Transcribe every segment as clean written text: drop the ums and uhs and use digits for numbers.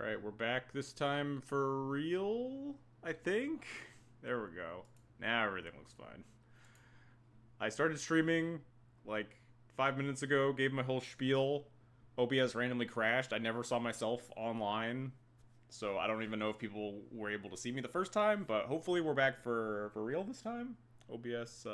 Alright, we're back this time for real, I think. There we go. Now everything looks fine. I started streaming like 5 minutes ago, gave my whole spiel. OBS randomly crashed. I never saw myself online, so I don't even know if people were able to see me the first time, but hopefully we're back for real this time. OBS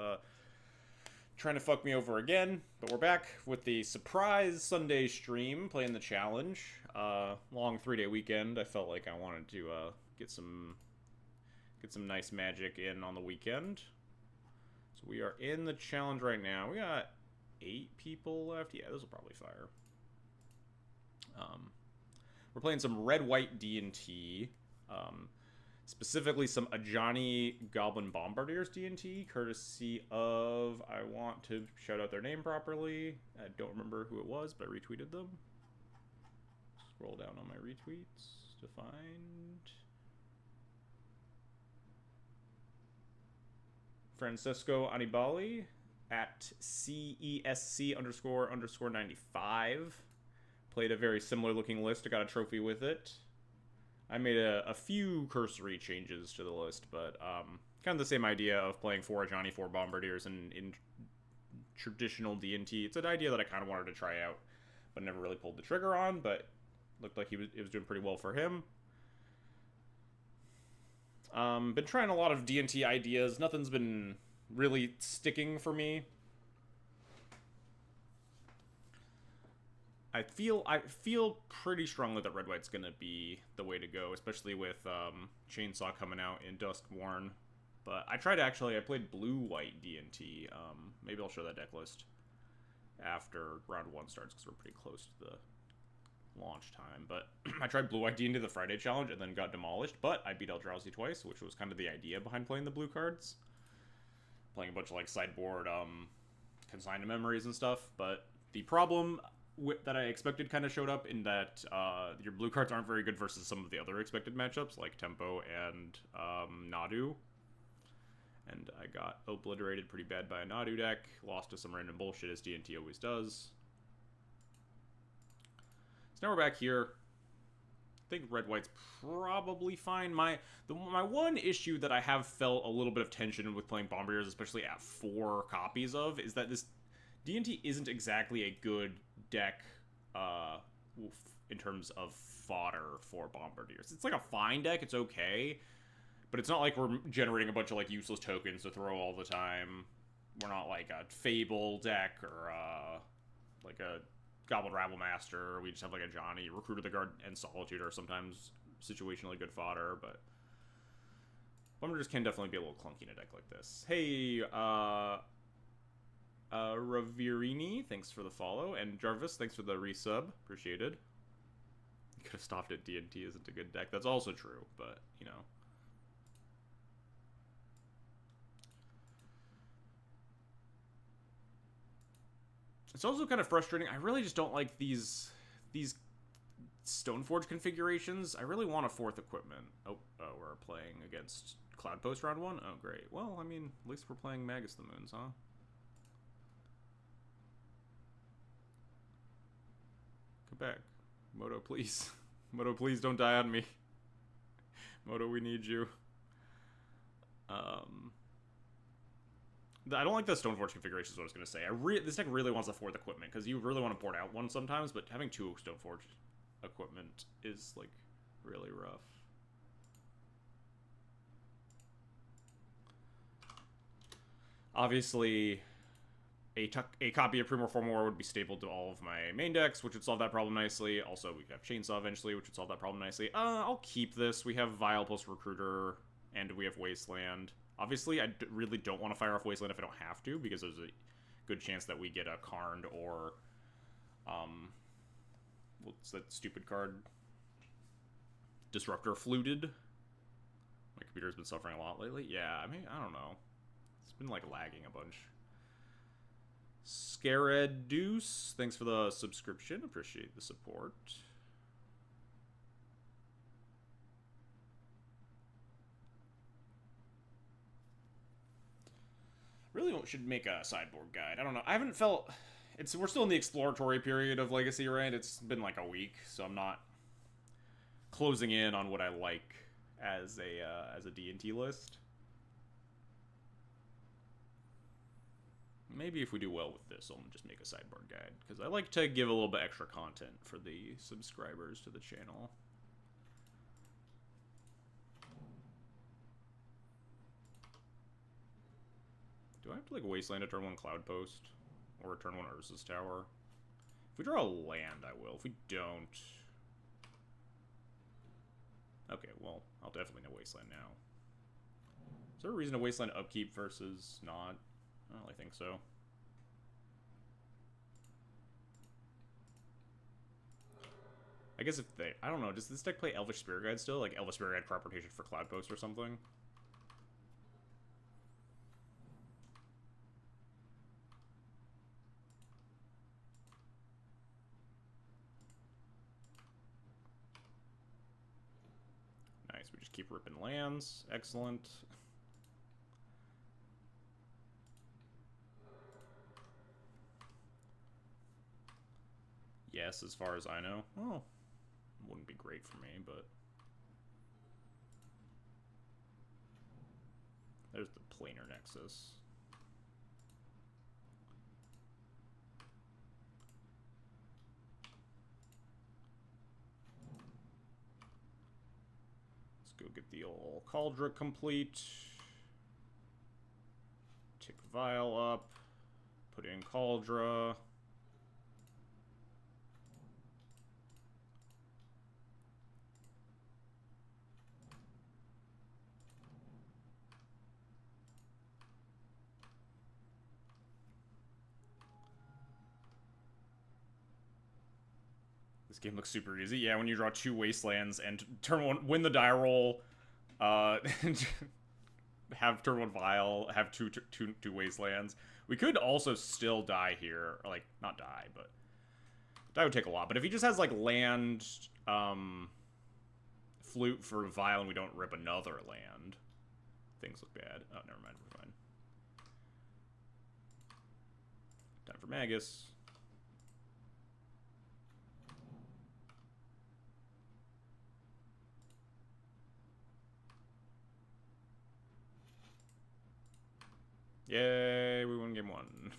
trying to fuck me over again, but we're back with the surprise Sunday stream, playing the challenge. Long 3-day weekend. I felt like I wanted to get some nice magic in on the weekend. So we are in the challenge right now. We got 8 people left. Yeah, this will probably fire. We're playing some red-white D&T. Specifically some Ajani Goblin Bombardiers D&T, courtesy of, I want to shout out their name properly. I don't remember who it was, but I retweeted them. Scroll down on my retweets to find Francesco Anibali at CESC__95. Played a very similar looking list. I got a trophy with it. I made a few cursory changes to the list, but kind of the same idea of playing 4 Ajani, 4 Bombardiers in traditional D&T. It's an idea that I kind of wanted to try out, but never really pulled the trigger on, but looked like it was doing pretty well for him. Been trying a lot of D&T ideas. Nothing's been really sticking for me. I feel pretty strongly that red white's gonna be the way to go, especially with Chainsaw coming out in Duskborn. But I played blue white D&T. Maybe I'll show that deck list after round 1 starts because we're pretty close to the launch time. But I tried blue white D&T the Friday challenge and then got demolished. But I beat Eldrazi twice, which was kind of the idea behind playing the blue cards, playing a bunch of like sideboard consigned memories and stuff. But the problem that I expected kind of showed up in that your blue cards aren't very good versus some of the other expected matchups, like Tempo and Nadu. And I got obliterated pretty bad by a Nadu deck, lost to some random bullshit, as D&T always does. So now we're back here. I think red-white's probably fine. My one issue that I have felt a little bit of tension with playing Bombardiers, especially at 4 copies of, is that this D&T isn't exactly a good deck in terms of fodder for Bombardiers. It's like a fine deck, it's okay, but it's not like we're generating a bunch of like useless tokens to throw all the time. We're not like a Fable deck or like a Goblin Rabblemaster. We just have like a Johnny, Recruit of the Guard, and Solitude are sometimes situationally good fodder, but Bombardiers can definitely be a little clunky in a deck like this. Hey, Ravirini, thanks for the follow, and Jarvis, thanks for the resub, appreciated. You could have stopped at D&T isn't a good deck. That's also true, but, you know. It's also kind of frustrating. I really just don't like these Stoneforge configurations. I really want a 4th equipment. Oh, we're playing against Cloudpost round 1? Oh, great. Well, I mean, at least we're playing Magus the Moons, huh? Come back. Moto, please. Moto, please don't die on me. Moto, we need you. I don't like the Stoneforge configuration is what I was going to say. This deck really wants a 4th equipment, because you really want to port out one sometimes, but having 2 Stoneforge equipment is, like, really rough. Obviously, a copy of Primor Formor would be stapled to all of my main decks, which would solve that problem nicely. Also, we have Chainsaw eventually, which would solve that problem nicely. I'll keep this. We have Vile plus Recruiter, and we have Wasteland. Obviously, I really don't want to fire off Wasteland if I don't have to, because there's a good chance that we get a Karned or, what's that stupid card? Disruptor Fluted. My computer's been suffering a lot lately. Yeah, I mean, I don't know. It's been, like, lagging a bunch. Scared Deuce, thanks for the subscription. Appreciate the support. Really should make a sideboard guide. I don't know. I haven't felt... We're still in the exploratory period of Legacy, right? It's been like a week, so I'm not closing in on what I like as a D&T list. Maybe if we do well with this, I'll just make a sideboard guide, because I like to give a little bit extra content for the subscribers to the channel. Do I have to, like, Wasteland a turn 1 Cloud Post? Or a turn 1 Urza's Tower? If we draw a land, I will. If we don't... Okay, well, I'll definitely know Wasteland now. Is there a reason to Wasteland upkeep versus not? I don't really think so. I guess if they... I don't know, does this deck play Elvish Spirit Guide still? Like Elvish Spirit Guide Crop Rotation for Cloud Post or something? Nice, we just keep ripping lands. Excellent. Yes, as far as I know. Oh, wouldn't be great for me, but... There's the Planar Nexus. Let's go get the old Cauldron complete. Tick Vial up. Put in Cauldron. This game looks super easy. Yeah, when you draw 2 Wastelands and turn 1, win the die roll, have turn 1 Vial, have two Wastelands. We could also still die here, or like, not die, but die would take a lot. But if he just has like land, Flute for Vial and we don't rip another land, things look bad. Oh, never mind, we're fine. Time for Magus. Yay, we won game 1.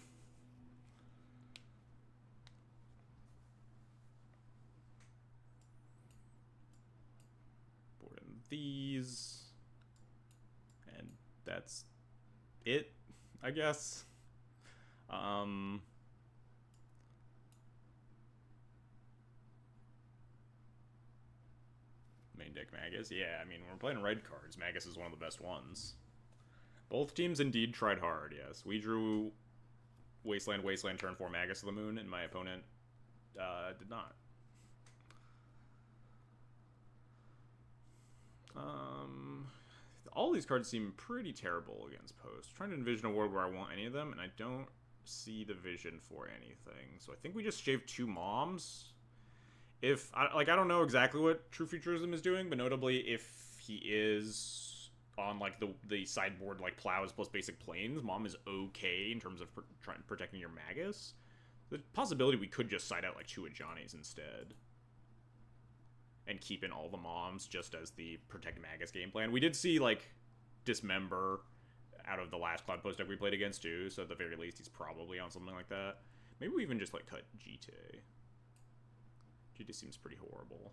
Board in these. And that's it, I guess. Main deck Magus. Yeah, I mean, when we're playing red cards, Magus is one of the best ones. Both teams indeed tried hard, yes. We drew Wasteland, turn 4 Magus of the Moon, and my opponent did not. All these cards seem pretty terrible against Post. I'm trying to envision a world where I want any of them, and I don't see the vision for anything. So I think we just shave 2 Moms. If, I don't know exactly what True Futurism is doing, but notably if he is on, like, the sideboard, like, Plows plus basic planes, Mom is okay in terms of protecting your Magus. The possibility we could just side out, like, 2 Ajanis instead. And keep in all the Moms just as the Protect Magus game plan. We did see, like, Dismember out of the last Cloud Post deck we played against, too, so at the very least he's probably on something like that. Maybe we even just, like, cut Jite. Jite seems pretty horrible.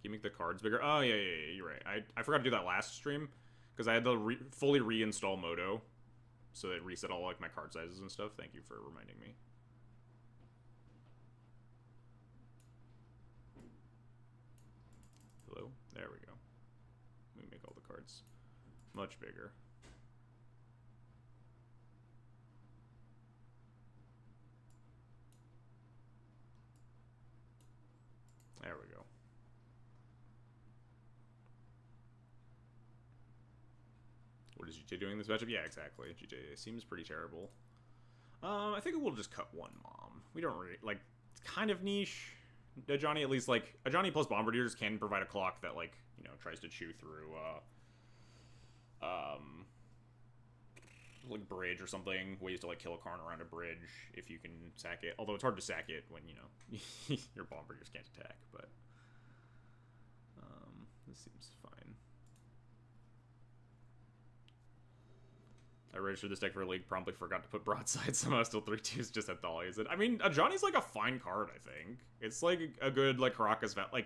Can you make the cards bigger? Oh, yeah, you're right. I forgot to do that last stream, because I had to fully reinstall Moto, so it reset all, like, my card sizes and stuff. Thank you for reminding me. Hello? There we go. Let me make all the cards much bigger. There we go. What is GT doing in this matchup? Yeah, exactly. GT seems pretty terrible. I think we'll just cut 1 Mom. We don't really, like, it's kind of niche. Ajani, at least, like, Ajani plus Bombardiers can provide a clock that, like, you know, tries to chew through, like bridge or something, ways to like kill a Karn around a bridge if you can sack it. Although it's hard to sack it when, you know, your bombarders can't attack, but this seems fine. I registered this deck for a league, promptly forgot to put broadside, somehow still 3-2s just at Dolly's. I mean, Ajani's like a fine card, I think. It's like a good, like, Caracas vet. Like,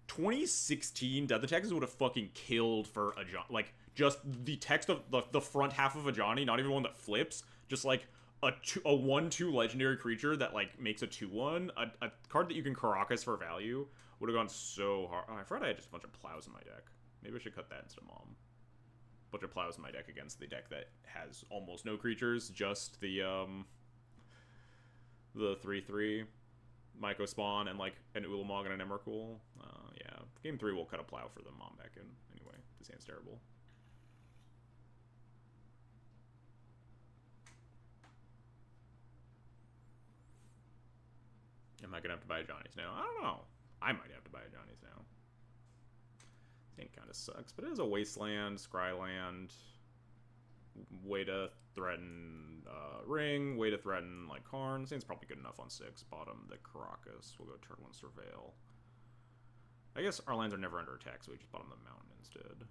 2016, Death Texas would have fucking killed for Ajani. Like, just the text of the front half of Ajani, not even one that flips, just like a 1-2 legendary creature that like makes a 2-1, a card that you can Caracas for value, would have gone so hard. Oh, I forgot I had just a bunch of plows in my deck. Maybe I should cut that instead of Mom. Bunch of plows in my deck against the deck that has almost no creatures, just the 3/3 Myco Spawn and like an Ulamog and an Emrakul. Yeah, game 3 we'll cut a plow for the Mom back in. Anyway, this hand's terrible. Am I gonna have to buy a Johnny's now? I don't know. I might have to buy a Johnny's now. This game kind of sucks, but it is a Wasteland, Scryland, way to threaten Ring, way to threaten like Karn. This game's probably good enough on 6. Bottom the Caracas. We'll go turn 1 Surveil. I guess our lands are never under attack, so we just bottom the Mountain instead.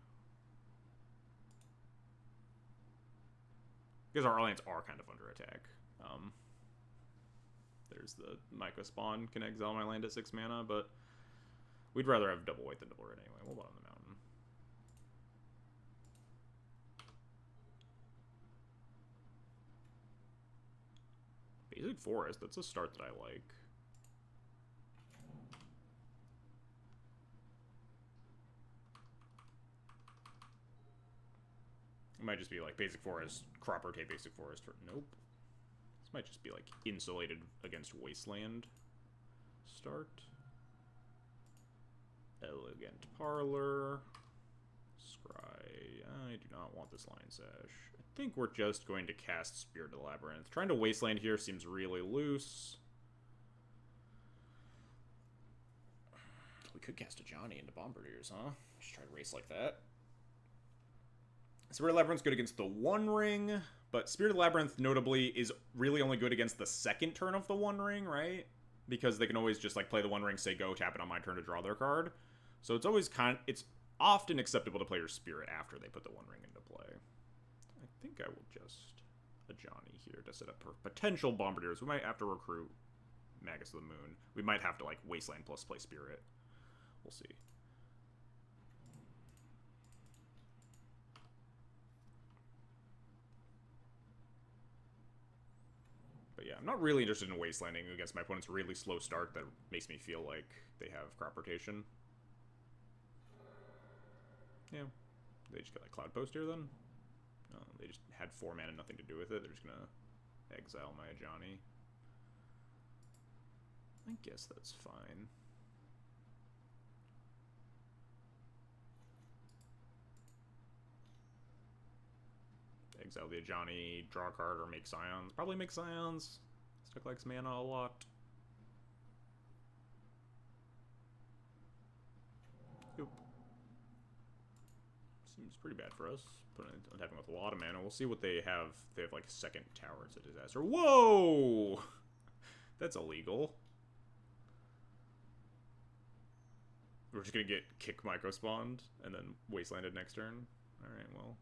Because our lands are kind of under attack. There's the Myco Spawn, can exile my land at 6 mana, but we'd rather have double white than double red anyway. We'll bottom the Mountain. Basic Forest, that's a start that I like. It might just be like Basic Forest, crop rotate Basic Forest, or nope. This might just be like insulated against Wasteland start. Elegant Parlor. Scry. I do not want this Lion Sash. I think we're just going to cast Spirit of the Labyrinth. Trying to Wasteland here seems really loose. We could cast Ajani into Bombardiers, huh? Just try to race like that. Spirit of the Labyrinth's good against the One Ring, but Spirit of the Labyrinth, notably, is really only good against the second turn of the One Ring, right? Because they can always just like play the One Ring, say go, tap it on my turn to draw their card. So it's always it's often acceptable to play your Spirit after they put the One Ring into play. I think I will just Ajani here to set up potential Bombardiers. We might have to recruit Magus of the Moon. We might have to like Wasteland plus play Spirit. We'll see. But yeah, I'm not really interested in Wastelanding against my opponent's really slow start that makes me feel like they have crop rotation. Yeah. They just got like Cloud Post here then? No, they just had 4 mana, nothing to do with it. They're just gonna exile my Ajani. I guess that's fine. Exile the Ajani, draw a card, or make Scions. Probably make Scions. Stuck likes mana a lot. Yep. Seems pretty bad for us. Attacking with a lot of mana. We'll see what they have. They have like a second tower. It's a disaster. Whoa! That's illegal. We're just gonna get kick Myco spawned and then wastelanded next turn. Alright, well.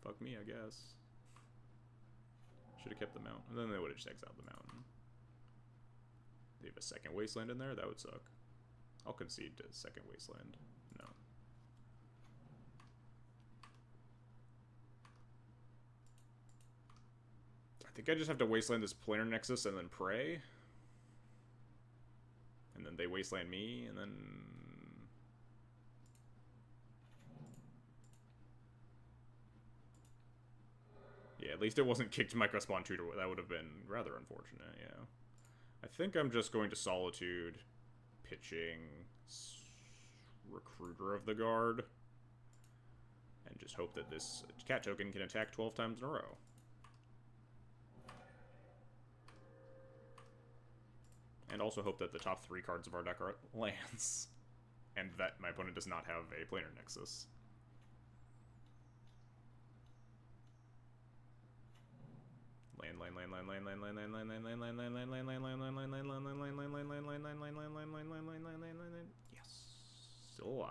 Fuck me, I guess. Should have kept the mountain. And then they would have just exiled the mountain. They have a second wasteland in there? That would suck. I'll concede to second wasteland. No. I think I just have to wasteland this planar nexus and then pray. And then they wasteland me, and then... Yeah, at least it wasn't kicked Myco Spawn Tutor. That would have been rather unfortunate, yeah. I think I'm just going to Solitude, pitching Recruiter of the Guard, and just hope that this cat token can attack 12 times in a row. And also hope that the top 3 cards of our deck are lands, and that my opponent does not have a Planar Nexus. Yes, still alive.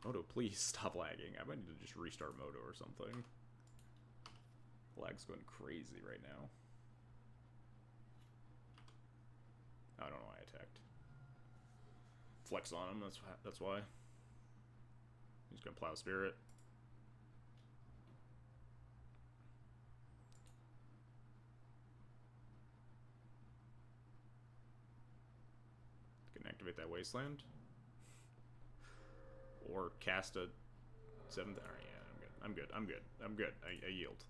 Moto, please stop lagging. I might need to just restart Moto or something. Lag's going crazy right now. I don't know why I attacked. Flex on him, that's why. He's gonna plow spirit. Can activate that wasteland. Or cast a 7th. Alright, yeah, I'm good. I yield.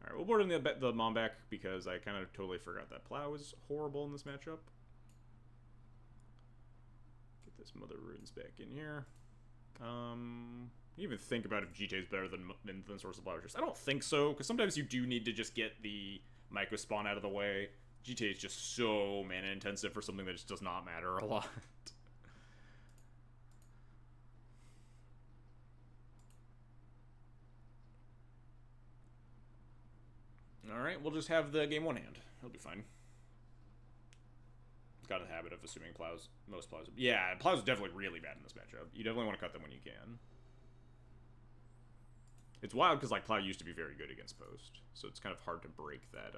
Alright, we'll board in the Mom back because I kind of totally forgot that plow was horrible in this matchup. Get this Mother Runes back in here. Even think about if GTA is better than Source of Plowshares. I don't think so, because sometimes you do need to just get the Myco spawn out of the way. GTA is just so mana intensive for something that just does not matter a lot. Alright, we'll just have the game one hand. He'll be fine. Got a habit of assuming most plows. Yeah, plows are definitely really bad in this matchup. You definitely want to cut them when you can. It's wild because like plow used to be very good against post, so it's kind of hard to break that.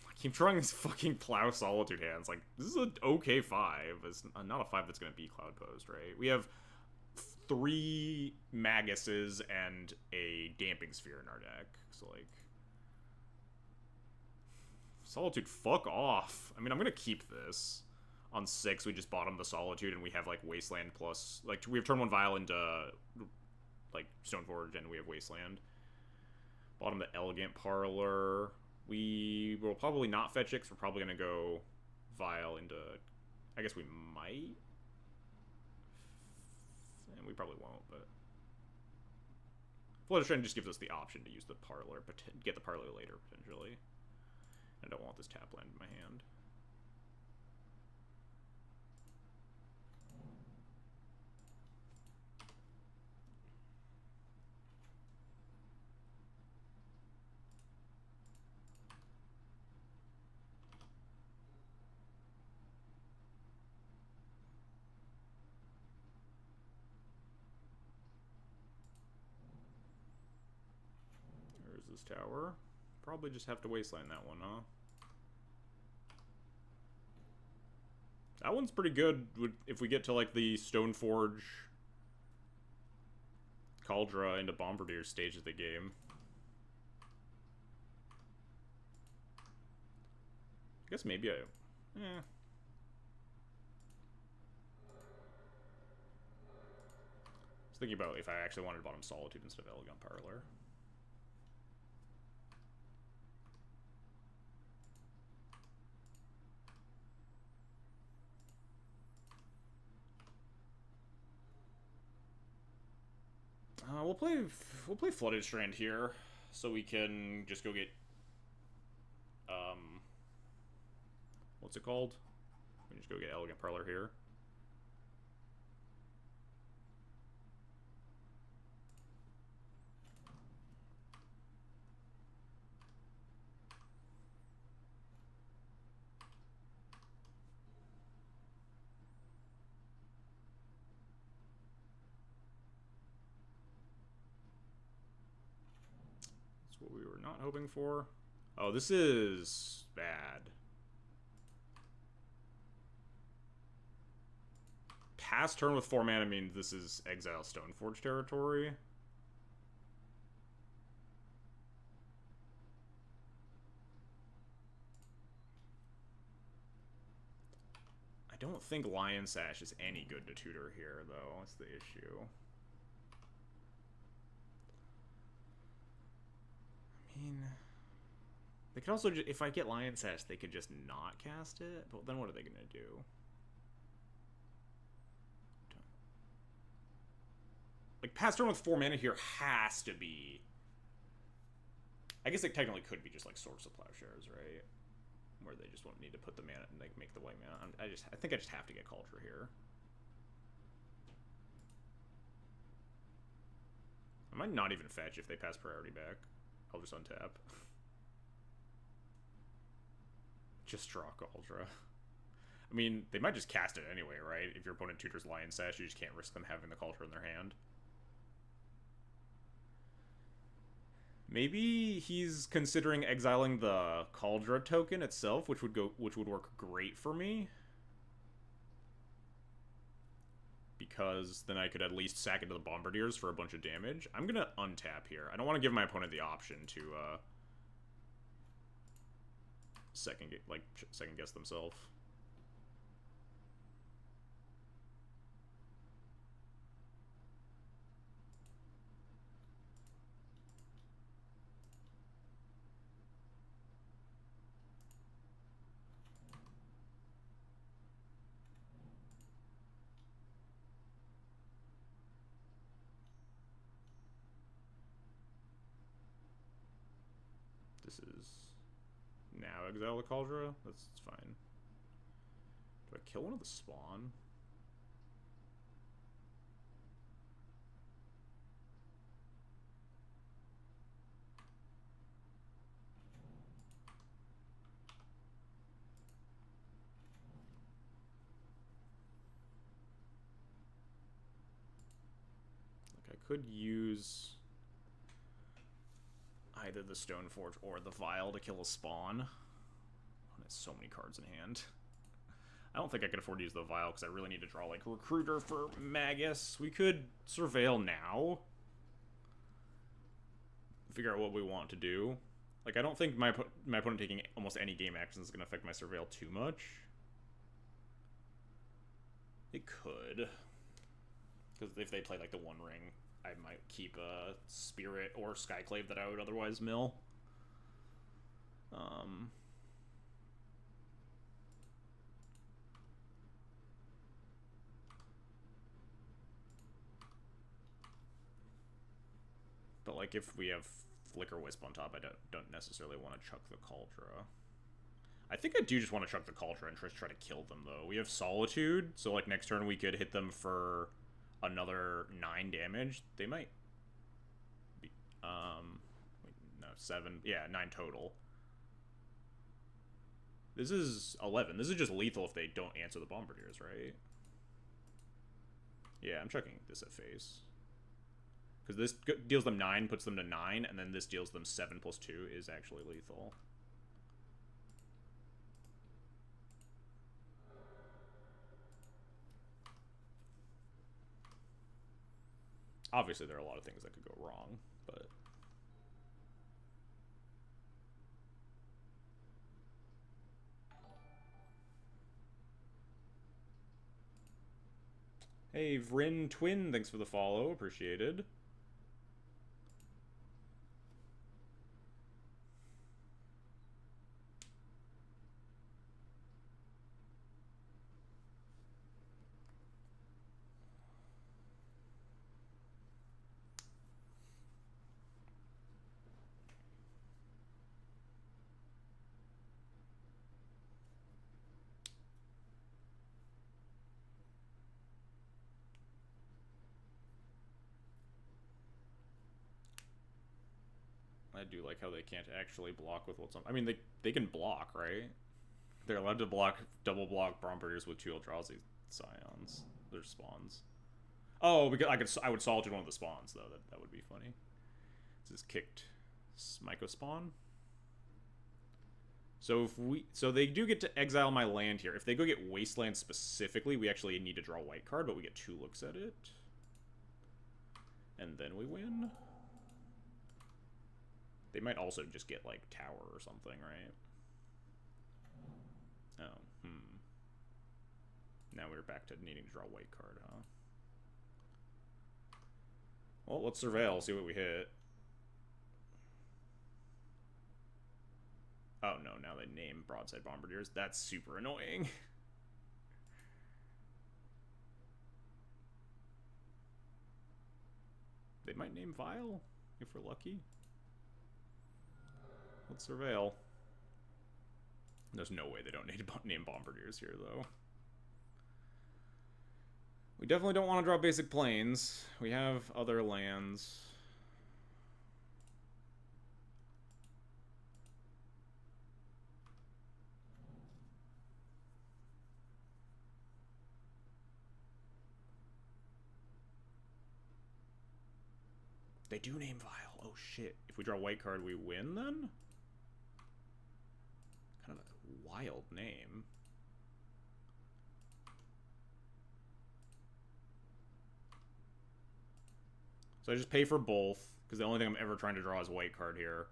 I keep trying these fucking plow solitude hands. Like this is an okay 5. It's not a 5 that's gonna be cloud post, right? We have 3 Maguses and a Damping Sphere in our deck, so like. Solitude, fuck off. I mean, I'm gonna keep this. On 6, we just bottom the Solitude, and we have, like, Wasteland plus... Like, we have turn 1 Vial into, like, Stoneforge, and we have Wasteland. Bottom the Elegant Parlor. We will probably not fetch it, because we're probably gonna go Vial into... I guess we might? And we probably won't, but... Flutter Strand just gives us the option to use the Parlor, but get the Parlor later, potentially. I don't want this tap land in my hand. There's this tower. Probably just have to wasteland that one, huh? That one's pretty good if we get to, like, the Stoneforge Cauldra into Bombardier stage of the game. I guess maybe I... I was thinking about if I actually wanted to bottom Solitude instead of Elegant Parlor. We'll play Flooded Strand here, so we can just go get what's it called? We can just go get Elegant Parlor here. That's what we were not hoping for. Oh, this is bad. Past turn with 4 mana means this is Exile Stoneforge territory. I don't think Lion Sash is any good to tutor here, though. That's the issue. I mean... They could also, if I get Lion Sash, they could just not cast it, but then what are they gonna do? Like, past turn with 4 mana here has to be... I guess it technically could be just, like, Swords of Plowshares, right? where they just won't need to put the mana and like make the white mana. I think I just have to get Cauldron here. I might not even fetch if they pass priority back. I'll just untap. Just draw Cauldron. I mean, they might just cast it anyway, right? If your opponent tutors Lion Sash, you just can't risk them having the Cauldron in their hand. Maybe he's considering exiling the Cauldron token itself, which would work great for me. Because then I could at least sack into the Bombardiers for a bunch of damage. I'm gonna untap here. I don't want to give my opponent the option to second guess themselves. This is now exile the Cauldron. That's fine. Do I kill one of the spawn? Like I could use either the Stoneforge or the Vial to kill a spawn. Oh, there's so many cards in hand. I don't think I can afford to use the Vial because I really need to draw like Recruiter for Magus. We could Surveil now. Figure out what we want to do. Like, I don't think my opponent taking almost any game actions is going to affect my Surveil too much. It could. Because if they play like the One Ring, I might keep a Spirit or Skyclave that I would otherwise mill. But like if we have Flicker Wisp on top, I don't necessarily want to chuck the Cauldron. I think I do just want to chuck the Cauldron and try to kill them though. We have Solitude, so like next turn we could hit them for another 9 damage. They might be, wait, no, 7, yeah, 9 total. This is 11. This is just lethal if they don't answer the Bombardiers, right? Yeah, I'm chucking this at face. Because this deals them 9, puts them to 9, and then this deals them 7 plus 2 is actually lethal. Obviously, there are a lot of things that could go wrong, but... Hey, Vrin Twin, thanks for the follow. Appreciated. I do like how they can't actually block with what's on. I mean, they can block, right? They're allowed to block, double block Bombardiers with 2 Eldrazi Scions. Their spawns. Oh, because I would Solitude one of the spawns though. That would be funny. This is kicked Myco spawn. So they do get to exile my land here. If they go get Wasteland specifically, we actually need to draw a white card, but we get 2 looks at it. And then we win. They might also just get, like, Tower or something, right? Oh, Now we're back to needing to draw a white card, huh? Well, let's Surveil, see what we hit. Oh, no, now they name Broadside Bombardiers. That's super annoying. They might name Vial, if we're lucky. Let's Surveil. There's no way they don't need to name Bombardiers here, though. We definitely don't want to draw basic planes. We have other lands. They do name Vial. Oh, shit. If we draw a white card, we win, then? Kind of a wild name. So I just pay for both, because the only thing I'm ever trying to draw is a white card here.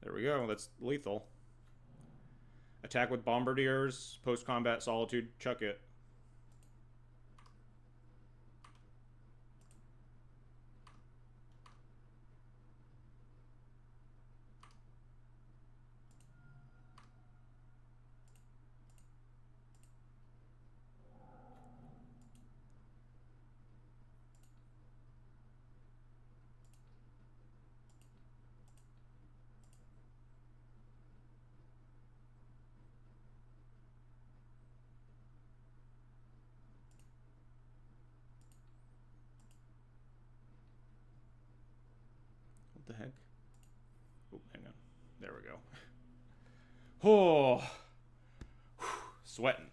There we go. That's lethal. Attack with Bombardiers. Post-combat Solitude. Chuck it. What the heck? Oh, hang on. There we go. Oh, sweating.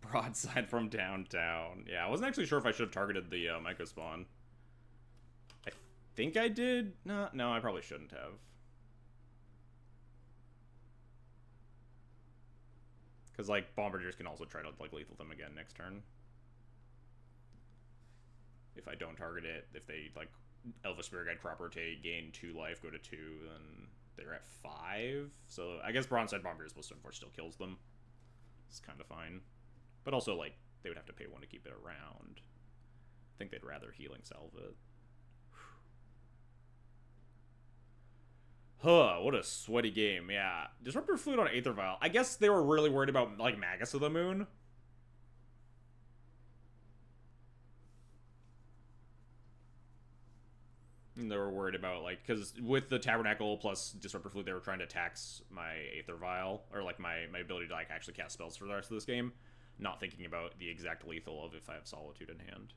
Broadside from downtown. Yeah, I wasn't actually sure if I should have targeted the Myco spawn. I think I did. No, I probably shouldn't have. Because, like, Bombardiers can also try to, like, lethal them again next turn. If I don't target it, if they, like, Elvish Spirit Guide, Crop Rotate, gain 2 life, go to 2, then they're at 5. So I guess Broadside Bombardiers Ballistic Force still kills them. It's kind of fine. But also, like, they would have to pay 1 to keep it around. I think they'd rather Healing Salve it. Huh, what a sweaty game, yeah. Disruptor Flute on Aether Vial. I guess they were really worried about, like, Magus of the Moon. And they were worried about, like, because with the Tabernacle plus Disruptor Flute, they were trying to tax my Aether Vial, or, like, my ability to, like, actually cast spells for the rest of this game. Not thinking about the exact lethal of if I have Solitude in hand.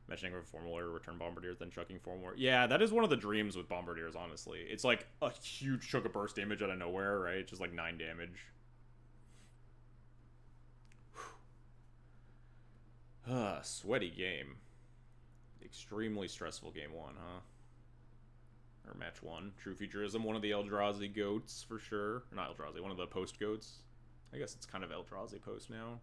Mentioning a Formula return Bombardiers, then chucking 4 more. Yeah, that is one of the dreams with Bombardiers, honestly. It's like a huge chunk of burst damage out of nowhere, right? Just like 9 damage. Sweaty game. Extremely stressful game 1, huh? Or match 1. True Futurism, one of the Eldrazi goats, for sure. Or not Eldrazi, one of the post goats. I guess it's kind of Eldrazi post now.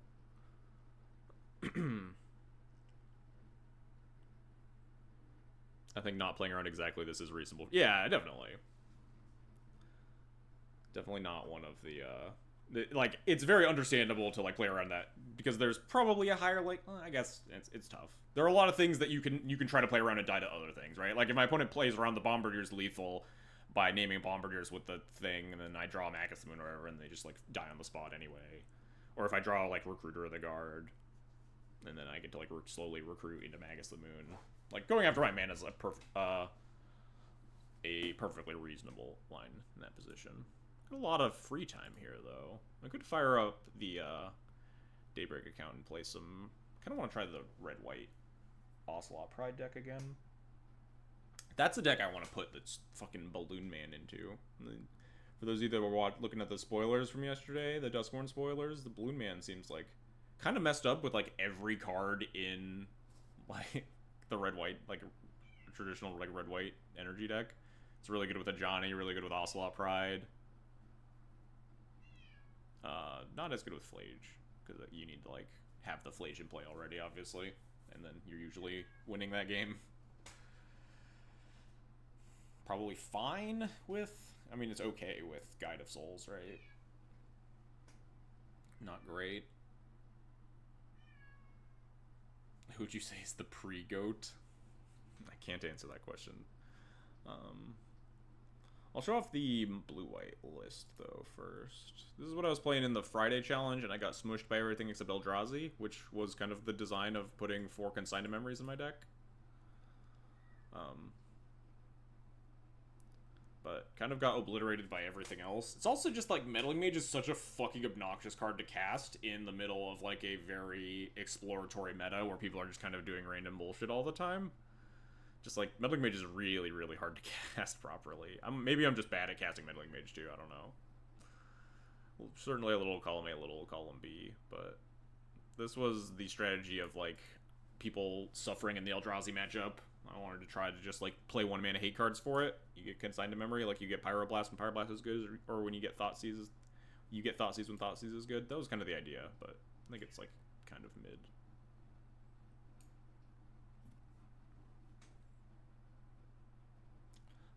I think not playing around exactly this is reasonable. Yeah, definitely. Definitely not one of the like, it's very understandable to, like, play around that, because there's probably a higher, like, well, I guess it's tough. There are a lot of things that you can try to play around and die to other things, right? Like, if my opponent plays around the Bombardiers lethal by naming Bombardiers with the thing, and then I draw Magus the Moon or whatever, and they just, like, die on the spot anyway. Or if I draw, like, Recruiter of the Guard, and then I get to, like, slowly recruit into Magus the Moon. Like, going after my mana is a perfectly reasonable line in that position. Got a lot of free time here, though. I could fire up the Daybreak account and play some... kind of want to try the red-white Ocelot Pride deck again. That's a deck I want to put that's fucking Balloon Man into. For those of you that were looking at the spoilers from yesterday, the Duskborn spoilers, the Balloon Man seems like kind of messed up with, like, every card in, like, the red-white, like, traditional, like, red-white energy deck. It's really good with Ajani, really good with Ocelot Pride. Not as good with Flage, because you need to, like, have the Flage in play already, obviously, and then you're usually winning that game. Probably fine with... I mean, it's okay with Guide of Souls, right? Not great. Who would you say is the pre-goat? I can't answer that question. Um, I'll show off the blue-white list, though, first. This is what I was playing in the Friday challenge, and I got smushed by everything except Eldrazi, which was kind of the design of putting 4 Consigned Memories in my deck. But kind of got obliterated by everything else. It's also just, like, Meddling Mage is such a fucking obnoxious card to cast in the middle of, like, a very exploratory meta where people are just kind of doing random bullshit all the time. Just, like, Meddling Mage is really, really hard to cast properly. Maybe I'm just bad at casting Meddling Mage, too. I don't know. Well, certainly a little column A, a little column B, but this was the strategy of, like, people suffering in the Eldrazi matchup. I wanted to try to just, like, play 1-mana hate cards for it. You get Consigned to Memory, like you get Pyroblast when Pyroblast is good, or when you get Thoughtseize, you get Thoughtseize when Thoughtseize is good. That was kind of the idea, but I think it's, like, kind of mid.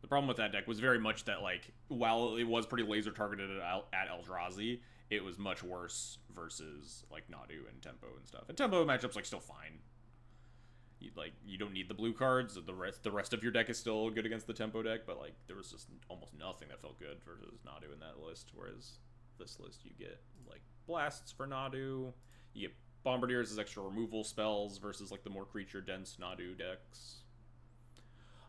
The problem with that deck was very much that, like, while it was pretty laser targeted at Eldrazi, it was much worse versus, like, Nadu and Tempo and stuff. And Tempo matchup's, like, still fine. You don't need the blue cards. The rest of your deck is still good against the Tempo deck, but, like, there was just almost nothing that felt good versus Nadu in that list, whereas this list you get, like, Blasts for Nadu, you get Bombardiers as extra removal spells versus, like, the more creature-dense Nadu decks.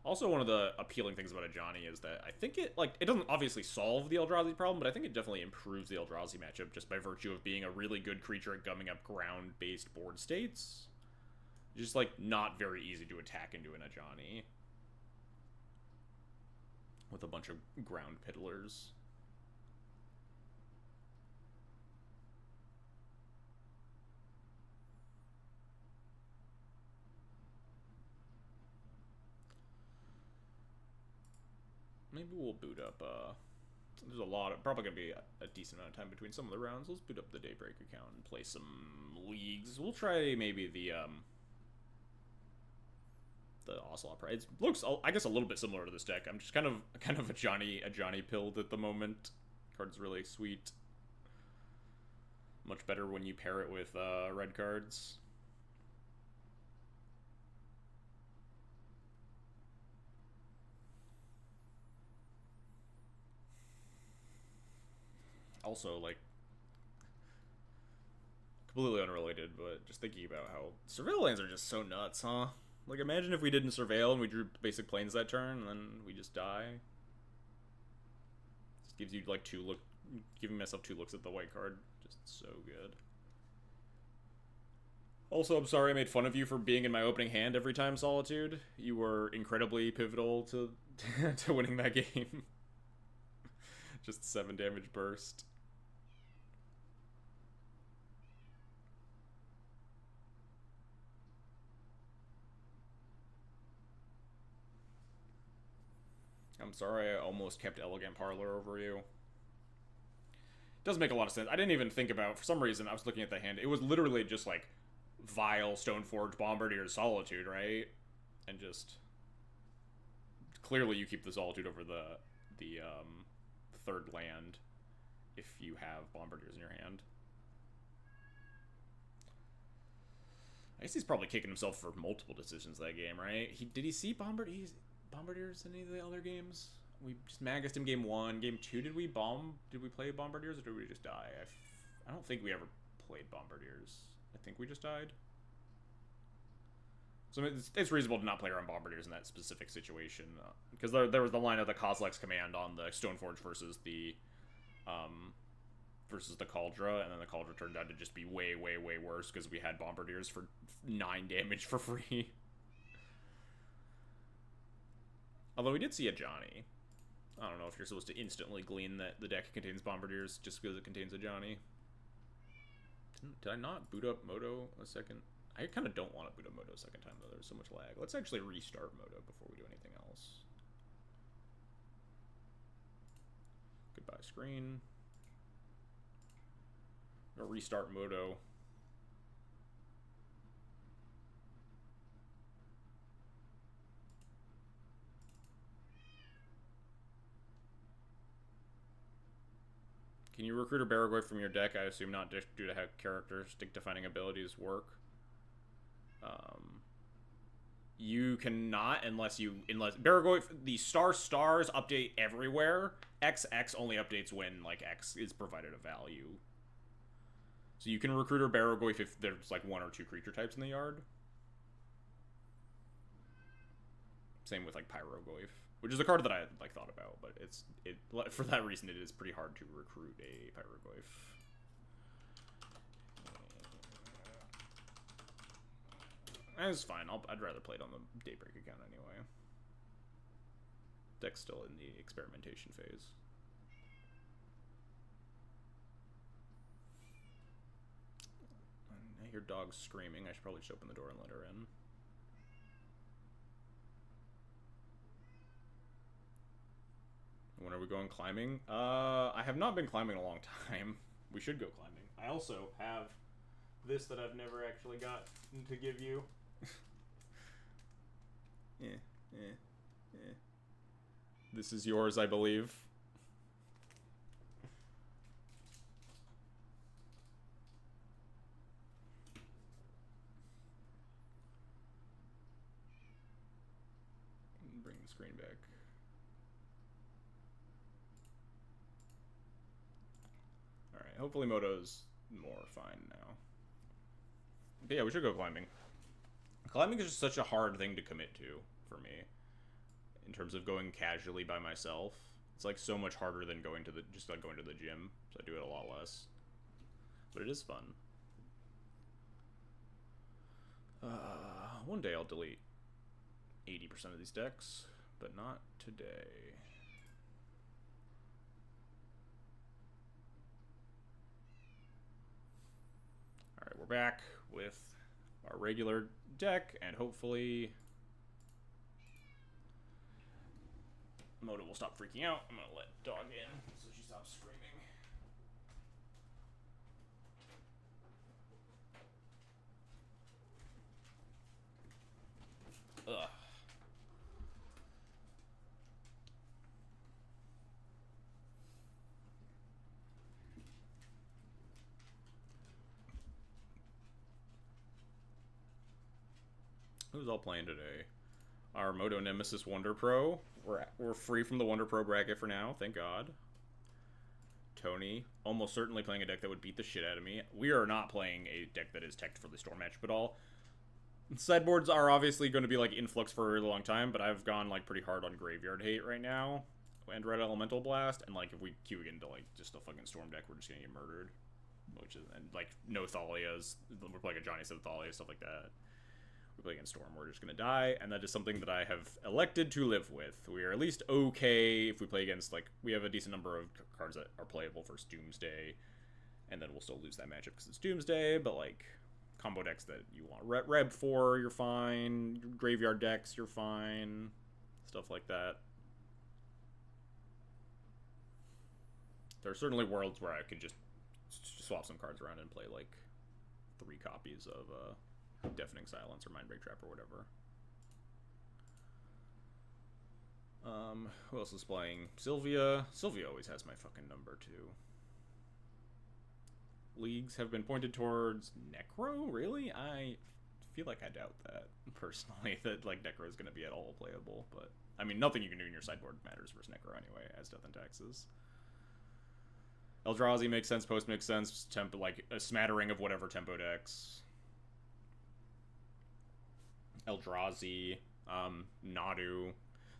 Also, one of the appealing things about Ajani is that I think it doesn't obviously solve the Eldrazi problem, but I think it definitely improves the Eldrazi matchup just by virtue of being a really good creature at gumming up ground-based board states. Just, like, not very easy to attack into an Ajani with a bunch of ground piddlers. Maybe we'll boot up, there's a lot of, probably gonna be a decent amount of time between some of the rounds. Let's boot up the Daybreak account and play some leagues. We'll try maybe the Ocelot Pride. It looks, I guess, a little bit similar to this deck. I'm just kind of a Ajani pilled at the moment. Card's really sweet. Much better when you pair it with red cards. Also, like, completely unrelated, but just thinking about how Surveil lands are just so nuts, huh? Like, imagine if we didn't Surveil and we drew basic planes that turn, and then we just die. Just gives you, like, giving myself 2 looks at the white card. Just so good. Also, I'm sorry I made fun of you for being in my opening hand every time, Solitude. You were incredibly pivotal to to winning that game. Just 7 damage burst. I'm sorry I almost kept Elegant Parlor over you. It does make a lot of sense. I didn't even think about, for some reason, I was looking at the hand. It was literally just, like, Vile, Stoneforge, Bombardier, Solitude, right? And just... Clearly you keep the Solitude over the third land if you have Bombardiers in your hand. I guess he's probably kicking himself for multiple decisions that game, right? Did he see Bombardiers in any of the other games? We just Magus him game 1. Game 2, did we play Bombardiers, or did we just die? I don't think we ever played Bombardiers. I think we just died. So it's reasonable to not play around Bombardiers in that specific situation. Because there was the line of the Kozilek's command on the Stoneforge versus the Kaldra, and then the Kaldra turned out to just be way, way, way worse because we had Bombardiers for 9 damage for free. Although we did see Ajani. I don't know if you're supposed to instantly glean that the deck contains Bombardiers just because it contains Ajani. Did I not boot up Moto a second? I kind of don't want to boot up Moto a second time, though. There's so much lag. Let's actually restart Moto before we do anything else. Goodbye, screen. Or restart Moto. Can you recruit a Baragoi from your deck? I assume not, due to how characteristic defining abilities work. Um, you cannot unless Baragoi, the stars update everywhere. XX only updates when like X is provided a value. So you can recruit or Baragoi if there's like 1 or 2 creature types in the yard. Same with like Pyrogoyf, which is a card that I like thought about, but it for that reason it is pretty hard to recruit a Pyrogoyf. That's fine. I'd rather play it on the Daybreak account anyway. Deck's still in the experimentation phase. I hear dogs screaming. I should probably just open the door and let her in. When are we going climbing? I have not been climbing in a long time. We should go climbing. I also have this that I've never actually got to give you. This is yours, I believe. Bring the screen back. Alright, hopefully Moto's more fine now. But yeah, we should go climbing. Climbing is just such a hard thing to commit to for me. In terms of going casually by myself. It's like so much harder than going to the gym. So I do it a lot less. But it is fun. One day I'll delete 80% of these decks, but not today. Alright, we're back with our regular deck, and hopefully Moto will stop freaking out. I'm gonna let dog in so she stops screaming. Ugh. Who's all playing today? Our Moto Nemesis Wonder Pro. We're free from the Wonder Pro bracket for now, thank God. Tony, almost certainly playing a deck that would beat the shit out of me. We are not playing a deck that is teched for the Storm matchup at all. Sideboards are obviously going to be like influx for a really long time, but I've gone like pretty hard on Graveyard Hate right now. And Red Elemental Blast, and like if we queue into like just a fucking Storm deck, we're just gonna get murdered. Which is, and like no Thalias, we're playing Ajani instead of Thalia, stuff like that. We play against Storm, we're just going to die, and that is something that I have elected to live with. We are at least okay if we play against, like, we have a decent number of cards that are playable versus Doomsday, and then we'll still lose that matchup because it's Doomsday, but, like, combo decks that you want Reb for, you're fine. Graveyard decks, you're fine. Stuff like that. There are certainly worlds where I could just swap some cards around and play, like, 3 copies of, Deafening Silence or Mindbreak Trap or whatever. Who else is playing? Sylvia. Sylvia always has my fucking number, too. Leagues have been pointed towards Necro? Really? I feel like I doubt that, personally, that, like, Necro is going to be at all playable, but, I mean, nothing you can do in your sideboard matters versus Necro anyway, as Death and Taxes. Eldrazi makes sense, Post makes sense, tempo, like, a smattering of whatever tempo decks. Eldrazi, Nadu.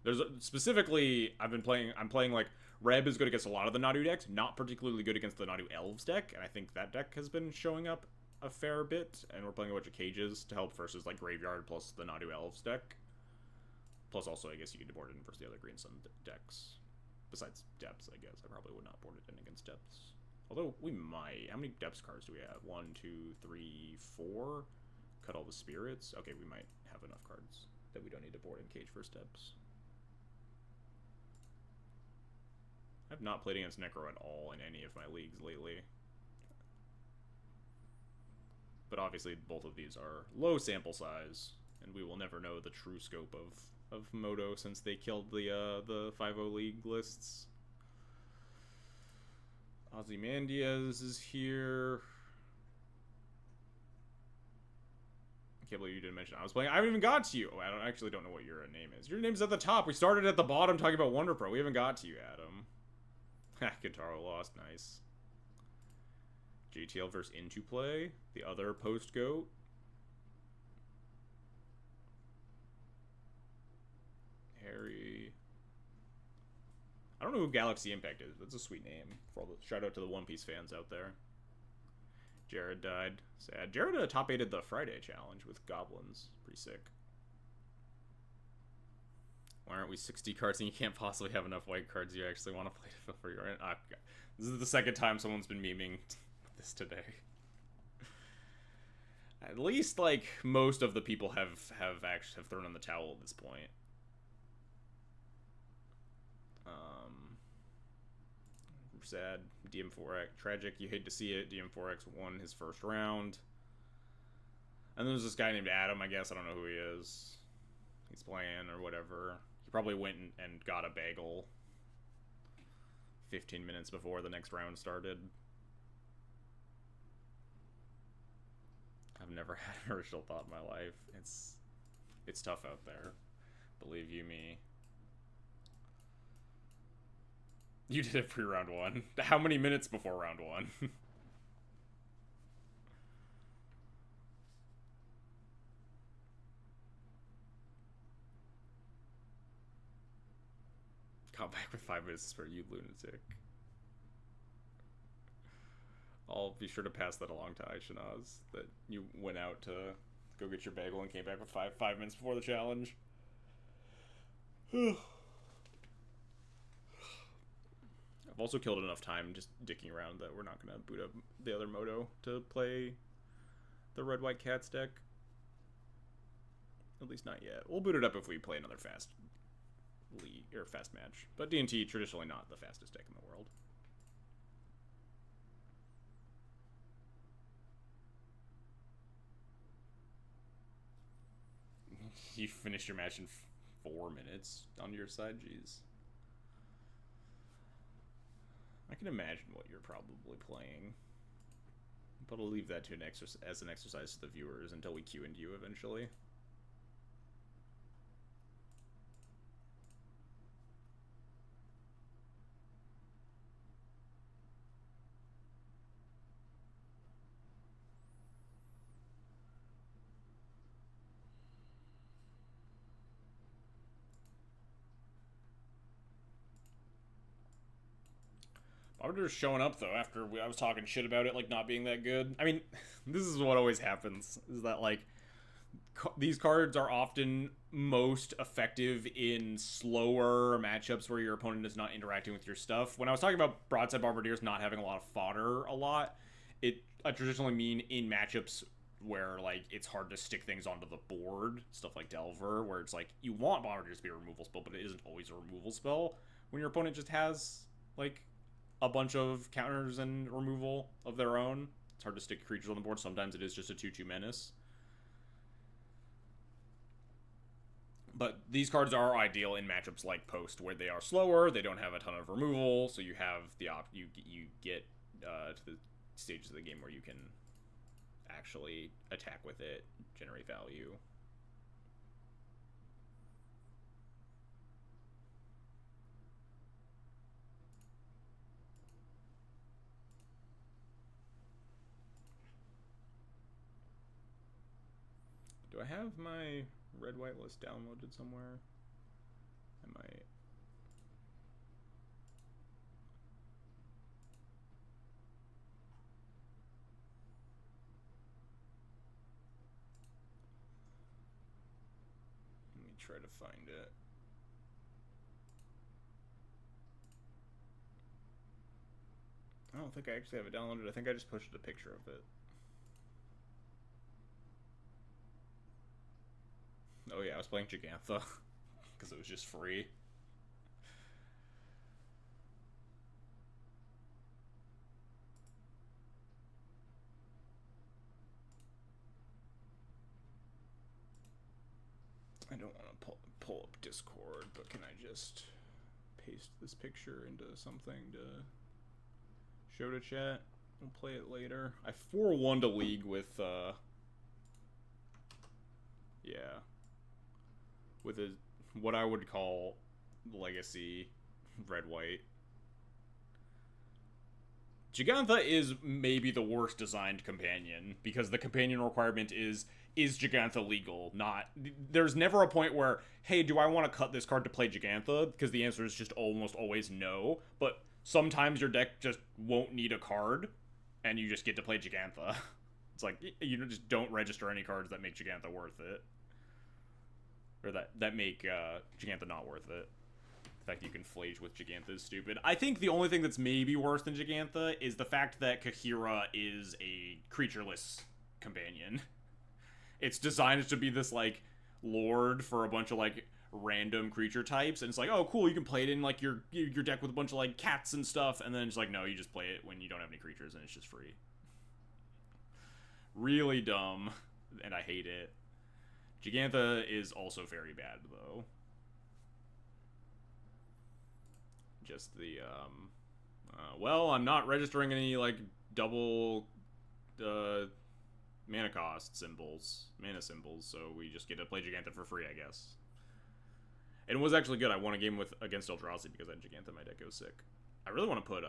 There's specifically, I'm playing like, Reb is good against a lot of the Nadu decks, not particularly good against the Nadu Elves deck, and I think that deck has been showing up a fair bit, and we're playing a bunch of cages to help versus, like, Graveyard plus the Nadu Elves deck. Plus, also, I guess you can board it in versus the other Green Sun decks. Besides Depths, I guess. I probably would not board it in against Depths. Although, we might. How many Depths cards do we have? 1, 2, 3, 4? Cut all the spirits? Okay, we might have enough cards that we don't need to board in cage for steps. I've not played against Necro at all in any of my leagues lately. But obviously both of these are low sample size, and we will never know the true scope of Moto since they killed the 5-0 league lists. Ozymandias is here. can't believe you didn't mention I was playing. I haven't even got to you. I actually don't know what your name is. Your name's at the top. We started at the bottom talking about Wonder Pro. We haven't got to you, Adam. Ha, Guitar lost. Nice. JTL versus Into Play. The other post goat. Harry. I don't know who Galaxy Impact is. That's a sweet name. For all the shout out to the One Piece fans out there. Jared died. Sad. Jared top 8'd the Friday challenge with goblins. Pretty sick. Why aren't we 60 cards and you can't possibly have enough white cards you actually want to play to fill for your... this is the second time someone's been memeing this today. At least, like, most of the people have thrown in the towel at this point. Sad. DM4X. Tragic. You hate to see it. DM4X won his first round. And then there's this guy named Adam, I guess. I don't know who he is. He's playing or whatever. He probably went and got a bagel 15 minutes before the next round started. I've never had an original thought in my life. It's tough out there. Believe you me. You did it pre-round 1. How many minutes before round 1? Got back with 5 minutes for you, lunatic. I'll be sure to pass that along to Aishanaz, that you went out to go get your bagel and came back with 5 minutes before the challenge. I've also killed enough time just dicking around that we're not going to boot up the other Moto to play the Red-White Cats deck. At least not yet. We'll boot it up if we play another fast league or fast match. But D&T traditionally not the fastest deck in the world. You finished your match in 4 minutes on your side, jeez. I can imagine what you're probably playing, but I'll leave that to as an exercise to the viewers until we queue into you eventually. Arbiter's showing up, though, after I was talking shit about it, like, not being that good. I mean, this is what always happens, is that, like, these cards are often most effective in slower matchups where your opponent is not interacting with your stuff. When I was talking about Broadside Bombardiers not having a lot of fodder a lot, I traditionally mean in matchups where, like, it's hard to stick things onto the board, stuff like Delver, where it's like, you want Bombardiers to be a removal spell, but it isn't always a removal spell. When your opponent just has, like, a bunch of counters and removal of their own. It's hard to stick creatures on the board. Sometimes it is just a 2/2 menace. But these cards are ideal in matchups like Post, where they are slower, they don't have a ton of removal, so you have the you get to the stages of the game where you can actually attack with it, generate value. Do I have my red-white list downloaded somewhere? I might. Let me try to find it. I don't think I actually have it downloaded. I think I just posted a picture of it. Oh yeah, I was playing Gigantha because it was just free. I don't want to pull up Discord, but can I just paste this picture into something to show to chat? We'll play it later. I 4-1'd a league with Yeah. With a what I would call legacy red-white. Gigantha is maybe the worst designed companion because the companion requirement is Gigantha legal? Not there's never a point where, hey, do I want to cut this card to play Gigantha? Because the answer is just almost always no. But sometimes your deck just won't need a card, and you just get to play Gigantha. It's like you just don't register any cards that make Gigantha worth it, or that make Gigantha not worth it. The fact that you can flage with Gigantha is stupid. I think the only thing that's maybe worse than Gigantha is the fact that Kahira is a creatureless companion. It's designed to be this, like, lord for a bunch of, like, random creature types, and it's like, oh, cool, you can play it in, like, your deck with a bunch of, like, cats and stuff, and then it's like, no, you just play it when you don't have any creatures, and it's just free. Really dumb, and I hate it. Gigantha is also very bad, though. Just the, well, I'm not registering any, like, double, mana symbols, so we just get to play Gigantha for free, I guess. And it was actually good. I won a game against Eldrazi because I had Gigantha, my deck goes sick. I really want to put,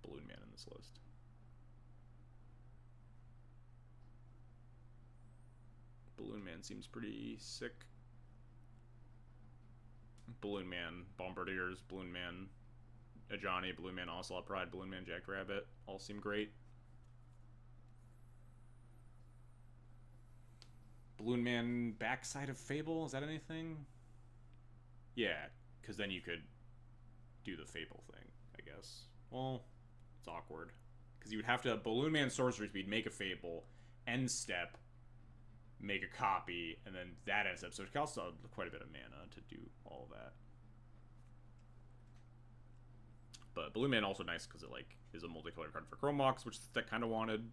Balloon Man in this list. Balloon Man seems pretty sick. Balloon Man, Bombardiers, Balloon Man, Ajani, Balloon Man, Ocelot Pride, Balloon Man, Jackrabbit, all seem great. Balloon Man, Backside of Fable, is that anything? Yeah, because then you could do the Fable thing, I guess. Well, it's awkward. Because you would have to Balloon Man Sorcery Speed, make a Fable, end step, make a copy, and then that ends up. So it costs quite a bit of mana to do all of that. But Balloon Man also nice because it like is a multicolored card for Chromox, which the deck kind of wanted.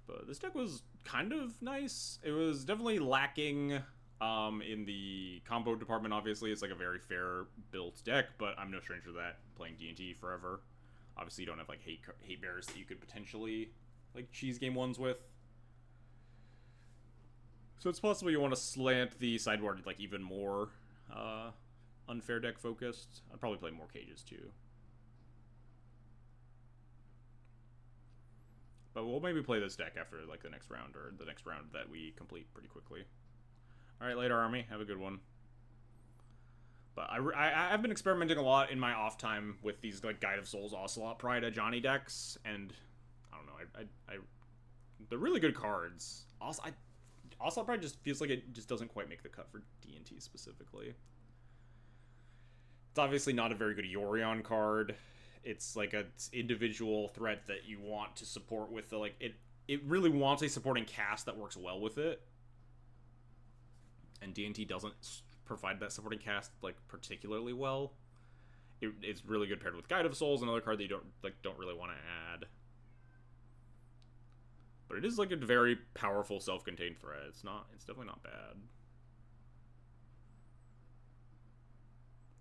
But this deck was kind of nice. It was definitely lacking in the combo department. Obviously, it's like a very fair built deck, but I'm no stranger to that. Playing D&T forever. Obviously, you don't have like hate bears that you could potentially like cheese game ones with. So it's possible you want to slant the sideboard like even more unfair deck focused. I'd probably play more cages too. But we'll maybe play this deck after like the next round, or the next round that we complete pretty quickly. Alright, later, Army. Have a good one. But I've been experimenting a lot in my off time with these like Guide of Souls, Ocelot Pride, Ajani decks, and I don't know, they're really good cards. Ocelot Pride just feels like it just doesn't quite make the cut for D&T specifically. It's obviously not a very good Yorion card. It's like an individual threat that you want to support with the like it really wants a supporting cast that works well with it. And D&T doesn't provide that supporting cast like particularly well. It's really good paired with Guide of Souls, another card that you don't really want to add. But it is like a very powerful self-contained threat. It's definitely not bad.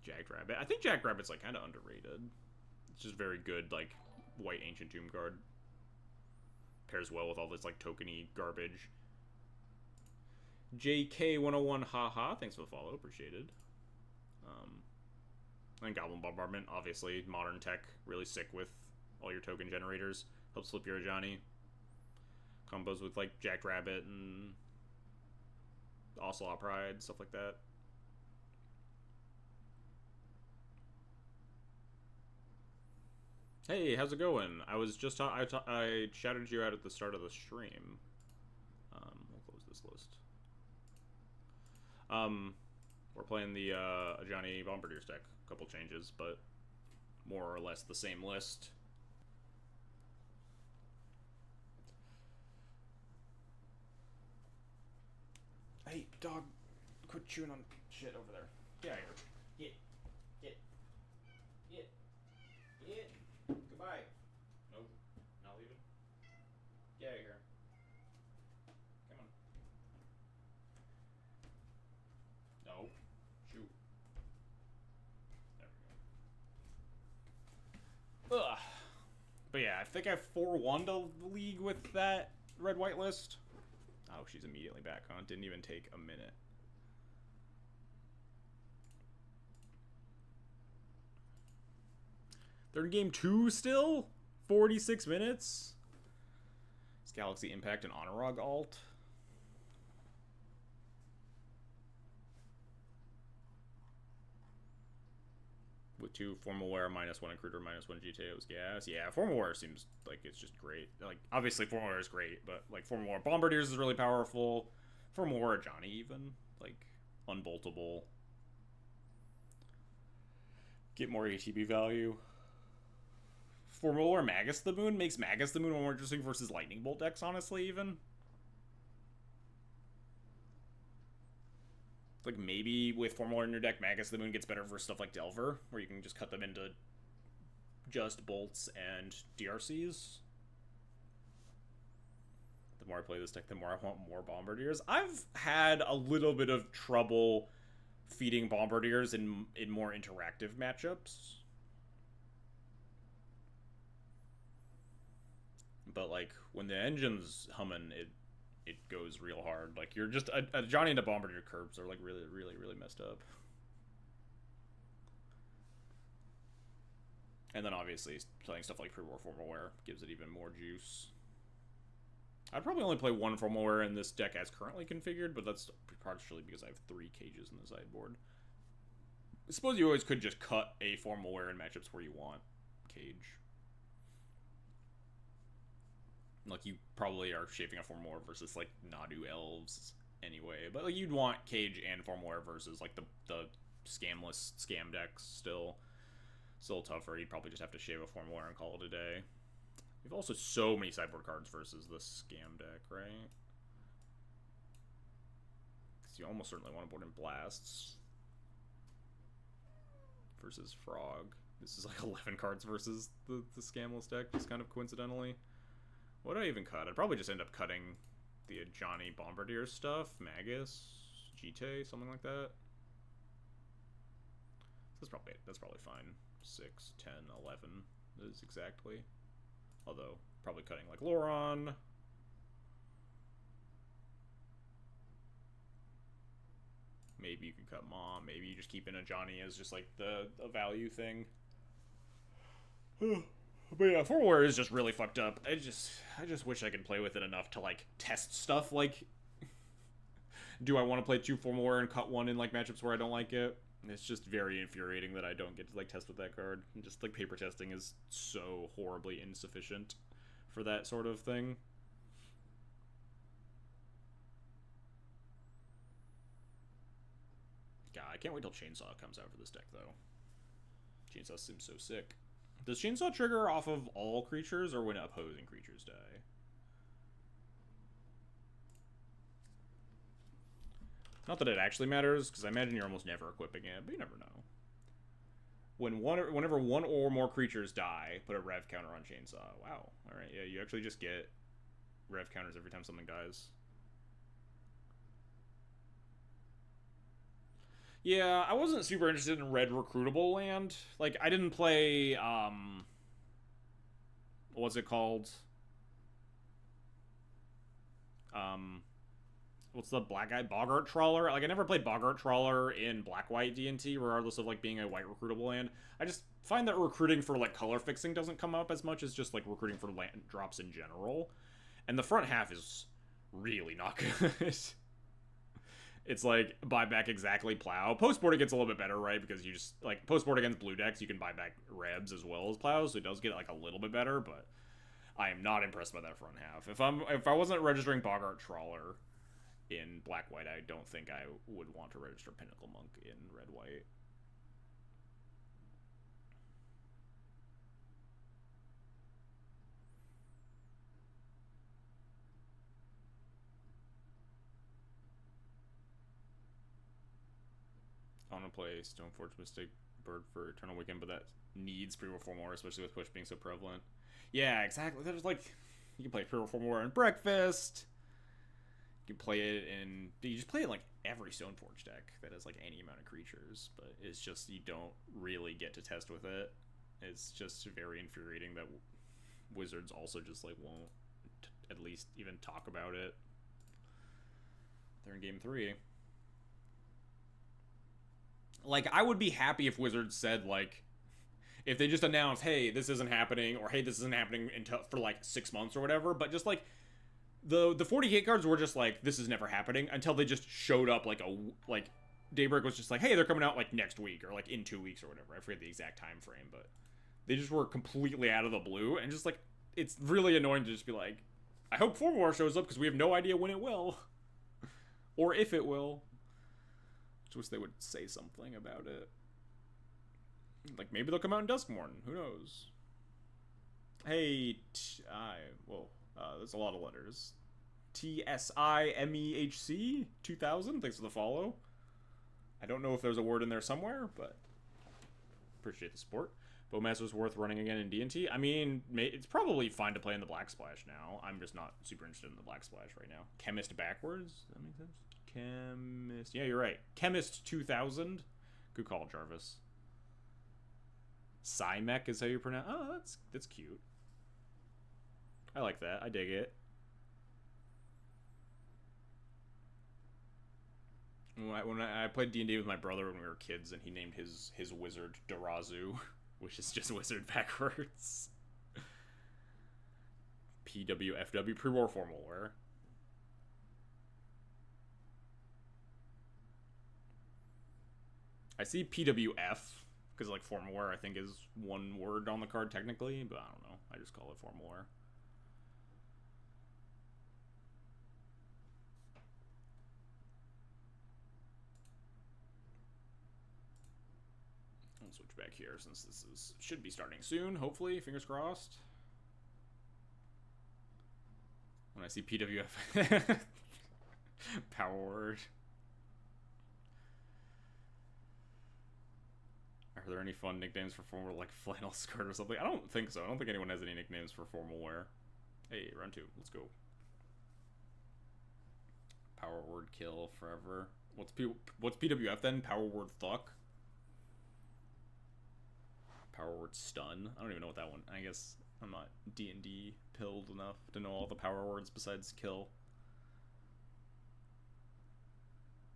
Jackrabbit. I think Jackrabbit's like kind of underrated. It's just very good, like, white Ancient Tomb card. Pairs well with all this, like, tokeny garbage. JK101, haha, thanks for the follow, appreciated. And Goblin Bombardment, obviously, modern tech, really sick with all your token generators. Helps flip your Ajani. Combos with, like, Jackrabbit and Ocelot Pride, stuff like that. Hey, how's it going? I was just I shouted you out at the start of the stream. We'll close this list. We're playing the Ajani Bombardiers deck. A couple changes, but more or less the same list. Hey, dog, quit chewing on shit over there. Get out of here. Get. Goodbye. Nope, not leaving. Get out of here. Come on. No. Shoot. There we go. Ugh. But yeah, I think I 4-1'd a league with that red-white list. Oh, she's immediately back on. Didn't even take a minute. They're in game 2 still? 46 minutes? It's Galaxy Impact and Honorog alt. With 2 formal wear, -1 recruiter, -1 GTO's gas. Yeah, formal wear seems like it's just great. Like, obviously formal wear is great, but like formal wear bombardiers is really powerful. Formal wear Ajani even, like, unboltable. Get more ATB value. Formal wear Magus the Moon makes Magus the Moon more interesting versus Lightning Bolt decks, honestly, even. Like, maybe with Formal in your deck, Magus the Moon gets better for stuff like Delver, where you can just cut them into just bolts and DRCs. The more I play this deck, the more I want more Bombardiers. I've had a little bit of trouble feeding Bombardiers in more interactive matchups. But, like, when the engine's humming, it goes real hard. Like, you're just a Johnny and a Bombardier curbs are like really, really, really messed up. And then obviously playing stuff like pre-war formal wear gives it even more juice. I'd probably only play 1 formal wear in this deck as currently configured, but that's partially because I have 3 cages in the sideboard. I suppose you always could just cut a formal wear in matchups where you want cage. Like, you probably are shaping a formal wear versus, like, Nadu Elves anyway. But, like, you'd want cage and formal wear versus, like, the scamless scam decks still. Still tougher. You'd probably just have to shave a formal wear and call it a day. You have also so many sideboard cards versus the scam deck, right? Because you almost certainly want to board in blasts. Versus Frog. This is like 11 cards versus the scamless deck, just kind of coincidentally. What do I even cut? I'd probably just end up cutting the Ajani Bombardier stuff, Magus, Jite, something like that. That's probably fine. 6, 10, 11 is exactly. Although, probably cutting like Loron. Maybe you can cut Mom. Maybe you just keep in Ajani as just like the value thing. But yeah, formal wear is just really fucked up. I just wish I could play with it enough to like test stuff. Like, do I want to play 2 formal wear and cut 1 in like matchups where I don't like it? It's just very infuriating that I don't get to like test with that card. Just like paper testing is so horribly insufficient for that sort of thing. God, I can't wait till Chainsaw comes out for this deck though. Chainsaw seems so sick. Does Chainsaw trigger off of all creatures or when opposing creatures die? Not that it actually matters, because I imagine you're almost never equipping it, but you never know. Whenever 1 or more creatures die, put a rev counter on Chainsaw. Wow. Alright, yeah, you actually just get rev counters every time something dies. Yeah, I wasn't super interested in red recruitable land. Like, I didn't play, what's it called? What's the black guy? Boggart Trawler? Like, I never played Boggart Trawler in black-white D&T, regardless of, like, being a white recruitable land. I just find that recruiting for, like, color fixing doesn't come up as much as just, like, recruiting for land drops in general. And the front half is really not good. It's like, buy back exactly plow. Post-board it gets a little bit better, right? Because you just, like, post-board against blue decks, you can buy back rebs as well as plows, so it does get, like, a little bit better, but I am not impressed by that front half. If I wasn't registering Boggart Trawler in black-white, I don't think I would want to register Pinnacle Monk in red-white. I want to play Stoneforge Mystic Bird for Eternal Weekend, but that needs pre-reform war, especially with push being so prevalent. Yeah, exactly. There's like, you can play pre-reform war in Breakfast. You can play it in, you just play it in like every Stoneforge deck that has like any amount of creatures, but it's just, you don't really get to test with it. It's just very infuriating that Wizards also just like won't at least even talk about it. They're in game 3. Like, I would be happy if Wizards said, like, if they just announced, hey, this isn't happening, or hey, this isn't happening until for like 6 months or whatever, but just like the 40k cards were just like, this is never happening, until they just showed up like Daybreak was just like, hey, they're coming out like next week or like in 2 weeks or whatever. I forget the exact time frame, but they just were completely out of the blue, and just like, it's really annoying to just be like, I hope Form War shows up because we have no idea when it will or if it will. Just wish they would say something about it. Like, maybe they'll come out in Duskmorn. Who knows? Hey, there's a lot of letters. TSIMEHC 2000. Thanks for the follow. I don't know if there's a word in there somewhere, but appreciate the support. Bowmaster's worth running again in D&T. I mean, it's probably fine to play in the Black Splash now. I'm just not super interested in the Black Splash right now. Chemist backwards? Does that make sense? Chemist. Yeah, you're right. Chemist 2000. Good call, Jarvis. Psymech is how you pronounce. Oh, that's cute. I like that. I dig it. When I played D&D with my brother when we were kids, and he named his wizard Darazu, which is just wizard backwards. PWFW, pre-war formal wear. I see PWF because like formal wear I think is one word on the card technically, but I don't know. I just call it formal wear. I'll switch back here since this should be starting soon, hopefully, fingers crossed. When I see PWF power word. Are there any fun nicknames for formal, like flannel skirt or something? I don't think so. I don't think anyone has any nicknames for formal wear. Hey, round 2. Let's go. Power word kill forever. What's PWF then? Power word fuck. Power word stun. I don't even know what that one. I guess I'm not D&D pilled enough to know all the power words besides kill.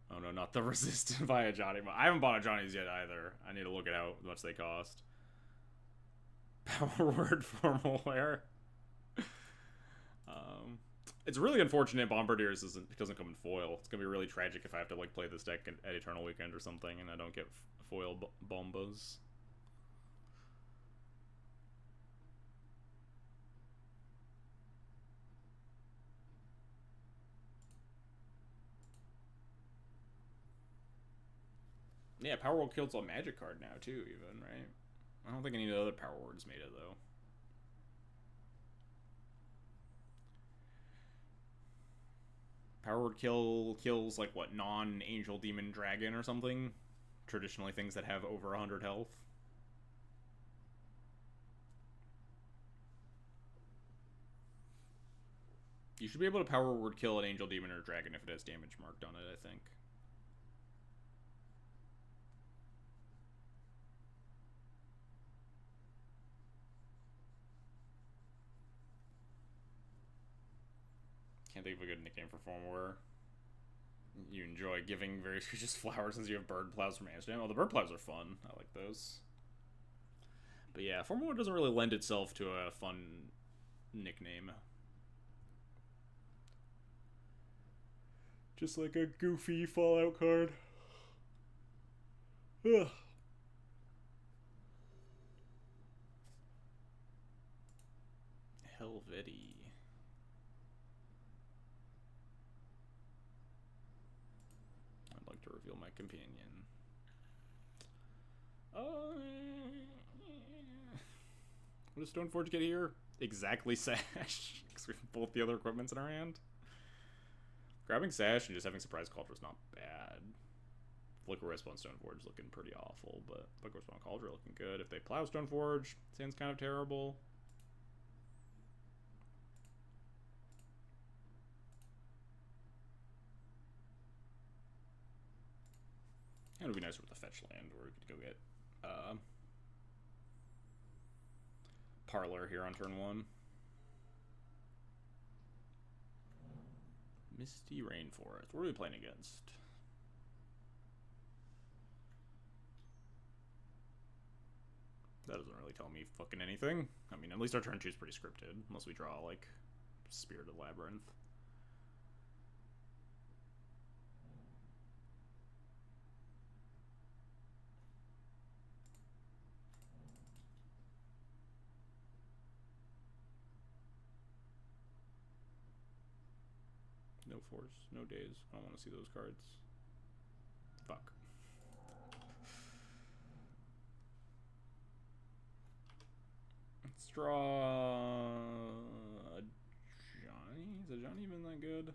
Oh no, not the resistant by Ajani. I haven't bought Ajani's yet either. I need to look it out, how much they cost. Power word formal wear. It's really unfortunate Bombardiers doesn't come in foil. It's gonna be really tragic if I have to like play this deck at Eternal Weekend or something and I don't get foil bombas. Yeah, Power Word kills a magic card now too, even, right? I don't think any of the other Power Words made it though. Power Word kills like what, non-angel demon dragon or something? Traditionally things that have over 100 health. You should be able to Power Word kill an angel demon or dragon if it has damage marked on it, I think. Can't think of a good nickname for Formwear. You enjoy giving various creatures flowers since you have bird plows from Amsterdam. Oh, the bird plows are fun. I like those. But yeah, Formwear doesn't really lend itself to a fun nickname. Just like a goofy Fallout card. Ugh. Helveti. I'd like to reveal my companion. What does Stoneforge get here? Exactly Sash. Because we have both the other equipments in our hand. Grabbing Sash and just having Surprise Cauldron is not bad. Liquid Wisp on Stoneforge looking pretty awful, but Liquid Wisp on Cauldron looking good. If they plow Stoneforge, Sand's kind of terrible. It would be nicer with a fetch land where we could go get Parlor here on turn 1. Misty Rainforest. What are we playing against? That doesn't really tell me fucking anything. I mean, at least our turn 2 is pretty scripted. Unless we draw, like, Spirited Labyrinth. No force, no days. I don't want to see those cards. Fuck. Let's draw Ajani. Is Ajani even that good?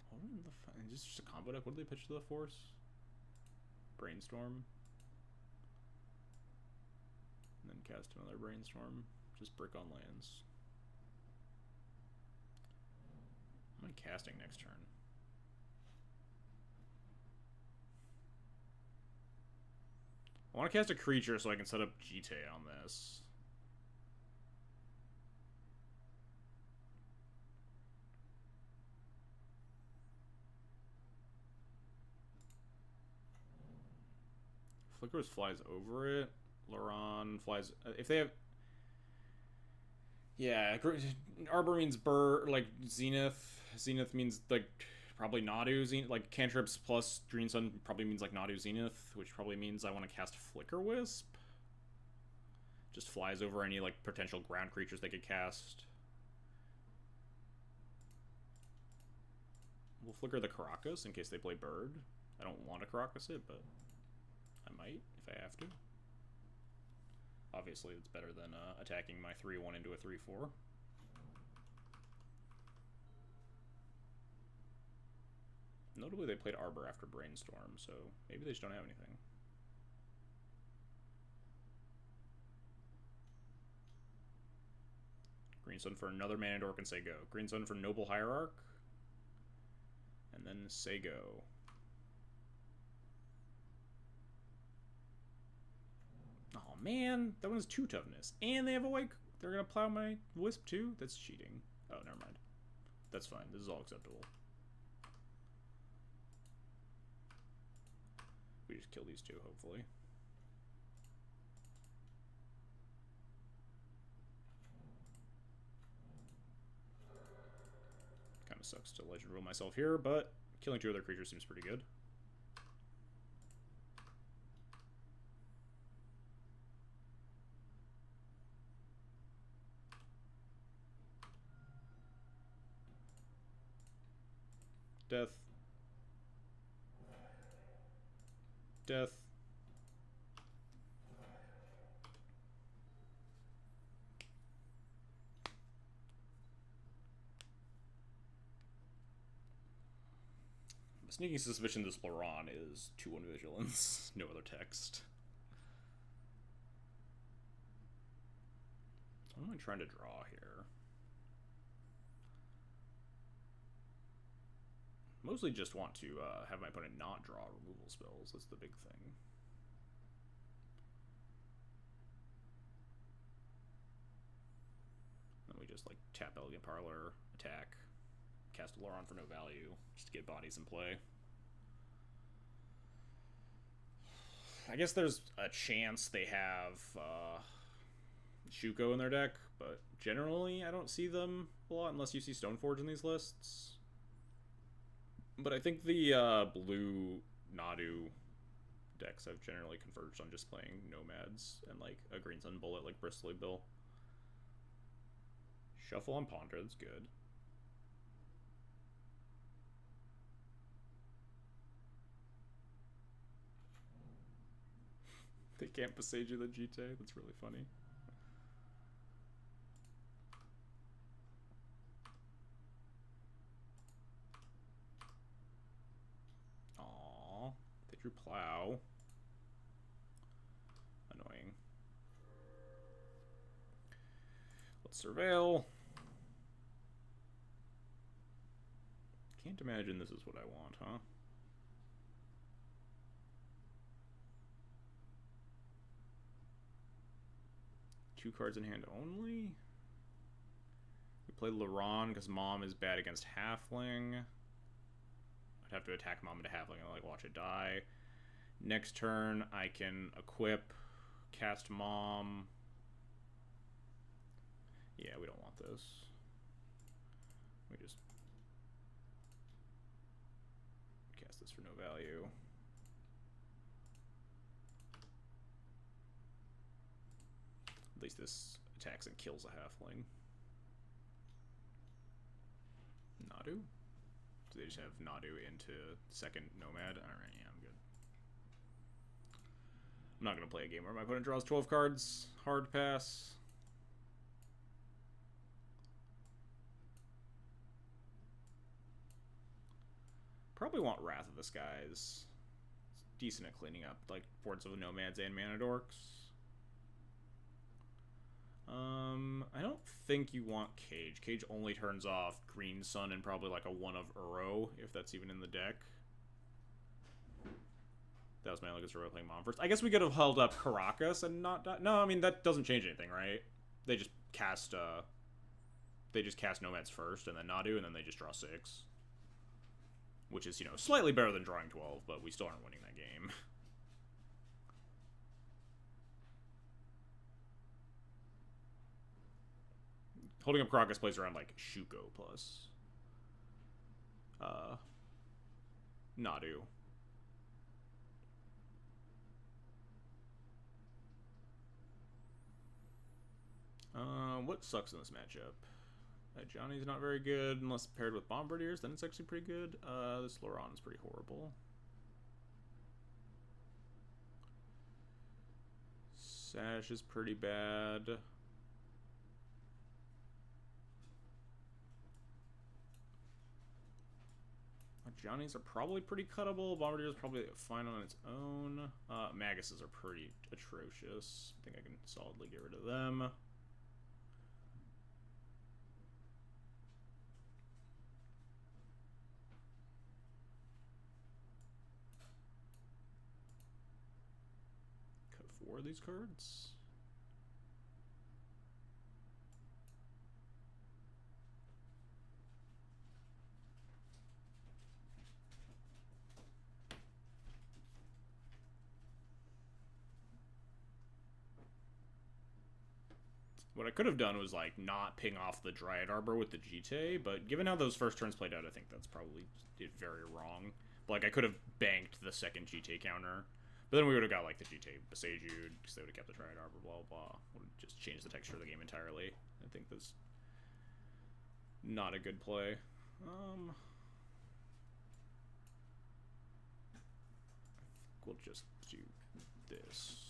What in the fuck? Is this just a combo deck? What did they pitch to the force? Brainstorm. And then cast another Brainstorm. Just brick on lands. I'm casting next turn. I want to cast a creature so I can set up Jite on this. Flickers flies over it. Laron flies. If they have. Yeah, Arbor means like Zenith. Zenith means like probably Nadu. Zenith, like cantrips plus Green Sun probably means like Nadu Zenith, which probably means I want to cast Flicker Wisp. Just flies over any like potential ground creatures they could cast. We'll flicker the Caracas in case they play Bird. I don't want to Caracas it, but I might if I have to. Obviously, it's better than attacking my 3-1 into a 3-4. Notably, they played Arbor after Brainstorm, so maybe they just don't have anything. Green Sun for another mana dork and say go. Green Sun for Noble Hierarch. And then say go. Oh man, that one has 2 toughness. And they have a white. They're gonna plow my Wisp too? That's cheating. Oh, never mind. That's fine. This is all acceptable. We just kill these 2, hopefully. Kind of sucks to legend rule myself here, but killing 2 other creatures seems pretty good. Death. Death. Sneaking suspicion this Laron is 2-1 vigilance, no other text. What am I trying to draw here? Mostly just want to have my opponent not draw removal spells. That's the big thing. Then we just like tap Elegant Parlor, attack, cast a Laron for no value, just to get bodies in play. I guess there's a chance they have Shuko in their deck, but generally I don't see them a lot unless you see Stoneforge in these lists. But I think the blue Nadu decks have generally converged on just playing Nomads and like a Green Sun Bullet like Bristly Bill. Shuffle on Ponder, that's good. They can't Passage the Jite, that's really funny. They drew Plow. Annoying. Let's Surveil. Can't imagine this is what I want, huh? Two cards in hand only? We Could play Laron because Mom is bad against Halfling. I'd have to attack Mom into Halfling and like watch it die. Next turn, I can equip, cast Mom. Yeah, we don't want this. We just cast this for no value. At least this attacks and kills a Halfling. Nadu? Do they just have Nadu into second Nomad? Alright, yeah, I'm good. I'm not going to play a game where my opponent draws 12 cards. Hard pass. Probably want Wrath of the Skies. It's decent at cleaning up like boards of the Nomads and Mana Dorks. I don't think you want Cage. Cage only turns off Green Sun and probably like a 1 of Uro, if that's even in the deck. That was my only Uro playing Mom first. I guess we could have held up Caracas and not die. No, I mean, that doesn't change anything, right? They just cast Nomads first, and then Nadu, and then they just draw 6. Which is, you know, slightly better than drawing 12, but we still aren't winning that game. Holding up Caracas plays around, like, Shuko plus Nadu. What sucks in this matchup? Ajani's not very good unless paired with Bombardiers, then it's actually pretty good. This Laron is pretty horrible. Sash is pretty bad. Ajani's are probably pretty cuttable. Bombardiers are probably fine on its own. Maguses are pretty atrocious. I think I can solidly get rid of them. Cut 4 of these cards. What I could have done was, like, not ping off the Dryad Arbor with the Jite, but given how those first turns played out, I think that's probably very wrong. Like, I could have banked the second Jite counter, but then we would have got, like, the Jite Besaju'd, because they would have kept the Dryad Arbor, blah, blah. Would have just changed the texture of the game entirely. I think that's not a good play. We'll just do this.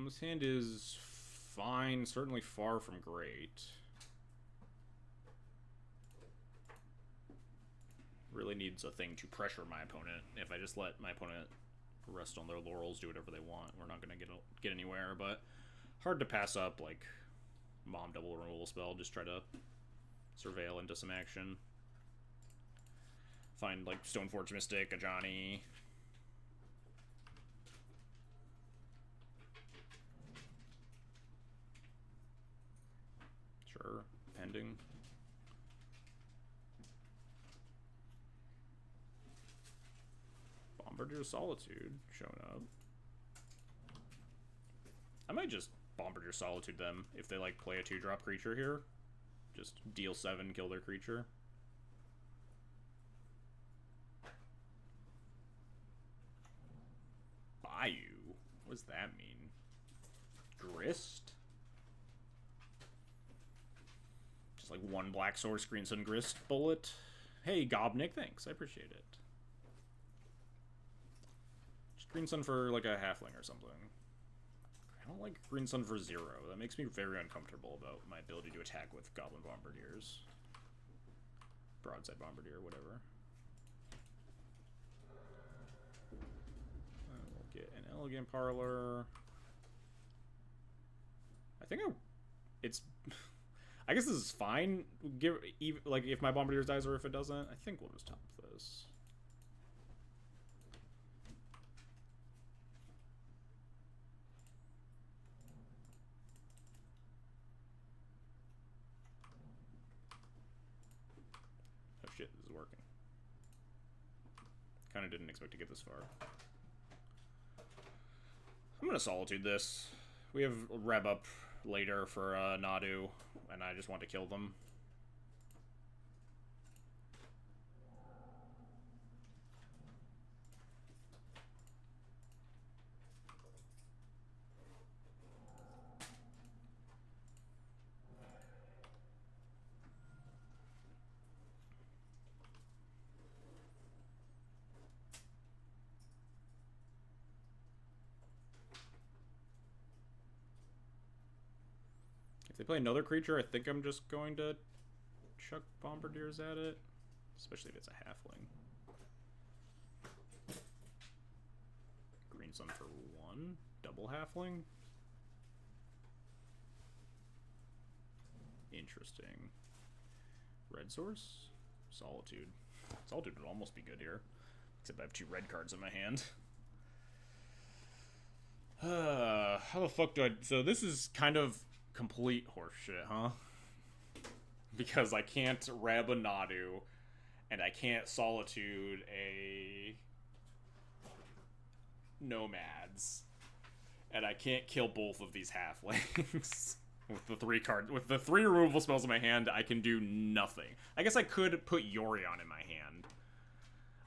This hand is fine, certainly far from great. Really needs a thing to pressure my opponent. If I just let my opponent rest on their laurels, do whatever they want, we're not going to get anywhere, but hard to pass up, like, Mom double removal spell, just try to surveil into some action. Find, like, Stoneforge Mystic, Ajani. Sure, pending. Bombardier Solitude showing up. I might just Bombardier Solitude them if they, like, play a 2-drop creature here. Just deal 7, kill their creature. Bayou? What does that mean? Grist? Just like 1 black source, Green Sun Grist bullet. Hey, Gobnik, thanks. I appreciate it. Just Green Sun for, like, a halfling or something. I don't like Green Sun for 0. That makes me very uncomfortable about my ability to attack with Goblin Bombardiers. Broadside Bombardier, whatever. We'll get an Elegant Parlor. I think it's... I guess this is fine. Like, if my Bombardiers dies or if it doesn't, I think we'll just top this. shit, this is working. Kind of didn't expect to get this far. I'm gonna Solitude this. We have Rev up later for Nadu, and I just want to kill them. If they play another creature, I think I'm just going to chuck Bombardiers at it. Especially if it's a halfling. Green Sun for 1. Double halfling. Interesting. Red source? Solitude. Solitude would almost be good here. Except I have 2 red cards in my hand. How the fuck do I... So this is kind of complete horseshit, huh? Because I can't Reb a Nadu, and I can't Solitude a Nomads, and I can't kill both of these halflings. With the 3 removal spells in my hand, I can do nothing. I guess I could put Yorion in my hand,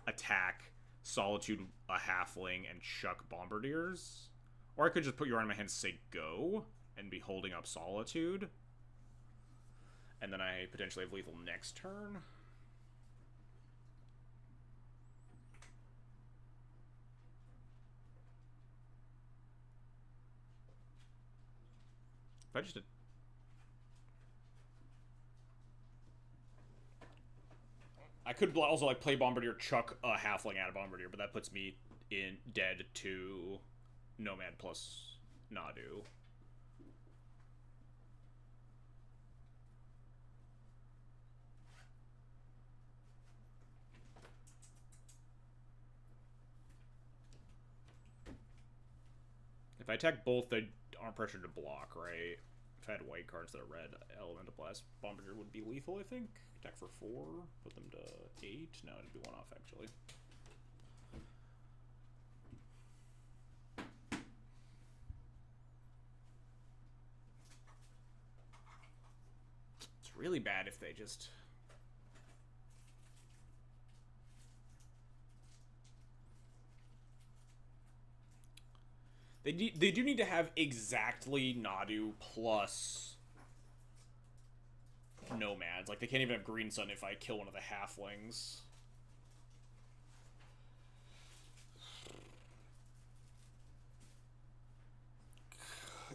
attack, Solitude a halfling, and chuck Bombardiers. Or I could just put Yorion in my hand and say go, and be holding up Solitude. And then I potentially have lethal next turn. If I just... I could also like play Bombardier, chuck a halfling out of Bombardier, but that puts me in dead to Nomad plus Nadu. If I attack both, they aren't pressured to block, right? If I had white cards that are red, Elemental Blast Bombardier would be lethal, I think. Attack for 4, put them to 8. No, it'd be 1 off, actually. It's really bad if they just... They do need to have exactly Nadu plus Nomads. Like, they can't even have Green Sun if I kill one of the halflings.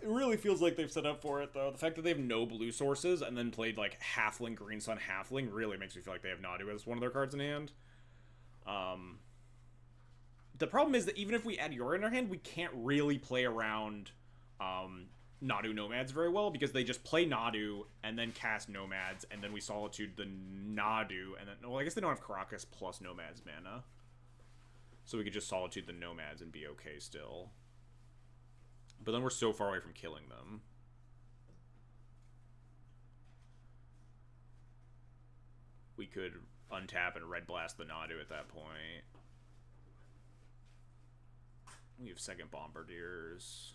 It really feels like they've set up for it, though. The fact that they have no blue sources and then played, like, halfling, Green Sun, halfling really makes me feel like they have Nadu as one of their cards in hand. The problem is that even if we add Yorion in our hand, we can't really play around Nadu Nomads very well, because they just play Nadu and then cast Nomads, and then we Solitude the Nadu, and then... Well, I guess they don't have Caracas plus Nomads mana. So we could just Solitude the Nomads and be okay still. But then we're so far away from killing them. We could untap and Red Blast the Nadu at that point. We have second Bombardiers.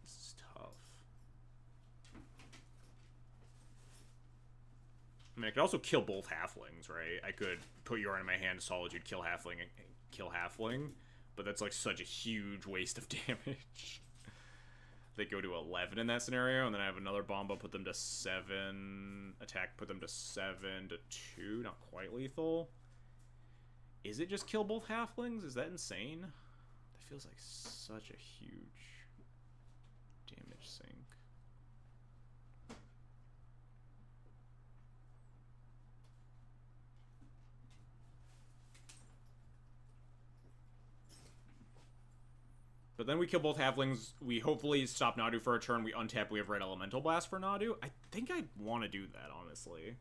This is tough. I mean, I could also kill both halflings, right? I could put Yorion in my hand, Solitude, kill halfling, and kill halfling. But that's like such a huge waste of damage. They go to 11 in that scenario, and then I have another Bomba, put them to 7. Attack, put them to 7 to 2. Not quite lethal. Is it just kill both halflings? Is that insane? That feels like such a huge damage sink. But then we kill both halflings. We hopefully stop Nadu for a turn. We untap. We have Red Elemental Blast for Nadu. I think I want to do that, honestly.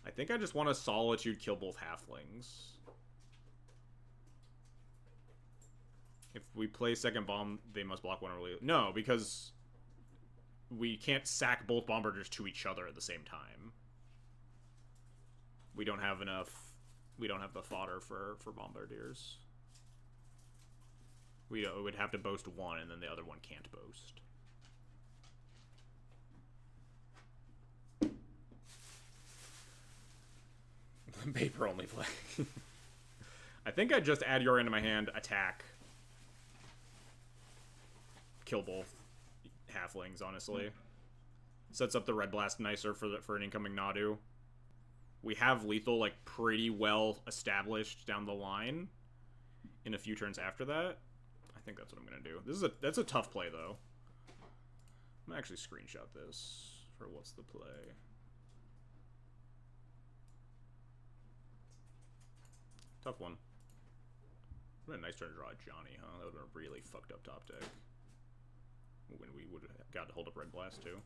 I think I just want to Solitude kill both halflings. If we play second bomb, they must block one early. No, because we can't sack both bombardiers to each other at the same time. We don't have enough. We don't have the fodder for bombardiers. We would have to boast one, and then the other one can't boast. Paper only play. I think I just add your into my hand, attack, kill both halflings. Honestly, sets up the red blast nicer for an incoming Nadu. We have lethal like pretty well established down the line. In a few turns after that, I think that's what I'm gonna do. That's a tough play though. I'm gonna actually screenshot this for what's the play. Tough one. What a nice turn to draw Ajani, huh? That would have been a really fucked up top deck. When we would have got to hold up Red Blast, too.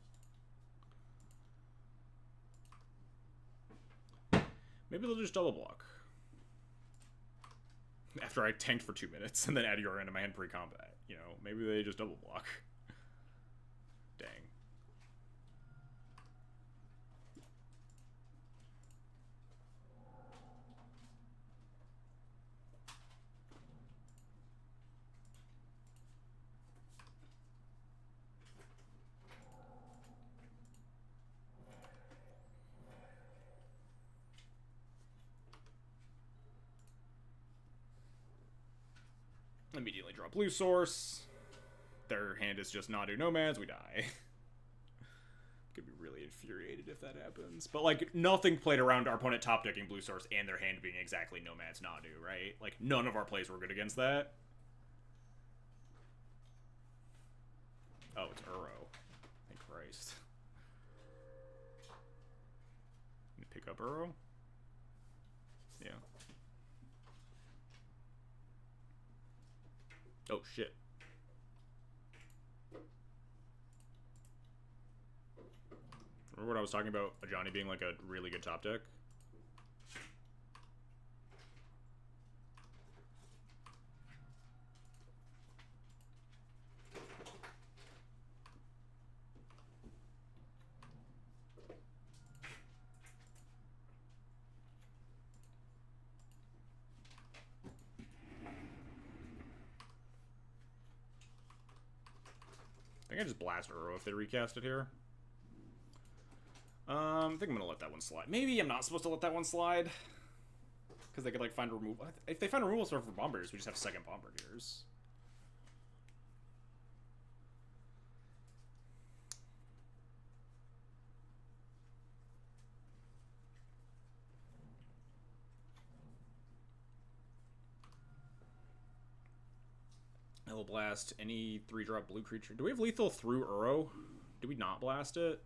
Maybe they'll just double block. After I tanked for 2 minutes and then add your into my hand pre-combat. You know, maybe they just double block. Dang. Immediately draw blue source. Their hand is just Nadu Nomads. We die. Could be really infuriated if that happens. But, like, nothing played around our opponent top decking blue source and their hand being exactly Nomads Nadu, right? Like, none of our plays were good against that. Oh, it's Uro. Thank Christ. Pick up Uro? Yeah. Oh, shit. Remember what I was talking about Ajani being like a really good top deck? I think I just blast Uro if they recast it here. I think I'm gonna let that one slide. Maybe I'm not supposed to let that one slide. Because they could, like, find removal. If they find removal for Bombardiers, we just have second Bombardiers. I will blast any 3-drop blue creature. Do we have lethal through Uro? Do we not blast it?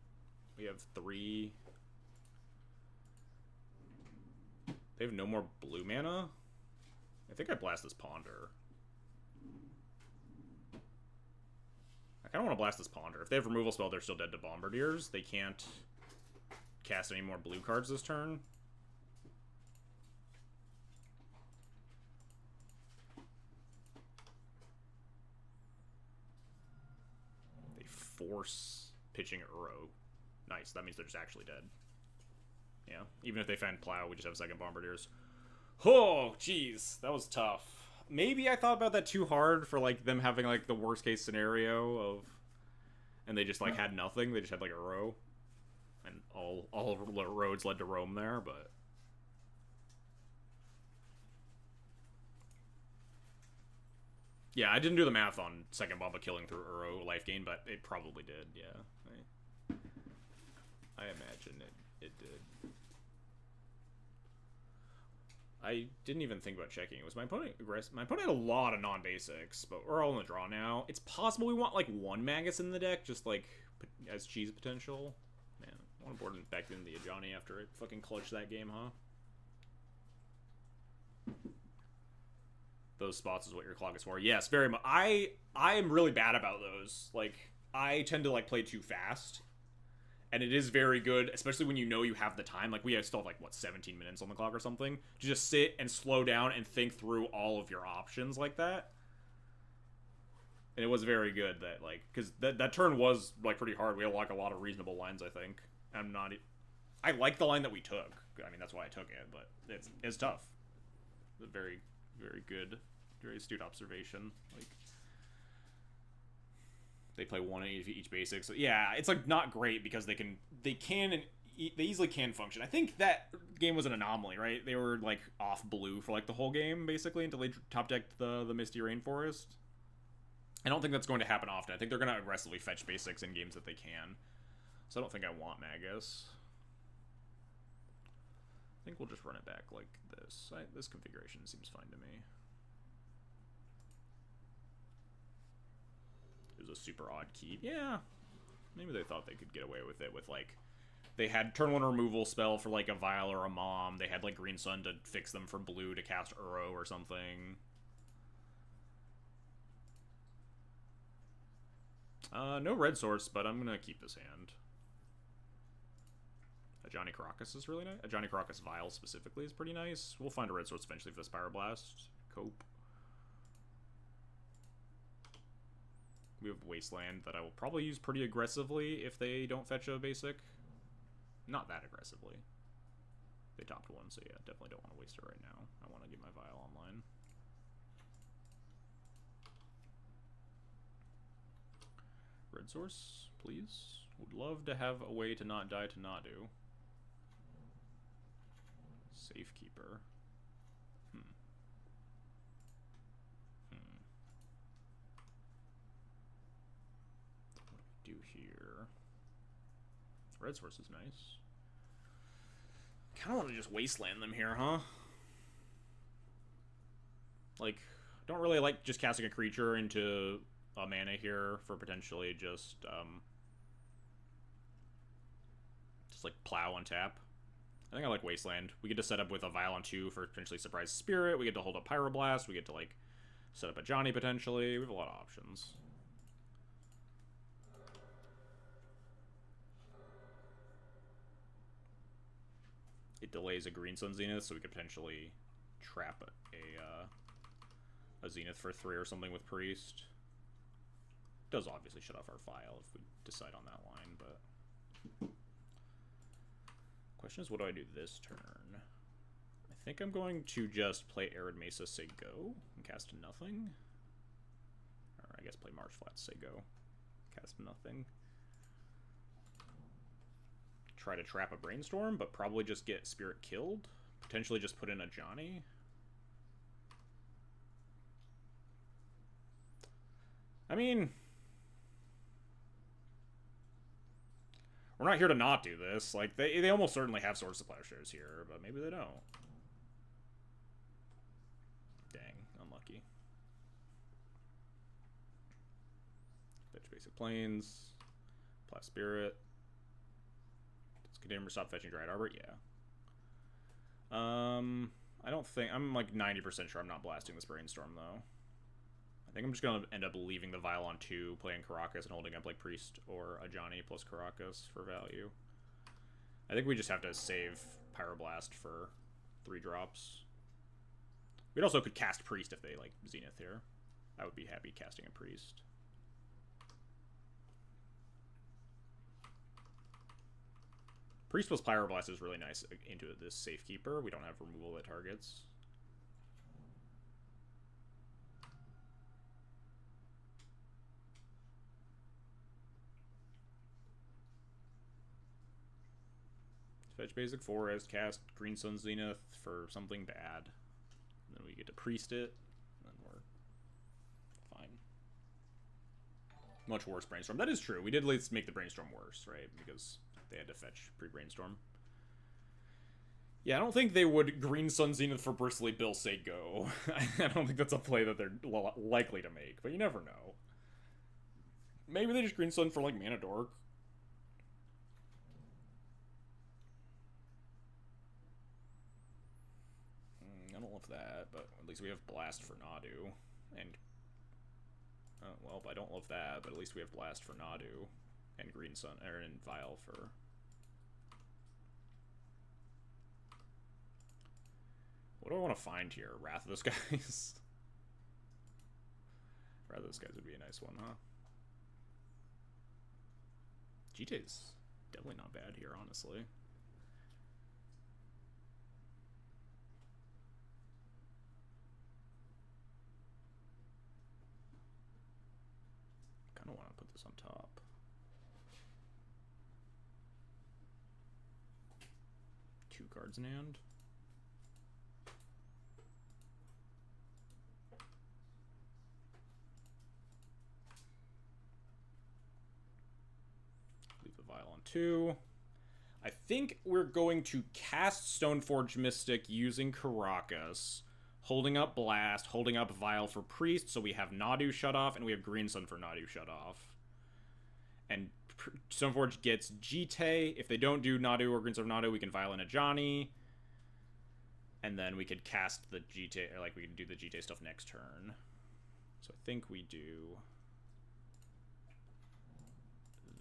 We have 3. They have no more blue mana? I think I blast this Ponder. I kind of want to blast this Ponder. If they have removal spell, they're still dead to Bombardiers. They can't cast any more blue cards this turn. They force pitching Uro. Nice. That means they're just actually dead. Yeah. Even if they find Plow, we just have second Bombardiers. Oh, jeez. That was tough. Maybe I thought about that too hard for, like, them having, like, the worst case scenario of... And they just, like, had nothing. They just had, like, a row. And all roads led to Rome there, but... Yeah, I didn't do the math on second Bomba killing through Uro life gain, but it probably did, yeah. I imagine it did. I didn't even think about checking. It was my opponent aggressive? My opponent had a lot of non-basics, but we're all in the draw now. It's possible we want, like, 1 Magus in the deck, just, like, as cheese potential. Man, I want to board back in the Ajani after it fucking clutched that game, huh? Those spots is what your clock is for. Yes, very much. I am really bad about those. Like, I tend to, like, play too fast. And it is very good, especially when you know you have the time. Like, we still have, like, what, 17 minutes on the clock or something? To just sit and slow down and think through all of your options like that. And it was very good that, like, because that turn was, like, pretty hard. We had, like, a lot of reasonable lines, I think. I'm not... I like the line that we took. I mean, that's why I took it, but it's tough. It's a very, very good, very astute observation. Like, they play one of each basic. So, yeah, it's, like, not great because they easily can function. I think that game was an anomaly, right? They were, like, off blue for, like, the whole game, basically, until they top-decked the Misty Rainforest. I don't think that's going to happen often. I think they're going to aggressively fetch basics in games that they can. So I don't think I want Magus. I think we'll just run it back like this. This configuration seems fine to me. It was a super odd keep. Yeah. Maybe they thought they could get away with it with, like... They had turn 1 removal spell for, like, a Vial or a Mom. They had, like, Green Sun to fix them for blue to cast Uro or something. No red source, but I'm gonna keep this hand. Ajani Caracas is really nice. Ajani Caracas Vial specifically is pretty nice. We'll find a red source eventually for this Pyroblast. Cope. We have Wasteland that I will probably use pretty aggressively if they don't fetch a basic. Not that aggressively. They topped one, so yeah, definitely don't want to waste it right now. I want to get my Vial online. Red source, please. Would love to have a way to not die to Nadu. Safekeeper. What do we do here? Red source is nice. Kind of want to just wasteland them here, huh? Like, don't really like just casting a creature into a mana here for potentially just like plow on tap. I think I like Wasteland. We get to set up with a Vial on 2 for potentially Surprise Spirit. We get to hold up Pyroblast. We get to, like, set up Ajani potentially. We have a lot of options. It delays a Green Sun Zenith, so we could potentially trap a Zenith for 3 or something with Priest. Does obviously shut off our Vial if we decide on that line, but... Question is, what do I do this turn? I think I'm going to just play Arid Mesa, say go, and cast nothing. Or I guess play Marsh Flats, say go, cast nothing. Try to trap a Brainstorm, but probably just get Spirit killed. Potentially just put in a Ajani. I mean... We're not here to not do this. Like, they almost certainly have Swords to Plowshares here, but maybe they don't. Dang, unlucky. Fetch basic planes. Plow Spirit. Does Container stop fetching Dryad Arbor? Yeah. I don't think... I'm like 90% sure I'm not blasting this Brainstorm, though. I think I'm just going to end up leaving the Vial on 2, playing Caracas, and holding up like Priest or Ajani plus Caracas for value. I think we just have to save Pyroblast for 3 drops. We also could cast Priest if they like Zenith here. I would be happy casting a Priest. Priest plus Pyroblast is really nice into this Safekeeper. We don't have removal that targets. Fetch basic forest, cast Green Sun Zenith for something bad. And then we get to Priest it, and then we're fine. Much worse Brainstorm. That is true. We did at least make the Brainstorm worse, right? Because they had to fetch pre-Brainstorm. Yeah, I don't think they would Green Sun Zenith for Bristly Bill say go. I don't think that's a play that they're likely to make, but you never know. Maybe they just Green Sun for, like, Mana Dork. I don't love that, but at least we have Blast for Nadu. And, well, I don't love that, but at least we have Blast for Nadu. And Green Sun, or in Vial for... What do I want to find here? Wrath of the Skies? Rather, those guys would be a nice one, huh? GT's definitely not bad here, honestly. Kind of want to put this on top. Two cards in hand. Leave the vial on 2. I think we're going to cast Stoneforge Mystic using Caracas, holding up Blast, holding up Vial for Priest, so we have Nadu shut off, and we have Green Sun for Nadu shut off. And Stoneforge gets Jite. If they don't do Nadu or Green Sun for Nadu, we can Vial in Ajani. And then we could cast the Jite, or like we can do the Jite stuff next turn. So I think we do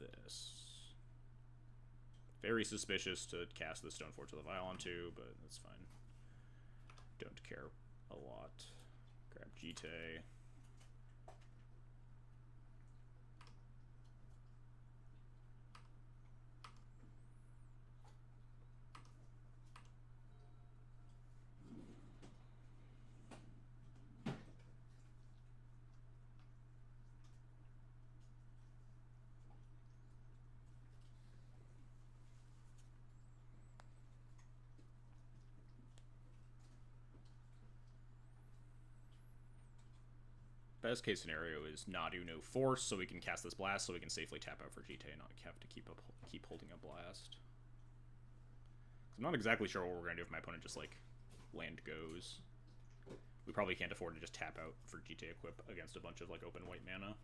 this. Very suspicious to cast the Stoneforge to the Vial on 2, but that's fine. Don't care a lot. Grab Jite. Best case scenario is Nadu no force, so we can cast this blast, so we can safely tap out for Jite and not have to keep holding a blast. I'm not exactly sure what we're gonna do if my opponent just like land goes. We probably can't afford to just tap out for Jite equip against a bunch of like open white mana.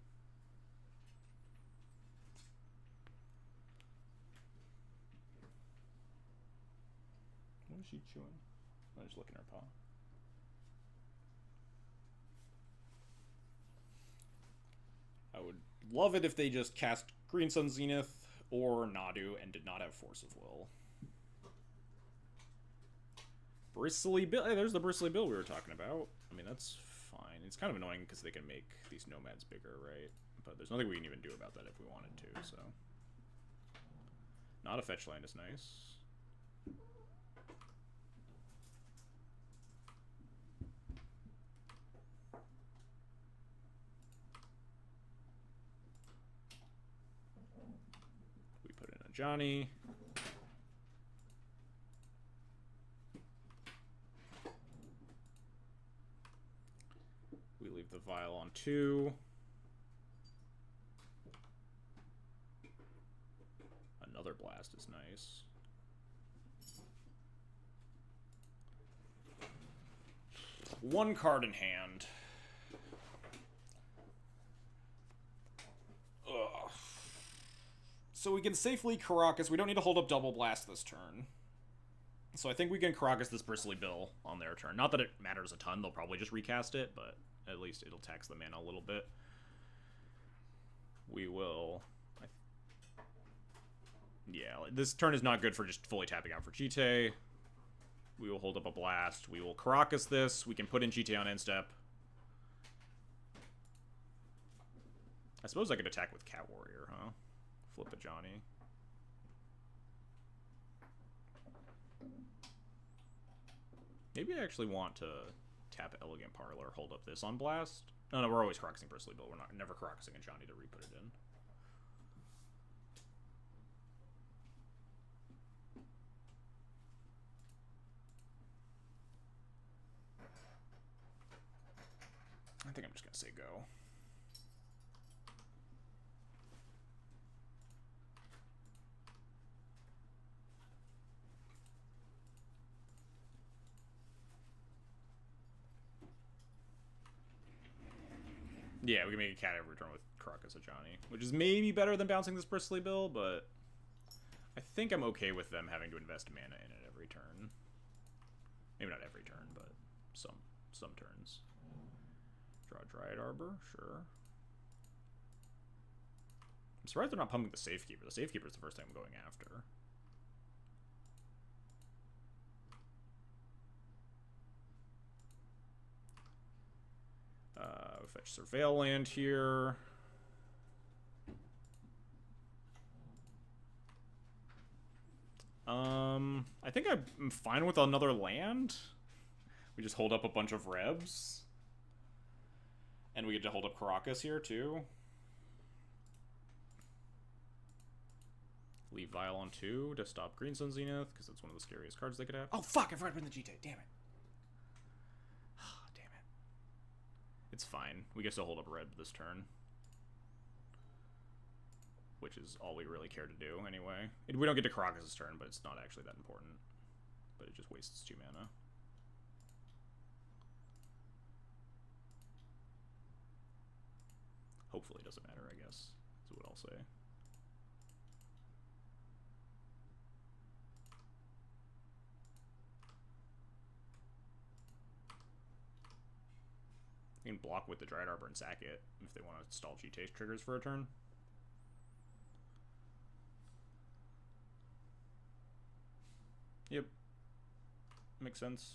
What is she chewing? I'm just looking at her paw. I would love it if they just cast Green Sun Zenith or Nadu and did not have Force of Will. Bristly Bill. Hey, there's the Bristly Bill we were talking about. I mean, that's fine. It's kind of annoying because they can make these nomads bigger, right? But there's nothing we can even do about that if we wanted to, so. Not a fetch land is nice. Ajani. We leave the Vial on 2. Another blast is nice. One card in hand. Ugh. So we can safely Caracas. We don't need to hold up Double Blast this turn. So I think we can Caracas this Bristly Bill on their turn. Not that it matters a ton. They'll probably just recast it, but at least it'll tax the mana a little bit. We will... Yeah, this turn is not good for just fully tapping out for Jite. We will hold up a Blast. We will Caracas this. We can put in Jite on end step. I suppose I could attack with Cat Warrior, huh? Flip Ajani. Maybe I actually want to tap Elegant Parlor, hold up this on Blast. No, we're always Caracasing Bristly Bill. We're never Caracasing Ajani to re-put it in. I think I'm just gonna say go. Yeah, we can make a cat every turn with Caracas Ajani, which is maybe better than bouncing this Bristly Bill, but I think I'm okay with them having to invest mana in it every turn. Maybe not every turn, but some turns. Draw Dryad Arbor, sure. I'm surprised they're not pumping the Safekeeper. The Safekeeper is the first thing I'm going after. fetch Surveil land here. I think I'm fine with another land. We just hold up a bunch of Rebs. And we get to hold up Caracas here, too. Leave Vial on 2 to stop Green Sun Zenith, because that's one of the scariest cards they could have. Oh, fuck! I forgot to put in the GT. Damn it. Damn it. It's fine. We get to hold up Red this turn. Which is all we really care to do, anyway. We don't get to Caracas this turn, but it's not actually that important. But it just wastes 2 mana. Hopefully it doesn't matter, I guess, is what I'll say. You can block with the Dryad Arbor and sack it if they want to stall G-Taste triggers for a turn. Yep. Makes sense.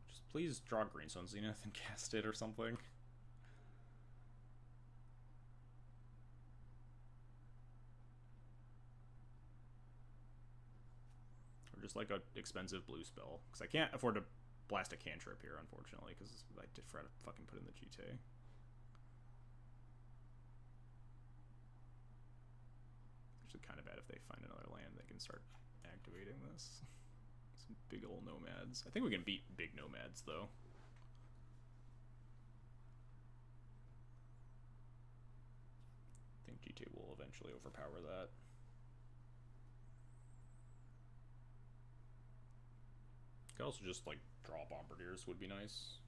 Just please draw Green Sun Zenith and cast it or something. Just like a expensive blue spell, because I can't afford to blast a cantrip here, unfortunately, because I did forget to fucking put in the GT. Actually, kind of bad if they find another land, they can start activating this. Some big old nomads. I think we can beat big nomads, though. I think GT will eventually overpower that. Could also just, like, draw Bombardiers would be nice.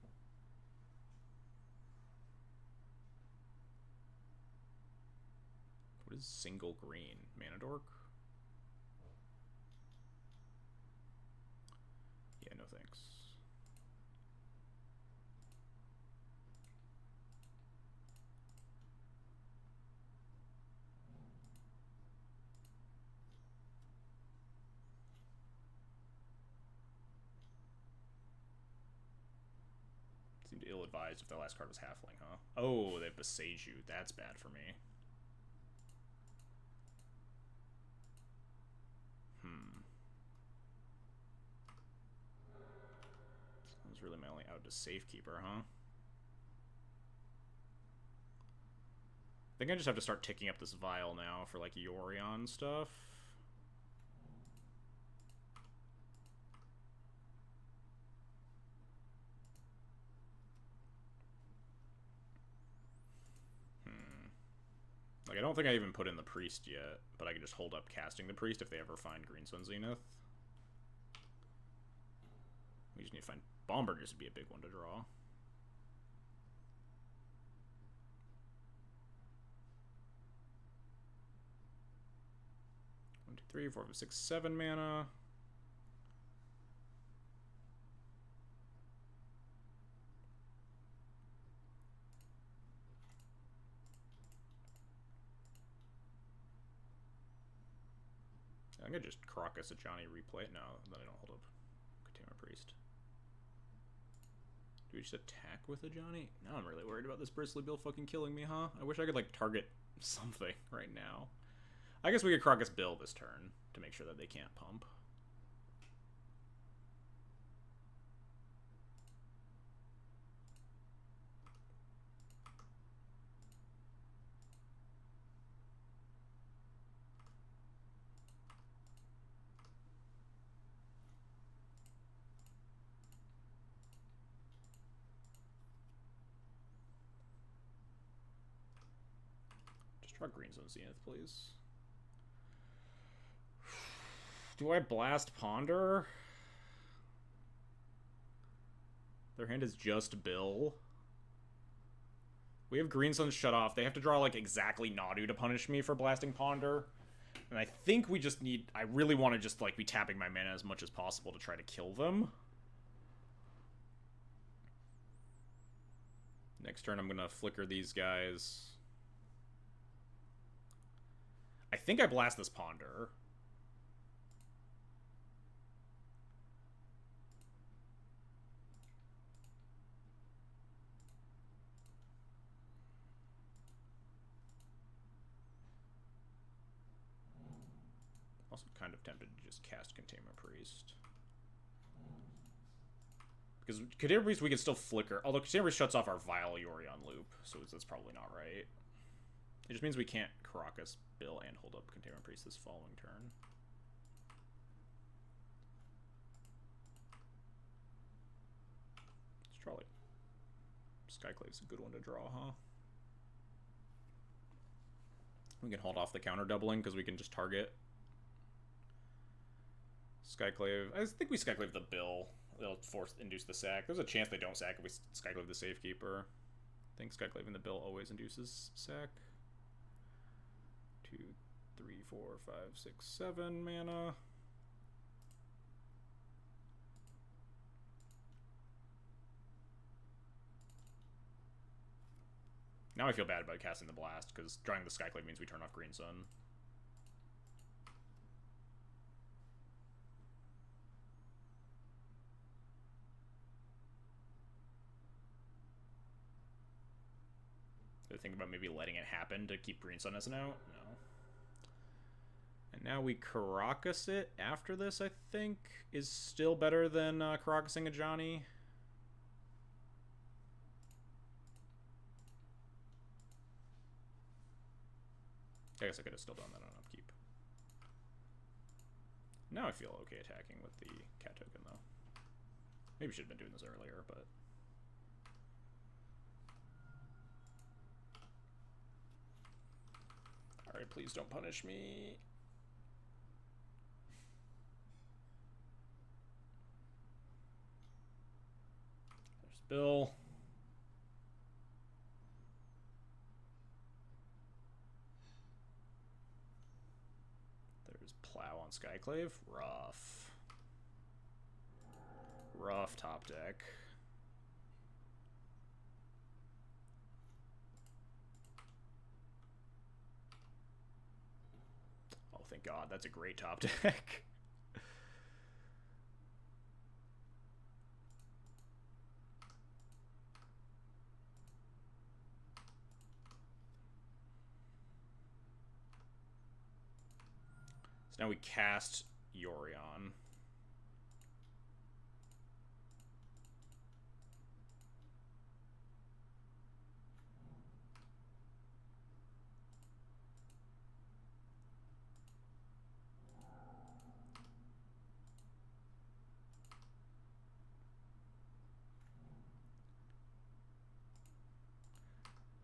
What is single green? Mana Dork? Yeah, no thanks. Seemed ill-advised if their last card was Halfling, huh? Oh, they have Besage You. That's bad for me. I was really my only out to Safekeeper, huh? I think I just have to start ticking up this Vial now for, like, Yorion stuff. Like, I don't think I even put in the Priest yet, but I can just hold up casting the Priest if they ever find Green Sun Zenith. We just need to find Bombardiers would be a big one to draw. One, two, three, 4, 5, 6, 7 mana. I'm gonna just Caracas Ajani replay it. No, then I don't hold up Katama Priest. Do we just attack with Ajani? Now I'm really worried about this Bristly Bill fucking killing me, huh? I wish I could, like, target something right now. I guess we could Caracas Bill this turn to make sure that they can't pump. Draw Green Sun Zenith, please. Do I blast Ponder? Their hand is just Bill. We have Green Sun shut off. They have to draw, like, exactly Nadu to punish me for blasting Ponder. And I think we just need... I really want to just, like, be tapping my mana as much as possible to try to kill them. Next turn, I'm going to flicker these guys. I think I blast this Ponder. Also kind of tempted to just cast Containment Priest. Because Containment Priest we can still flicker. Although Containment Priest shuts off our Vile Yorion loop, so that's probably not right. It just means we can't Caracas, Bill, and hold up Containment Priest this following turn. It's probably... Skyclave's a good one to draw, huh? We can hold off the counter doubling because we can just target Skyclave. I think we Skyclave the Bill. They'll induce the sack. There's a chance they don't sack if we Skyclave the Safekeeper. I think Skyclaving the Bill always induces sack. 2, 3, 4, 5, 6, 7 mana. Now I feel bad about casting the Blast, because drawing the Skyclave means we turn off Green Sun. So think about maybe letting it happen to keep Green Sun as an out? No. And now we Caracas it after this, I think, is still better than Caracasing Ajani. I guess I could have still done that on upkeep. Now I feel okay attacking with the cat token, though. Maybe should have been doing this earlier, but... Alright, please don't punish me. There's Bill. There's Plow on Skyclave. Rough. Rough top deck. Oh, thank God. That's a great top deck. So now we cast Yorion.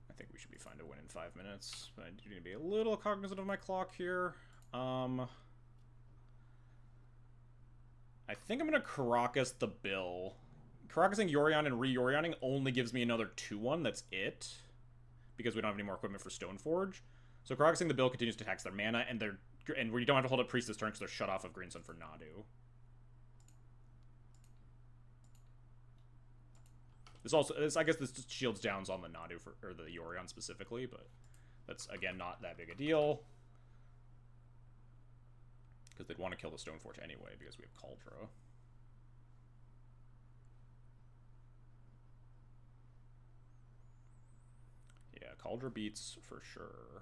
I think we should be fine to win in 5 minutes, but I do need to be a little cognizant of my clock here. I think I'm going to Caracas the Bill. Caracasing Yorion and re-Yorioning only gives me another 2-1, that's it. Because we don't have any more equipment for Stoneforge. So Caracasing the Bill continues to tax their mana, and we don't have to hold up Priest this turn because they're shut off of Green Sun for Nadu. I guess this shields downs on the Nadu, or the Yorion specifically, but that's, again, not that big a deal. Because they'd want to kill the Stoneforge anyway, because we have Cauldron. Yeah, Cauldron beats for sure.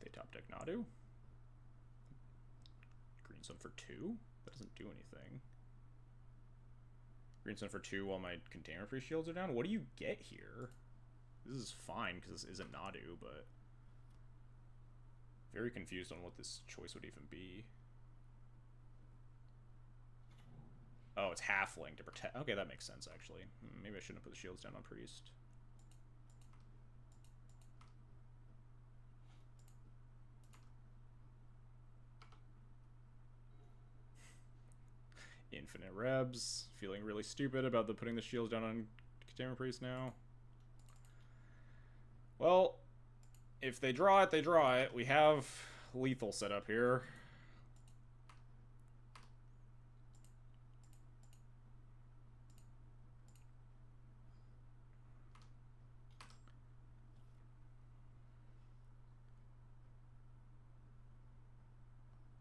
They top deck Nadu. Green Sun for 2? That doesn't do anything. Green Sun for 2 while my Containment Free shields are down? What do you get here? This is fine, because this isn't Nadu, but... Very confused on what this choice would even be. Oh, it's Halfling to protect... Okay, that makes sense, actually. Maybe I shouldn't have put the shields down on Priest. Infinite Rebs. Feeling really stupid about putting the shields down on Containment Priest now. Well, if they draw it, they draw it. We have lethal set up here.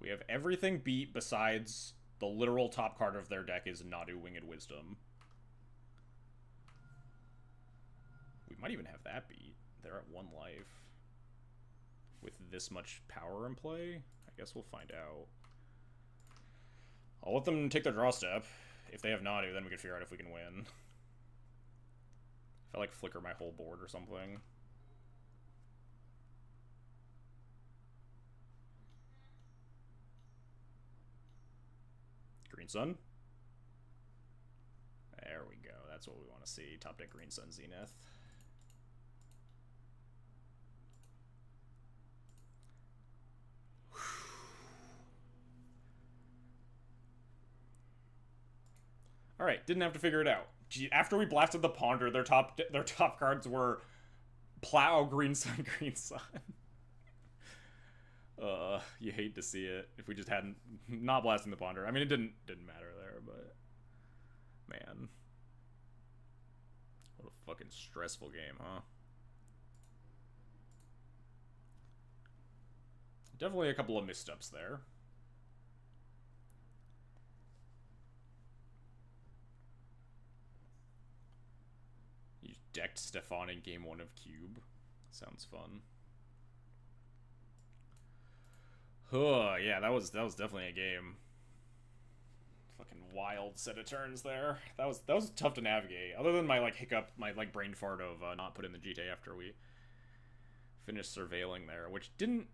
We have everything beat besides the literal top card of their deck is Nadu Winged Wisdom. We might even have that beat. They're at 1 life. With this much power in play, I guess we'll find out. I'll let them take their draw step. If they have Nadu, then we can figure out if we can win. If I like flicker my whole board or something. Green Sun. There we go. That's what we want to see. Top deck Green Sun Zenith. Alright, didn't have to figure it out. After we blasted the Ponder, their top cards were Plow, Green Sun, Green Sun. You hate to see it. If we just hadn't not blasting the Ponder. I mean, it didn't matter there, but man. What a fucking stressful game, huh? Definitely a couple of missteps there. You decked Stefan in game 1 of Cube. Sounds fun. Yeah, that was definitely a game. Fucking wild set of turns there. That was tough to navigate. Other than my hiccup, my brain fart of not putting the GTA after we finished surveilling there, which didn't.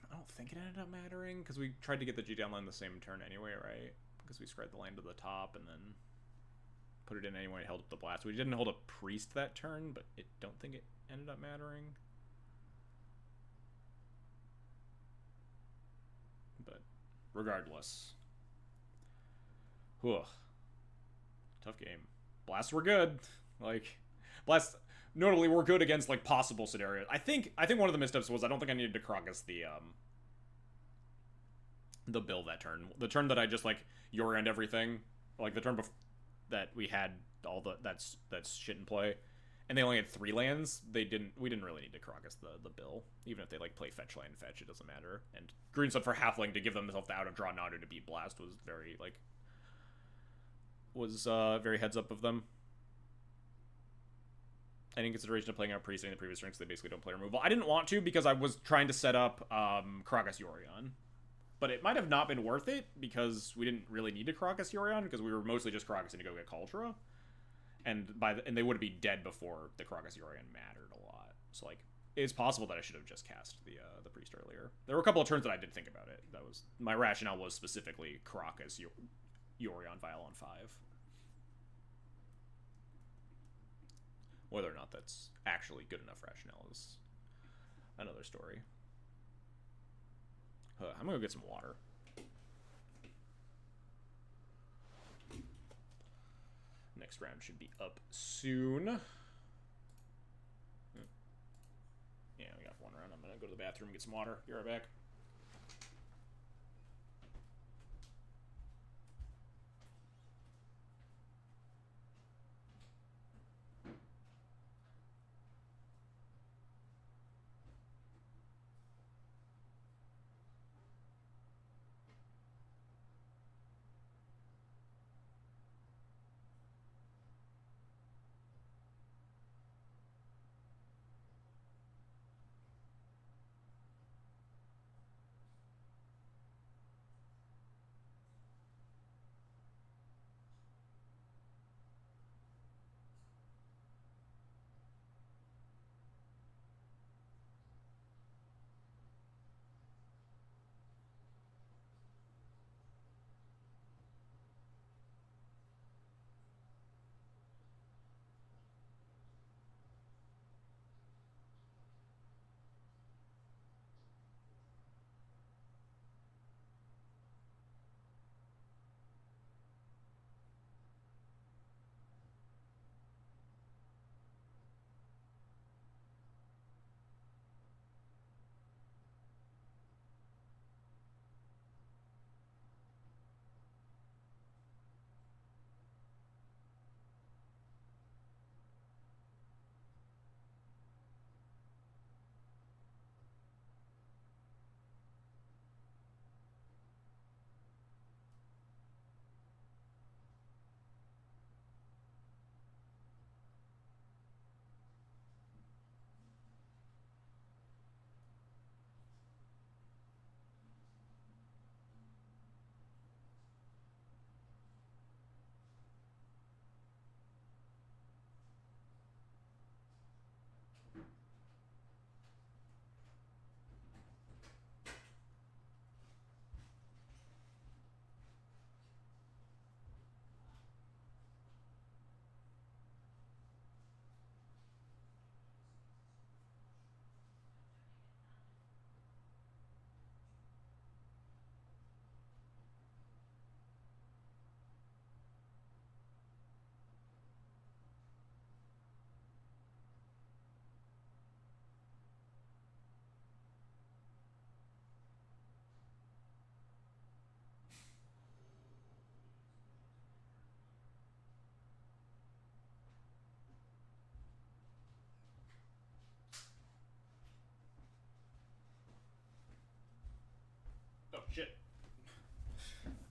I don't think it ended up mattering because we tried to get the GTA online the same turn anyway, right? Because we spread the land to the top and then put it in anyway. Held up the blast. We didn't hold a priest that turn, but I don't think it ended up mattering. But regardless. Whew. Tough game. Blasts were good. Blasts notably were good against possible scenarios. I think one of the missteps was I don't think I needed to Crocus the bill that turn. The turn that I just Yori and everything. The turn that we had all that's shit in play. And they only had 3 lands. We didn't really need to Crocus the bill. Even if they play fetch land fetch, it doesn't matter. And Green Sun for Halfling to give themselves the out of draw Nadu to beat Blast was very very heads up of them. And in consideration of playing out Priest in the previous turn, because they basically don't play removal. I didn't want to because I was trying to set up Crocus Yorion. But it might have not been worth it because we didn't really need to Crocus Yorion because we were mostly just Crocusing to go get Cultra. And they would be dead before the Crocus Yorion mattered a lot. So it's possible that I should have just cast the Priest earlier. There were a couple of turns that I did think about it. That was my rationale was specifically Crocus Yorion Vial on 5. Whether or not that's actually good enough rationale is another story. I'm gonna go get some water. Next round should be up soon. Yeah, we got 1 round. I'm gonna go to the bathroom and get some water. Be right back.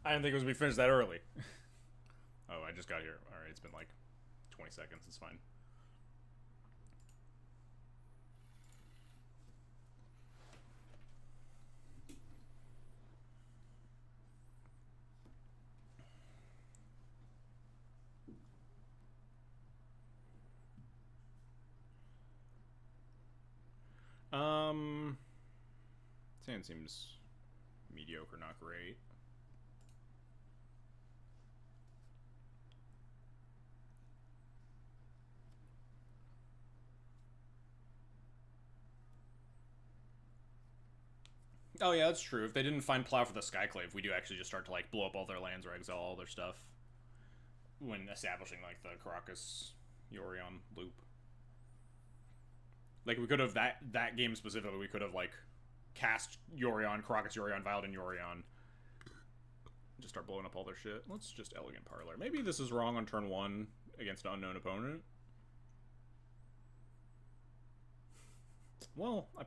I didn't think it was going to be finished that early. Oh, I just got here. Alright, it's been like 20 seconds. It's fine. Sand seems mediocre, not great. Oh yeah, that's true. If they didn't find Plow for the Skyclave, we do actually just start to like blow up all their lands or exile all their stuff when establishing like the Caracas Yorion loop. Like we could have that game specifically, we could have like cast Yorion, Caracas Yorion, Violden Yorion, just start blowing up all their shit. Let's just Elegant Parlor. Maybe this is wrong on turn 1 against an unknown opponent. Well, I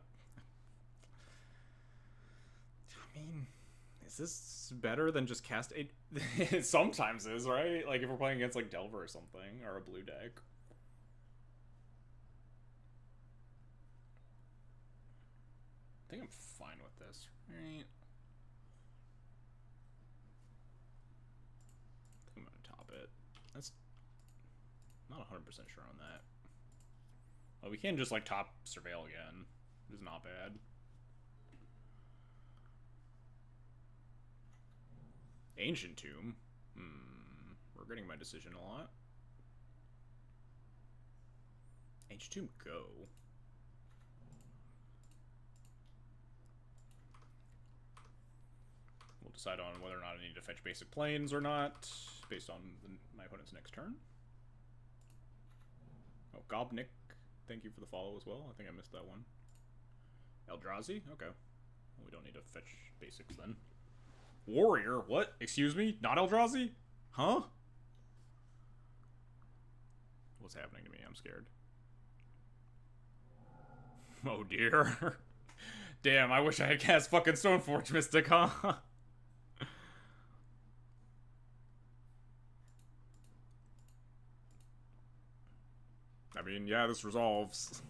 mean, is this better than just cast it? It sometimes is, right? Like if we're playing against like Delver or something, or a blue deck. I think I'm fine with this, right? I think I'm gonna top it. That's not 100% sure on that. Well, we can just like top Surveil again. It's not bad. Ancient Tomb. Regretting my decision a lot. Ancient Tomb, go. We'll decide on whether or not I need to fetch basic planes or not, based on my opponent's next turn. Oh, Gobnik, thank you for the follow as well. I think I missed that one. Eldrazi? Okay. Well, we don't need to fetch basics then. Warrior? What? Excuse me? Not Eldrazi? Huh? What's happening to me? I'm scared. Oh dear. Damn, I wish I had cast fucking Stoneforge Mystic, huh? I mean, yeah, this resolves.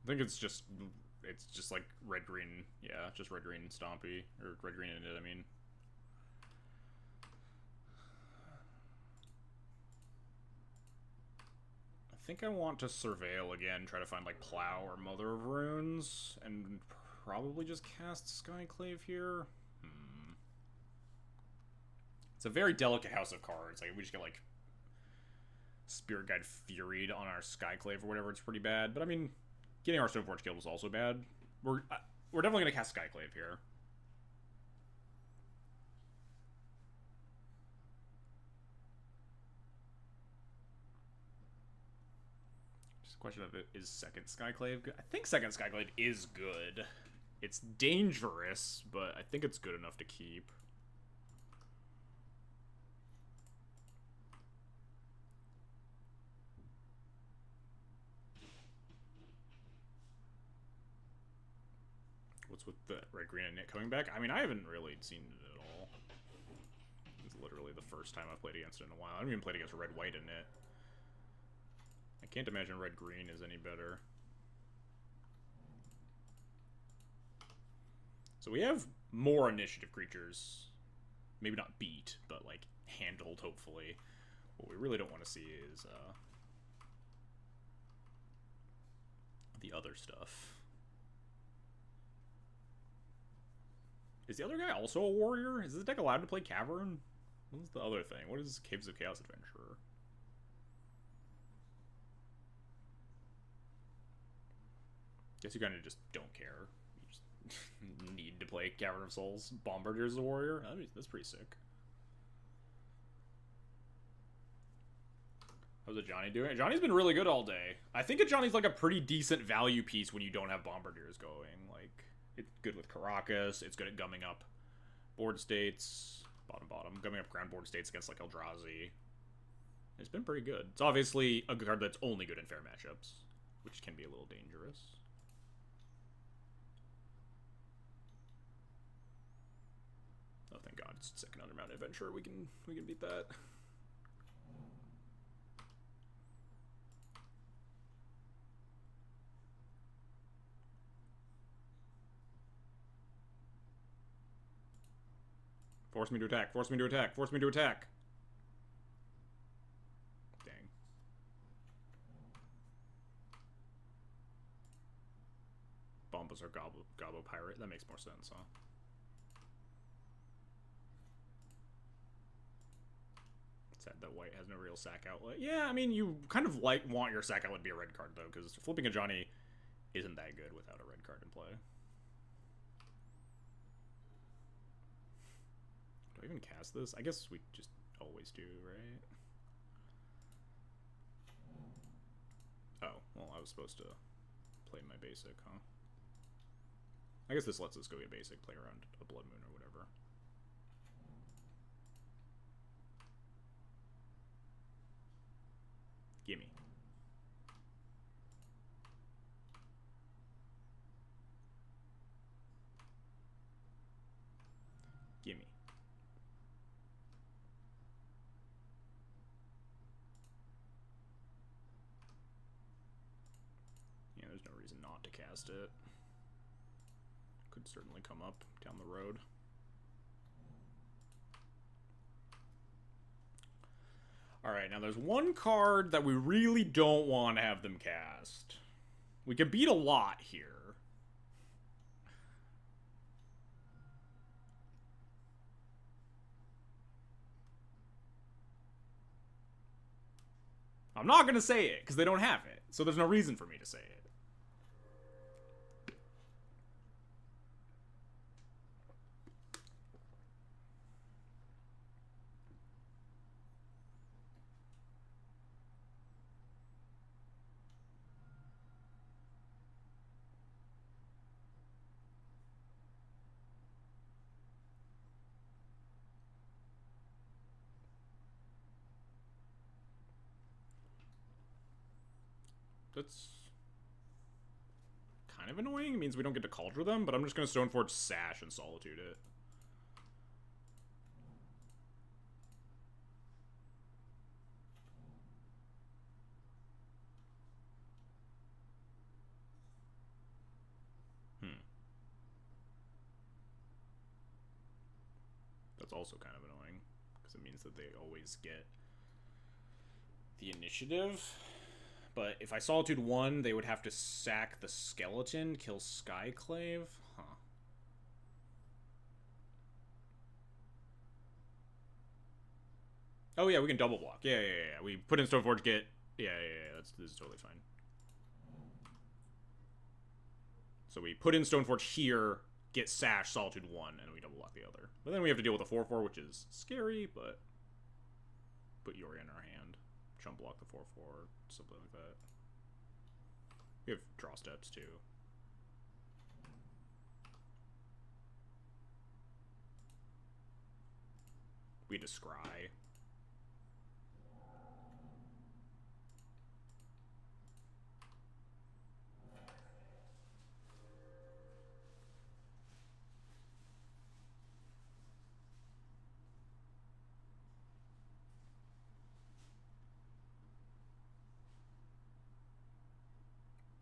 I think it's just like red green, yeah, just red green Stompy or red green in it. I mean, I think I want to Surveil again, try to find like Plow or Mother of Runes, and probably just cast Skyclave here. It's a very delicate house of cards. Like we just get like Spirit Guide Furied on our Skyclave or whatever. It's pretty bad, but I mean, getting our Stoneforge killed was also bad. We're definitely gonna cast Skyclave here. Just a question of it, is second Skyclave good? I think second Skyclave is good. It's dangerous, but I think it's good enough to keep. What's with the red, green, and Knit coming back? I mean, I haven't really seen it at all. It's literally the first time I've played against it in a while. I haven't even played against red, white, and Knit. I can't imagine red, green is any better. So we have more initiative creatures. Maybe not beat, but like handled, hopefully. What we really don't want to see is the other stuff. Is the other guy also a warrior? Is this deck allowed to play Cavern? What's the other thing? What is Caves of Chaos Adventurer? Guess you kind of just don't care. You just need to play Cavern of Souls. Bombardier's as a warrior? That's pretty sick. How's Ajani doing? Ajani's been really good all day. I think Ajani's like a pretty decent value piece when you don't have Bombardiers going. Like, it's good with Caracas. It's good at gumming up board states. Bottom. Gumming up ground board states against like Eldrazi. It's been pretty good. It's obviously a card that's only good in fair matchups, which can be a little dangerous. Oh, thank God! It's second Undermount Adventure. We can beat that. Force me to attack. Force me to attack. Force me to attack. Dang. Bombas or Gobbo Pirate. That makes more sense, huh? Sad that white has no real sack outlet. Yeah, I mean, you kind of want your sack outlet to be a red card, though, because flipping Ajani isn't that good without a red card in play. Do I even cast this? I guess we just always do, right? Oh, well, I was supposed to play my basic, huh? I guess this lets us go get basic, play around a Blood Moon or whatever. Gimme. Gimme. Yeah, there's no reason not to cast it. Could certainly come up down the road. Alright, now there's one card that we really don't want to have them cast. We can beat a lot here. I'm not going to say it, because they don't have it. So there's no reason for me to say it. That's kind of annoying. It means we don't get to Cauldron them, but I'm just going to Stoneforge Sash and Solitude it. That's also kind of annoying, because it means that they always get the initiative. But if I Solitude 1, they would have to sack the Skeleton, kill Skyclave? Huh. Oh yeah, we can double block. Yeah. We put in Stoneforge, get... Yeah. This is totally fine. So we put in Stoneforge here, get Sash, Solitude 1, and we double block the other. But then we have to deal with a 4-4, which is scary, but... Put Yori in our hand. Chump block the 4-4, something like that. We have draw steps, too. We descry.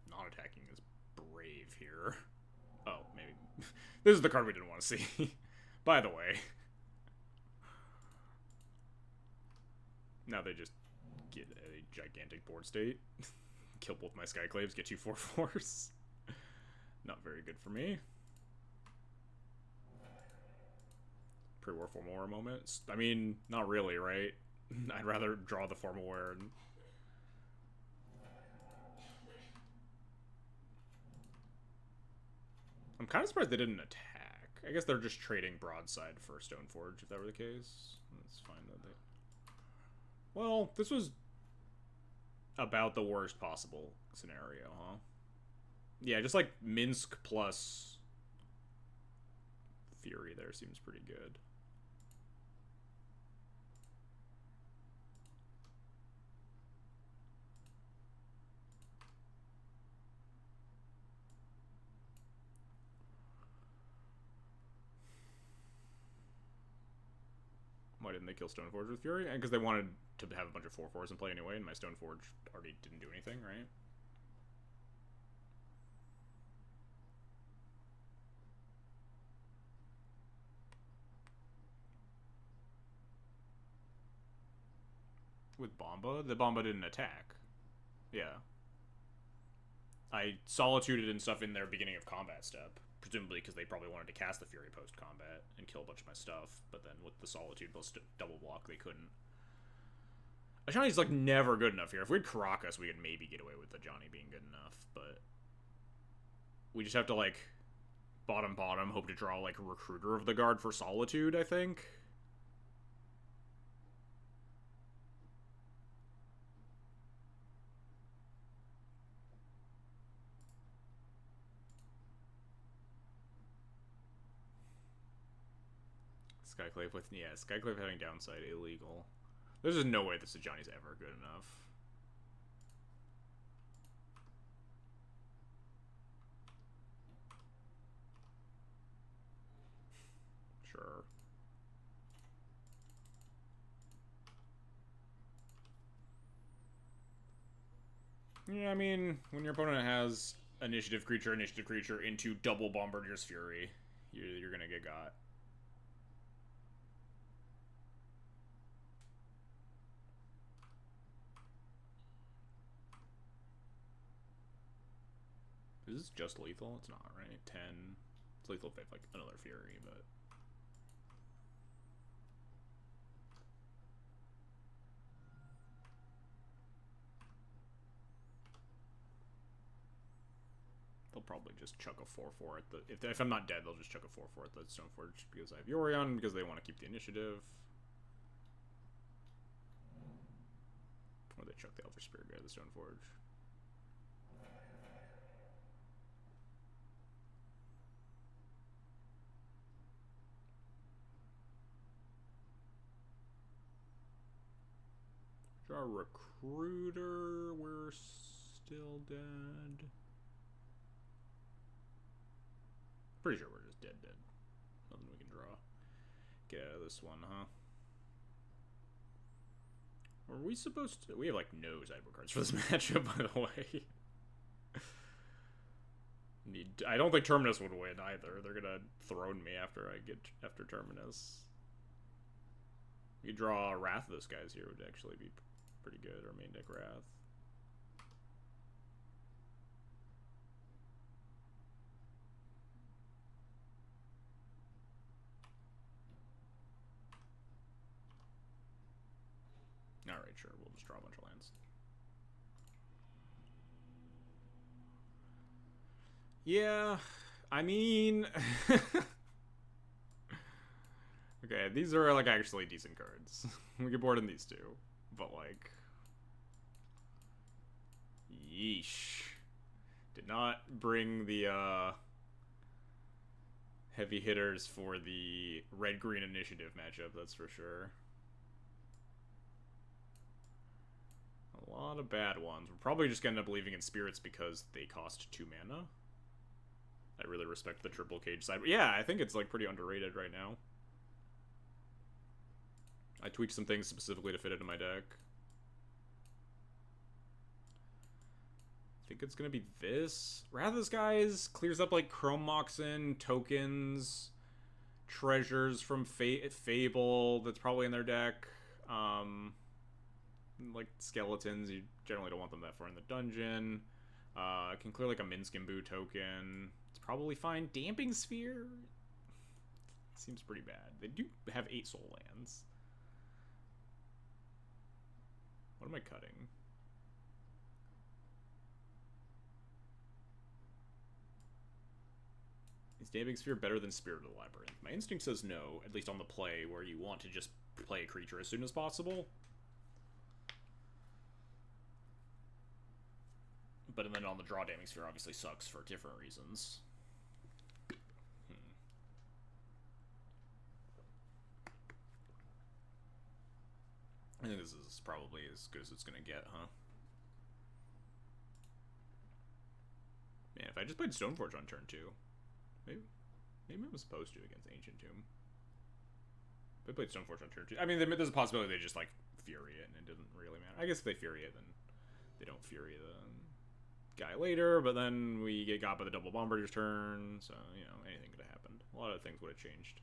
Not attacking is brave here. Oh, maybe. This is the card we didn't want to see. By the way. Now they just get a gigantic board state. Kill both my Skyclaves, get you 4/4s. Not very good for me. Pre-war Formal Wear moment. I mean, not really, right? I'd rather draw the Formal Wear and... I'm kind of surprised they didn't attack. I guess they're just trading Broadside for Stoneforge, if that were the case. That's fine that they... Well, this was about the worst possible scenario, huh? Yeah, just like Minsk plus Fury there seems pretty good. didn't they kill Stoneforge with Fury? And because they wanted to have a bunch of 4/4s in play anyway, and my Stoneforge already didn't do anything, right? With Bomba? The Bomba didn't attack. Yeah. I solituded and stuff in their beginning of combat step, presumably because they probably wanted to cast the Fury post-combat and kill a bunch of my stuff, but then with the Solitude plus double block, they couldn't. Ajani's, like, never good enough here. If we had Caracas, we could maybe get away with Ajani being good enough, but we just have to, like, bottom, hope to draw, like, Recruiter of the Guard for Solitude, I think. Skyclave with, yeah, Skyclave having downside, illegal. There's just no way this Ajani's ever good enough. Sure. Yeah, I mean, when your opponent has initiative creature into double Bombardier's Fury, you're gonna get got. Is this just lethal? It's not, right? 10. It's lethal if they have, like, another Fury, but... They'll probably just chuck a 4/4 at the... If I'm not dead, they'll just chuck a 4/4 at the Stoneforge because I have Yorion, because they want to keep the initiative. Or they chuck the Elder Spirit guy at the Stoneforge. Draw a Recruiter. We're still dead. Pretty sure we're just dead. Nothing we can draw. Get out of this one, huh? Are we supposed to... We have, like, no sideboard cards for this matchup, by the way. I don't think Terminus would win, either. They're gonna throne me after Terminus. We could draw Wrath of this guy's here, would actually be pretty good, or main deck Wrath. Alright, sure, we'll just draw a bunch of lands. Yeah, I mean... okay, these are, like, actually decent cards. We get bored in these two, but, like... Yeesh. Did not bring the, heavy hitters for the red-green initiative matchup, that's for sure. A lot of bad ones. We're probably just gonna end up leaving in Spirits because they cost 2 mana. I really respect the triple cage side. But yeah, I think it's, like, pretty underrated right now. I tweaked some things specifically to fit into my deck. I think it's gonna be this. Wrath of the Skies clears up, like, Chrome Moxen, tokens, treasures from Fable that's probably in their deck. Like, skeletons, you generally don't want them that far in the dungeon. Can clear, like, a Minskimbu token. It's probably fine. Damping Sphere? Seems pretty bad. They do have 8 soul lands. What am I cutting? Is Damping Sphere better than Spirit of the Labyrinth? My instinct says no, at least on the play, where you want to just play a creature as soon as possible. But then on the draw, Damping Sphere obviously sucks for different reasons. I think this is probably as good as it's gonna get, huh? Man, if I just played Stoneforge on turn 2, maybe I was supposed to against Ancient Tomb. They played Stoneforge on turn 2. I mean, there's a possibility they just, like, Fury it, and it doesn't really matter. I guess if they Fury it, then they don't Fury the guy later, but then we get got by the double Bombardier's turn, so, you know, anything could have happened. A lot of things would have changed.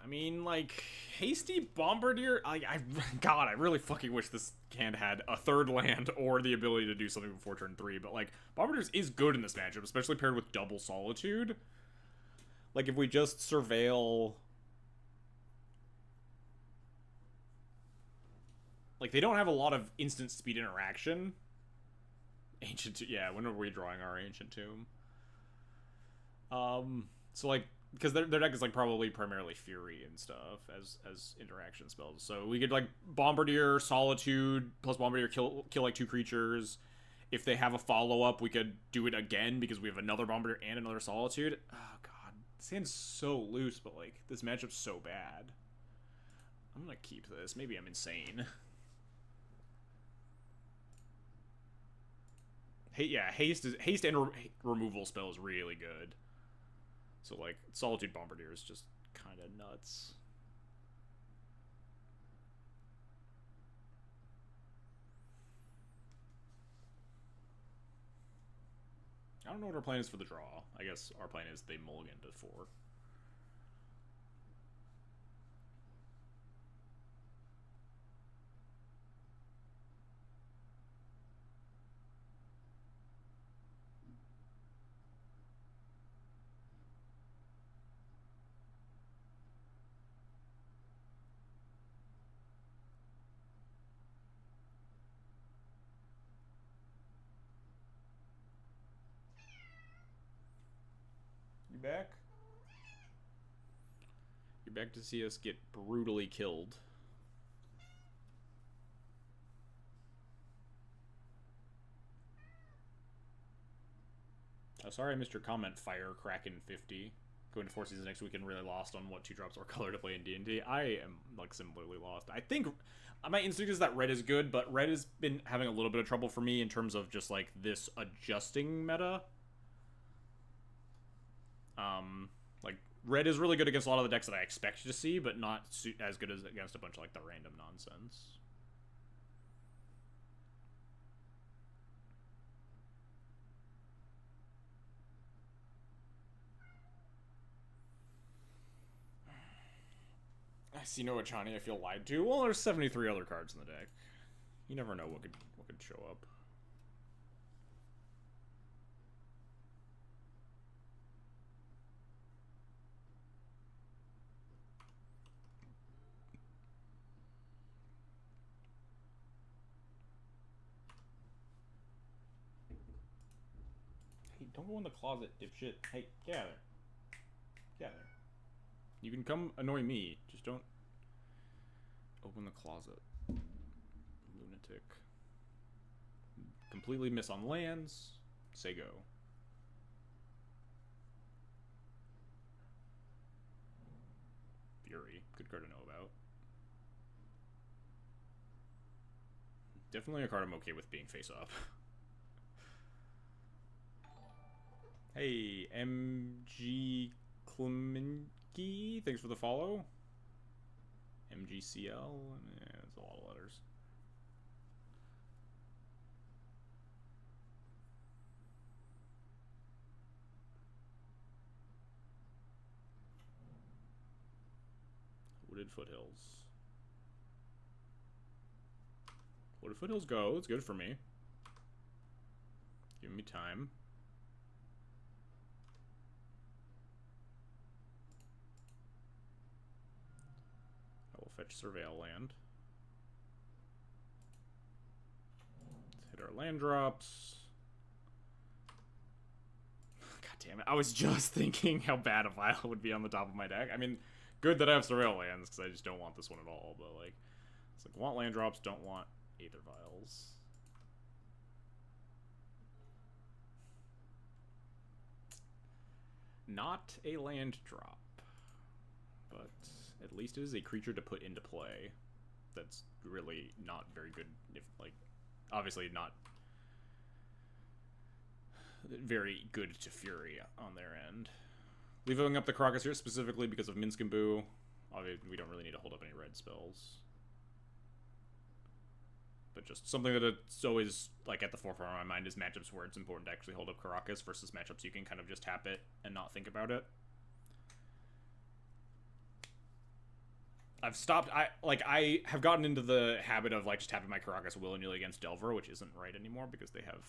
I mean, like, Hasty Bombardier, God, I really fucking wish this hand had a third land or the ability to do something before turn 3, but, like, Bombardiers is good in this matchup, especially paired with double Solitude. Like, if we just surveil... Like, they don't have a lot of instant speed interaction. Ancient... Yeah, when are we drawing our Ancient Tomb? So, like, because their deck is, like, probably primarily Fury and stuff as interaction spells. So we could, like, Bombardier, Solitude, plus Bombardier kill like 2 creatures. If they have a follow-up, we could do it again because we have another Bombardier and another Solitude. Oh, God. This hand's so loose, but, like, this matchup's so bad. I'm gonna keep this. Maybe I'm insane. Hey, yeah, haste and removal spell is really good. So, like, Solitude Bombardier is just kind of nuts. I don't know what our plan is for the draw. I guess our plan is they mulligan to 4. You back? You're back to see us get brutally killed. Oh, sorry I missed your comment, Fire Kraken 50. Going to 4 seasons next week and really lost on what 2 drops or color to play in D&D. I am, like, similarly lost. I think my instinct is that red is good, but red has been having a little bit of trouble for me in terms of just, like, this adjusting meta. Like, red is really good against a lot of the decks that I expect to see, but not as good as against a bunch of, like, the random nonsense. I see no Ajani, I feel lied to. Well, there's 73 other cards in the deck. You never know what could show up. Hey, don't go in the closet, dipshit. Hey, get out of there. Get out of there. You can come annoy me, just don't open the closet. Lunatic. Completely miss on lands. Say go. Fury. Good card to know about. Definitely a card I'm okay with being face up. Hey, MG Klemenki, thanks for the follow. MGCL, yeah, that's a lot of letters. Wooded Foothills. Wooded Foothills go, it's good for me. Give me time. I will fetch Surveil land. Let's hit our land drops. God damn it. I was just thinking how bad a vial would be on the top of my deck. I mean, good that I have Surveil lands, because I just don't want this one at all, but, like, it's like, want land drops, don't want Aether Vials. Not a land drop, but at least it is a creature to put into play. that's really not very good. If like, obviously not very good to Fury on their end. Leaving up the Caracas here specifically because of Minsk and Boo. Obviously, we don't really need to hold up any red spells. But just something that it's always like at the forefront of my mind is matchups where it's important to actually hold up Caracas versus matchups you can kind of just tap it and not think about it. I've stopped. I have gotten into the habit of like just tapping my Caracas willy-nilly against Delver, which isn't right anymore because they have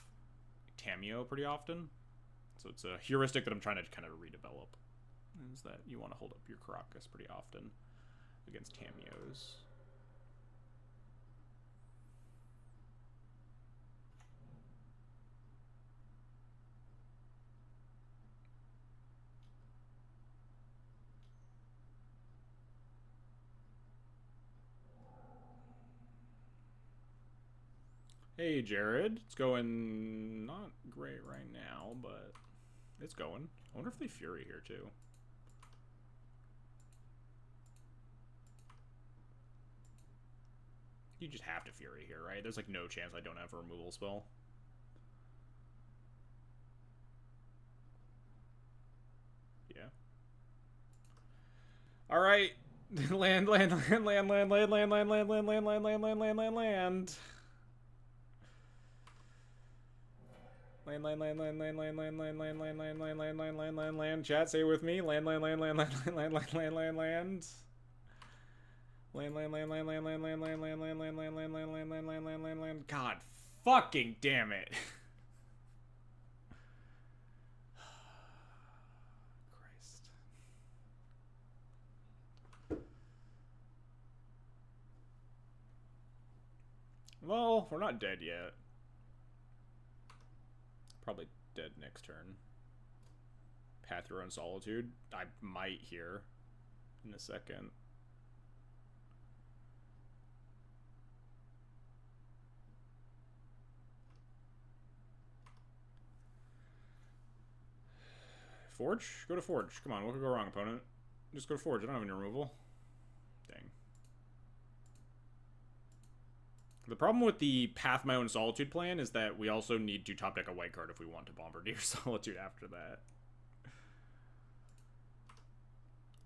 Tameo pretty often. So it's a heuristic that I'm trying to kind of redevelop. Is that you want to hold up your Caracas pretty often against Tameos. Hey, Jared. It's going not great right now, but it's going. I wonder if they Fury here, too. You just have to Fury here, right? There's, like, no chance I don't have a removal spell. Yeah. Alright. Land. Chat, say it with me. Land. God fucking damn it. Christ. Well, we're not dead yet. Probably dead next turn. Path Your Own Solitude. I might here in a second. Forge? Go to Forge. Come on, what could go wrong, opponent? Just go to Forge. I don't have any removal. Dang. The problem with the Path My Own Solitude plan is that we also need to top deck a white card if we want to Bombardier Solitude after that.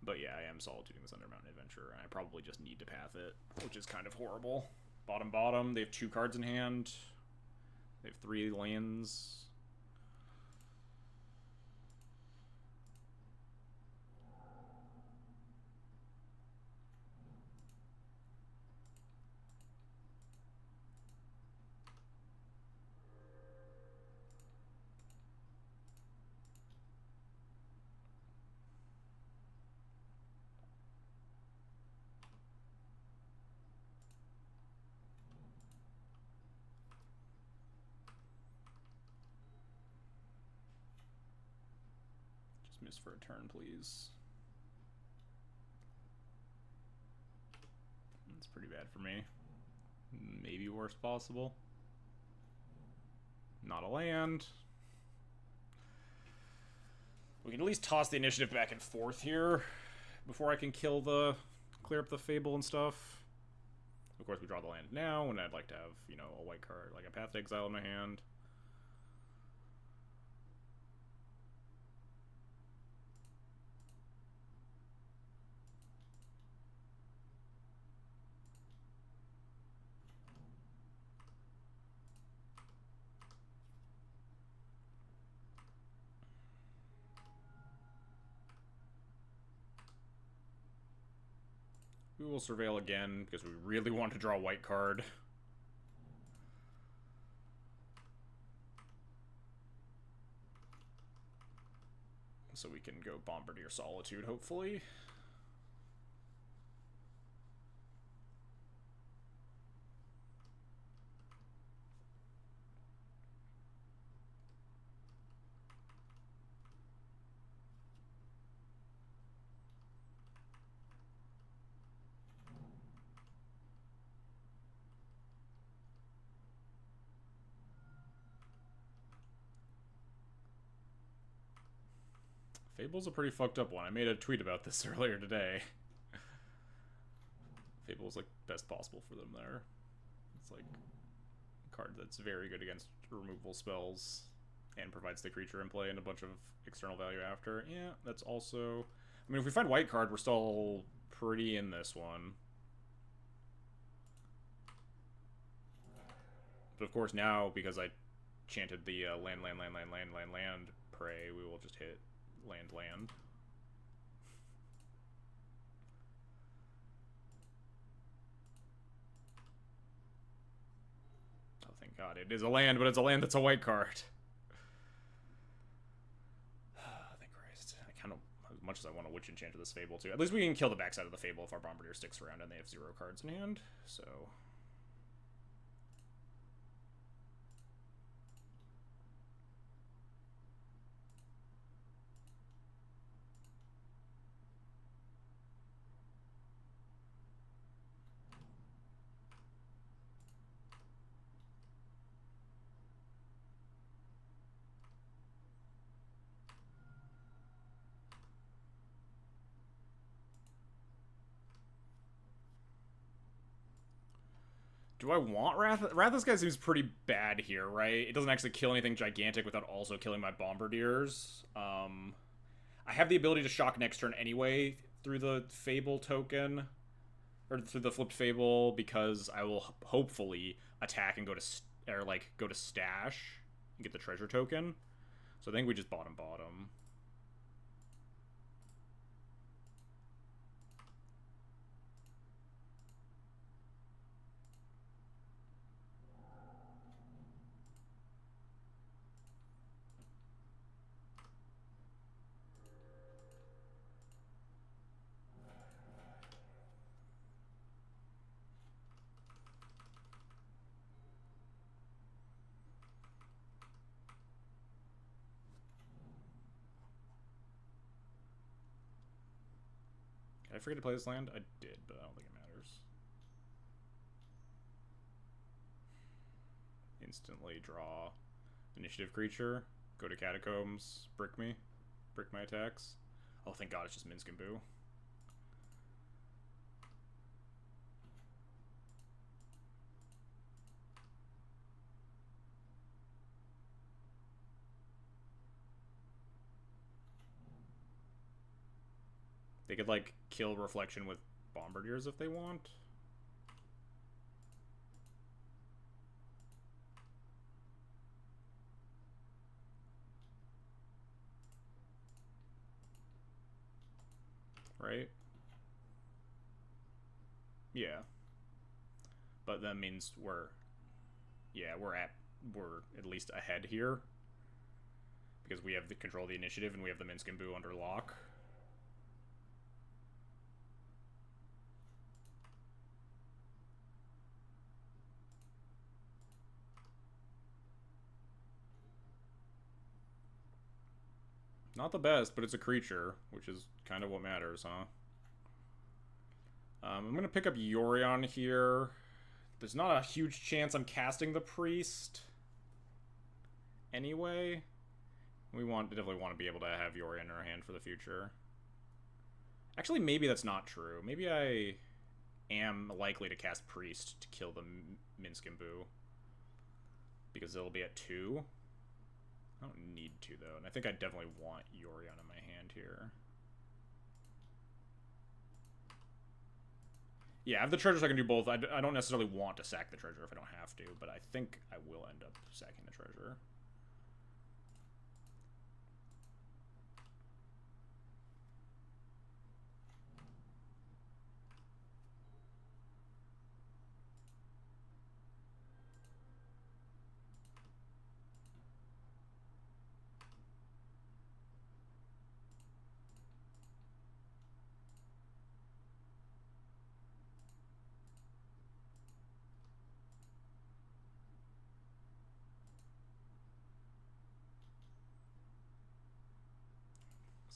But yeah, I am solituding this Undermountain Adventure, and I probably just need to path it, which is kind of horrible. Bottom, they have 2 cards in hand. They have 3 lands. Miss for a turn, please. That's pretty bad for me. Maybe worst possible. Not a land. We can at least toss the initiative back and forth here before I can clear up the Fable and stuff. Of course, we draw the land now, and I'd like to have, you know, a white card, like a Path to Exile in my hand. We will Surveil again, because we really want to draw a white card. So we can go Bombardier Solitude, hopefully. Fable's a pretty fucked up one. I made a tweet about this earlier today. Fable is like best possible for them there. It's like a card that's very good against removal spells and provides the creature in play and a bunch of external value after. Yeah, that's also... I mean, if we find white card, we're still pretty in this one. But of course now, because I chanted the land prey, we will just hit land. Oh, thank God. It is a land, but it's a land that's a white card. Thank Christ. I kind of, as much as I want to Witch Enchant to this Fable too. At least we can kill the backside of the Fable if our Bombardier sticks around and they have 0 cards in hand, so... Do I want Wrath? This guy seems pretty bad here, right? It doesn't actually kill anything gigantic without also killing my Bombardiers. I have the ability to shock next turn anyway through the Fable token. Or through the flipped Fable, because I will hopefully attack and go to stash and get the treasure token. So I think we just bottom. Did I forget to play this land? I did, but I don't think it matters. Instantly draw initiative creature, go to Catacombs, brick my attacks. Oh, thank God, it's just Minsc and Boo. They could, like, kill Reflection with Bombardiers if they want. Right? Yeah. But that means we're at least ahead here. Because we have the control of the initiative and we have the Minsc and Boo under lock. Not the best, but it's a creature, which is kind of what matters, huh? I'm going to pick up Yorion here. There's not a huge chance I'm casting the Priest. Anyway. We definitely want to be able to have Yorion in our hand for the future. Actually, maybe that's not true. Maybe I am likely to cast Priest to kill the Minsc and Boo. Because it'll be at 2. I don't need to, though, and I think I definitely want Yorion in my hand here. Yeah, I have the treasure so I can do both. I don't necessarily want to sack the treasure if I don't have to, but I think I will end up sacking the treasure.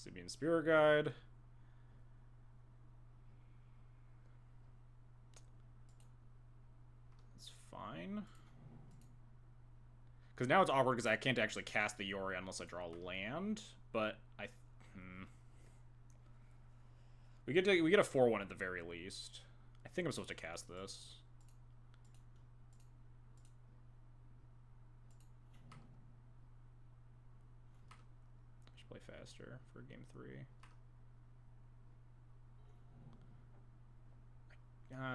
Sibian Spirit Guide. That's fine. Because now it's awkward because I can't actually cast the Yorion unless I draw land. But we get a 4-1 at the very least. I think I'm supposed to cast this. I should play faster for game 3.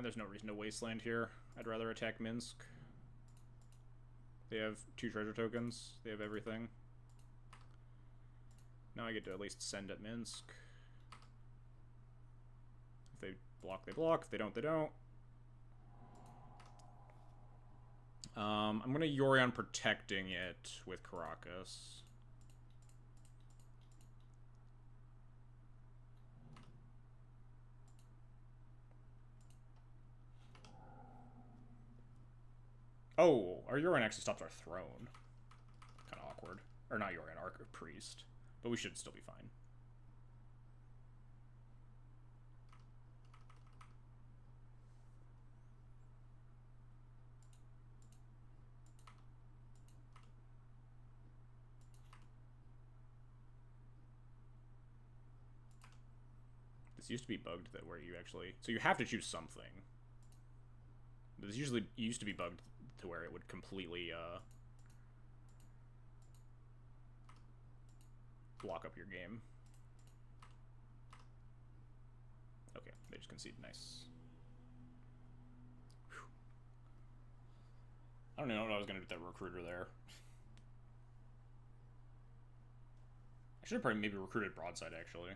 There's no reason to wasteland here. I'd rather attack Minsk. They have 2 treasure tokens. They have everything. Now I get to at least send at Minsk. If they block, they block. If they don't, they don't. I'm going to Yorion protecting it with Caracas. Oh, our Yorion actually stops our throne. Kind of awkward. Or not Yorion, our priest. But we should still be fine. This used to be bugged that where you actually... So you have to choose something. This usually used to be bugged to where it would completely block up your game. Okay, they just conceded. Nice. Whew. I don't even know what I was going to do with that recruiter there. I should have probably maybe recruited broadside, actually.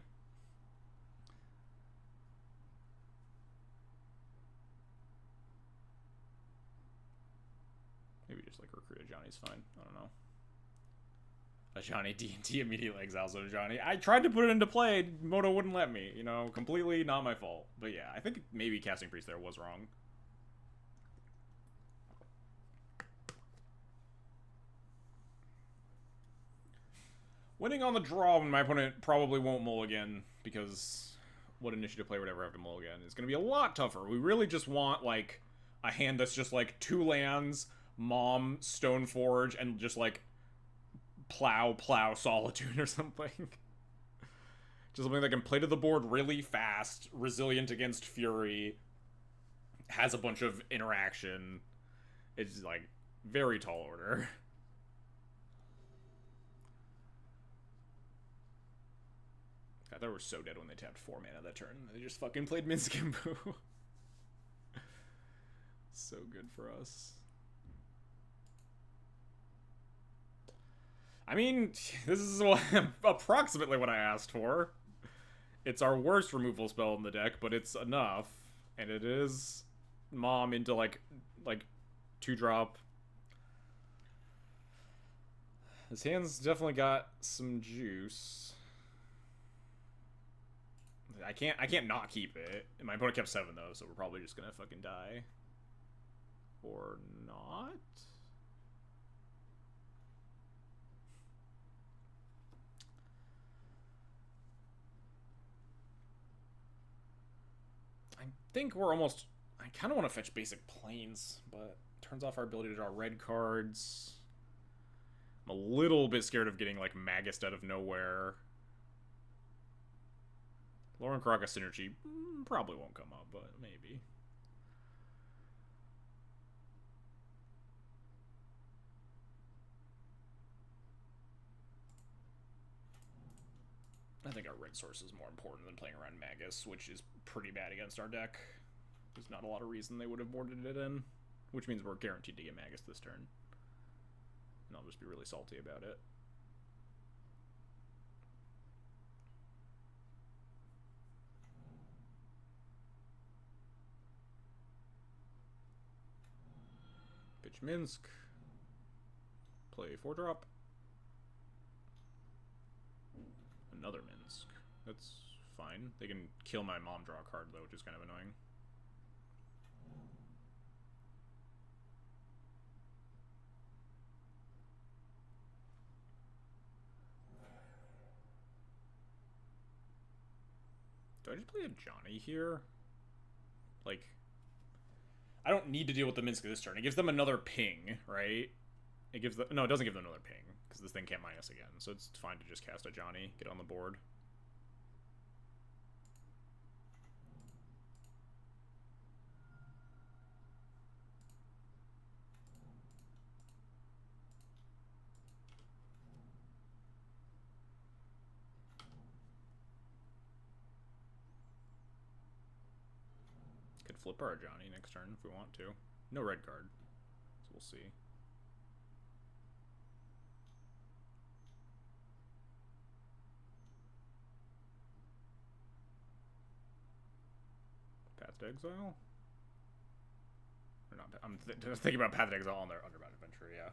Maybe just like recruit Ajani's fine. I don't know. Ajani D&T immediately exiles Ajani. I tried to put it into play. Moto wouldn't let me. You know, completely not my fault. But yeah, I think maybe casting priest there was wrong. Winning on the draw when my opponent probably won't mulligan because what initiative play would ever have to mulligan is going to be a lot tougher. We really just want like a hand that's just like 2 lands, Mom, Stoneforge, and just like plow Solitude or something. Just something that can play to the board really fast, resilient against Fury, has a bunch of interaction. It's like very tall order. God, they were so dead when they tapped 4 mana that turn. They just fucking played Minskimbu. So good for us. I mean, this is approximately what I asked for. It's our worst removal spell in the deck, but it's enough. And it is Mom into like 2-drop. His hand's definitely got some juice. I can't not keep it. And my opponent kept 7 though, so we're probably just gonna fucking die. Or not? I think we're almost... I kind of want to fetch basic planes, but turns off our ability to draw red cards. I'm a little bit scared of getting, like, Magus out of nowhere. Lauren Caracas synergy probably won't come up, but maybe. I think our red source is more important than playing around Magus, which is pretty bad against our deck. There's not a lot of reason they would have boarded it in, which means we're guaranteed to get Magus this turn. And I'll just be really salty about it. Pitch Minsk. Play 4-drop. Another Minsk. That's fine. They can kill my Mom draw a card, though, which is kind of annoying. Do I just play Ajani here? Like, I don't need to deal with the Minsk this turn. It gives them another ping, right? It gives them... No, it doesn't give them another ping, because this thing can't minus again. So it's fine to just cast Ajani, get on the board. flip our Ajani next turn if we want to. No red card, so we'll see. Path to Exile? Or not, I'm thinking about Path to Exile on their Underbound Adventure, yeah.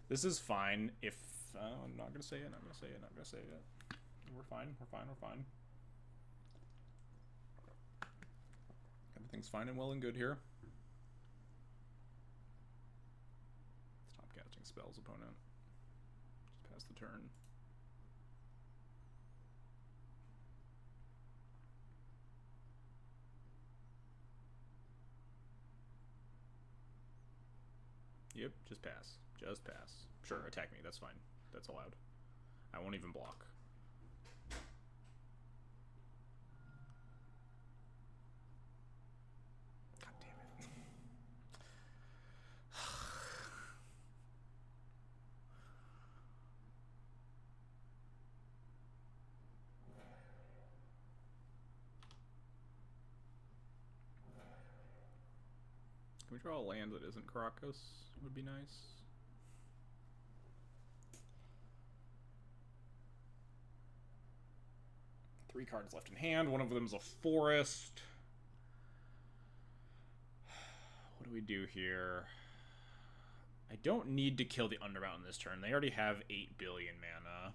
This is fine if... I'm not going to say it, not going to say it, not going to say it. We're fine, we're fine, we're fine. Everything's fine and well and good here. Stop casting spells, opponent. Just pass the turn. Yep, just pass. Just pass. Sure, attack me, that's fine. That's allowed. I won't even block. God damn it. Can we draw a land that isn't Caracas? Would be nice. Three cards left in hand. One of them is a forest. What do we do here? I don't need to kill the Undermountain this turn. They already have 8 billion mana.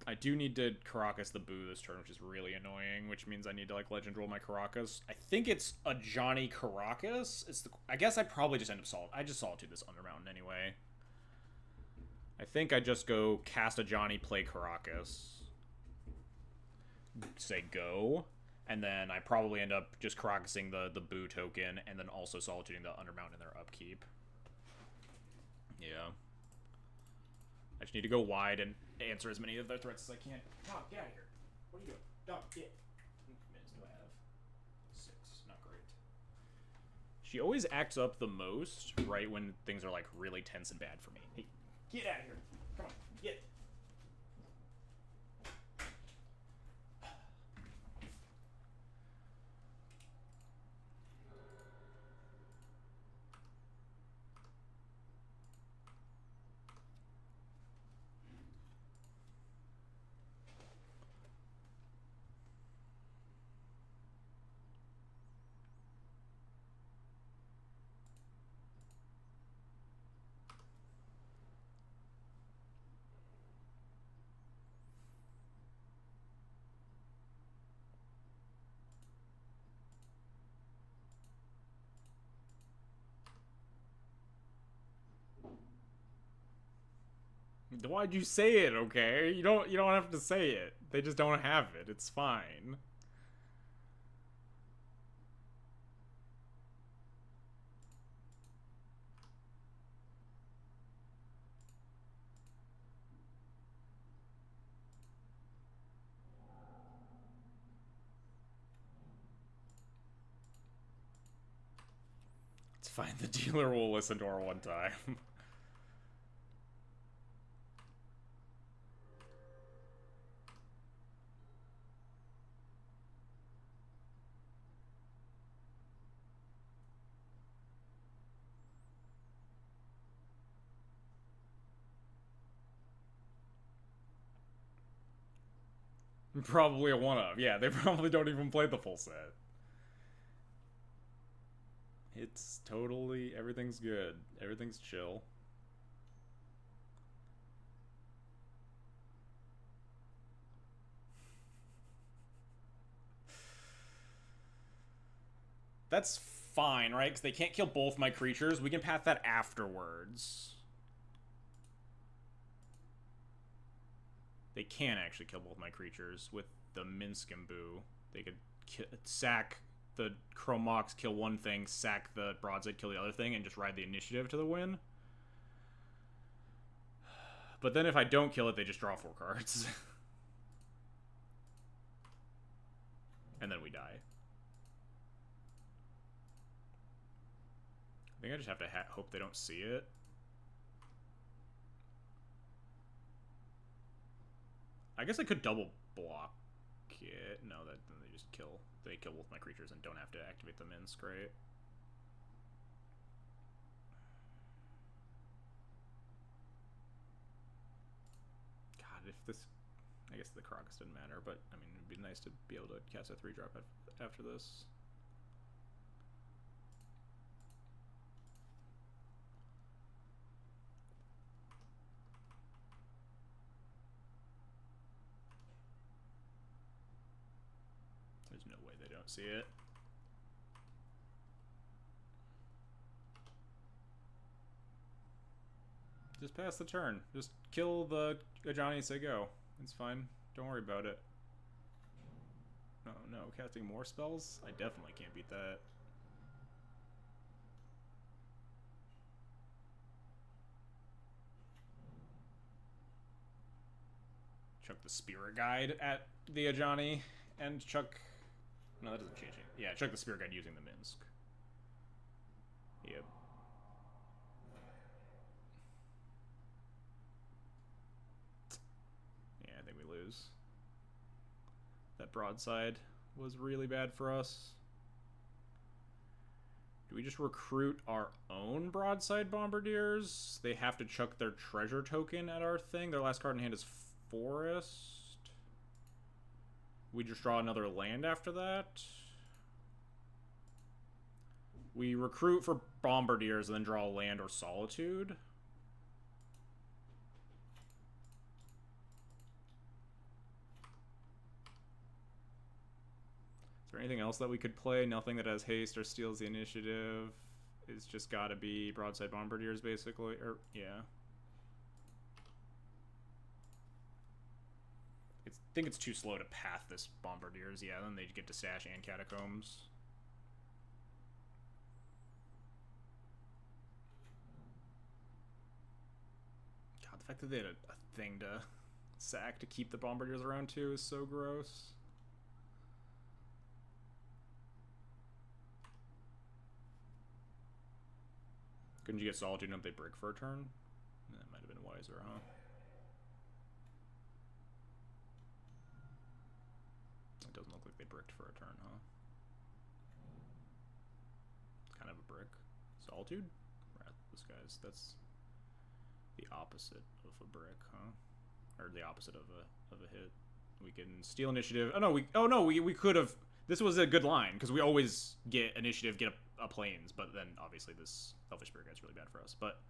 I do need to Caracas the Boo this turn, which is really annoying, which means I need to, like, Legend Roll my Caracas. I think it's Ajani Caracas. I guess I probably just end up I just Solitude this Undermountain anyway. I think I just go cast Ajani, play Caracas. Say go. And then I probably end up just Caracasing the Boo token, and then also Solituding the Undermountain in their upkeep. Yeah. I just need to go wide and answer as many of their threats as I can. Dom, get out of here. What are you doing? Dom, get. How many minutes do I have? 6. Not great. She always acts up the most right when things are, like, really tense and bad for me. Hey, get out of here. Come on, get. Why'd you say it, okay? You don't have to say it. They just don't have it. It's fine. It's fine. The dealer will listen to her one time. Probably a one-of. Yeah, they probably don't even play the full set. It's totally... everything's good. Everything's chill. That's fine, right? Because they can't kill both my creatures. We can path that afterwards. They can actually kill both my creatures with the Minsk and Boo. They could sack the Chromox, kill one thing, sack the Broadside, kill the other thing, and just ride the initiative to the win. But then if I don't kill it, they just draw 4 cards. And then we die. I think I just have to hope they don't see it. I guess I could double block it. No, then they just kill. They kill both my creatures and don't have to activate the Minsk, right? God, if this... I guess the Crocus didn't matter, but, I mean, it'd be nice to be able to cast a 3-drop after this. There's no way they don't see it. Just pass the turn. Just kill the Ajani and say go. It's fine. Don't worry about it. Oh no, casting more spells? I definitely can't beat that. Chuck the Spirit Guide at the Ajani and chuck... No, that doesn't change it. Yeah, chuck the Spirit Guide using the Minsk. Yep. Yeah, I think we lose. That broadside was really bad for us. Do we just recruit our own broadside bombardiers? They have to chuck their treasure token at our thing. Their last card in hand is Forest. We just draw another land after that. We recruit for bombardiers and then draw a land or Solitude. Is there anything else that we could play? Nothing that has haste or steals the initiative. It's just gotta be broadside bombardiers, basically. Or, yeah. I think it's too slow to path this bombardiers. Yeah, then they get to stash and catacombs. God, the fact that they had a thing to sack to keep the bombardiers around too is so gross. Couldn't you get Solitude and if they brick for a turn? That might have been wiser, huh? It doesn't look like they bricked for a turn, huh? It's kind of a brick. Solitude? Wrath of the Skies. That's the opposite of a brick, huh? Or the opposite of a hit. We can steal initiative. Oh no, we could have. This was a good line because we always get initiative, get a planes, but then obviously this Elvish Spirit Guide's really bad for us. But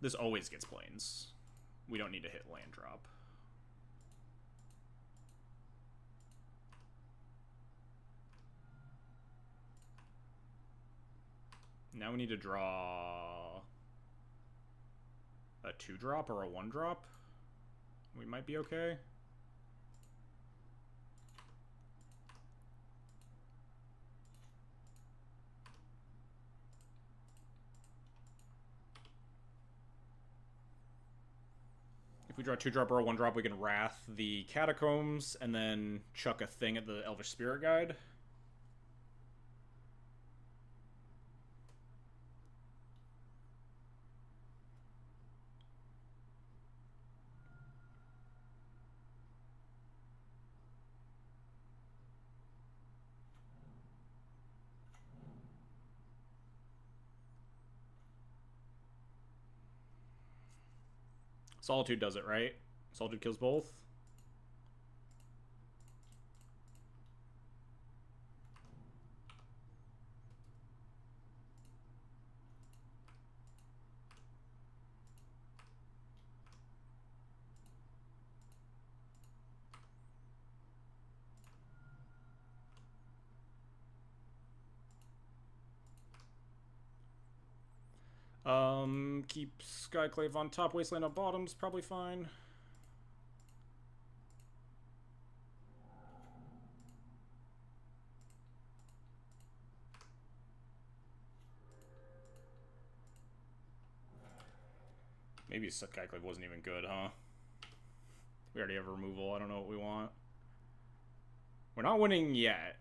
this always gets planes. We don't need to hit land drop. Now we need to draw a 2-drop or a 1-drop. We might be okay. If we draw a 2-drop or a 1-drop, we can Wrath the Catacombs and then chuck a thing at the Elvish Spirit Guide. Solitude does it, right? Solitude kills both. Keep Skyclave on top, Wasteland on bottom's probably fine. Maybe Skyclave wasn't even good, huh? We already have removal. I don't know what we want. We're not winning yet.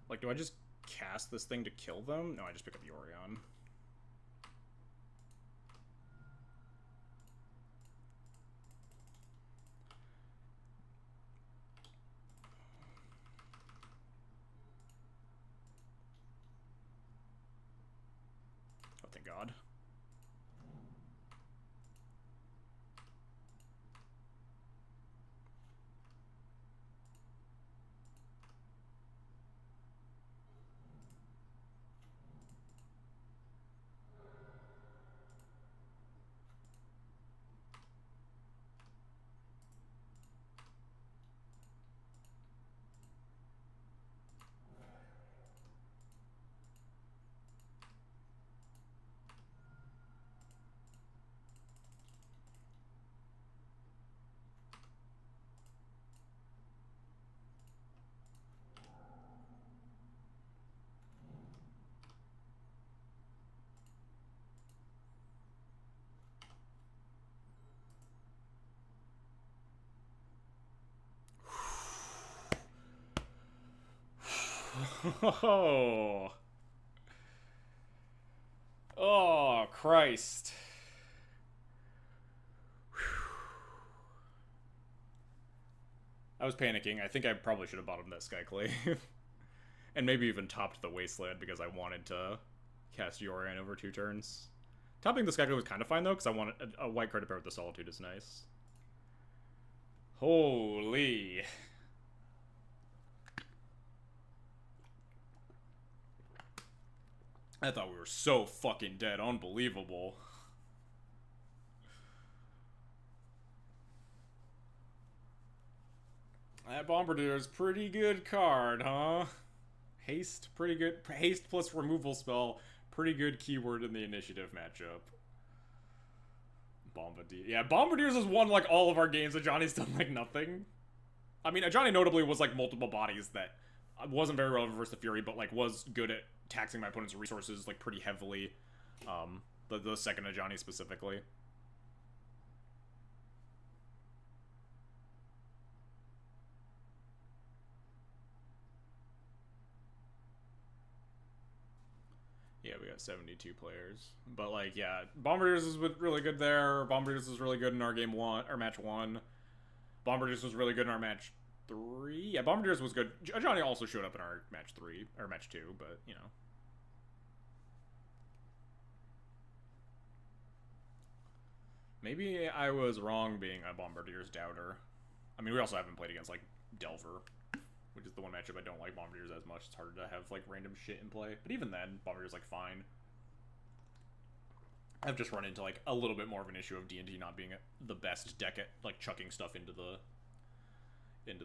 Like, do I just cast this thing to kill them? No, I just pick up Yorion. Oh, thank God. Oh. Oh, Christ. I was panicking. I think I probably should have bottomed that Skyclave. And maybe even topped the Wasteland because I wanted to cast Yorion over 2 turns. Topping the Skyclave was kind of fine, though, because I wanted a white card to pair with the Solitude is nice. Holy. I thought we were so fucking dead. Unbelievable. That Bombardier's pretty good card, huh? Haste, pretty good. Haste plus removal spell, pretty good keyword in the initiative matchup. Bombardier. Yeah, Bombardiers has won, like, all of our games. Ajani's done, like, nothing. I mean, Ajani notably was, like, multiple bodies that wasn't very relevant versus the Fury, but, like, was good at taxing my opponent's resources, like, pretty heavily. The second Ajani specifically. Yeah, we got 72 players. But, like, yeah, Bombardiers is really good there. Bombardiers was really good in our game 1, or match 1. Bombardiers was really good in our match 3. Yeah, Bombardiers was good. Ajani also showed up in our match 3, or match 2, but, you know. Maybe I was wrong being a Bombardiers doubter. I mean, we also haven't played against, like, Delver, which is the one matchup I don't like Bombardiers as much. It's hard to have, like, random shit in play. But even then, Bombardiers, like, fine. I've just run into, like, a little bit more of an issue of D&D not being the best deck at, like, chucking stuff into the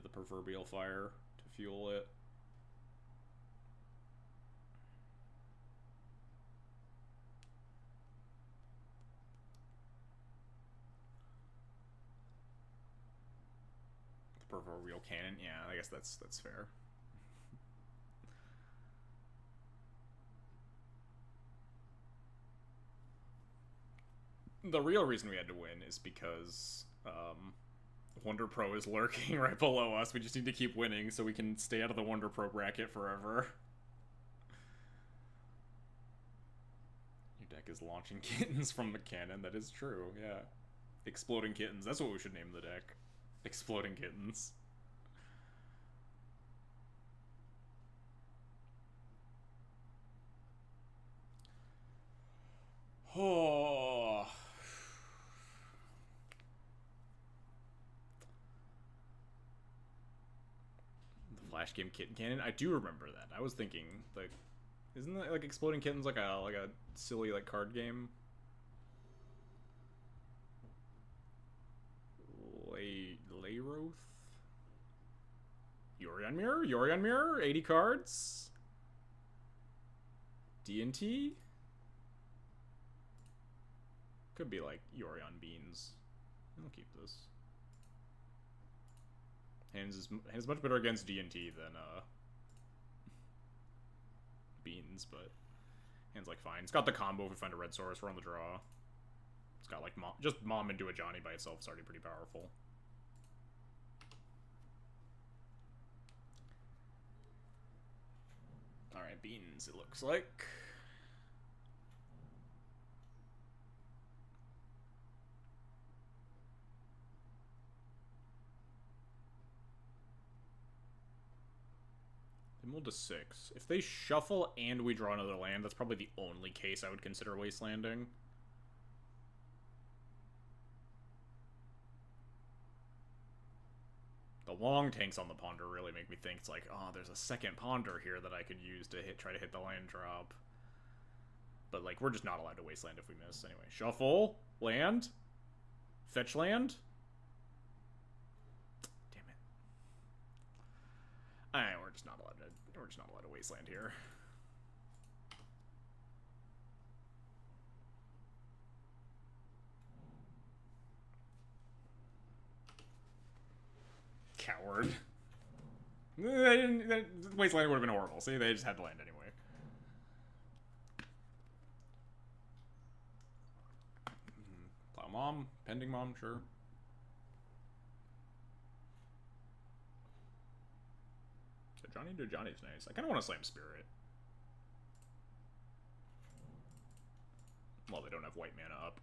proverbial fire to fuel it. The proverbial cannon, yeah, I guess that's fair. The real reason we had to win is because Wonder Pro is lurking right below us. We just need to keep winning so we can stay out of the Wonder Pro bracket forever. Your deck is launching kittens from the cannon. That is true, yeah. Exploding kittens. That's what we should name the deck. Exploding kittens. Oh. The Flash game Kitten Cannon? I do remember that. I was thinking, like, isn't that, like, Exploding Kittens like a silly, like, card game? Layroth? Yorion Mirror? Yorion Mirror? 80 cards? D&T? Could be like Yorion Beans. I'll keep this. Hands is much better against D&T than Beans, but Hand's like fine. It's got the combo if we find a red source. We're on the draw. It's got like just Mom into Ajani by itself. It's already pretty powerful. beans, it looks like. They mulled to 6. If they shuffle and we draw another land, that's probably the only case I would consider wastelanding. The long tanks on the Ponder really make me think it's like, oh, there's a second Ponder here that I could use to try to hit the land drop. But, like, we're just not allowed to wasteland if we miss. Anyway, shuffle, land, fetch land. Damn it. Alright, we're just not allowed to wasteland here. Coward. Wasteland would have been horrible. See, they just had to land anyway. Plow Mom, Pending Mom, sure. Ajani's nice. I kind of want to slam Spirit. Well, they don't have white mana up.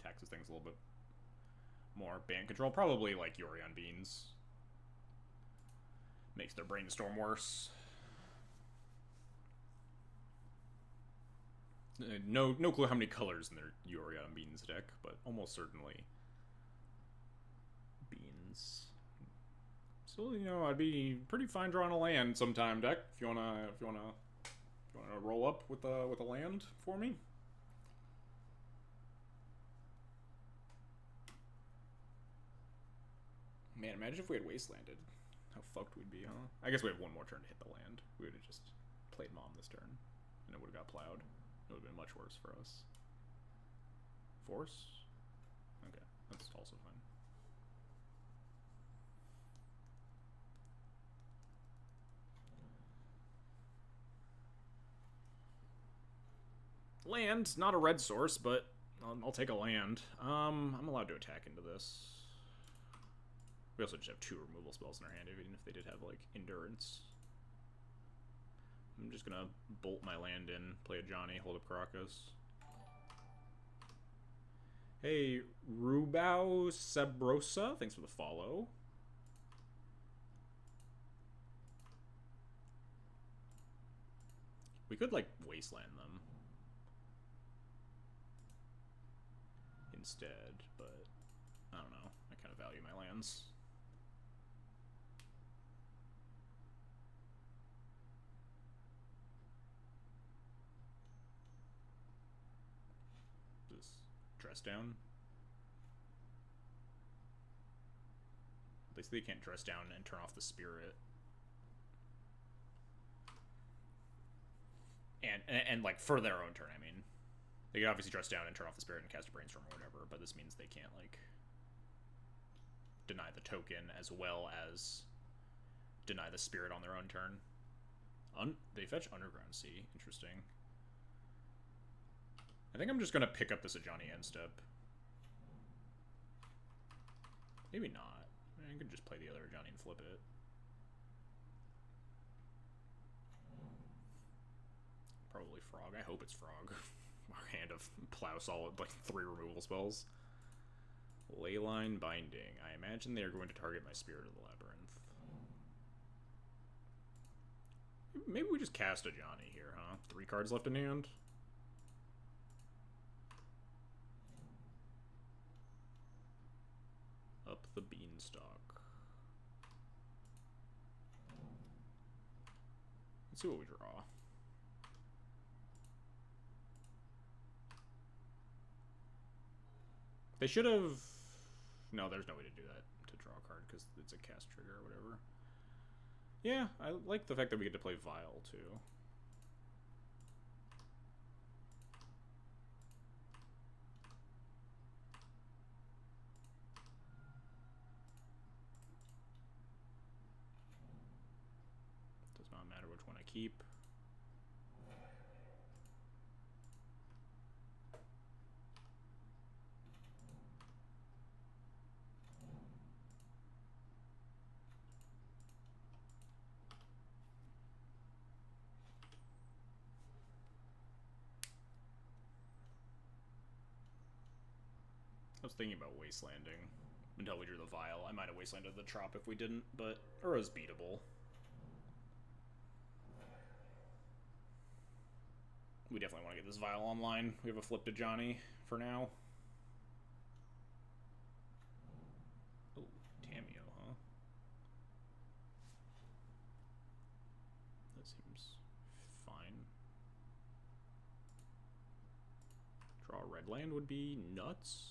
Taxes things a little bit more. Band control, probably like Yori on Beans. Makes their brainstorm worse. No clue how many colors in their Yori on Beans deck, but almost certainly Beans. So, you know, I'd be pretty fine drawing a land sometime, deck. If you wanna roll up with a land for me. Man, imagine if we had wastelanded. How fucked we'd be, huh? I guess we have one more turn to hit the land. We would have just played Mom this turn, and it would have got plowed. It would have been much worse for us. Force? Okay, that's also fine. Land, not a red source, but I'll take a land. I'm allowed to attack into this. We also just have 2 removal spells in our hand, even if they did have, like, Endurance. I'm just gonna bolt my land in, play Ajani, hold up Caracas. Hey, Rubao Sabrosa, thanks for the follow. We could, like, wasteland them instead, but I don't know. I kind of value my lands. This dress down. At least they can't dress down and turn off the Spirit. And like, for their own turn, I mean. They can obviously dress down and turn off the Spirit and cast a Brainstorm or whatever, but this means they can't, like, deny the token as well as deny the Spirit on their own turn. They fetch Underground Sea. Interesting. I think I'm just going to pick up this Ajani end step. Maybe not. I could just play the other Ajani and flip it. Probably Frog. I hope it's Frog. Our hand of plow solid, like 3 removal spells. Leyline Binding. I imagine they are going to target my Spirit of the Labyrinth. Maybe we just cast Ajani here, huh? 3 cards left in hand. Up the beanstalk. Let's see what we draw. They should have... No, there's no way to do that, to draw a card, because it's a cast trigger or whatever. Yeah, I like the fact that we get to play Vile, too. Does not matter which one I keep. I was thinking about wastelanding until we drew the vial. I might have wastelanded the Trop if we didn't, but Ura's beatable. We definitely want to get this vial online. We have a flip to Ajani for now. Oh, Tamio, huh? That seems fine. Draw a red land would be nuts.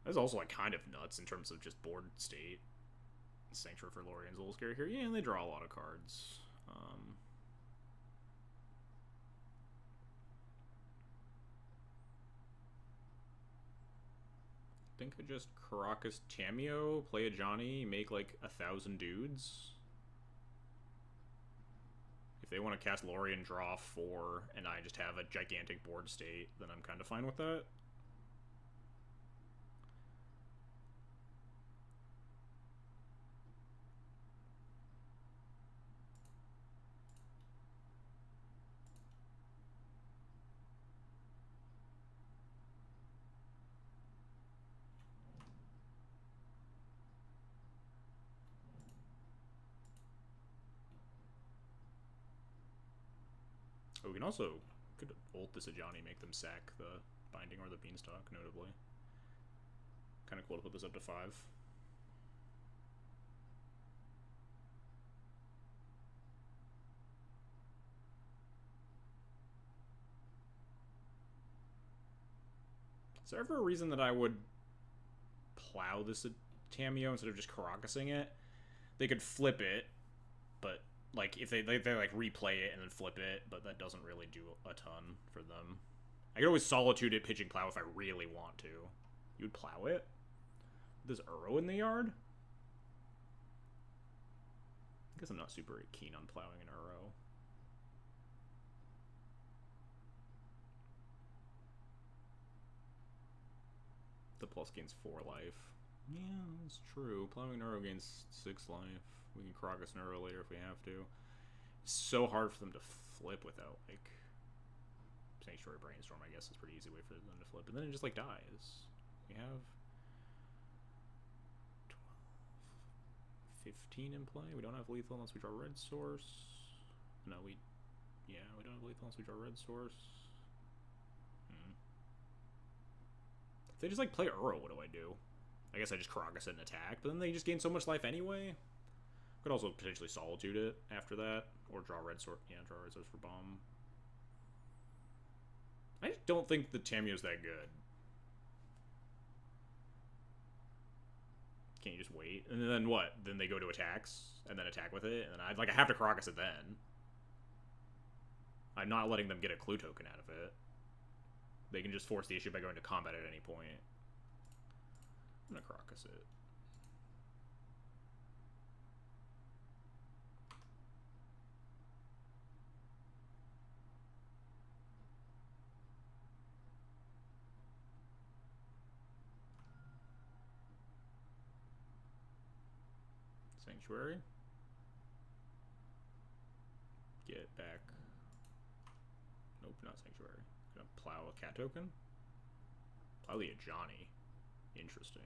That's also like kind of nuts in terms of just board state. Sanctuary for Lorien's Old Scary here. Yeah, and they draw a lot of cards. I think I just Caracas Tamio, play Ajani, make like 1,000 dudes. If they want to cast Lorien, draw 4, and I just have a gigantic board state, then I'm kind of fine with that. Oh, we can also could ult this Ajani, make them sack the Binding or the Beanstalk, notably. Kind of cool to put this up to 5. Is there ever a reason that I would plow this Tamio instead of just Caracasing it? They could flip it, but like if they like replay it and then flip it, but that doesn't really do a ton for them. I could always solitude it, pitching plow if I really want to. You would plow it? There's Uro in the yard? I guess I'm not super keen on plowing an Uro. The plus gains 4 life. Yeah, that's true. Plowing Uro gains 6 life. We can Caracas an Uro later if we have to. It's so hard for them to flip without, like... Sanctuary Brainstorm, I guess, is a pretty easy way for them to flip. And then it just, like, dies. We have... 15 in play. We don't have lethal unless we draw red source. No, we... Yeah, we don't have lethal unless we draw red source. If they just, like, play Uro, what do I do? I guess I just Caracas and attack, but then they just gain so much life anyway. Could also potentially Solitude it after that, or draw red source. Yeah, draw red source for bomb. I just don't think the Tamio's that good. Can't you just wait? And then what? Then they go to attacks, and then attack with it, and then I have to Caracas it then. I'm not letting them get a clue token out of it. They can just force the issue by going to combat at any point. I'm gonna Caracas it. Sanctuary. Get back. Nope, not Sanctuary. Gonna plow a cat token. Plow the Ajani. Interesting.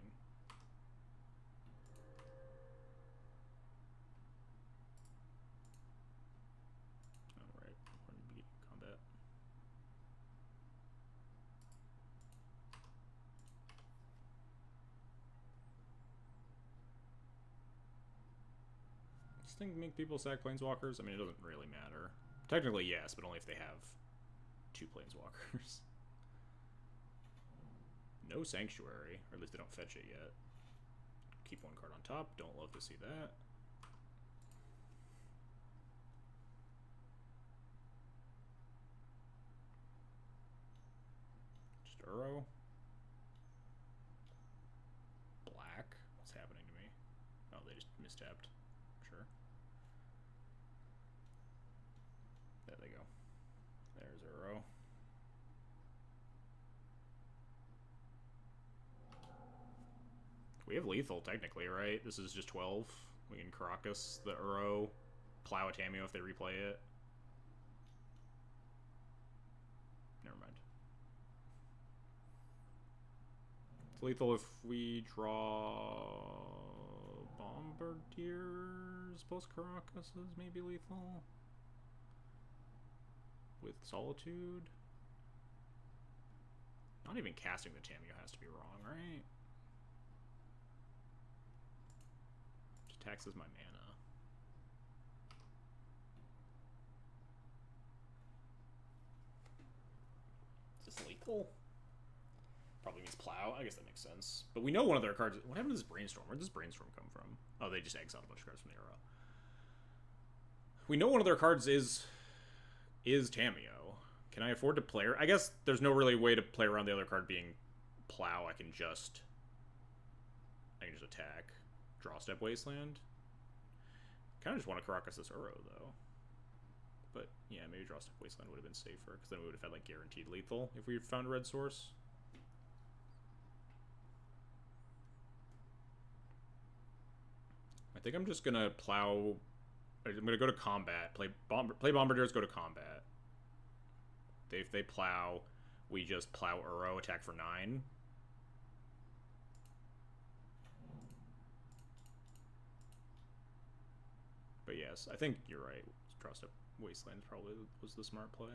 Alright, we're gonna begin combat. This thing make people sack planeswalkers? I mean, it doesn't really matter. Technically, yes, but only if they have 2 planeswalkers. No Sanctuary, or at least they don't fetch it yet. Keep 1 card on top, don't love to see that. Just Uro. Black? What's happening to me? Oh, they just mistapped. Sure. There they go. There's Uro. We have lethal, technically, right? This is just 12. We can Caracas the Uro. plow a Tameo if they replay it. Never mind. It's lethal if we draw Bombardiers plus Caracases, maybe lethal. With Solitude. Not even casting the Tameo has to be wrong, right? Just taxes my mana. Is this lethal? Probably means plow. I guess that makes sense. But we know one of their cards. What happened to this Brainstorm? Where did this Brainstorm come from? Oh, they just exiled a bunch of cards from the era. We know one of their cards is Tameo. Can I afford to play her? I guess there's no really way to play around the other card being plow. I can just attack. Draw step Wasteland. Kind of just want to Caracas this Uro, though. But yeah, maybe draw step Wasteland would have been safer, because then we would have had like guaranteed lethal if we found a red source. I think I'm just gonna plow. I'm gonna go to combat. Play Bombardiers. Go to combat. If they plow, we just plow Uro, attack for 9. But yes, I think you're right. Draw step Wasteland probably was the smart play.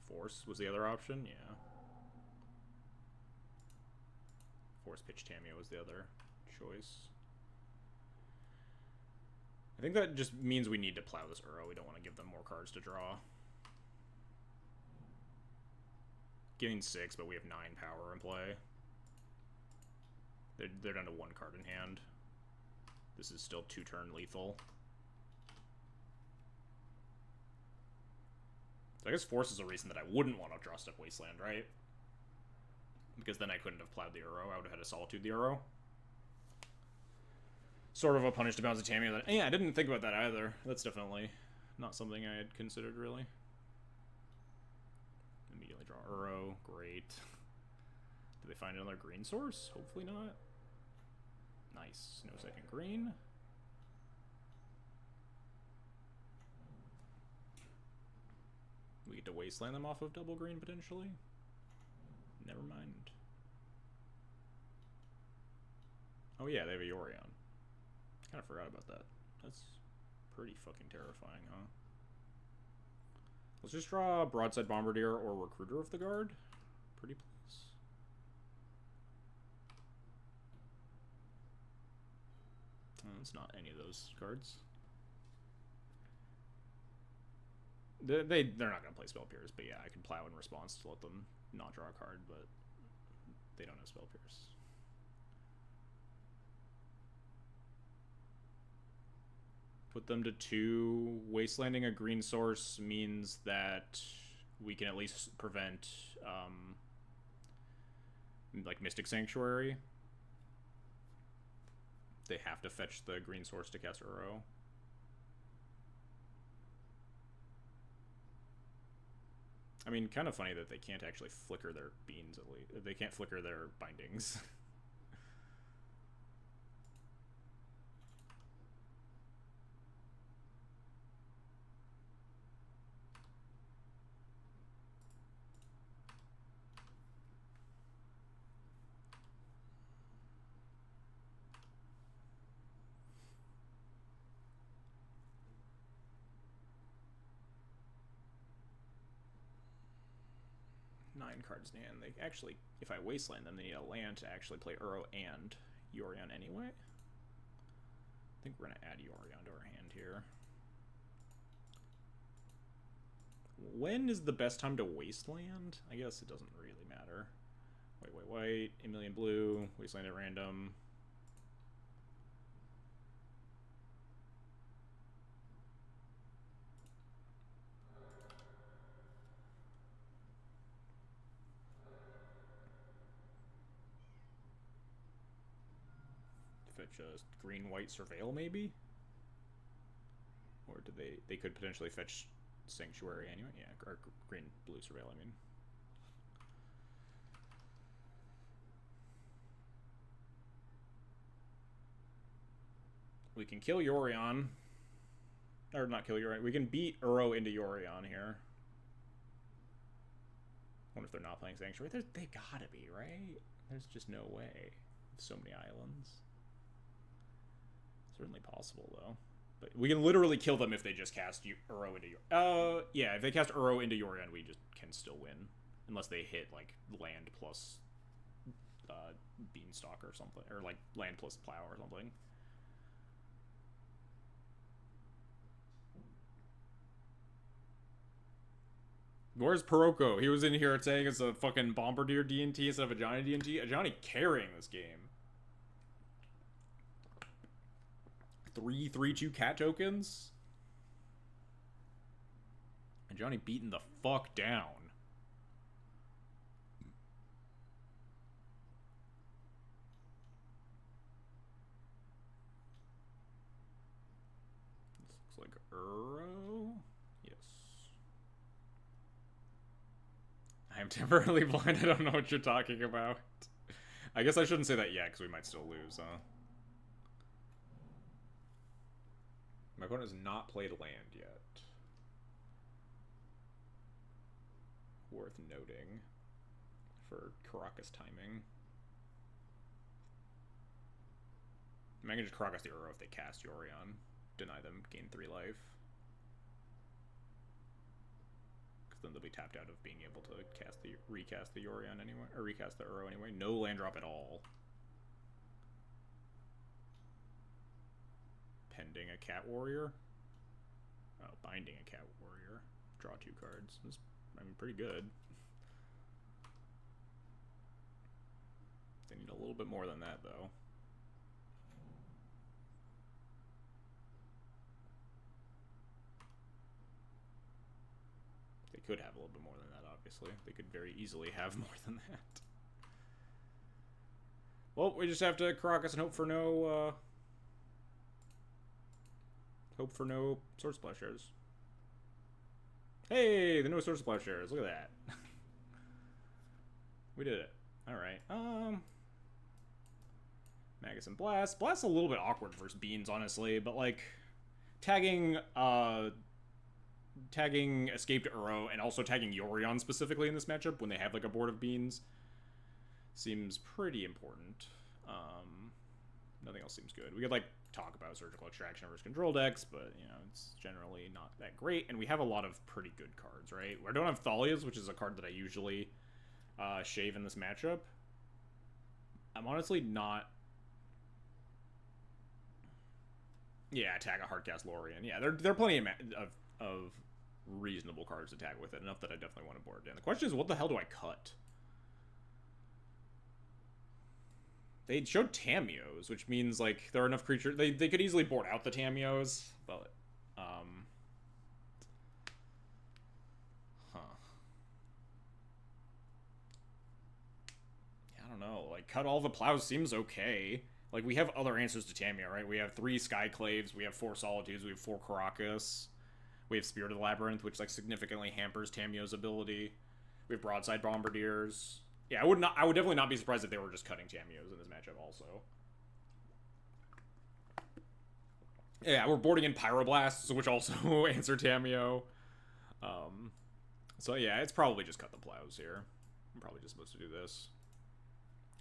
Force was the other option, yeah. Force pitch Tameo was the other choice. I think that just means we need to plow this Uro. We don't want to give them more cards to draw. Getting 6, but we have 9 power in play. They're down to 1 card in hand. This is still 2-turn lethal. So I guess Force is a reason that I wouldn't want to draw step Wasteland, right? Because then I couldn't have plowed the Uro. I would have had to Solitude the Uro. Sort of a punish to bounce a Tameo. That, yeah, I didn't think about that either. That's definitely not something I had considered, really. Immediately draw Uro. Great. Do they find another green source? Hopefully not. Nice. No second green. We get to Wasteland them off of double green, potentially. Never mind. Oh yeah, they have a Yorion. Kind of forgot about that. That's pretty fucking terrifying, huh? Let's just draw Broadside Bombardier or Recruiter of the Guard. Pretty please. It's not any of those cards. They're not going to play Spell Pierce, but yeah, I can plow in response to let them not draw a card, but they don't have Spell Pierce. Put them to 2. Wastelanding a green source means that we can at least prevent, like, Mystic Sanctuary. They have to fetch the green source to cast Uro. I mean, kind of funny that they can't actually flicker their beans, at least. They can't flicker their bindings. Nine cards in hand. They actually, if I Wasteland them, they need a land to actually play Uro and Yorion anyway. I think we're going to add Yorion to our hand here. When is the best time to Wasteland? I guess it doesn't really matter. White, a million blue, Wasteland at random. Fetch a green-white Surveil, maybe? Or do they could potentially fetch Sanctuary anyway? Yeah, or green-blue Surveil, I mean. We can kill Yorion. Or not kill Yorion. We can beat Uro into Yorion here. I wonder if they're not playing Sanctuary. They gotta be, right? There's just no way. So many islands. Certainly possible, though. But we can literally kill them if they just cast Uro into Yorion. Yeah, if they cast Uro into Yorion, we just can still win. Unless they hit, like, land plus Beanstalk or something. Or, like, land plus Plow or something. Where's Peroko? He was in here saying it's a fucking Bombardier D&T instead of Ajani D&T. Ajani carrying this game. 3/3/2 cat tokens. Ajani beating the fuck down. This looks like Uro. Yes. I am temporarily blind. I don't know what you're talking about. I guess I shouldn't say that yet, because we might still lose, huh? My opponent has not played land yet. Worth noting for Caracas timing. I can just Caracas the Uro if they cast Yorion. Deny them, gain 3 life. Because then they'll be tapped out of being able to recast the Yorion anyway, or recast the Uro anyway. No land drop at all. Pending a Cat Warrior. Oh, binding a Cat Warrior. Draw 2 cards. That's, I mean, pretty good. They need a little bit more than that, though. They could have a little bit more than that, obviously. They could very easily have more than that. Well, we just have to Caracas and hope for no, Sword Splashers. Hey, the no Sword Splashers. Look at that. We did it. Alright. Magus and Blast. Blast's a little bit awkward versus Beans, honestly, but, like, tagging Escaped Uro and also tagging Yorion specifically in this matchup when they have, like, a board of Beans seems pretty important. Nothing else seems good. We could, like, talk about Surgical Extraction versus Control decks, but, you know, it's generally not that great, and we have a lot of pretty good cards, right? I don't have Thalia's, which is a card that I usually shave in this matchup. I'm honestly not... Yeah, tag a Hardcast Lorien. Yeah, there are plenty of reasonable cards to tag with it, enough that I definitely want to board it in. The question is, what the hell do I cut? They showed Tamios, which means, like, there are enough creatures... They could easily board out the Tamios, but... Huh. I don't know. Like, cut all the Plows seems okay. Like, we have other answers to Tamio, right? We have 3 Skyclaves, we have 4 Solitudes, we have 4 Caracas. We have Spirit of the Labyrinth, which, like, significantly hampers Tamio's ability. We have Broadside Bombardiers. Yeah, I would definitely not be surprised if they were just cutting Tamios in this matchup also. Yeah, we're boarding in Pyroblasts, which also answer Tamio. So yeah, it's probably just cut the Plows here. I'm probably just supposed to do this.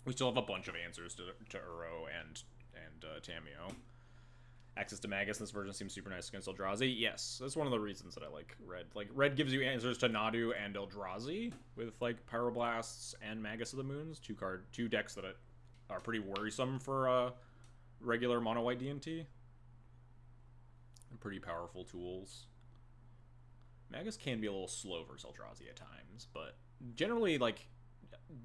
We still have a bunch of answers to Uro and Tamio. Access to Magus in this version seems super nice against Eldrazi. Yes, that's one of the reasons that I like Red. Like, Red gives you answers to Nadu and Eldrazi with, like, Pyroblasts and Magus of the Moons. Two decks that are pretty worrisome for regular mono-white D&T. And pretty powerful tools. Magus can be a little slow versus Eldrazi at times, but generally, like,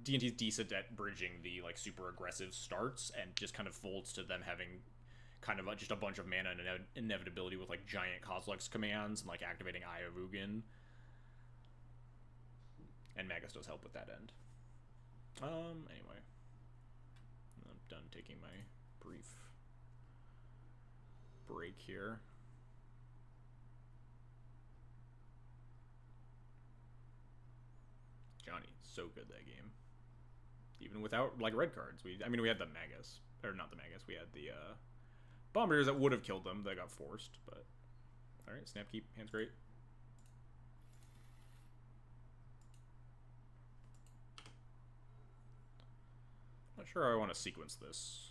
D&T's decent at bridging the, like, super aggressive starts and just kind of folds to them having kind of just a bunch of mana and inevitability with, like, giant Kozilek's commands and, like, activating Eye of Ugin. And Magus does help with that end. Anyway. I'm done taking my brief break here. Johnny, so good that game. Even without, like, red cards. We had the Magus. Or not the Magus, we had the Bombardiers that would have killed them. They got forced, but... Alright, snap keep. Hand's great. Not sure how I want to sequence this.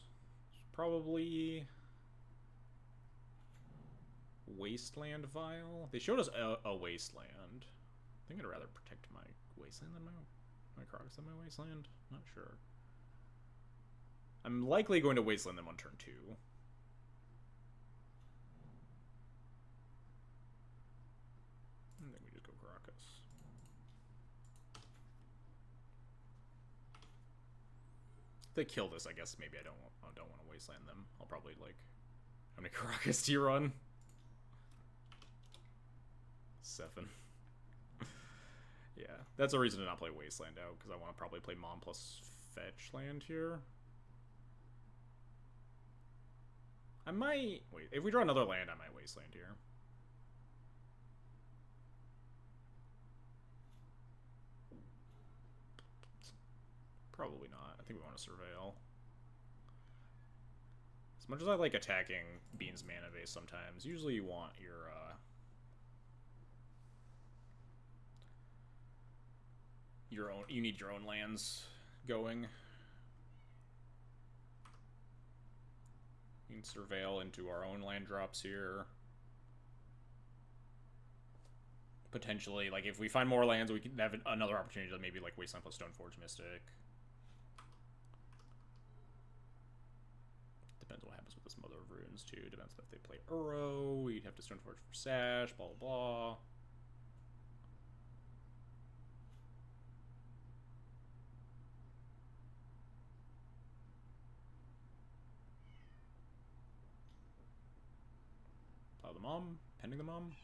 Probably... Wasteland Vial? They showed us a Wasteland. I think I'd rather protect my Wasteland than my Crocs than my Wasteland. Not sure. I'm likely going to Wasteland them on turn 2. And then we just go Caracas. If they kill this, I guess maybe I don't want to Wasteland them. I'll probably like... How many Caracas do you run? 7. Yeah, that's a reason to not play Wasteland out, because I want to probably play Mom plus Fetch land here. I might... Wait, if we draw another land, I might Wasteland here. Probably not. I think we want to Surveil. As much as I like attacking Bean's mana base sometimes, usually you want your, you need your own lands going. We can Surveil into our own land drops here. Potentially, like, if we find more lands, we can have another opportunity to maybe, like, Wasteland plus Stoneforge Mystic. Depends what happens with this Mother of Runes, too. Depends if they play Uro. We'd have to Stoneforge for Sash, blah, blah, blah. Plow the Mom, pending the Mom.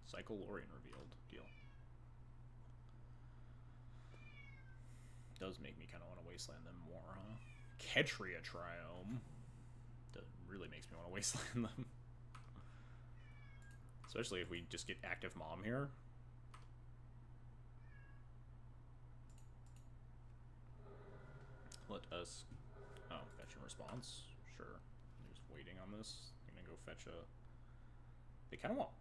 Cycle Lorien revealed. Deal. Does make me kind of want to Wasteland them more, huh? Ketria Triome. That really makes me want to Wasteland them. Especially if we just get active Mom here. Let us... Oh, fetch in response? Sure. I'm just waiting on this. I'm gonna go fetch a... They kind of want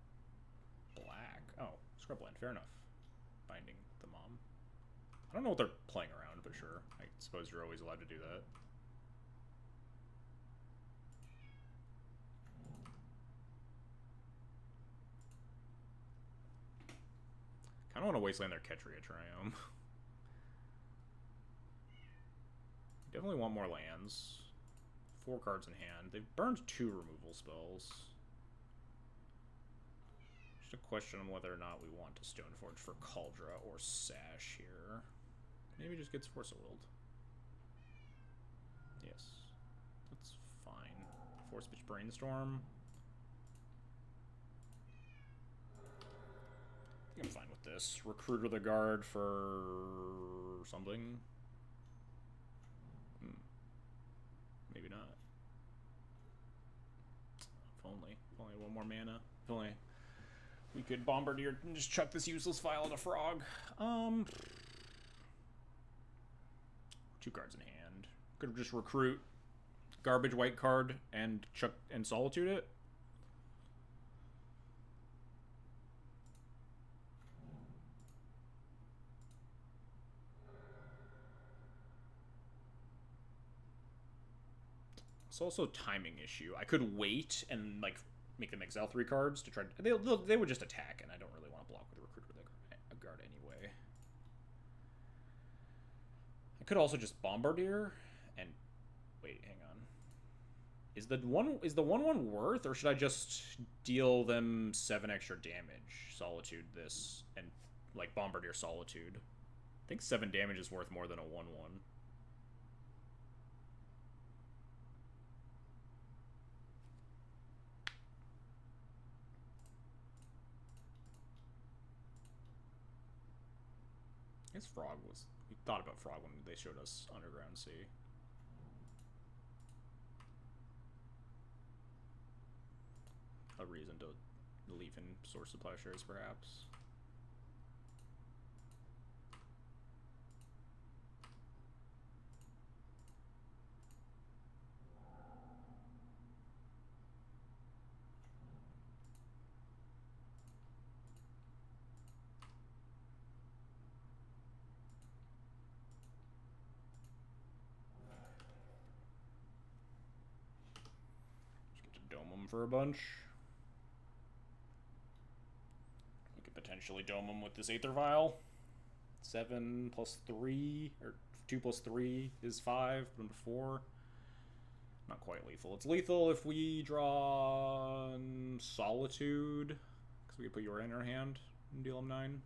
black. Oh, Scrubland. Fair enough. Binding the Mom. I don't know what they're playing around, but sure. I suppose you're always allowed to do that. Kind of want to Wasteland their Ketria Triome. Definitely want more lands. 4 cards in hand. They've burned 2 removal spells. Just a question on whether or not we want to Stoneforge for Kaldra or Sash here. Maybe just gets Force of Willed. Yes. That's fine. Force Pitch Brainstorm. I think I'm fine with this. Recruiter the Guard for something. Maybe not. If only. If only one more mana. If only we could Bombardier and just chuck this useless file at a frog. 2 cards in hand. Could just recruit garbage white card and chuck and Solitude it. It's also a timing issue. I could wait and like make them exile 3 cards to try. They would just attack, and I don't really want to block with Recruiter the Guard anyway. I could also just Bombardier and wait. Hang on. Is the 1/1 worth, or should I just deal them 7 extra damage? Solitude this and like Bombardier Solitude. I think 7 damage is worth more than a 1/1. I guess Frog was... We thought about Frog when they showed us Underground Sea. A reason to leave in Source of Plowshares, perhaps. dome them for a bunch. We could potentially dome them with this Aether Vial. 7 plus 3, or 2 plus 3 is 5, but 4. Not quite lethal. It's lethal if we draw Solitude, because we could put your in our hand and deal him 9.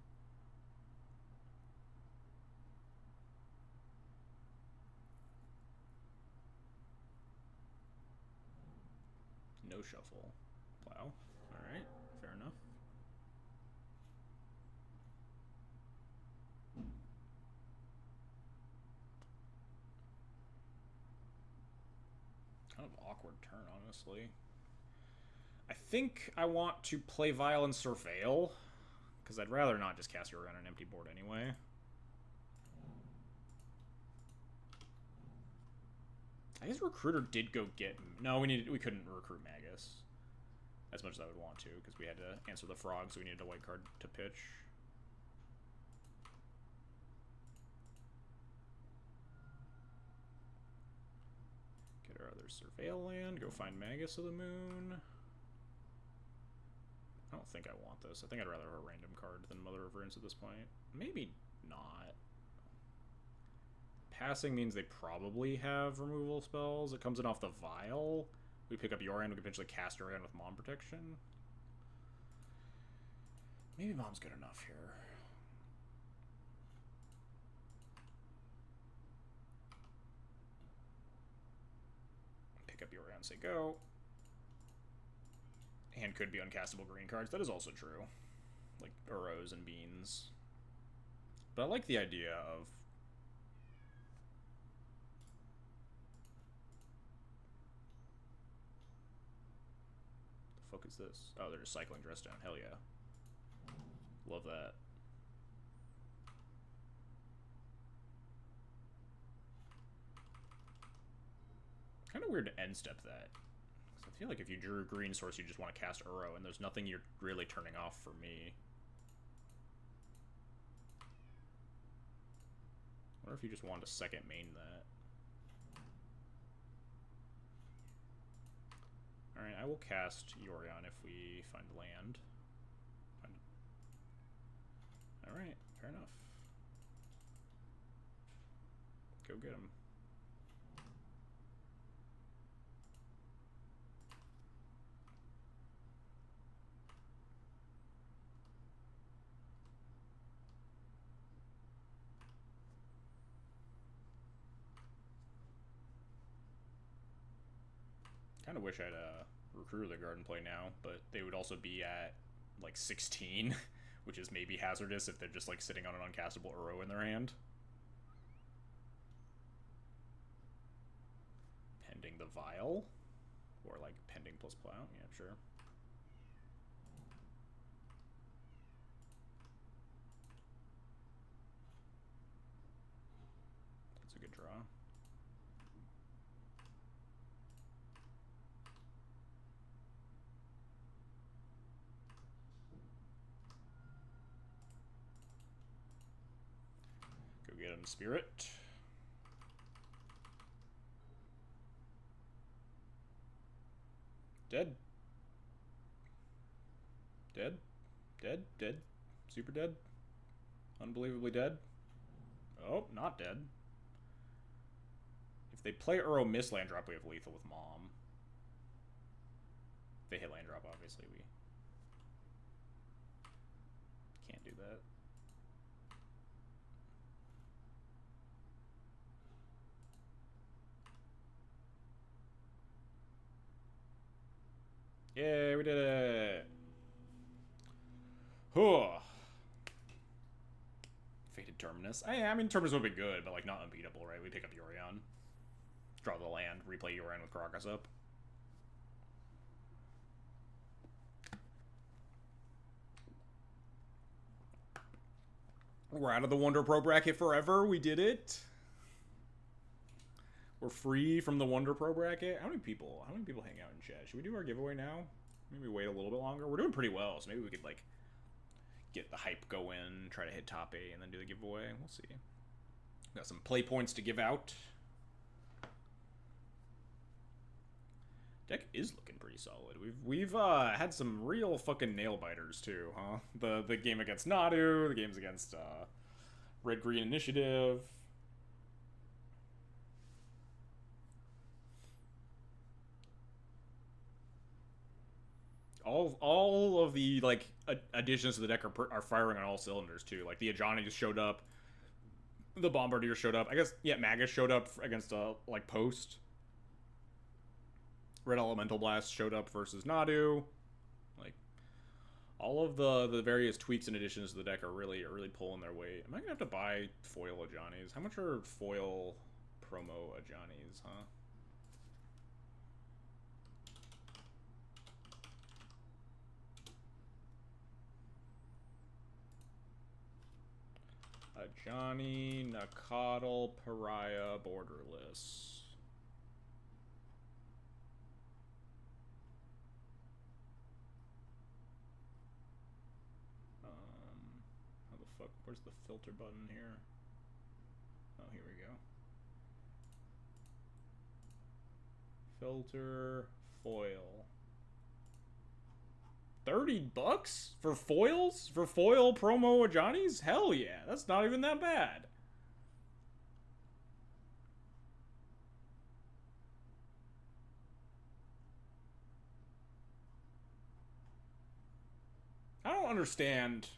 No shuffle. Plow. Alright, fair enough. Kind of awkward turn, honestly. I think I want to play Vial and Surveil, because I'd rather not just cast your on an empty board anyway. I guess Recruiter did go get... No, we couldn't recruit Magus. As much as I would want to, because we had to answer the frog, so we needed a white card to pitch. Get our other Surveil land, go find Magus of the Moon. I don't think I want this. I think I'd rather have a random card than Mother of Runes at this point. Maybe not. Passing means they probably have removal spells. It comes in off the Vial. We pick up Yoran, we can potentially cast Yoran with Mom Protection. Maybe Mom's good enough here. Pick up Yoran, say go. Hand could be uncastable green cards. That is also true. Like Uros and Beans. But I like the idea of... The fuck is this? Oh, they're just cycling Dress Down. Hell yeah. Love that. Kind of weird to end step that. Because I feel like if you drew green source, you just want to cast Uro, and there's nothing you're really turning off for me. I wonder if you just wanted to second main that. Alright, I will cast Yorion if we find land. Alright, fair enough. Go get him. Kind of wish I had a Recruiter of the Garden play now, but they would also be at like 16, which is maybe hazardous if they're just like sitting on an uncastable Uro in their hand. Pending the Vial, or like pending plus plow, yeah, sure. That's a good draw. Get him, Spirit. Dead. Dead. Dead. Dead. Super dead. Unbelievably dead. Oh, not dead. If they play Uro miss land drop, we have lethal with Mom. If they hit land drop, obviously we can't do that. Yeah, we did it. Huh. Fated Terminus. I mean, Terminus would be good, but like not unbeatable, right? We pick up Yorion, draw the land, replay Yorion with Karakas up. We're out of the Wonder Pro bracket forever. We did it. We're free from the Wonder Pro bracket. How many people hang out in chat? Should we do our giveaway now? Maybe wait a little bit longer. We're doing pretty well, so maybe we could like get the hype going, try to hit top 8, and then do the giveaway. We'll see. Got some play points to give out. Deck is looking pretty solid. We've had some real fucking nail biters too, huh? The game against Nadu, the games against Red Green Initiative. All of the like additions to the deck are firing on all cylinders too. Like the Ajani just showed up, the Bombardier showed up. I guess yeah, Magus showed up against like Post. Red Elemental Blast showed up versus Nadu. Like all of the various tweaks and additions to the deck are really pulling their weight. Am I gonna have to buy foil Ajanis? How much are foil promo Ajanis, huh? Ajani, Nakatl, Pariah, Borderless. How the fuck? Where's the filter button here? Oh, here we go. Filter, foil. $30 for foils? For foil promo Ajani's? Hell yeah, that's not even that bad. I don't understand.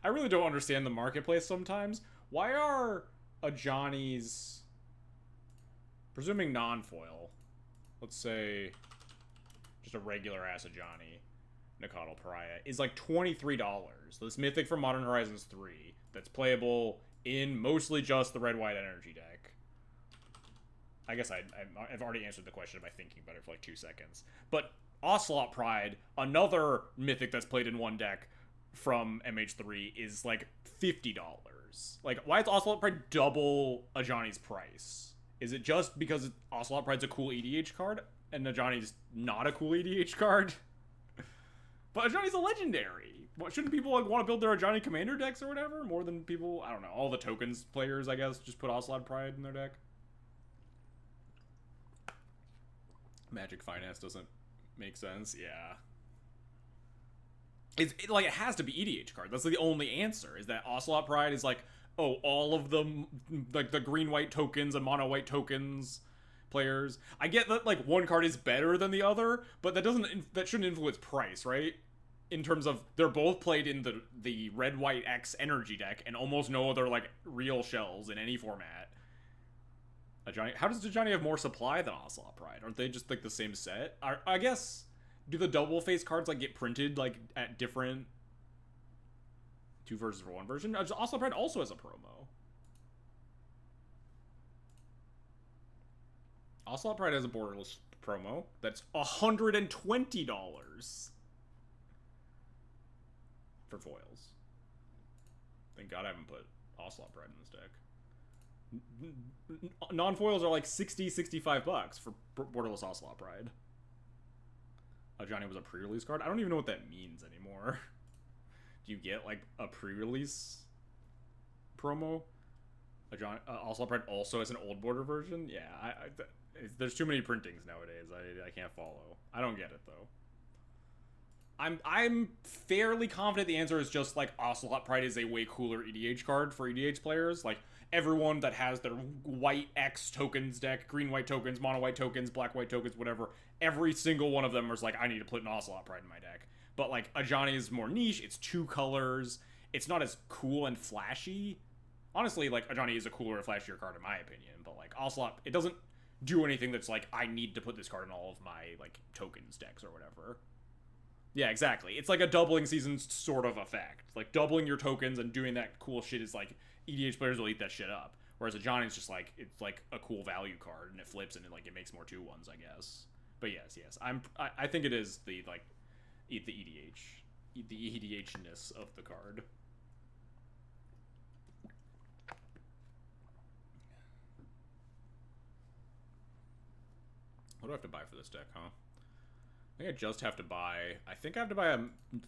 I really don't understand the marketplace sometimes. Why are Ajani's, presuming non-foil, let's say just a regular ass Ajani, Nakatl Pariah, is like $23. This Mythic from Modern Horizons 3 that's playable in mostly just the red-white energy deck. I guess I've already answered the question by thinking about it for like 2 seconds. But Ocelot Pride, another Mythic that's played in one deck from MH3, is like $50. Like, why is Ocelot Pride double Ajani's price? Is it just because Ocelot Pride's a cool EDH card and Ajani's not a cool EDH card? But Ajani's a legendary. What, shouldn't people like want to build their Ajani commander decks or whatever? More than people, I don't know, all the tokens players, I guess, just put Ocelot Pride in their deck. Magic Finance doesn't make sense, yeah. Like, it has to be EDH card. That's like the only answer, is that Ocelot Pride is like, oh, all of them, like the green-white tokens and mono-white tokens players. I get that like one card is better than the other, but that shouldn't influence price, right? In terms of they're both played in the red white X energy deck and almost no other like real shells in any format. Ajani, how does Ajani have more supply than Ocelot Pride? Aren't they just like the same set? I guess, do the double face cards like get printed like at different 2 versions for 1 version? Ocelot Pride also has a promo. Ocelot Pride has a borderless promo that's $120 for foils. Thank God I haven't put Ocelot Pride in this deck. Non-foils are like $60-65 for borderless Ocelot Pride. Ajani was a pre-release card? I don't even know what that means anymore. Do you get like a pre-release promo? Ajani, Ocelot Pride also has an old border version? Yeah, there's too many printings nowadays. I can't follow. I don't get it though. I'm fairly confident the answer is just like Ocelot Pride is a way cooler EDH card for EDH players. Like everyone that has their white X tokens deck, green white tokens, mono white tokens, black white tokens, whatever, every single one of them is like, I need to put an Ocelot Pride in my deck. But like Ajani is more niche. It's 2 colors. It's not as cool and flashy. Honestly, like Ajani is a cooler and flashier card in my opinion. But like Ocelot, it doesn't do anything that's like, I need to put this card in all of my like tokens decks or whatever. Yeah, exactly. It's like a doubling season sort of effect. Like doubling your tokens and doing that cool shit is like EDH players will eat that shit up. Whereas Ajani's just like, it's like a cool value card and it flips and it makes more 2/1s, I guess. But yes, I think it is the like the EDH-ness of the card. What do I have to buy for this deck, huh? I think I just have to buy... I think I have to buy a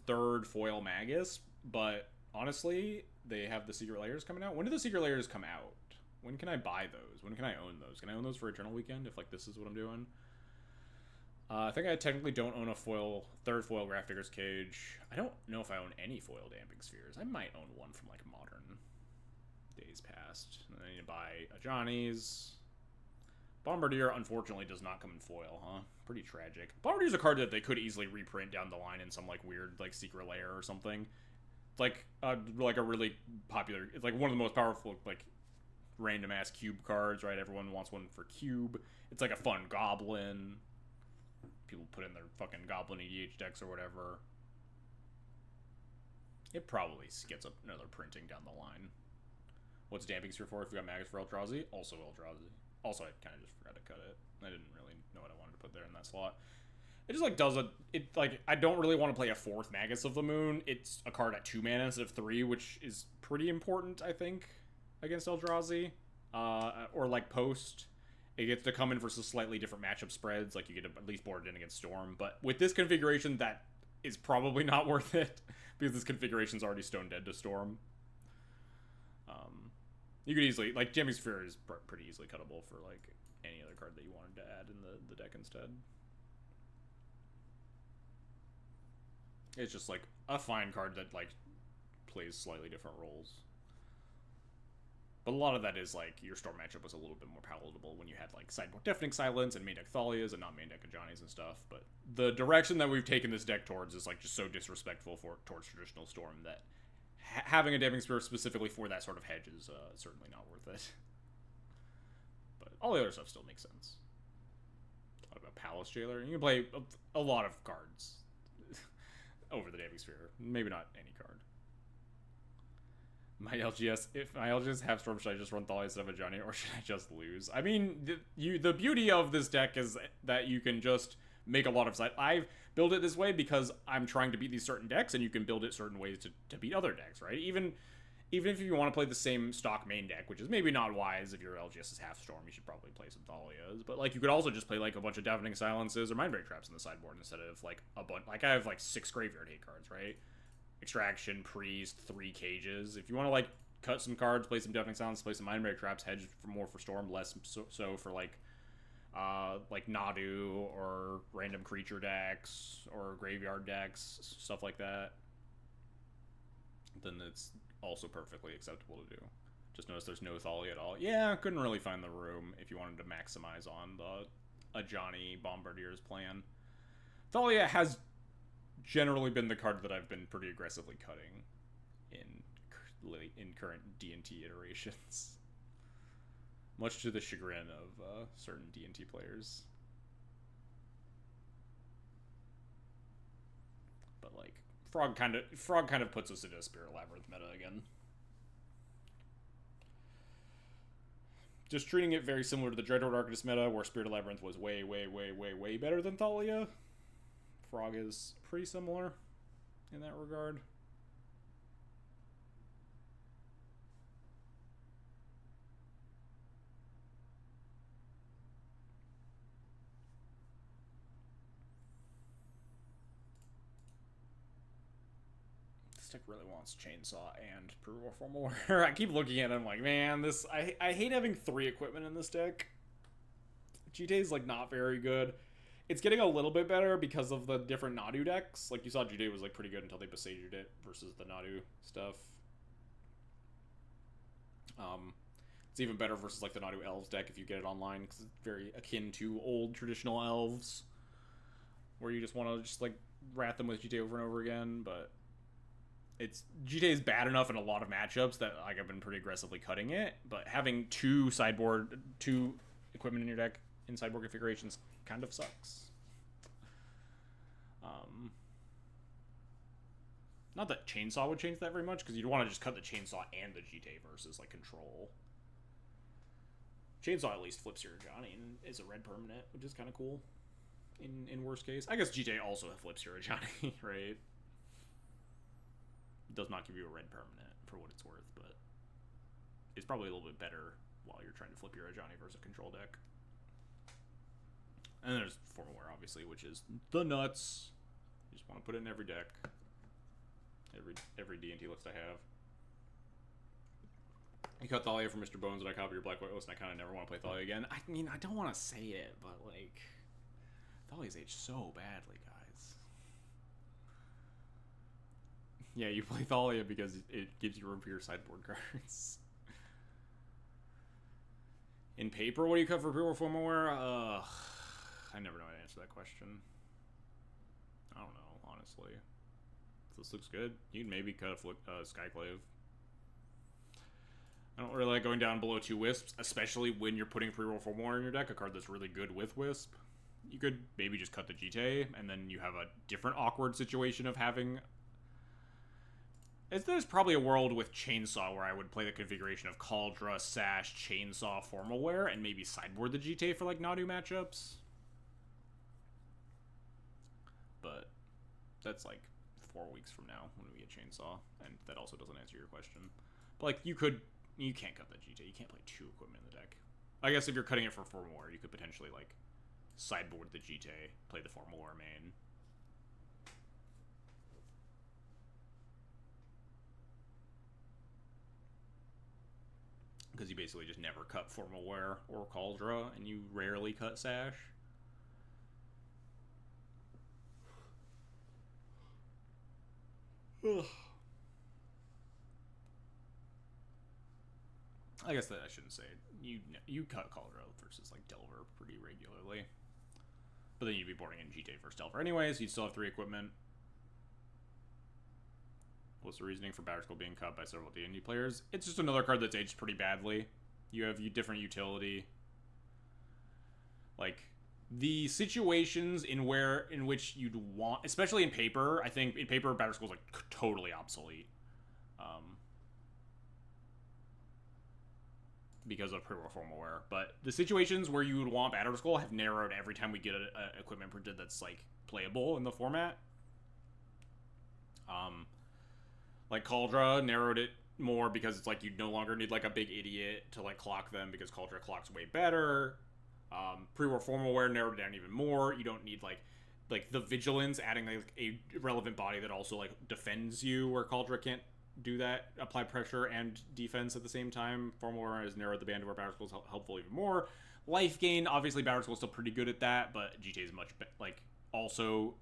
3rd foil Magus, but honestly, they have the Secret Layers coming out. When do the Secret Layers come out? When can I buy those? When can I own those? Can I own those for Eternal Weekend if, like, this is what I'm doing? I think I technically don't own a third foil Grafdigger's Cage. I don't know if I own any foil Damping Spheres. I might own one from like modern days past. And I need to buy Ajani's. Bombardier, unfortunately, does not come in foil, huh? Pretty tragic. Bombardier's a card that they could easily reprint down the line in some like weird like secret layer or something. Like a really popular. It's like one of the most powerful like random ass cube cards, right? Everyone wants one for cube. It's like a fun goblin. People put in their fucking goblin EDH decks or whatever. It probably gets another printing down the line. What's Damping Sphere for if you got Magus for Eldrazi? Also Eldrazi. Also, I kind of just forgot to cut it. I didn't really know what I wanted to put there in that slot. It just like does I don't really want to play a fourth Magus of the Moon. It's a card at 2 mana instead of 3, which is pretty important, I think, against Eldrazi. Or like post. It gets to come in versus slightly different matchup spreads. Like you get to at least board it in against Storm. But with this configuration, that is probably not worth it because this configuration is already stone dead to Storm. You could easily like Damping Sphere is pretty easily cuttable for like any other card that you wanted to add in the deck instead. It's just like a fine card that like plays slightly different roles. But a lot of that is like your Storm matchup was a little bit more palatable when you had like sideboard Deafening Silence and main deck Thalias and not main deck Ajani's and stuff. But the direction that we've taken this deck towards is like just so disrespectful towards traditional Storm that having a Damping Sphere specifically for that sort of hedge is certainly not worth it. But all the other stuff still makes sense. What about Palace Jailer? You can play a lot of cards over the Damping Sphere. Maybe not any card. If my LGS have Storm, should I just run Thalia instead of Ajani, or should I just lose? I mean, the beauty of this deck is that you can just make a lot of I've built it this way because I'm trying to beat these certain decks, and you can build it certain ways to beat other decks, right? Even if you want to play the same stock main deck, which is maybe not wise if your LGS is half Storm, you should probably play some Thalias. But like you could also just play like a bunch of Deafening Silences or Mindbreak Traps in the sideboard instead of like a bunch. Like I have like 6 Graveyard Hate cards, right? Extraction, Priest, 3 Cages. If you want to like cut some cards, play some Deafening Silence, play some Mindbreak Traps, hedge for more for Storm, less so for like Nadu or random creature decks or graveyard decks, stuff like that, then it's also perfectly acceptable to do. Just notice there's no Thalia at all. Yeah, couldn't really find the room if you wanted to maximize on the Ajani Bombardier's plan. Thalia has generally been the card that I've been pretty aggressively cutting in current D&T iterations. Much to the chagrin of certain D&T players. But like Frog kind of puts us into a Spirit Labyrinth meta again. Just treating it very similar to the Dreadhorde Arcanist meta, where Spirit Labyrinth was way better than Thalia. Frog is pretty similar in that regard. This deck really wants Chainsaw and Reform Aware. I keep looking at it, I'm like, man, I hate having 3 equipment in this deck. GT is like not very good. It's getting a little bit better because of the different Nadu decks. Like you saw, GT was like pretty good until they besaged it versus the Nadu stuff. It's even better versus like the Nadu Elves deck if you get it online, because it's very akin to old traditional Elves, where you just want to just like rat them with GTA over and over again. But GTA is bad enough in a lot of matchups that like I've been pretty aggressively cutting it. But having 2 equipment in your deck in sideboard configurations kind of sucks. Not that Chainsaw would change that very much, because you'd want to just cut the Chainsaw and the GTA versus like Control. Chainsaw at least flips your Ajani and is a red permanent, which is kind of cool. In worst case, I guess GTA also flips your Ajani, right? It does not give you a red permanent for what it's worth, but it's probably a little bit better while you're trying to flip your Ajani versus a Control deck. And then there's Form Aware, obviously, which is the nuts. You just want to put it in every deck. Every D&T list I have. You cut Thalia from Mr. Bones, and I copy your Black White list, and I kind of never want to play Thalia again. I mean, I don't want to say it, but like, Thalia's aged so badly, guys. Yeah, you play Thalia because it gives you room for your sideboard cards. In paper, what do you cut for pre-war formalware? I never know how to answer that question. I don't know, honestly. If this looks good, you'd maybe cut a Skyclave. I don't really like going down below 2 Wisps, especially when you're putting pre-roll for more in your deck, a card that's really good with Wisp. You could maybe just cut the GT, and then you have a different awkward situation of having... There's probably a world with Chainsaw where I would play the configuration of Cauldra, Sash, Chainsaw, Formalware, and maybe sideboard the GT for, like, Nadu matchups. But that's, like, 4 weeks from now when we get Chainsaw, and that also doesn't answer your question. But, like, you can't cut the GT. You can't play 2 equipment in the deck. I guess if you're cutting it for Formalware, you could potentially, like, sideboard the GT, play the Formalware main. Because you basically just never cut Formalware or Cauldra, and you rarely cut Sash. Ugh. I guess that I shouldn't say. You cut Cauldra versus, like, Delver pretty regularly. But then you'd be boarding in GT versus Delver anyways, you'd still have 3 equipment. What's the reasoning for Batterskull being cut by several D&D players? It's just another card that's aged pretty badly. You have different utility. Like, the situations in which you'd want, especially in paper, I think in paper Batterskull's like totally obsolete. Because of pre-war formalware. But the situations where you would want Batterskull have narrowed every time we get a equipment printed that's, like, playable in the format. Like, Cauldra narrowed it more because it's like you no longer need, like, a big idiot to, like, clock them because Cauldra clocks way better. Pre-war formalware narrowed it down even more. You don't need, like the Vigilance, adding, like, a relevant body that also, like, defends you, where Cauldra can't do that, apply pressure and defense at the same time. Formalware has narrowed the band to where Batterskull is helpful even more. Life gain, obviously Batterskull is still pretty good at that, but GT is much, like, also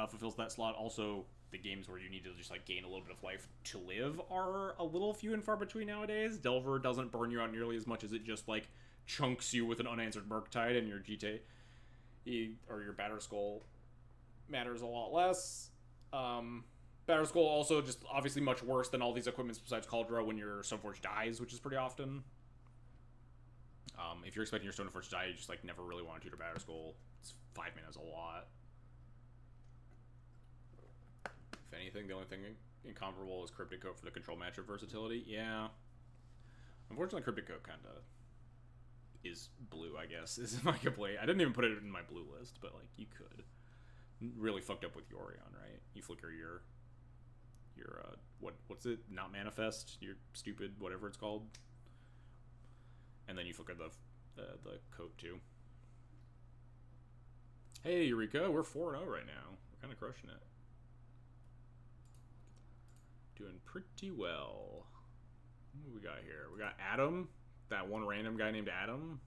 fulfills that slot. Also, the games where you need to just, like, gain a little bit of life to live are a little few and far between nowadays. Delver doesn't burn you out nearly as much as it just, like, chunks you with an unanswered Murktide, and your GT or your Batterskull matters a lot less. Batterskull also just obviously much worse than all these equipments besides Cauldra when your Stoneforge dies, which is pretty often. If you're expecting your Stoneforge to die, you just, like, never really want to tutor Batterskull. It's 5 mana is a lot. If anything, the only thing incomparable is Cryptic Coat for the control matchup versatility. Yeah. Unfortunately, Cryptic Coat kind of is blue, I guess, is my complaint. I didn't even put it in my blue list, but, like, you could. Really fucked up with Yorion, right? You flicker your what's it? Not Manifest, your stupid whatever it's called. And then you flicker the coat too. Hey Eureka, we're 4-0 right now. We're kind of crushing it. Doing pretty well. What do we got here? We got Adam, that one random guy named Adam.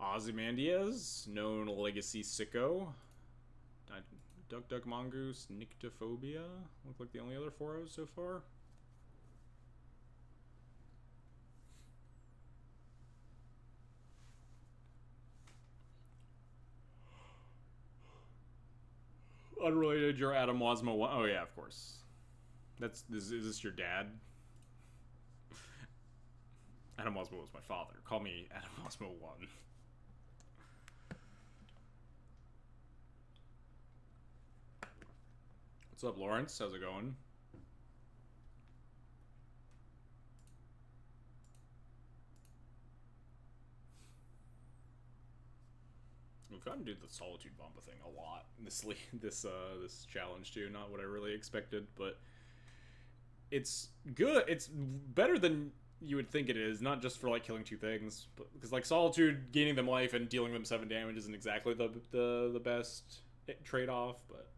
Ozymandias, known legacy sicko. Duck Duck Mongoose, Nyctophobia. Look like the only other 4-0s so far. Unrelated, you're Adam Wasmo 1. Oh yeah, of course. Is this your dad? Adam Wasmo was my father. Call me Adam Wasmo 1. What's up, Lawrence? How's it going? We've gotten to do the Solitude Bomba thing a lot this challenge too. Not what I really expected, but it's good. It's better than you would think it is. Not just for, like, killing 2 things, but because, like, Solitude, gaining them life and dealing them 7 damage isn't exactly the best trade-off, but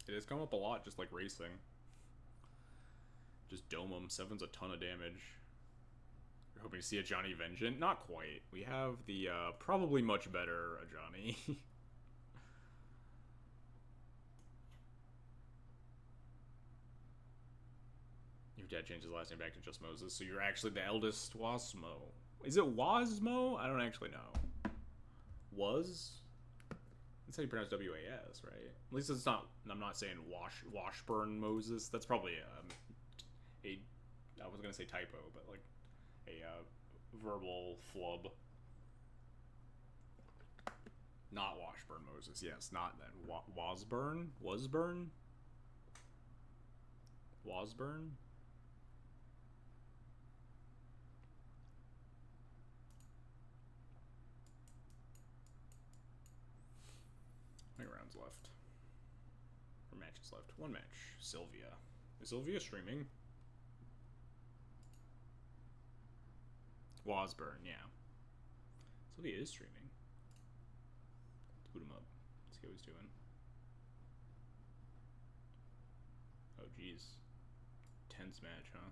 it has come up a lot, just like racing. Just dome them. 7's a ton of damage. We're hoping to see Ajani Vengeant. Not quite. We have the probably much better Ajani. Your dad changed his last name back to just Moses, so you're actually the eldest Wasmo. Is it Wasmo? I don't actually know. Was? That's how you pronounce W-A-S, right? At least it's not. I'm not saying Washburn Moses. That's probably a I was gonna say typo, but like a verbal flub. Not Washburn Moses. Yes, not that. Wasburn. Wasburn. Wasburn. How many rounds left? Or matches left? One match. Sylvia. Is Sylvia streaming? Wasburn, yeah. Sylvia is streaming. Let's boot him up. See how he's doing. Oh, jeez. Tense match, huh?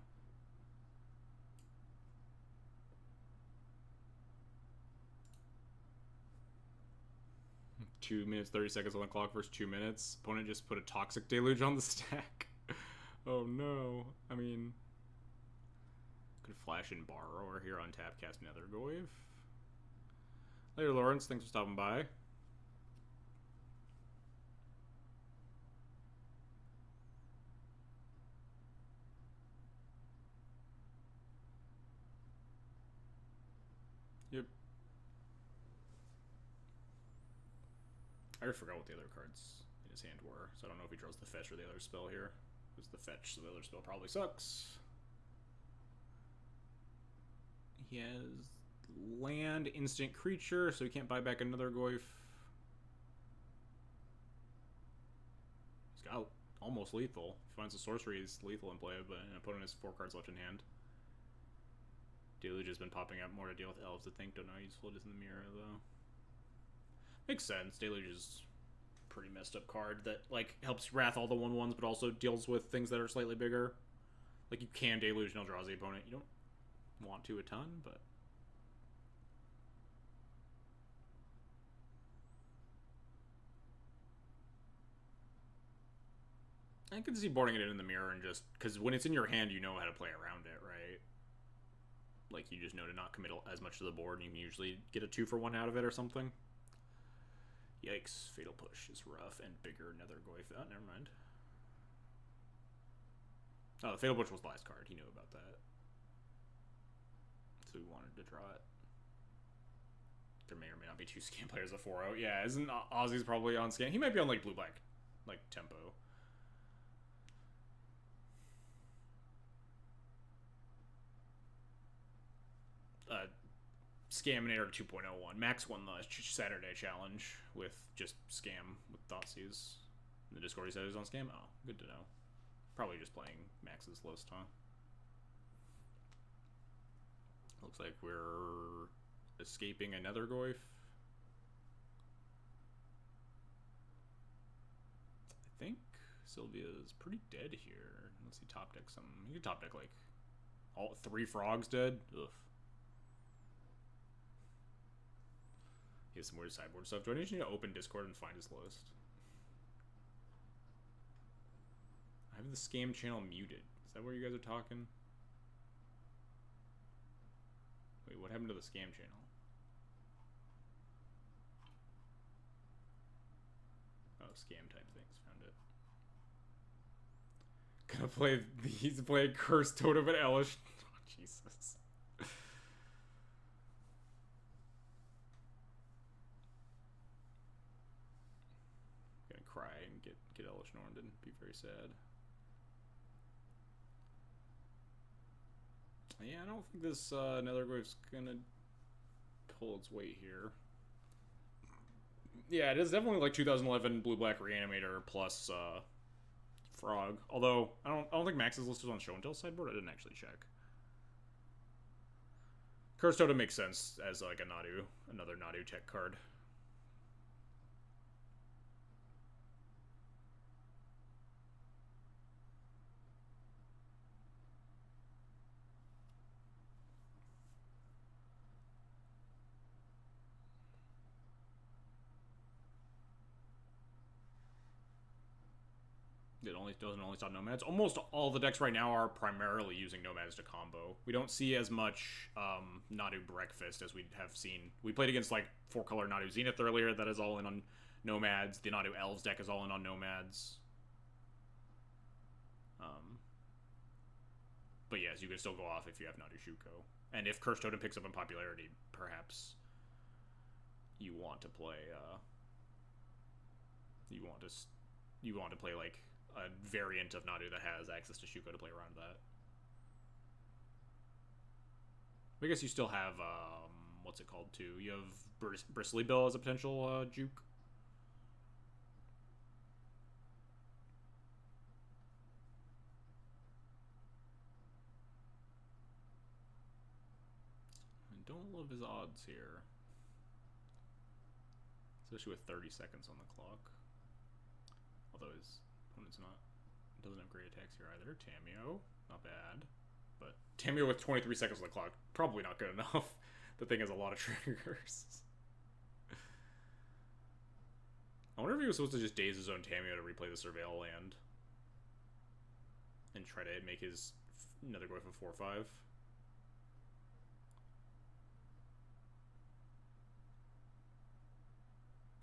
Two minutes, 30 seconds on the clock versus 2 minutes. Opponent just put a Toxic Deluge on the stack. Oh no. I mean, could flash in Borrower here on tap, cast Nethergoyf. Later, Lawrence. Thanks for stopping by. Yep. I already forgot what the other cards in his hand were, so I don't know if he draws the fetch or the other spell here. It was the fetch, so the other spell probably sucks. He has land, instant creature, so he can't buy back another Goyf. He's got almost lethal. If he finds a sorcery, he's lethal in play, but an opponent has 4 cards left in hand. Deluge has been popping up more to deal with elves, I think. Don't know how useful it is in the mirror, though. Makes sense. Deluge is a pretty messed up card that, like, helps wrath all the 1/1s, but also deals with things that are slightly bigger. Like, you can Deluge and Eldrazi the opponent. You don't want to a ton, but... I can see boarding it in the mirror and just... Because when it's in your hand, you know how to play around it, right? Like, you just know to not commit as much to the board, and you can usually get a 2-for-1 out of it or something. Yikes. Fatal Push is rough and bigger. Nethergoyf. Oh, never mind. Oh, the Fatal Push was the last card. He knew about that. So we wanted to draw it. There may or may not be 2 Scan players at 4-0. Yeah, isn't Ozzy's probably on Scan? He might be on, like, blue-black, like, tempo. Scaminator 2.01. Max won the Saturday challenge with just Scam with Thoughtseize. In the Discord he said he was on Scam? Oh, good to know. Probably just playing Max's list, huh? Looks like we're escaping another Goyf. I think Sylvia's pretty dead here. Let's see, top deck some. You can top deck like all 3 frogs dead. Ugh. He has some weird sideboard stuff. Do I need to open Discord and find his list? I have the Scam channel muted. Is that where you guys are talking? Wait, what happened to the Scam channel? Oh, Scam type things. Found it. Gonna play. He's playing Cursed Totem and Elish. Oh, Jesus. Cry and get Elish Norndon. Be very sad. Yeah, I don't think this Nethergoyf's gonna pull its weight here. Yeah, it is definitely like 2011 Blue-Black Reanimator plus Frog. Although I don't think Max's list is on Show and Tell sideboard. I didn't actually check. Cursed Totem makes sense as like a Nadu, another Nadu tech card. It only doesn't only stop nomads. Almost all the decks right now are primarily using nomads to combo. We don't see as much Nadu Breakfast as we have seen. We played against like 4-color Nadu Zenith earlier. That is all in on nomads. The Nadu Elves deck is all in on nomads. But yes, you can still go off if you have Nadu Shuko. And if Curse Totem picks up in popularity, perhaps you want to play. You want to play like a variant of Nadu that has access to Shuko to play around that. I guess you still have what's it called too? You have Bristly Bill as a potential juke. I don't love his odds here, especially with 30 seconds on the clock. Although his opponent's doesn't have great attacks here either. Tamio, not bad. But Tamio with 23 seconds on the clock, probably not good enough. The thing has a lot of triggers. I wonder if he was supposed to just daze his own Tamio to replay the Surveil land. And try to make his another growth of 4-5.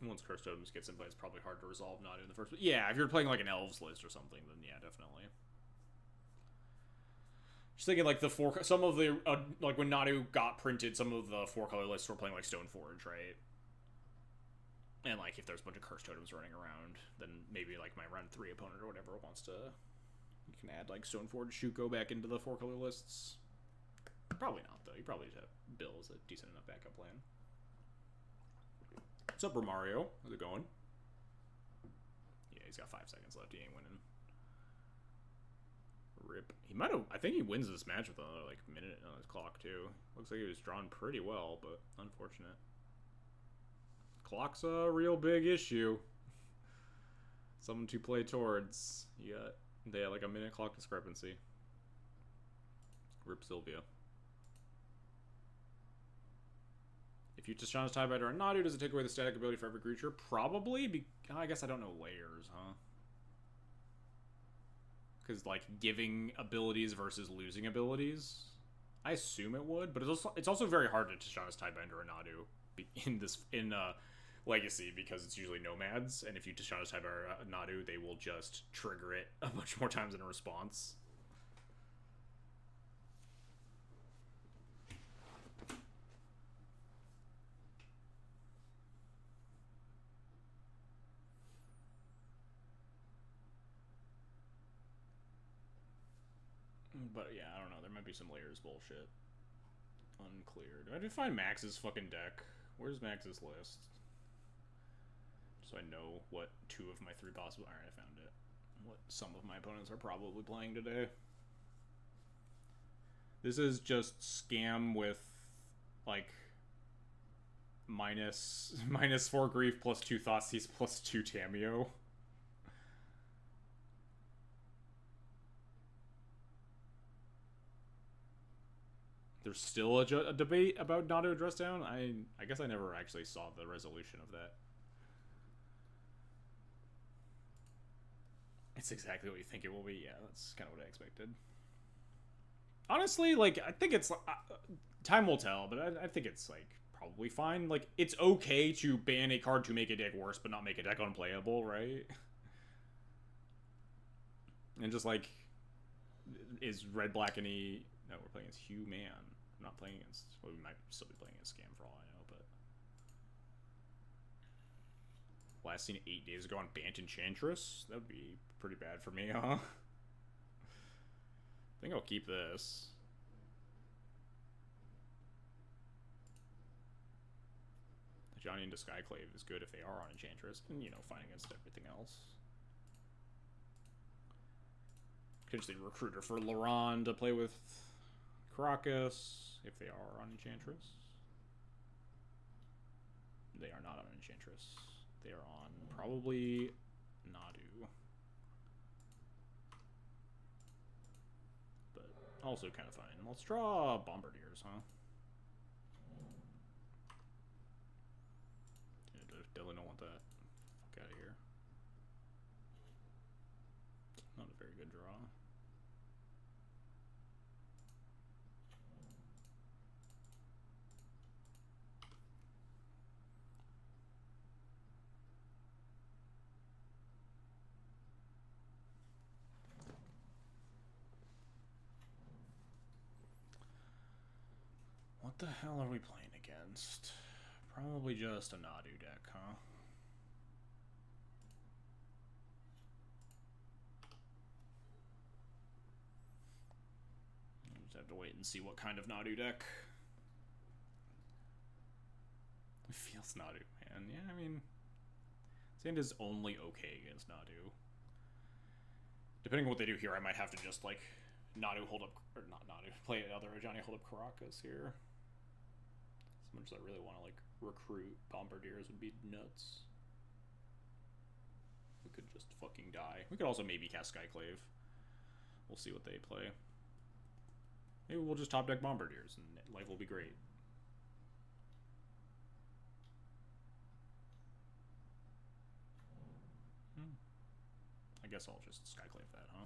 Once Curse Totems gets in play, it's probably hard to resolve Nadu in the first. Yeah, if you're playing like an Elves list or something, then yeah, definitely. Just thinking like some of the like when Nadu got printed, some of the 4-color lists were playing like Stoneforge, right? And like if there's a bunch of Curse Totems running around, then maybe like my round 3 opponent or whatever wants to, you can add like Stoneforge, Shuko back into the 4-color lists. Probably not though. You probably just have Bill as a decent enough backup plan. What's up, Mario? How's it going? Yeah, he's got 5 seconds left. He ain't winning. Rip. He might have. I think he wins this match with another like minute on his clock too. Looks like he was drawn pretty well, but unfortunate. Clock's a real big issue. Something to play towards. They had like a minute clock discrepancy. Rip Sylvia. If you Tishana's Tiebiter on Nadu, does it take away the static ability for every creature? Probably. I guess I don't know layers, huh? Because, like, giving abilities versus losing abilities. I assume it would, but it's also very hard to Tishana's Tiebender or Nadu in Legacy, because it's usually nomads, and if you Tishana's Tiebender or Nadu, they will just trigger it a bunch more times in a response. But yeah, I don't know. There might be some layers bullshit. Unclear. Do I find Max's fucking deck? Where's Max's list? So I know what 2 of my 3 possible... Alright, I found it. What some of my opponents are probably playing today. This is just scam with, like, minus 4 grief plus 2 Thoughtseize plus 2 Tamio. There's still a debate about Nadu Dress Down. I guess I never actually saw the resolution of that. It's exactly what you think it will be. Yeah, that's kind of what I expected. Honestly, like, I think it's... time will tell, but I think it's, like, probably fine. Like, it's okay to ban a card to make a deck worse, but not make a deck unplayable, right? And just, like... Is red, black, any... No, we're playing against Hugh Man. I'm not playing against... Well, we might still be playing against Scam for all I know, but... Last seen 8 days ago on Bant Enchantress? That would be pretty bad for me, huh? I think I'll keep this. Ajani into Skyclave is good if they are on Enchantress, and, you know, fighting against everything else. Potentially Recruiter for Laron to play with Caracas if they are on Enchantress. They are not on Enchantress. They are on probably Nadu. But also kind of fine. Let's draw Bombardiers, huh? Yeah, definitely don't want that. Fuck out of here. the hell are we playing against? Probably just a Nadu deck, huh? Just have to wait and see what kind of Nadu deck. It feels Nadu, man. Yeah, I mean, Zanda's only okay against Nadu. Depending on what they do here, I might have to just, like, Nadu hold up, or not Nadu, play other Ajani hold up Caracas here. As much as I really want to, like, recruit Bombardiers would be nuts. We could just fucking die. We could also maybe cast Skyclave. We'll see what they play. Maybe we'll just top deck Bombardiers and life will be great. I guess I'll just Skyclave that, huh?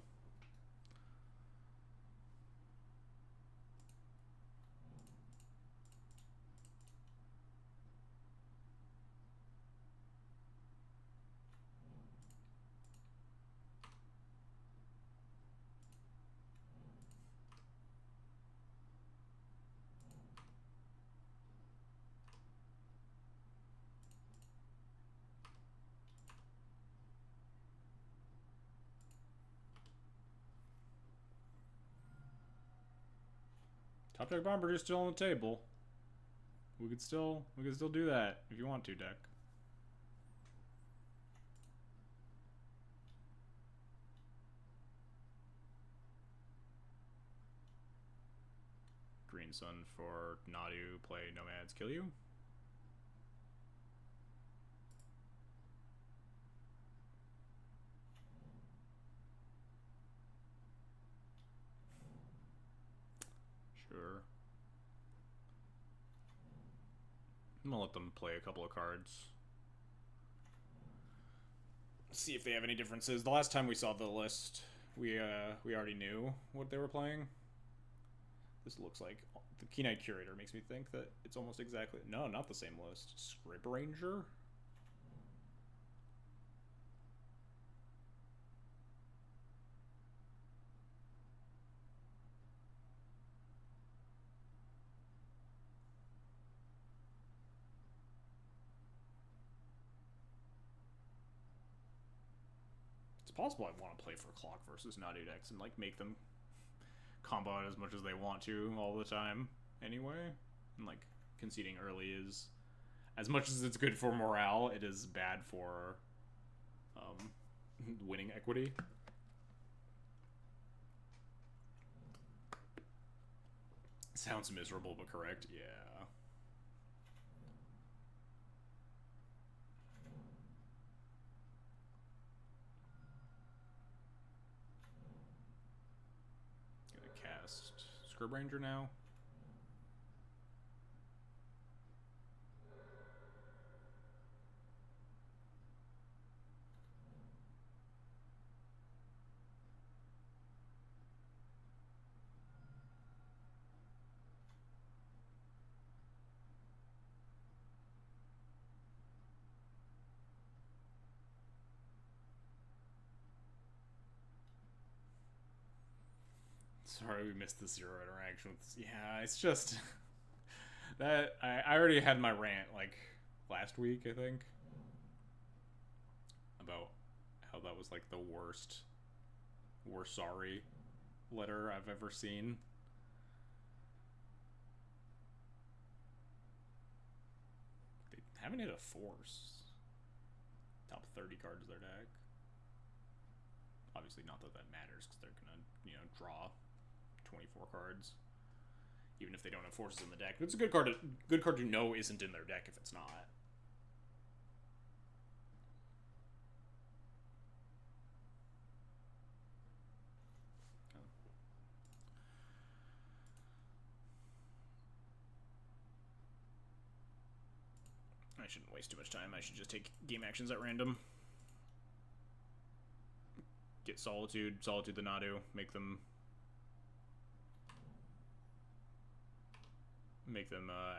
Top deck Bombardier is still on the table. We could still do that if you want to, deck. Green Sun for Nadu, play Nomads, kill you. Sure. I'm gonna let them play a couple of cards. See if they have any differences. The last time we saw the list, we already knew what they were playing. This looks like the Keen-Eyed Curator makes me think that it's almost exactly no, not the same list. Scrib Ranger. It's possible I want to play for Clock versus Nadu decks and like make them combo out as much as they want to all the time anyway. And like conceding early is, as much as it's good for morale, it is bad for winning equity. Sounds miserable but correct. Yeah. Cast Scrib Ranger now. Sorry we missed the zero interaction with this. Yeah, it's just that I already had my rant like last week, I think, about how that was like the worst "we're sorry" letter I've ever seen. They haven't hit a force. Top 30 cards of their deck. Obviously not that that matters because they're gonna, draw 24 cards, even if they don't have forces in the deck. But it's a good card to know isn't in their deck if it's not. I shouldn't waste too much time. I should just take game actions at random. Get Solitude the Nadu, make them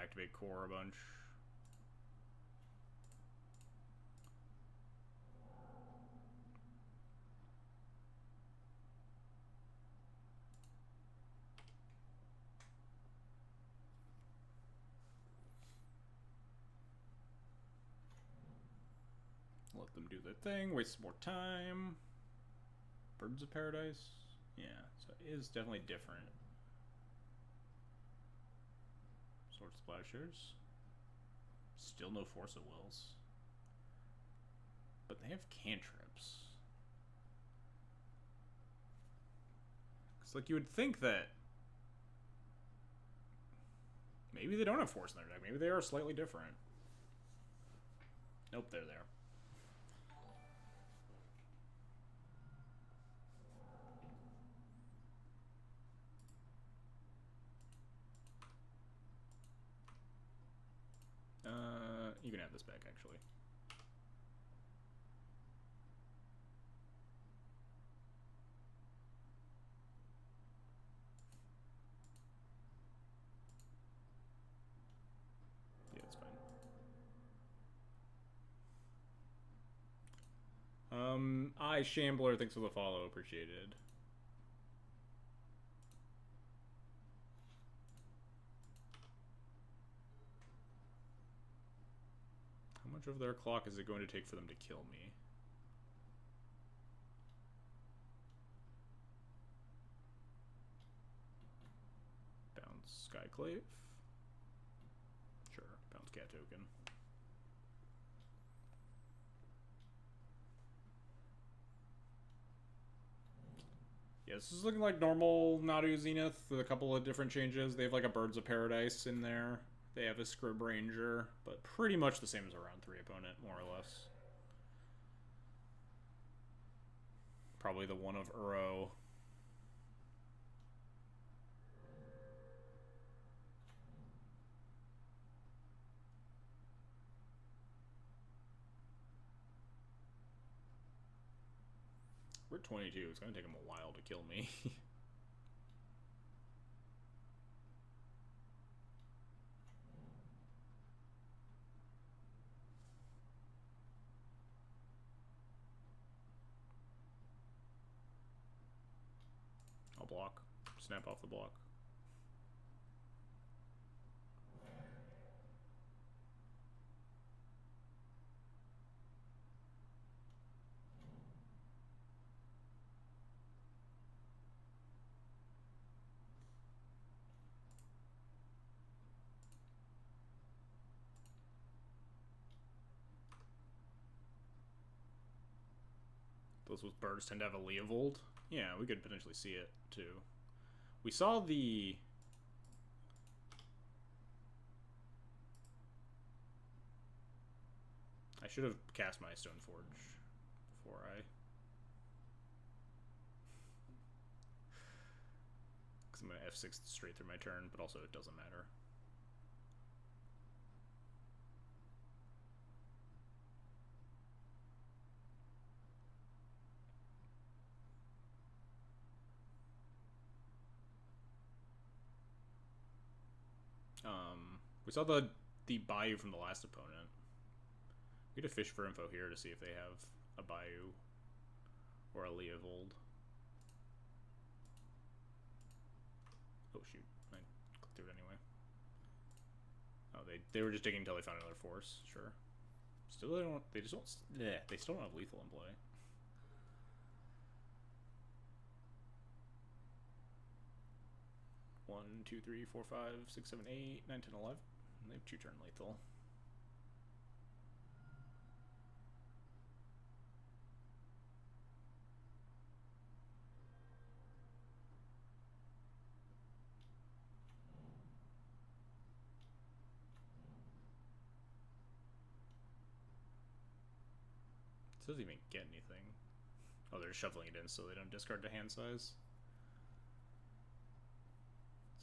activate core a bunch. them do their thing, waste more time. Birds of Paradise? Yeah, so it is definitely different. Sword Splashers. Still no Force of Wills. But they have cantrips. It's like you would think that maybe they don't have Force in their deck. Maybe they are slightly different. Nope, they're there. You can have this back, actually. Yeah, it's fine. Shambler, thanks for the follow, appreciated. How much of their clock is it going to take for them to kill me? Bounce Skyclave? Sure, bounce Cat Token. Yeah, this is looking like normal Nadu Zenith with a couple of different changes. They have like a Birds of Paradise in there. They have a Scrib Ranger, but pretty much the same as a round 3 opponent, more or less. Probably the one of Uro. We're at 22. It's going to take him a while to kill me. I'll block. Snap off the block. Those with birds tend to have a Leovold. Yeah, we could potentially see it, too. We saw the... I should have cast my Stoneforge before I... Because I'm going to F6 straight through my turn, but also it doesn't matter. We saw the Bayou from the last opponent. We get a fish for info here to see if they have a Bayou or a Leovold. Oh shoot, I clicked through it anyway. Oh, they were just digging until they found another force. Sure. Still, they just don't. Yeah, they still don't have lethal in play. One, two, three, 4, 5, 6, 7, 8, 9, 10, 11. They have 2-turn lethal. It doesn't even get anything. Oh, they're shuffling it in so they don't discard to hand size.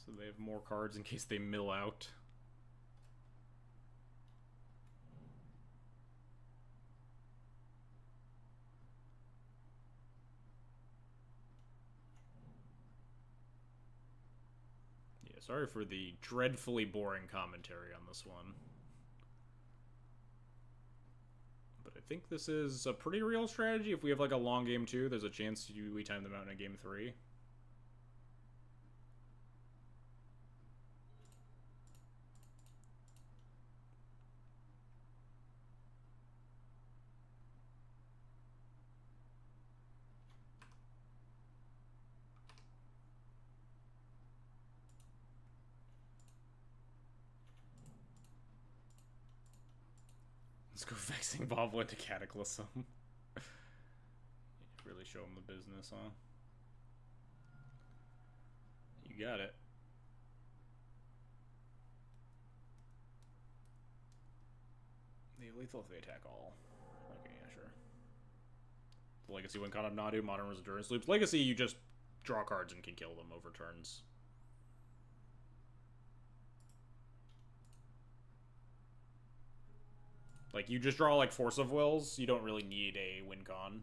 So they have more cards in case they mill out. Yeah, sorry for the dreadfully boring commentary on this one. But I think this is a pretty real strategy. If we have like a long game 2, there's a chance we time them out in a game 3. Let's go Vexing Bobble into Cataclysm. Really show him the business, huh? You got it. They lethal if they attack all. Okay, yeah, sure. The Legacy win con of Nadu, Modern was Endurance Loops. Legacy, you just draw cards and can kill them over turns. Like, you just draw, like, Force of Wills. You don't really need a win con.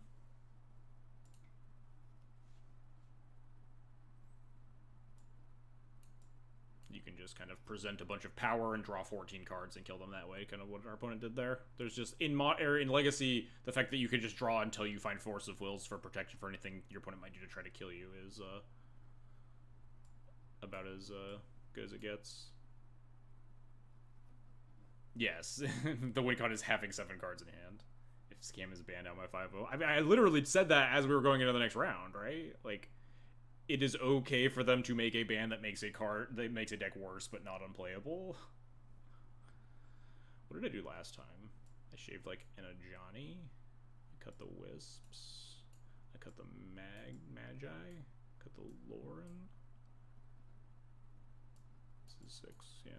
You can just kind of present a bunch of power and draw 14 cards and kill them that way, kind of what our opponent did there. There's just, in Legacy, the fact that you can just draw until you find Force of Wills for protection for anything your opponent might do to try to kill you is about as good as it gets. Yes, the win con is having 7 cards in hand. If Scam is banned out my 5-0. I mean, I literally said that as we were going into the next round, right? Like, it is okay for them to make a ban that makes a deck worse but not unplayable. What did I do last time? I shaved like an Ajani. I cut the Wisps. I cut the Magi. Cut the Lauren. This is 6, yeah.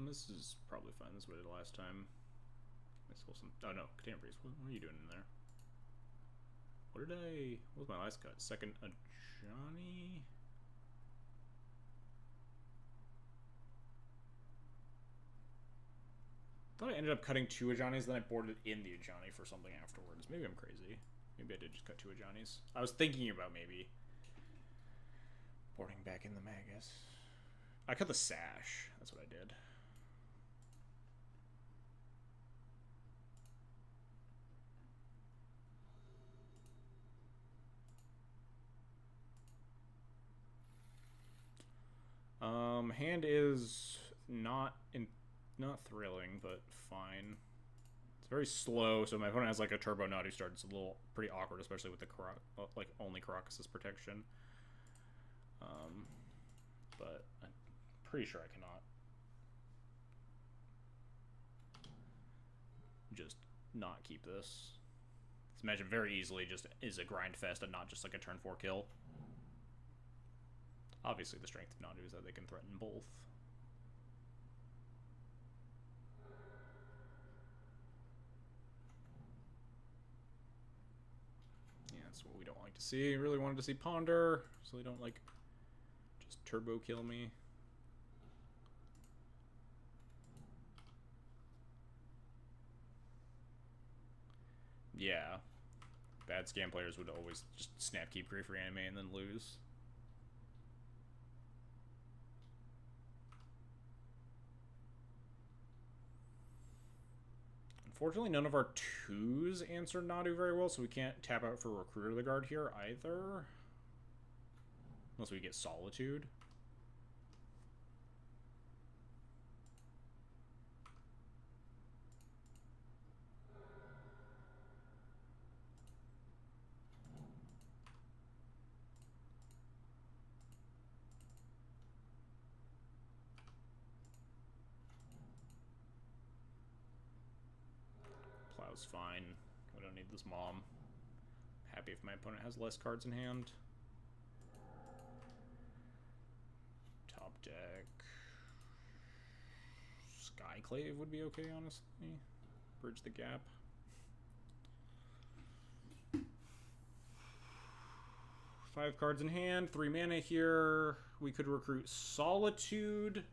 This is probably fine. This is what I did last time. Oh no, Catan Priest. What are you doing in there? What was my last cut? Second Ajani? I thought I ended up cutting 2 Ajanis, then I boarded in the Ajani for something afterwards. Maybe I'm crazy. Maybe I did just cut 2 Ajanis. I was thinking about maybe boarding back in the Magus. I cut the Sash. That's what I did. Hand is not thrilling, but fine. It's very slow, so my opponent has like a Turbo Nadu start. It's a little pretty awkward, especially with the like only Caracas's protection. But I'm pretty sure I cannot just not keep this. This matchup very easily just is a grind fest and not just like a turn 4 kill. Obviously, the strength of Nadu is that they can threaten both. Yeah, that's what we don't like to see. Really wanted to see Ponder, so they don't, like, just turbo kill me. Yeah. Bad Scam players would always just snap keep Grief Reanimate and then lose. Unfortunately, none of our 2s answer Nadu very well, so we can't tap out for Recruiter the Guard here either. Unless we get Solitude. Plow's fine. We don't need this Mom. Happy if my opponent has less cards in hand. Top deck. Skyclave would be okay, honestly. Bridge the gap. Five cards in hand, 3 mana here. We could recruit Solitude.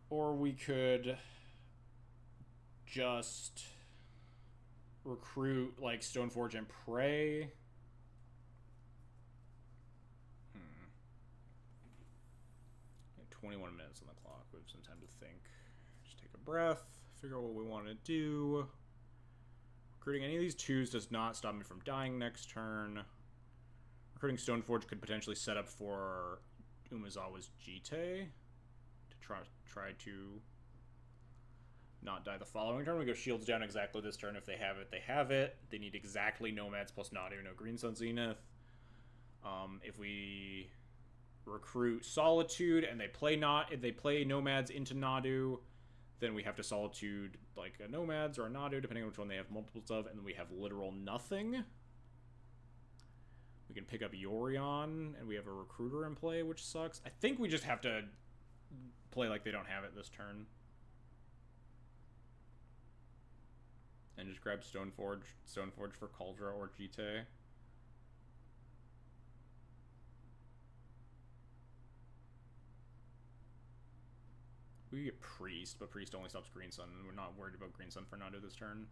Or we could just recruit like Stoneforge and Prey. 21 minutes on the clock. We have some time to think. Just take a breath, figure out what we want to do. Recruiting any of these 2s does not stop me from dying next turn. Recruiting Stoneforge could potentially set up for Umezawa's Jite to try to not die the following turn. We go shields down exactly this turn. If they have it, they have it. They need exactly Nomads plus Nadu, no Green Sun Zenith. If we recruit Solitude and they play Nomads into Nadu, then we have to Solitude like a Nomads or a Nadu, depending on which one they have multiples of, and then we have literal nothing. We can pick up Yorion, and we have a Recruiter in play, which sucks. I think we just have to play like they don't have it this turn. And just grab Stoneforge for Kaldra or Jite. We get Priest, but Priest only stops Green Sun, and we're not worried about Green Sun for Nadu this turn.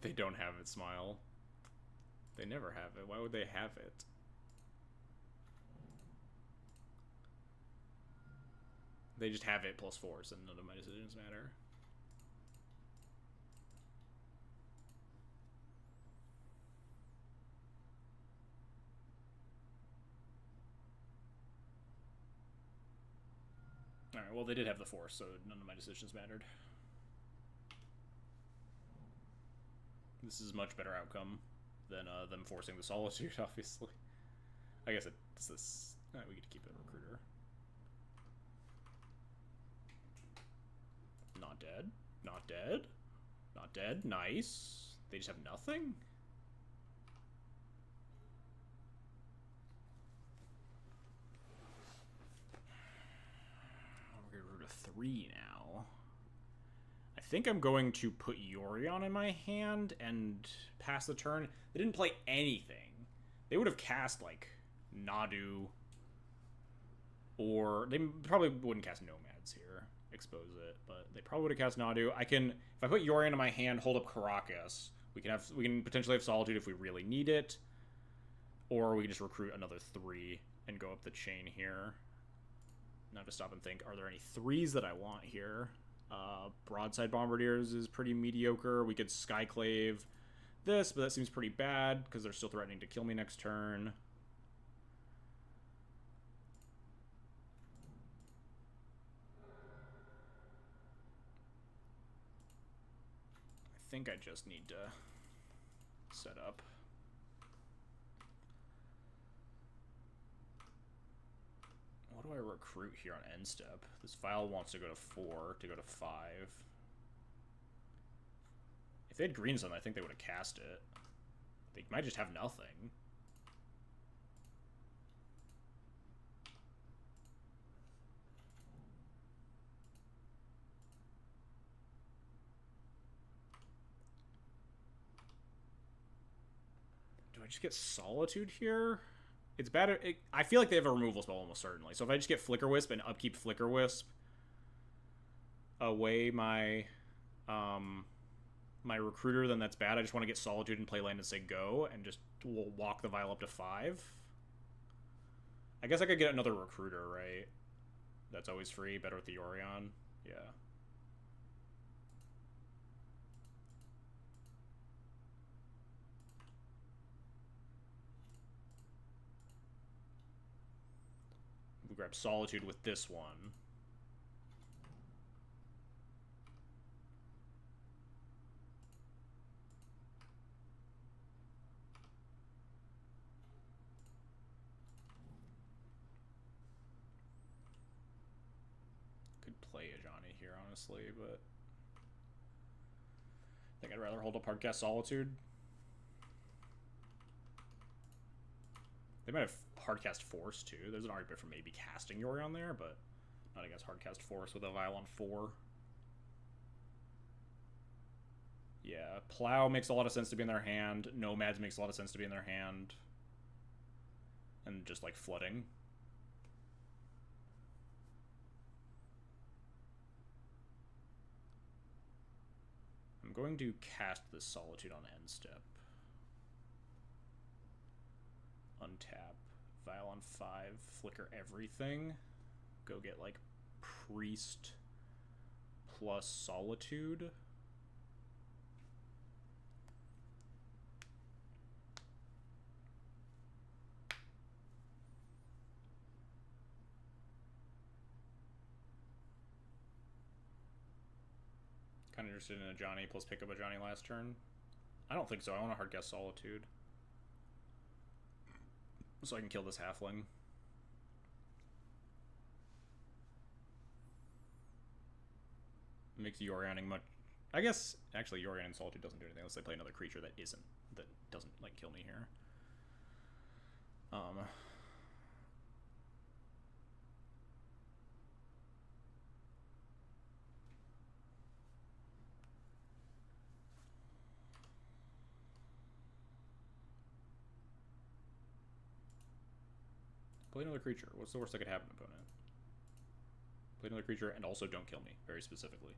They don't have it, Smile. They never have it. Why would they have it? They just have it plus 4, so none of my decisions matter. Alright, well, they did have the Force, so none of my decisions mattered. This is a much better outcome than them forcing the Solitude, obviously. I guess it's this... we get to keep it a Recruiter. Not dead. Not dead. Not dead. Nice. They just have nothing? We're going to root a 3 now. I think I'm going to put Yorion in my hand and pass the turn. They didn't play anything. They would have cast, like, Nadu. Or they probably wouldn't cast Nomads here. Expose it, but they probably would have cast Nadu. I can, if I put Yorion in my hand, hold up Caracas. We can potentially have Solitude if we really need it, or we can just recruit another 3 and go up the chain here. Now to stop and think, are there any 3s that I want here? Broadside Bombardiers is pretty mediocre. We could Skyclave this, but that seems pretty bad because they're still threatening to kill me next turn. I think I just need to set up. What do I recruit here on end step? This file wants to go to 4 to go to 5. If they had Green Sun, I think they would have cast it. They might just have nothing. Do I just get Solitude here? It's bad. I feel like they have a removal spell almost certainly. So if I just get Flicker Wisp and upkeep Flicker Wisp away my my Recruiter, then that's bad. I just want to get Solitude and play land and say go, and just walk the Vial up to 5. I guess I could get another Recruiter, right? That's always free. Better with the Yorion. Yeah. We grab Solitude with this one. Could play Ajani here, honestly, but I think I'd rather hold up Hardcast Solitude. They might have Hardcast Force, too. There's an argument for maybe casting Yorion there, but not against Hardcast Force with a Vial on 4. Yeah, Plow makes a lot of sense to be in their hand. Nomads makes a lot of sense to be in their hand. And just, like, flooding. I'm going to cast this Solitude on end step. Untap. Vial on 5. Flicker everything. Go get, like, Priest plus Solitude. Kind of interested in Ajani plus pick up Ajani last turn. I don't think so. I want to hard guess Solitude. So I can kill this halfling. Makes Yorioning much... I guess, actually, Yorion and Solitude doesn't do anything unless they play another creature that doesn't, like, kill me here. Play another creature. What's the worst that could happen, opponent? Play another creature and also don't kill me, very specifically.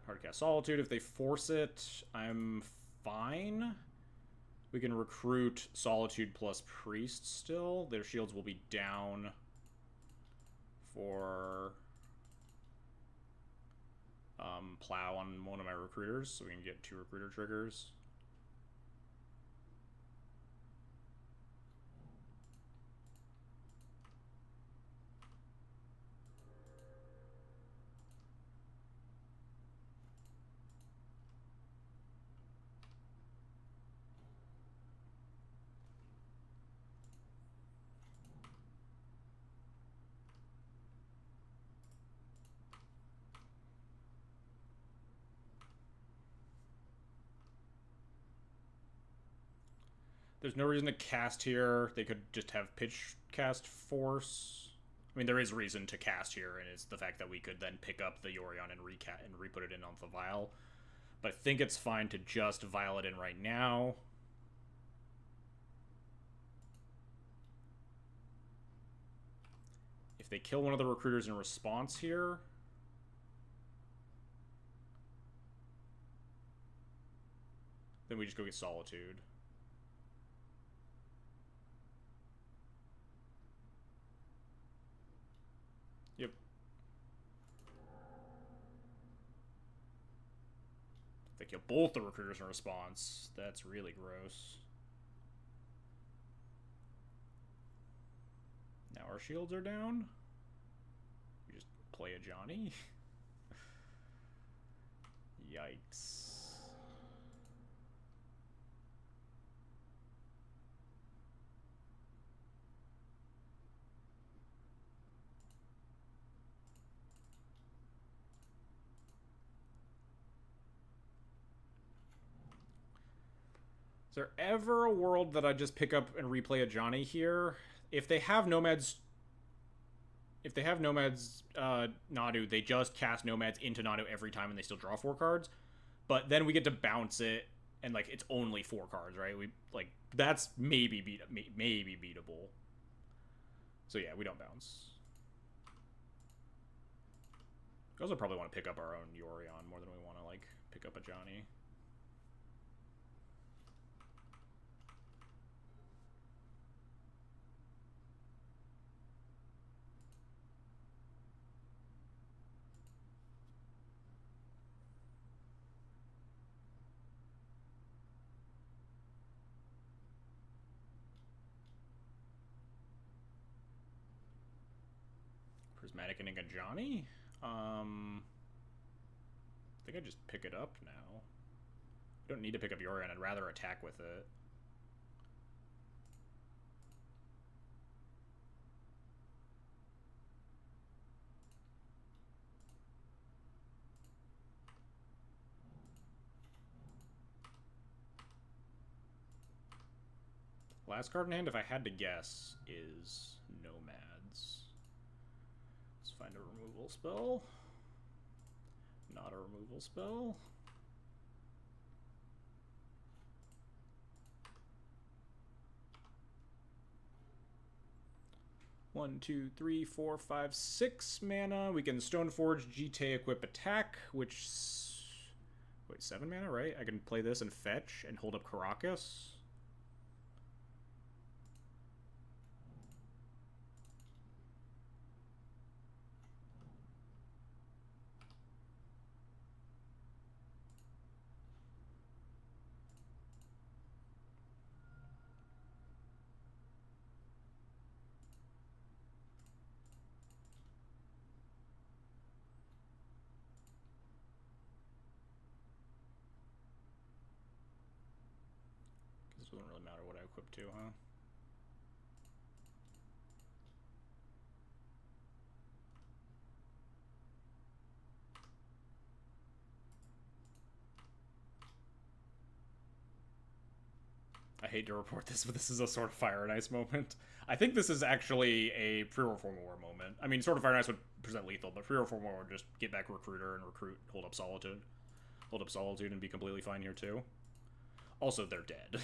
Hardcast Solitude. If they force it, I'm fine. We can recruit Solitude plus Priest still. Their shields will be down for Plow on one of my recruiters, so we can get 2 recruiter triggers. There's no reason to cast here. They could just have pitch cast force. I mean, there is reason to cast here, and it's the fact that we could then pick up the Yorion and re-put it in on the vial. But I think it's fine to just vial it in right now. If they kill one of the recruiters in response here, then we just go get Solitude. Yep. If they kill both the recruiters in response, that's really gross. Now our shields are down. We just play Ajani. Yikes. Is there ever a world that I just pick up and replay Ajani here? If they have Nomads... If they have Nomads Nadu, they just cast Nomads into Nadu every time and they still draw 4 cards. But then we get to bounce it, and, like, it's only 4 cards, right? We, like, that's maybe beatable. So, yeah, we don't bounce. We also probably want to pick up our own Yorion more than we want to, like, pick up Ajani. Prismatic and Ajani? I think I just pick it up now. I don't need to pick up Yorion. I'd rather attack with it. Last card in hand, if I had to guess, is Nomads. Let's find a removal spell. Not a removal spell. One, two, three, 4, 5, 6 mana. We can Stoneforge, GT equip attack, which... Wait, 7 mana, right? I can play this and fetch and hold up Caracas. doesn't really matter what I equip to, huh? I hate to report this, but this is a Sword of Fire and Ice moment. I think this is actually a pre-Reform War moment. I mean, Sword of Fire and Ice would present lethal, but pre-Reform War would just get back Recruiter and recruit, hold up Solitude. Hold up Solitude and be completely fine here, too. Also, they're dead.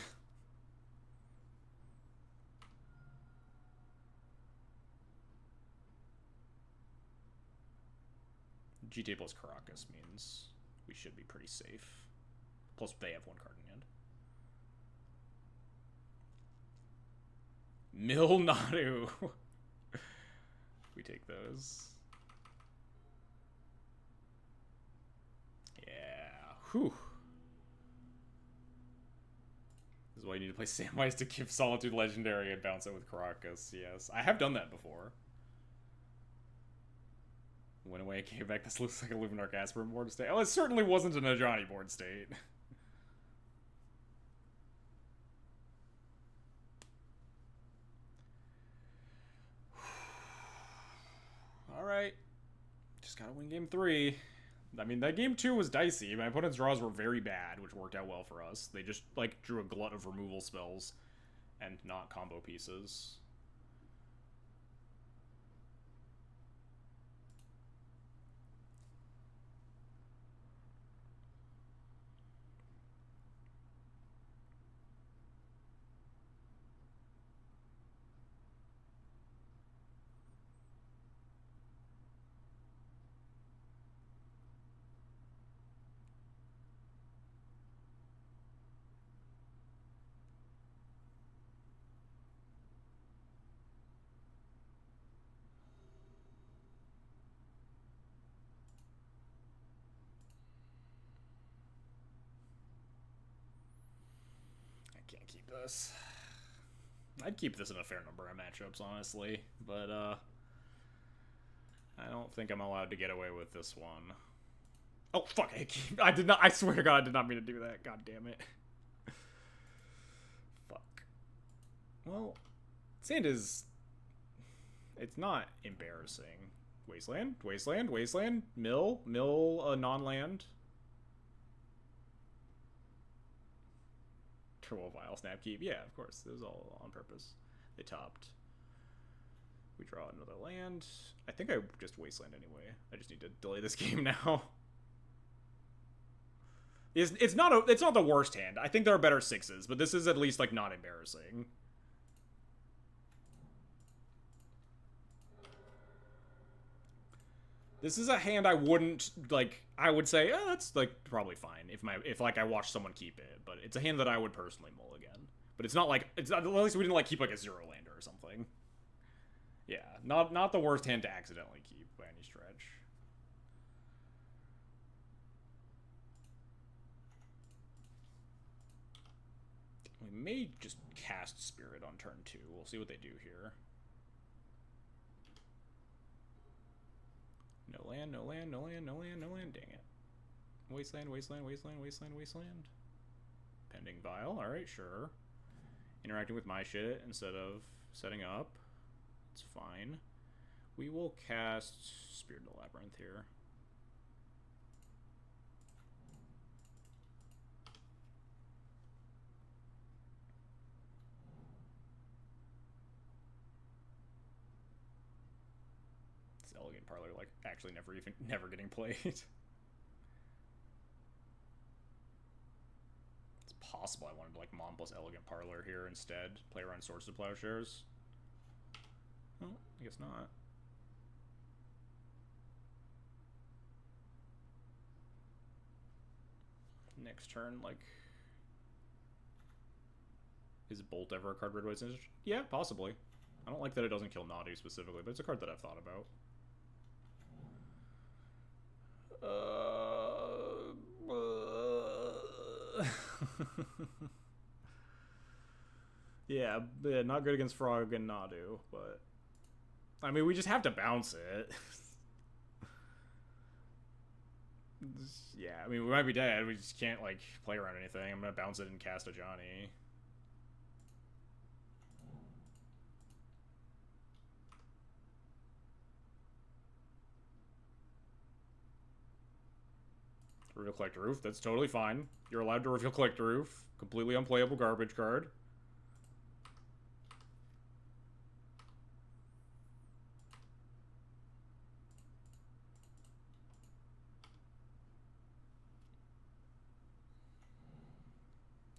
GTA plus Caracas means we should be pretty safe. Plus, they have one card in hand. Milnadu. We take those. Yeah. Whew. This is why you need to play Samwise to give Solitude Legendary and bounce it with Caracas. Yes. I have done that before. Went away, came back. This looks like a Luminarch Aspirant board state. Oh, it certainly wasn't an Ajani board state. Alright. Just gotta win game 3. I mean, that game 2 was dicey. My opponent's draws were very bad, which worked out well for us. They just, like, drew a glut of removal spells and not combo pieces. Can't keep this. I'd keep this in a fair number of matchups, honestly, but I don't think I'm allowed to get away with this one. Oh fuck! I did not. I swear to God, I did not mean to do that. God damn it. Fuck. Well, Sand is. It's not embarrassing. Wasteland, Wasteland, Wasteland, Mill, non-land. Turbo Vial, Snapkeep. Yeah, of course. It was all on purpose. They topped. We draw another land. I think I just Wasteland anyway. I just need to delay this game now. It's not the worst hand. I think there are better 6s, but this is at least like not embarrassing. This is a hand I wouldn't like. I would say, oh, that's like probably fine if like I watch someone keep it. But it's a hand that I would personally mull again. But it's not like it's not, at least we didn't like keep like a 0-lander or something. Yeah, not the worst hand to accidentally keep by any stretch. We may just cast Spirit on turn 2. We'll see what they do here. No land, no land, no land, no land, no land. Dang it. Wasteland, Wasteland, Wasteland, Wasteland, Wasteland. Pending Vial. Alright, sure. Interacting with my shit instead of setting up. It's fine. We will cast Spirit of the Labyrinth here. This Elegant Parlor, like, actually never getting played. It's possible I wanted to, like, Mon plus Elegant Parlor here instead. Play around Swords to Plowshares. Oh, I guess not. Next turn, like... Is Bolt ever a card Red White's interested? Yeah, possibly. I don't like that it doesn't kill Nadu specifically, but it's a card that I've thought about. Yeah, not good against Frog and Nadu, but... I mean, we just have to bounce it. Yeah, I mean, we might be dead. We just can't, like, play around anything. I'm gonna bounce it and cast Ajani. Reveal Collector Roof. That's totally fine. You're allowed to Reveal Collector Roof. Completely unplayable garbage card.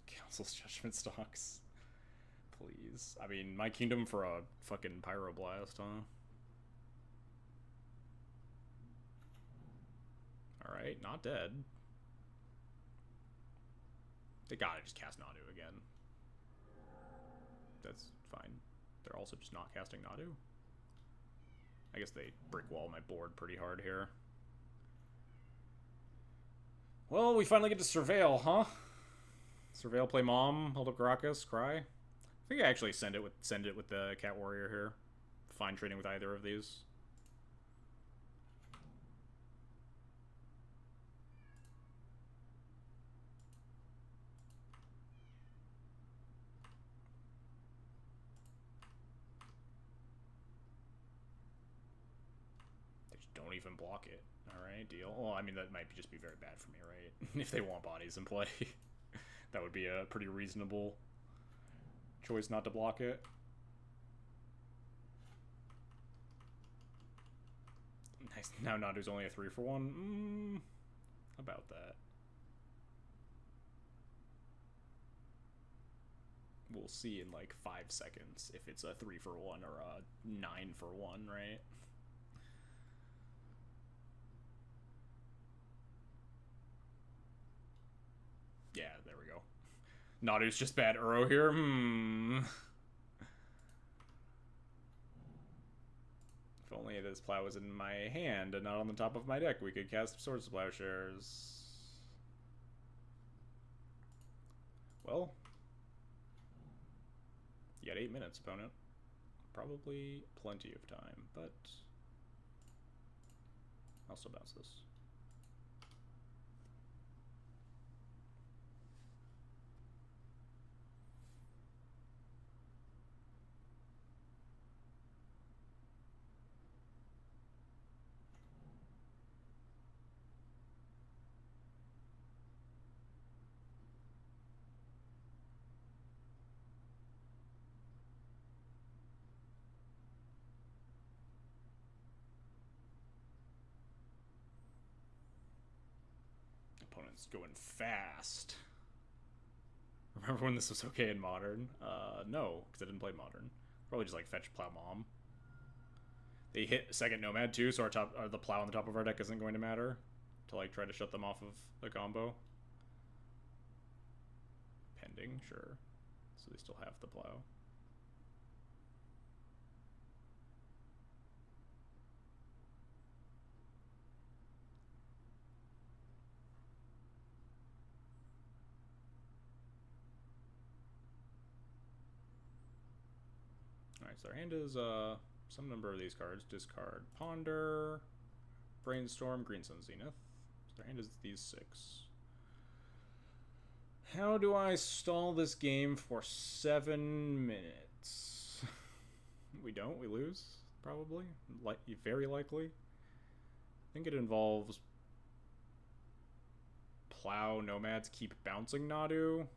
Council's Judgment Stocks. Please. I mean, my kingdom for a fucking Pyroblast, huh? Alright, not dead. They gotta just cast Nadu again. That's fine. They're also just not casting Nadu. I guess they brick wall my board pretty hard here. Well, we finally get to Surveil, huh? Surveil, play Mom, hold up Grakas, cry. I think I actually send it with the Cat Warrior here. Fine trading with either of these. They just don't even block it. Alright, deal. Well, I mean, that might just be very bad for me, right? If they want bodies in play. That would be a pretty reasonable choice not to block it. Nice. Now Nadu's only a 3-for-1. About that. We'll see in like 5 seconds if it's a 3-for-1 or a 9-for-1, right? Yeah, there we go. Nadu's just bad Uro here. If only this plow was in my hand and not on the top of my deck, we could cast Swords to Plowshares. Well, you got 8 minutes, opponent. Probably plenty of time, but I'll still bounce this. Opponent's going fast. Remember when this was okay in Modern? No, because I didn't play Modern. Probably just like fetch Plow Mom. They hit second Nomad too, so the plow on the top of our deck isn't going to matter to like try to shut them off of the combo. Pending, sure. So they still have the plow. Alright, so their hand is some number of these cards. Discard Ponder, Brainstorm, Green Sun Zenith. So their hand is these 6. How do I stall this game for 7 minutes? We don't, we lose, probably. Very likely. I think it involves Plow, Nomads, keep bouncing Nadu.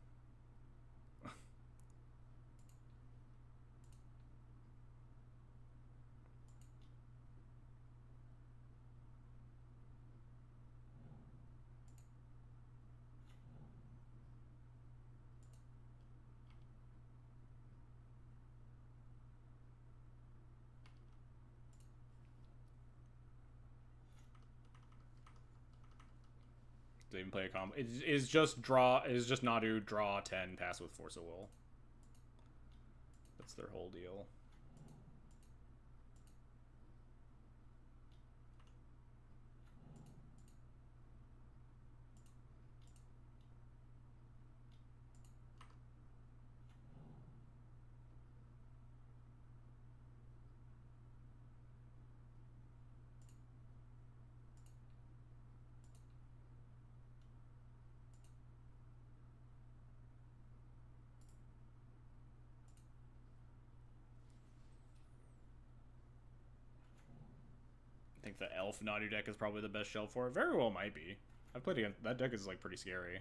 They even play a combo. It is just draw. It is just Nadu, draw 10, pass with Force of Will. That's their whole deal. I think the Elf Nadu deck is probably the best shell for it. Very well might be. I've played against that deck is like pretty scary.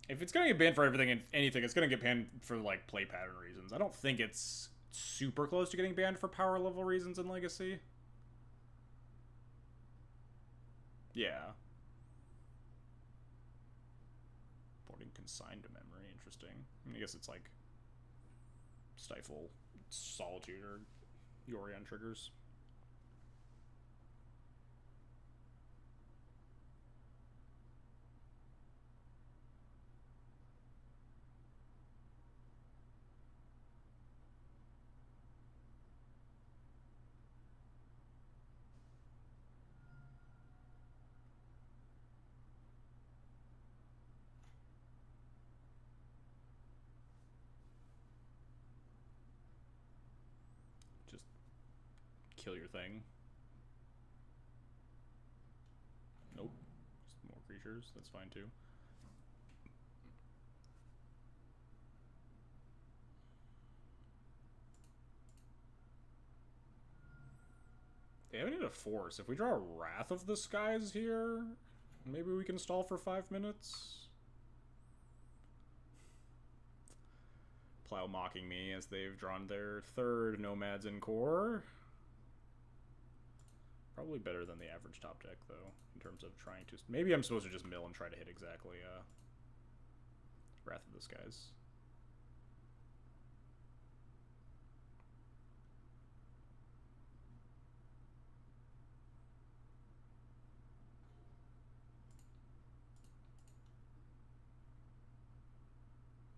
If it's gonna get banned for everything and anything, it's gonna get banned for like play pattern reasons. I don't think it's super close to getting banned for power level reasons in Legacy. Yeah. Boarding consigned to memory, interesting. I guess it's like Stifle, Solitude, or Yorion triggers. Just kill your thing. Nope. Just more creatures. That's fine too. They haven't hit a force. If we draw a Wrath of the Skies here, maybe we can stall for 5 minutes. Plow mocking me as they've drawn their third Nomads in Core. Probably better than the average top deck, though, in terms of trying to... Maybe I'm supposed to just mill and try to hit exactly Wrath of the Skies.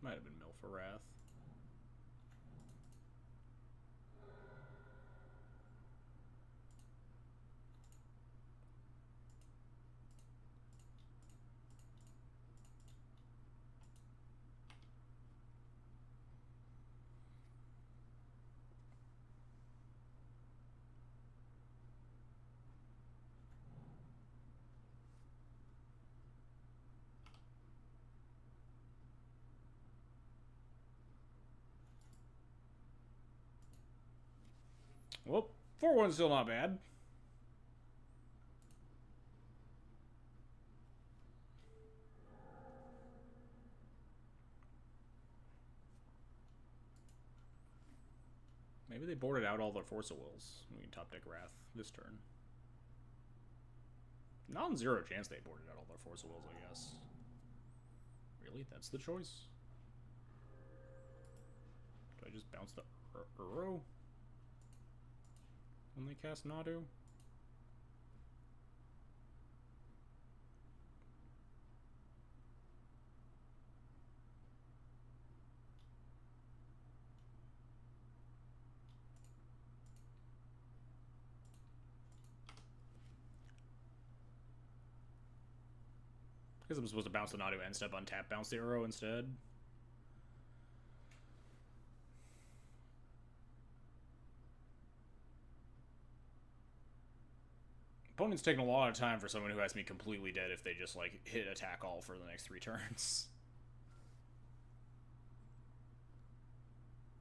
Might have been mill for Wrath. Well, 4-1's still not bad. Maybe they boarded out all their Force of Wills. We can top deck Wrath this turn. Non-zero chance they boarded out all their Force of Wills, I guess. Really? That's the choice? Do I just bounce the Uro when they cast Nadu? I guess I'm supposed to bounce the Nadu and step on tap, bounce the Uro instead. Opponent's taking a lot of time for someone who has me completely dead if they just, like, hit attack all for the next 3 turns.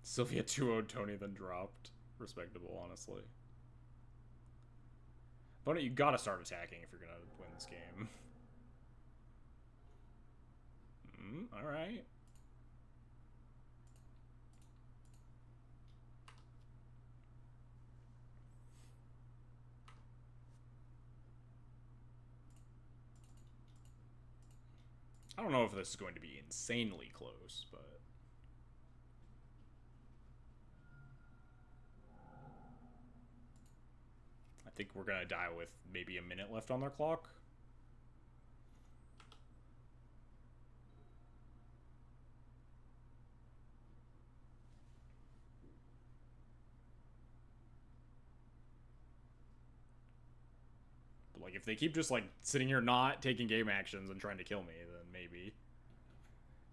Sylvia 2-0'd Tony, then dropped. Respectable, honestly. Opponent, you gotta start attacking if you're gonna win this game. Alright. I don't know if this is going to be insanely close, but... I think we're gonna die with maybe a minute left on their clock. But, like, if they keep just, like, sitting here not taking game actions and trying to kill me, then maybe.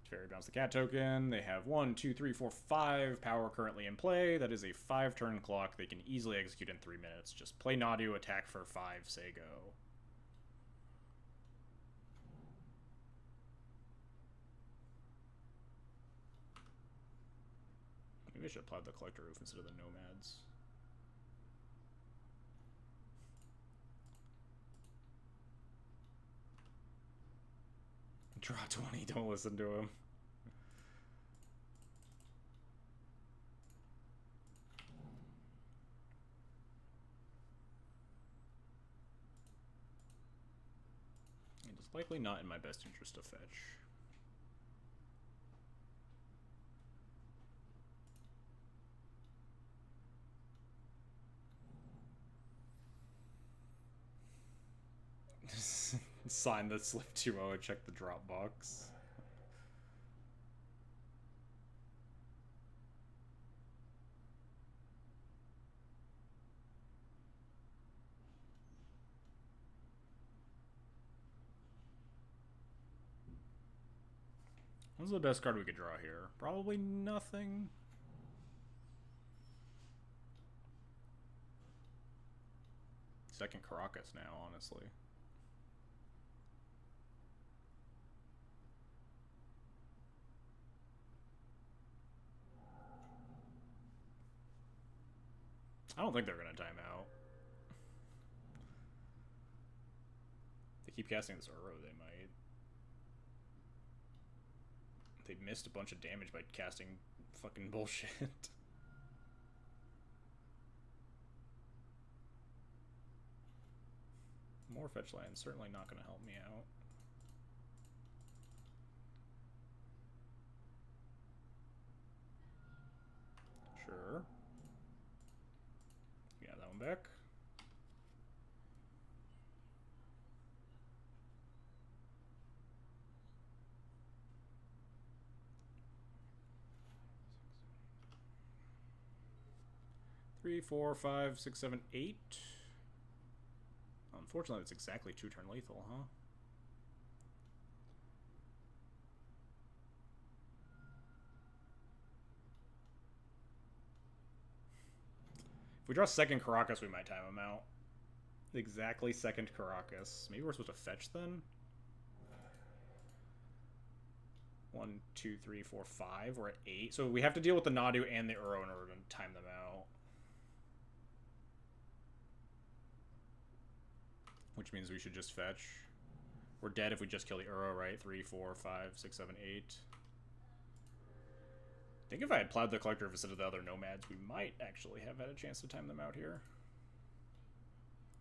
Fairy bounce the cat token. They have 1, 2, 3, 4, 5 power currently in play. That is a 5-turn clock they can easily execute in 3 minutes. Just play Nadu, attack for 5, say go. Maybe I should apply the Collector Roof instead of the Nomads. Draw 20, don't listen to him. It is likely not in my best interest to fetch. Sign the slip 2-0 and check the drop box. What's the best card we could draw here? Probably nothing. Second Caracas now, honestly. I don't think they're gonna time out. They keep casting this Uro, they might. They missed a bunch of damage by casting fucking bullshit. More fetch lands, certainly not gonna help me out. Sure. Yeah, that one back. Three, 4, 5, 6, 7, 8. Unfortunately, it's exactly 2-turn lethal, huh? If we draw second Caracas, we might time him out. Exactly second Caracas. Maybe we're supposed to fetch then? 1, 2, 3, 4, 5. We're at 8. So we have to deal with the Nadu and the Uro in order to time them out. Which means we should just fetch. We're dead if we just kill the Uro, right? 3, 4, 5, 6, 7, 8. I think if I had plowed the Collector instead of the other Nomads, we might actually have had a chance to time them out here.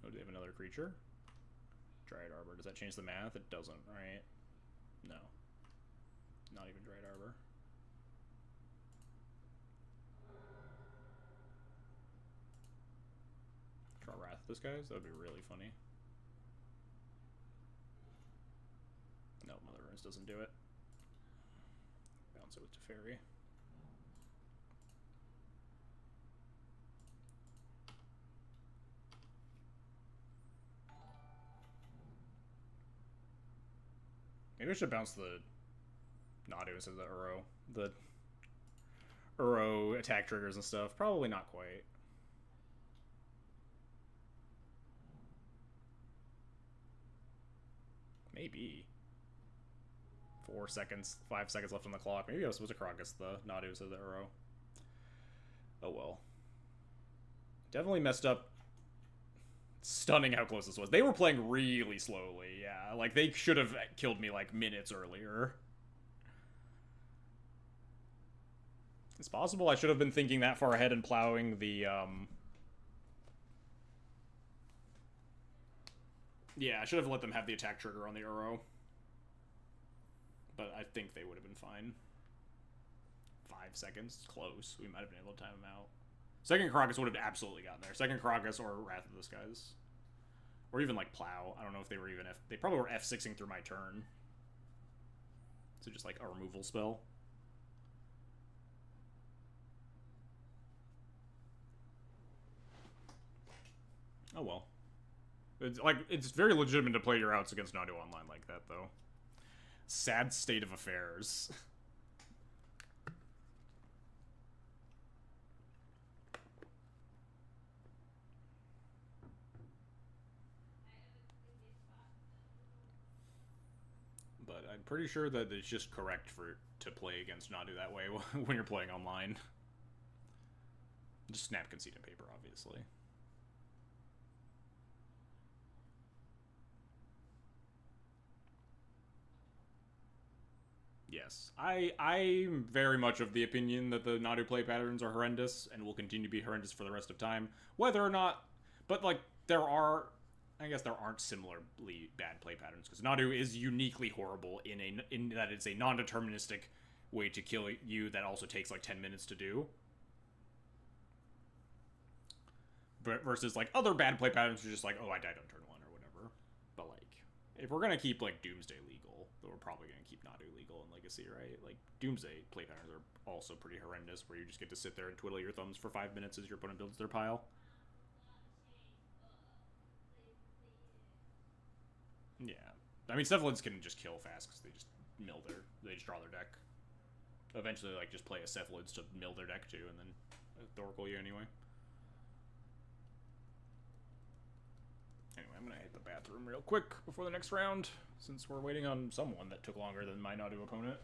Oh, do they have another creature? Dryad Arbor. Does that change the math? It doesn't, right? No. Not even Dryad Arbor. Draw Wrath this guys? That would be really funny. No, Mother Runes doesn't do it. Bounce it with Teferi. Maybe I should bounce the Nadu instead of the Uro. The Uro attack triggers and stuff. Probably not quite. Maybe. 4 seconds, 5 seconds left on the clock. Maybe I was supposed to Caracas the Nadu instead of the Uro. Oh well. Definitely messed up. Stunning how close this was. They were playing really slowly, yeah. Like, they should have killed me, like, minutes earlier. It's possible I should have been thinking that far ahead and plowing the, Yeah, I should have let them have the attack trigger on the Uro. But I think they would have been fine. 5 seconds. Close. We might have been able to time them out. Second Caracas would have absolutely gotten there. Second Caracas or Wrath of the Skies. Or even, like, Plow. I don't know if they were even They probably were F6ing through my turn. So just, like, a removal spell. Oh, well. It's very legitimate to play your outs against Nadu online like that, though. Sad state of affairs. But I'm pretty sure that it's just correct to play against Nadu that way when you're playing online. Just snap concede and paper, obviously. Yes, I'm very much of the opinion that the Nadu play patterns are horrendous and will continue to be horrendous for the rest of time. Whether or not, but like there are, I guess there aren't similarly bad play patterns because Nadu is uniquely horrible in that it's a non-deterministic way to kill you that also takes like 10 minutes to do. But versus like other bad play patterns are just like, oh, I died on turn one or whatever. But like, if we're gonna keep like Doomsday legal, then we're probably gonna keep Nadu legal in Legacy, right? Like Doomsday play patterns are also pretty horrendous, where you just get to sit there and twiddle your thumbs for 5 minutes as your opponent builds their pile. Yeah, I mean Cephalids can just kill fast because they just draw their deck. Eventually, like just play a Cephalids to mill their deck too, and then Thoracle you anyway. Anyway, I'm gonna hit the bathroom real quick before the next round, since we're waiting on someone that took longer than my Nadu opponent.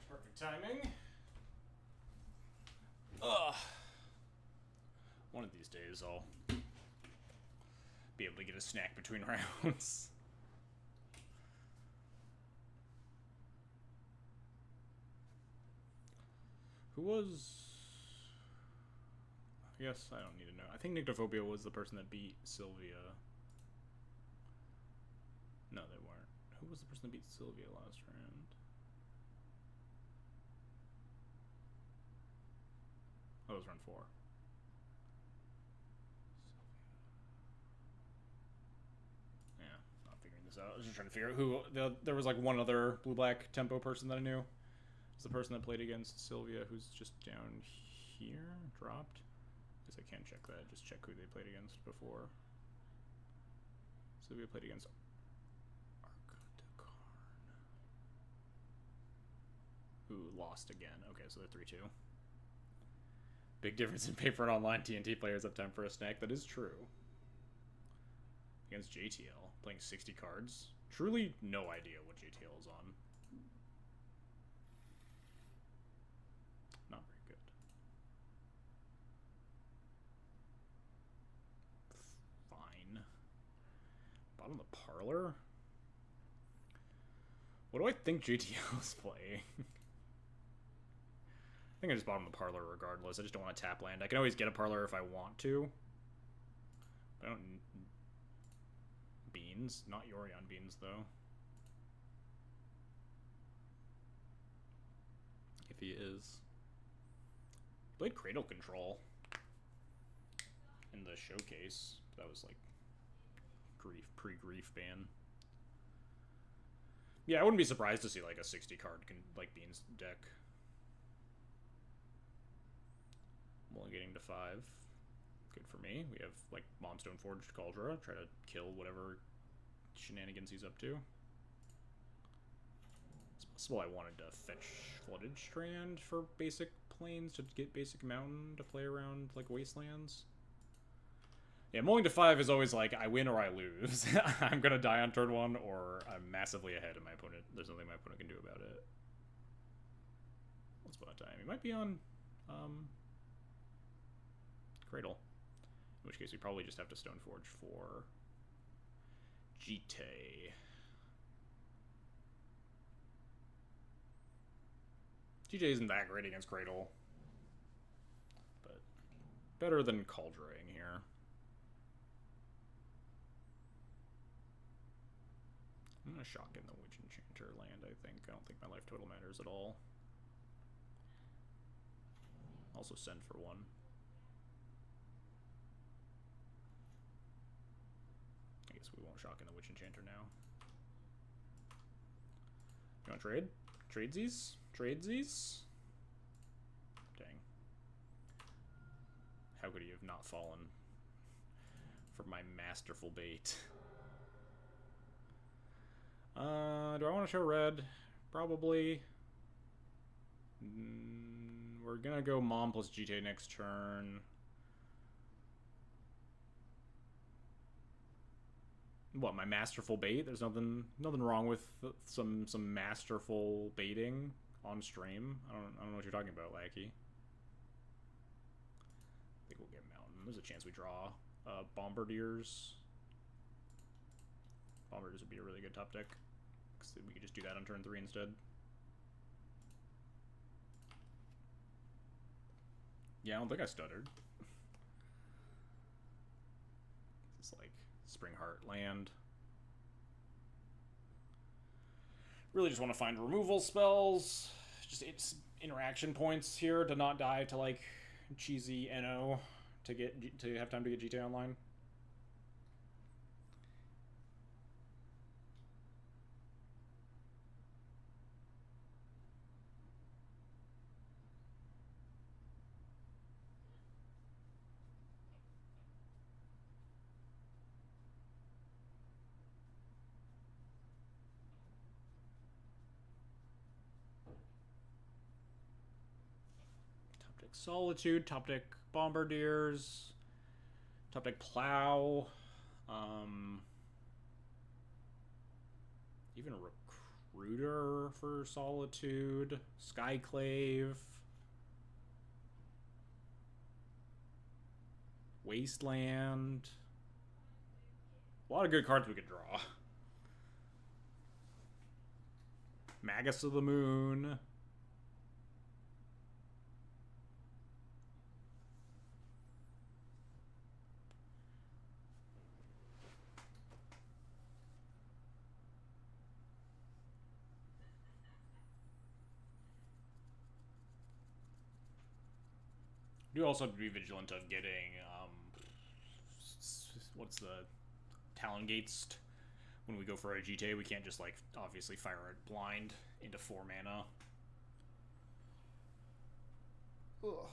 Perfect timing. Ugh. One of these days I'll be able to get a snack between rounds. Who was... I guess I don't need to know. I think Nyctophobia was the person that beat Sylvia. No, they weren't. Who was the person that beat Sylvia last round? Oh, it was round 4. Yeah, not figuring this out. I was just trying to figure out who... There was like one other blue-black tempo person that I knew. It's the person that played against Sylvia, who's just down here, dropped. I guess I can't check that. Just check who they played against before. Sylvia played against Arctacarn, who lost again. Okay, so they're 3-2. Big difference in paper and online. TNT players have time for a snack. That is true. Against JTL, playing 60 cards. Truly no idea what JTL is on. Not very good. Fine. Bottom of the parlor? What do I think JTL is playing? I think I just bottom the parlor regardless. I just don't want to tap land. I can always get a parlor if I want to. But I don't... Beans? Not Yorion beans, though. If he is. Played Cradle Control in the showcase. That was like pre-grief ban. Yeah, I wouldn't be surprised to see like a 60 card like Beans deck. I'm only getting to 5. Good for me. We have like Momstone Forged Cauldron. Try to kill whatever shenanigans he's up to. It's possible I wanted to fetch Flooded Strand for basic plains to get basic mountain to play around like wastelands. Yeah, mulling to 5 is always like, I win or I lose. I'm gonna die on turn 1, or I'm massively ahead of my opponent. There's nothing my opponent can do about it. Once upon a time. He might be on Cradle. In which case we probably just have to Stoneforge for Jite. Jite isn't that great against Cradle, but better than Cauldring here. I'm gonna shock in the Witch Enchanter land, I think. I don't think my life total matters at all. Also send for 1. I guess we won't shock in the Witch Enchanter now. You wanna trade? Tradesies? Tradesies? Dang. How could he have not fallen for my masterful bait? Do I want to show red? Probably. We're gonna go Mom plus GTA next turn. What, my masterful bait? There's nothing wrong with some masterful baiting on stream. I don't know what you're talking about, Lackey. I think we'll get Mountain. There's a chance we draw Bombardiers. Bombardiers would be a really good top deck. We could just do that on turn 3 instead. Yeah, I don't think I stuttered. It's like Springheart land. Really just want to find removal spells. Just it's interaction points here to not die to like cheesy NO to have time to get GTA Online. Solitude, top deck Bombardiers, top deck Plow, even a Recruiter for Solitude, Skyclave, Wasteland. A lot of good cards we could draw. Magus of the Moon. You also have to be vigilant of getting, what's the Talon Gates? When we go for a GTA, we can't just, like, obviously fire it blind into 4 mana. Ugh.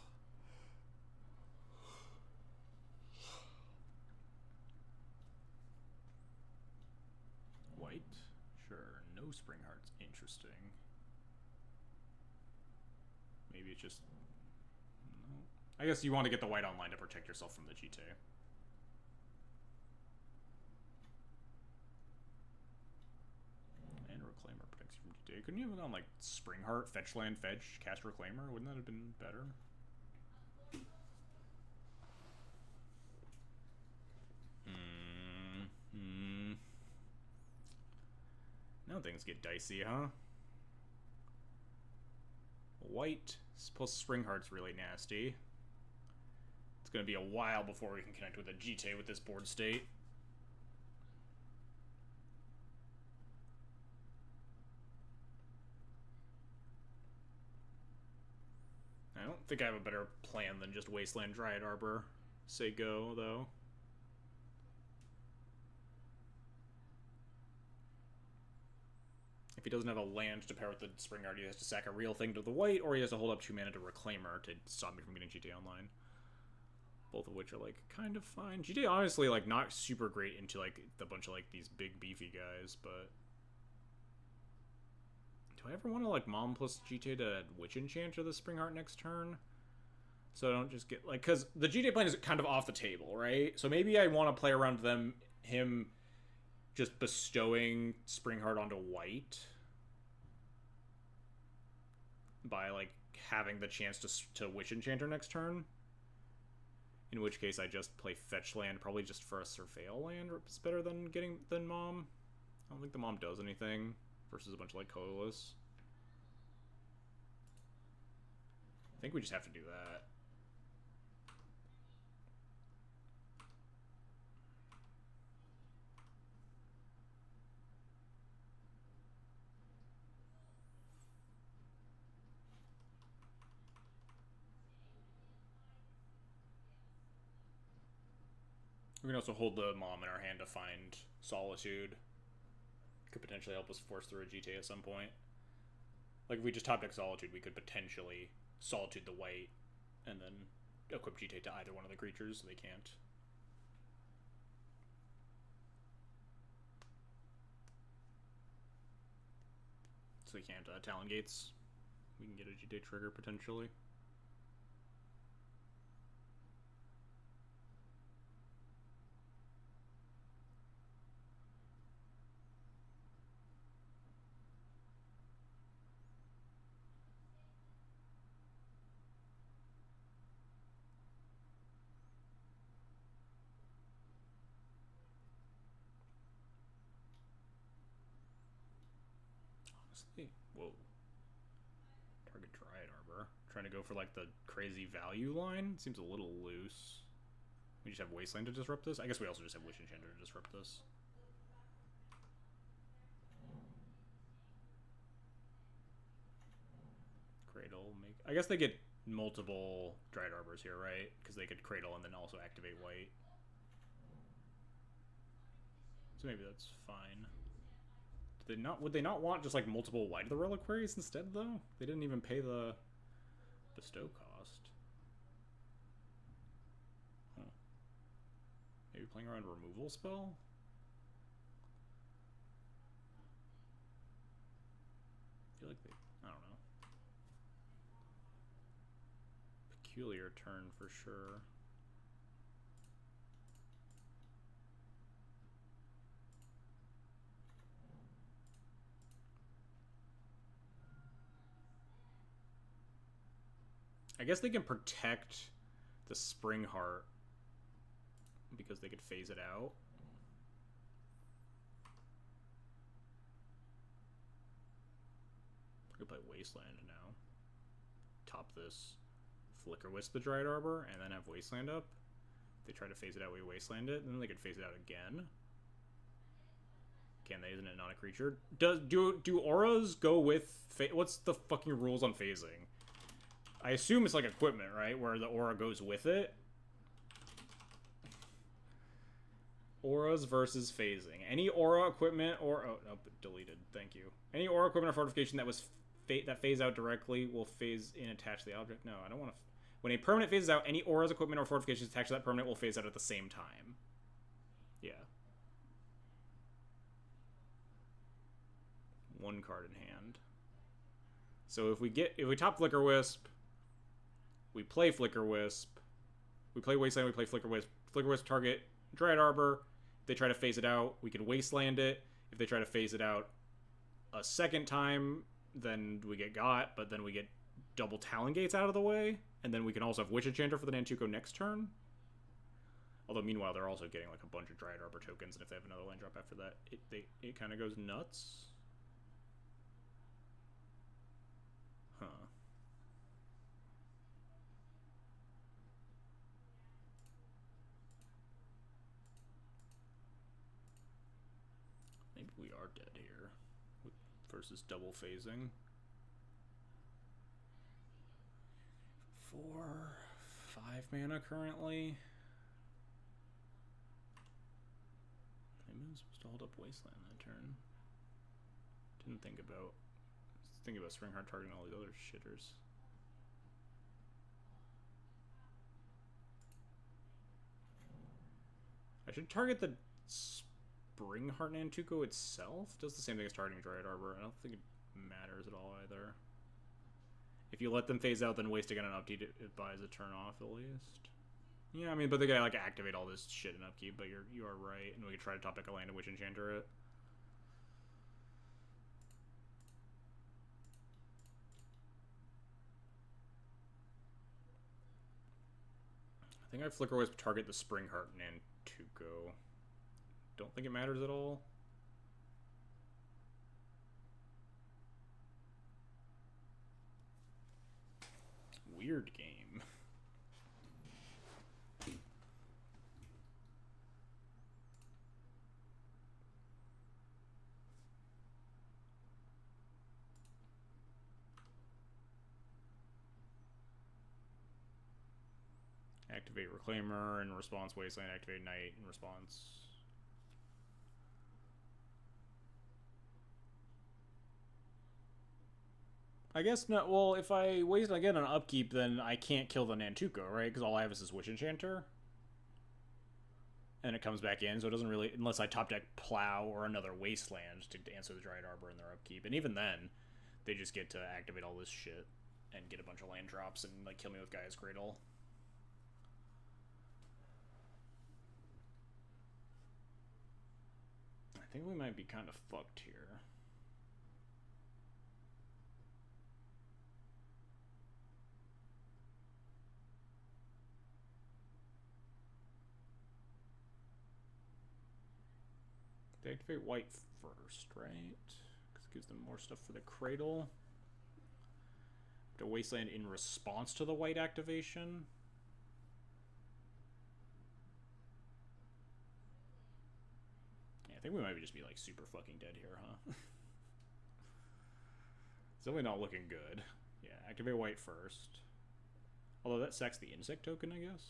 White? Sure, no Springheart's interesting. Maybe it's just... No. I guess you want to get the white online to protect yourself from the GTA. And Reclaimer protects you from GTA. Couldn't you have gone like Springheart, fetch land, fetch, cast Reclaimer? Wouldn't that have been better? Now things get dicey, huh? White plus Springheart's really nasty. It's gonna be a while before we can connect with a GTA with this board state. I don't think I have a better plan than just Wasteland Dryad Arbor. Say go, though. If he doesn't have a land to pair with the Spring Guard, he has to sack a real thing to the white, or he has to hold up 2 mana to Reclaimer to stop me from getting GTA Online. Both of which are, like, kind of fine. GTA, honestly, like, not super great into, like, the bunch of, like, these big beefy guys, but... Do I ever want to, like, Mom plus GTA to Witch Enchanter the Spring Heart next turn? So I don't just get, like, because the GTA plan is kind of off the table, right? So maybe I want to play around him just bestowing Spring Heart onto white by, like, having the chance to Witch Enchanter next turn. In which case I just play Fetch Land, probably just for a Surveil land. It's better than Mom. I don't think the Mom does anything versus a bunch of, like, colorless. I think we just have to do that. We can also hold the Mom in our hand to find Solitude. Could potentially help us force through a GTA at some point. Like, if we just top deck Solitude, we could potentially Solitude the white and then equip GTA to either one of the creatures, so they can't. So they can't Talon Gates. We can get a GTA trigger potentially. Whoa. Target Dryad Arbor. Trying to go for, like, the crazy value line? Seems a little loose. We just have Wasteland to disrupt this? I guess we also just have Witch Enchanter to disrupt this. Cradle, make... I guess they get multiple Dryad Arbors here, right? Because they could Cradle and then also activate white. So maybe that's fine. Would they not want just, like, multiple White of the Reliquaries instead, though? They didn't even pay the bestow cost. Huh. Maybe playing around removal spell? I feel like they... I don't know. Peculiar turn for sure. I guess they can protect the Spring Heart because they could phase it out. I could play Wasteland now. Top this Flicker Wisp the Dryad Arbor and then have Wasteland up. If they try to phase it out, we Wasteland it, and then they could phase it out again. Can they? Isn't it not a creature? Do auras go with... What's the fucking rules on phasing? I assume it's like equipment, right? Where the aura goes with it. Auras versus phasing. Any aura, equipment, or... Oh, nope, deleted. Thank you. Any aura, equipment, or fortification that was that phase out directly will phase in attached to the object. No, I don't want to... When a permanent phases out, any auras, equipment, or fortifications attached to that permanent will phase out at the same time. Yeah. One card in hand. So if we top Flicker Wisp... We play Flicker Wisp. We play Wasteland, we play Flicker Wisp. Flicker Wisp target Dryad Arbor. If they try to phase it out, we can Wasteland it. If they try to phase it out a second time, then we get got, but then we get double Talon Gates out of the way. And then we can also have Witch Enchanter for the Nantuko next turn. Although, meanwhile, they're also getting, like, a bunch of Dryad Arbor tokens, and if they have another land drop after that, it kind of goes nuts. Huh. Maybe we are dead here versus double phasing. 4, 5 mana currently. Maybe I'm supposed to hold up Wasteland that turn. Didn't think about Springheart targeting all these other shitters. I should target the Springheart Nantuko itself. Does the same thing as targeting Dryad Arbor. I don't think it matters at all either. If you let them phase out, then waste again on upkeep, it buys a turn off at least. Yeah, I mean, but they gotta like activate all this shit in upkeep. But you are right, and we could try to top deck a land and Witch Enchanter it. I think I Flicker Wisp target the Springheart Nantuko. Don't think it matters at all. Weird game. Activate Reclaimer in response, Wasteland, activate Knight in response. I guess not. Well, if I waste again on upkeep, then I can't kill the Nantuko, right? Because all I have is this Witch Enchanter. And it comes back in, so it doesn't really... Unless I top deck Plow or another Wasteland to answer the Dryad Arbor in their upkeep. And even then, they just get to activate all this shit and get a bunch of land drops and like kill me with Gaia's Cradle. I think we might be kind of fucked here. They activate white first, right? Because it gives them more stuff for the Cradle. To Wasteland in response to the white activation. Yeah, I think we might just be like super fucking dead here, huh? It's definitely not looking good. Yeah, activate white first. Although that sacks the insect token, I guess.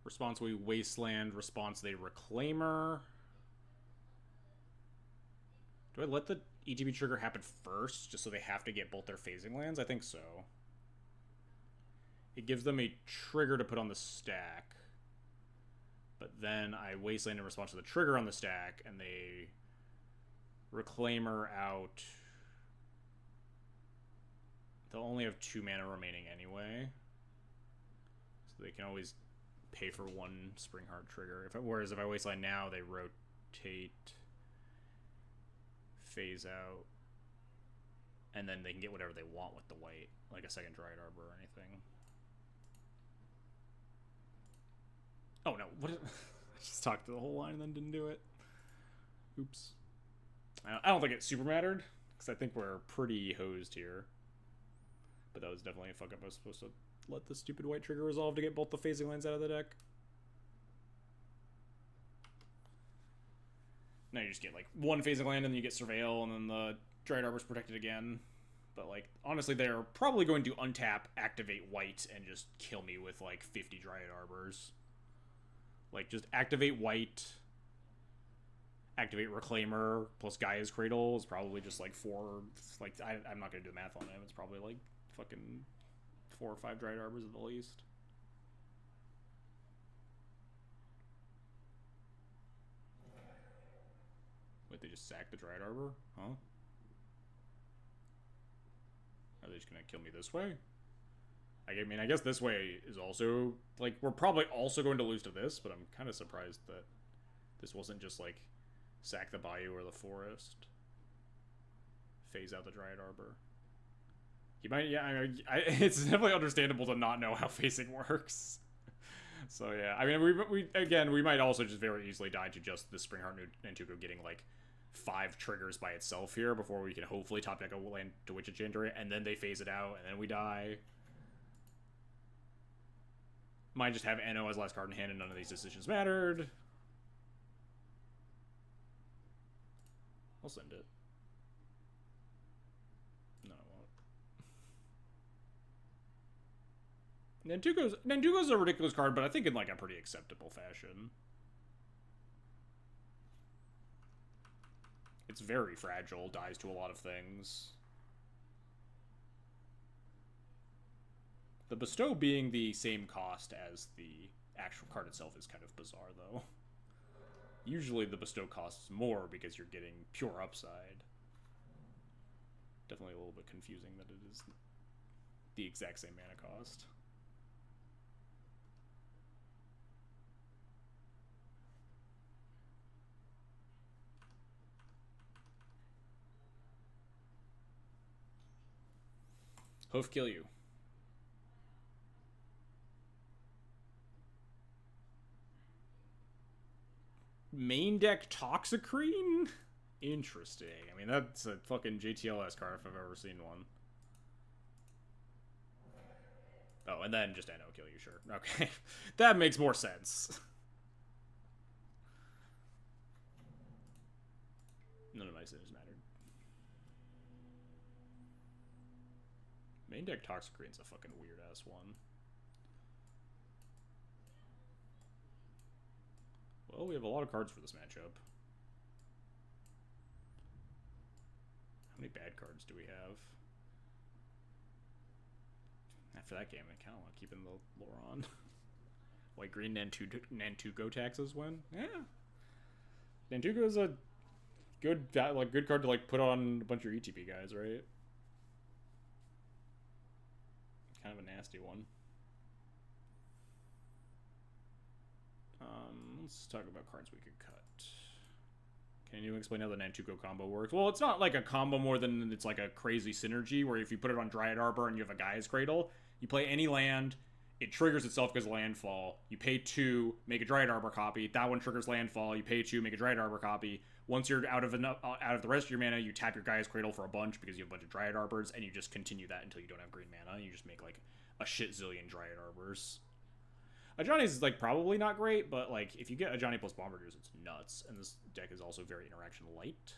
Response, we Wasteland. Response, they Reclaimer. Do I let the ETB trigger happen first, just so they have to get both their phasing lands? I think so. It gives them a trigger to put on the stack. But then I Wasteland in response to the trigger on the stack, and they Reclaimer out. They'll only have 2 mana remaining anyway. So they can always pay for 1 Springheart trigger. Whereas if I Wasteland now, they rotate, phase out, and then they can get whatever they want with the white, like a second Dryad Arbor or anything. Oh no, what? I just talked to the whole line and then didn't do it. Oops. I don't think it super mattered, because I think we're pretty hosed here. But that was definitely a fuck up. I was supposed to let the stupid white trigger resolve to get both the phasing lands out of the deck. Now you just get like 1 phasing land and then you get Surveil and then the Dryad Arbor's protected again. But like, honestly, they're probably going to untap, activate white, and just kill me with like 50 Dryad Arbors. Like, just activate white, activate Reclaimer, plus Gaia's Cradle is probably just like 4, like, I'm not going to do the math on it, it's probably like fucking 4 or 5 Dryad Arbors at the least. Wait, they just sacked the Dryad Arbor? Huh? Are they just gonna kill me this way? I mean, I guess this way is also, like, we're probably also going to lose to this, but I'm kind of surprised that this wasn't just, like, sack the Bayou or the Forest. Phase out the Dryad Arbor. He might, yeah, I mean, it's definitely understandable to not know how phasing works. So, yeah, I mean, we might also just very easily die to just the Springheart Nantuko getting, like, 5 triggers by itself here before we can hopefully top deck a land to Witch Enchanter, and then they phase it out, and then we die. Might just have NO as last card in hand, and none of these decisions mattered. I'll send it. No, I won't. Nantuko's a ridiculous card, but I think in like a pretty acceptable fashion. It's very fragile, dies to a lot of things. The bestow being the same cost as the actual card itself is kind of bizarre, though. Usually the bestow costs more because you're getting pure upside. Definitely a little bit confusing that it is the exact same mana cost. Hoof kill you. Main deck Toxicrene? Interesting. I mean, that's a fucking JTLS card if I've ever seen one. Oh, and then just NO kill you, sure. Okay. That makes more sense. None of my sins mattered. Main deck Toxicrene's a fucking weird-ass one. Well, we have a lot of cards for this matchup. How many bad cards do we have? After that game, I kind of want to keep in the lore on. White green Nantuko taxes win? Yeah. Nantuko is a good card to like put on a bunch of ETP guys, right? Kind of a nasty one. Let's talk about cards we could cut. Can you explain how the Nantuko combo works? Well, it's not like a combo more than it's like a crazy synergy where if you put it on Dryad Arbor and you have a Gaia's Cradle, you play any land, it triggers itself because landfall. You pay 2, make a Dryad Arbor copy. That one triggers landfall. You pay 2, make a Dryad Arbor copy. Once you're out of the rest of your mana, you tap your Gaia's Cradle for a bunch because you have a bunch of Dryad Arbors, and you just continue that until you don't have green mana. And you just make like a shit zillion Dryad Arbors. Ajani's like probably not great, but like if you get Ajani plus Bombardiers, it's nuts. And this deck is also very interaction light.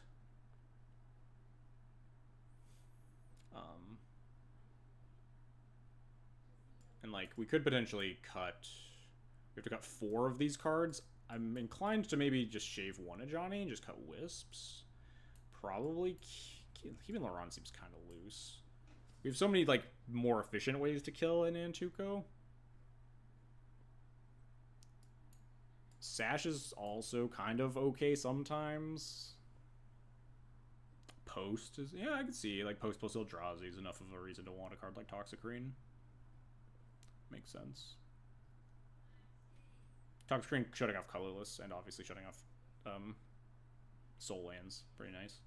And like we could potentially cut. We have to cut 4 of these cards. I'm inclined to maybe just shave 1 Ajani and just cut Wisps. Probably keeping Laurent seems kind of loose. We have so many like more efficient ways to kill in Nantuko. Sash is also kind of okay sometimes. Post is... Yeah, I can see. Like, Post plus Eldrazi is enough of a reason to want a card like Toxicrene. Makes sense. Toxicrene shutting off Colorless and obviously shutting off Soul Lands. Pretty nice.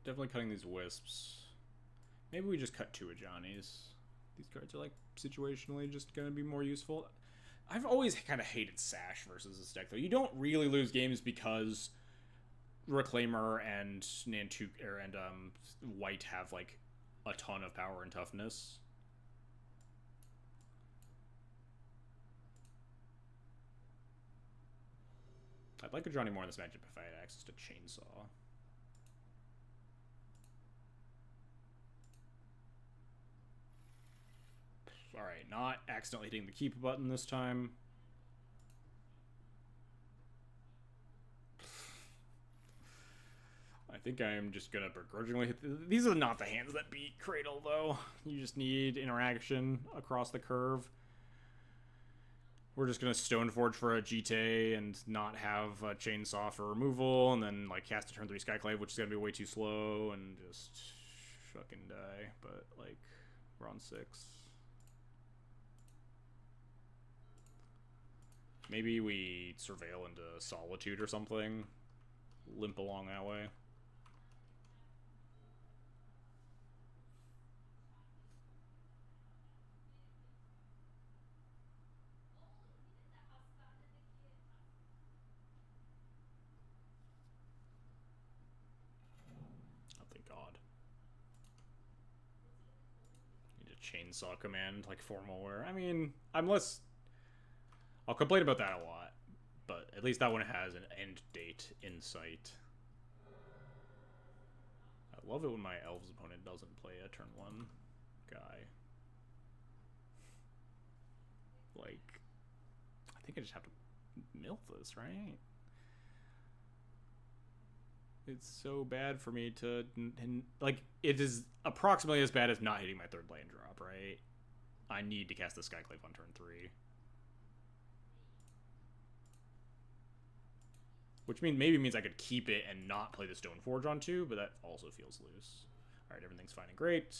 Definitely cutting these Wisps. Maybe we just cut 2 Ajanis. These cards are like situationally just going to be more useful. I've always kind of hated Sash versus this deck, though. You don't really lose games because Reclaimer and Nantuko and White have like a ton of power and toughness. I'd like a Johnny more in this matchup if I had access to Chainsaw. Alright, not accidentally hitting the keep button this time. I think I'm just gonna begrudgingly hit these are not the hands that beat Cradle, though. You just need interaction across the curve. We're just gonna Stoneforge for a GT and not have a Chainsaw for removal, and then like cast a turn 3 Skyclave, which is gonna be way too slow, and just fucking die. But like, we're on 6. Maybe we Surveil into Solitude or something. Limp along that way. Oh, thank God. Need a Chainsaw command, like Formal Wear. I mean, I'm less... I'll complain about that a lot. But at least that one has an end date in sight. I love it when my Elves opponent doesn't play a turn 1 guy. Like, I think I just have to milk this, right? It's so bad for me to, like, it is approximately as bad as not hitting my 3rd land drop, right? I need to cast the Skyclave on turn 3. Which maybe means I could keep it and not play the Stoneforge on 2, but that also feels loose. Alright, everything's fine and great.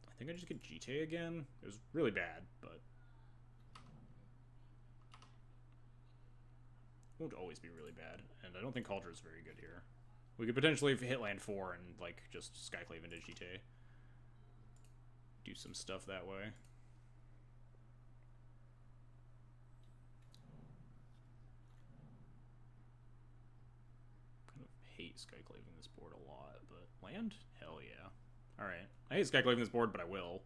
I think I just get Jite again. It was really bad, but it won't always be really bad. And I don't think Cauldron is very good here. We could potentially hit land 4 and, like, just Skyclave into Jite. Do some stuff that way. Kind of hate Skyclaving this board a lot, but land? Hell yeah. Alright. I hate Skyclaving this board, but I will.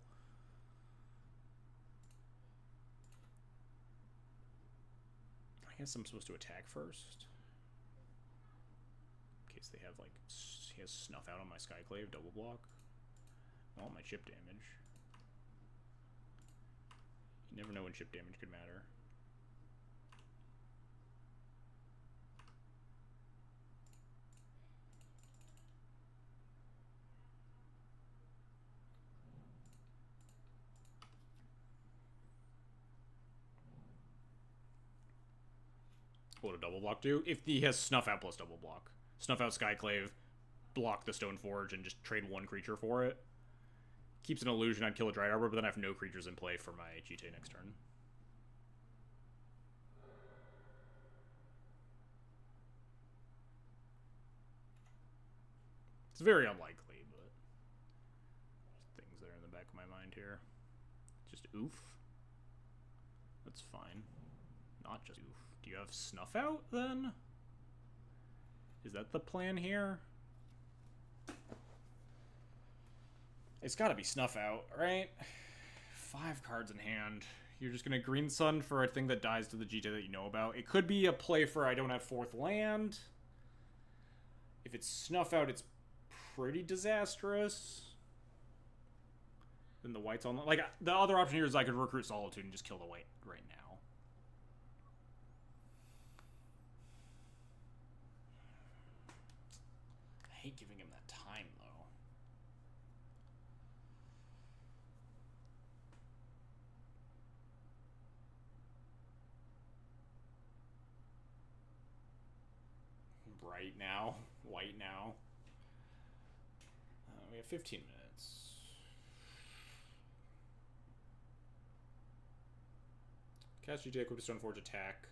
I guess I'm supposed to attack first. In case they have, like, he has Snuff Out on my Skyclave, double block. I want my chip damage. You never know when chip damage could matter. What would a double block do? If he has Snuff Out plus double block. Snuff Out Skyclave, block the Stoneforge, and just trade 1 creature for it. Keeps an illusion, I'd kill a Dry Arbor, but then I have no creatures in play for my Jite next turn. It's very unlikely, but there's things there in the back of my mind here. Just oof. That's fine. Not just oof. Do you have Snuff Out, then? Is that the plan here? It's gotta be Snuff Out, right? 5 cards in hand. You're just gonna Green Sun for a thing that dies to the Jite that you know about. It could be a play for I don't have 4th land. If it's Snuff Out, it's pretty disastrous. Then the white's on... Like, the other option here is I could recruit Solitude and just kill the white right now. I hate giving him that time, though. Right now. White now. We have 15 minutes. Cast GTA, equip to Stoneforge, attack.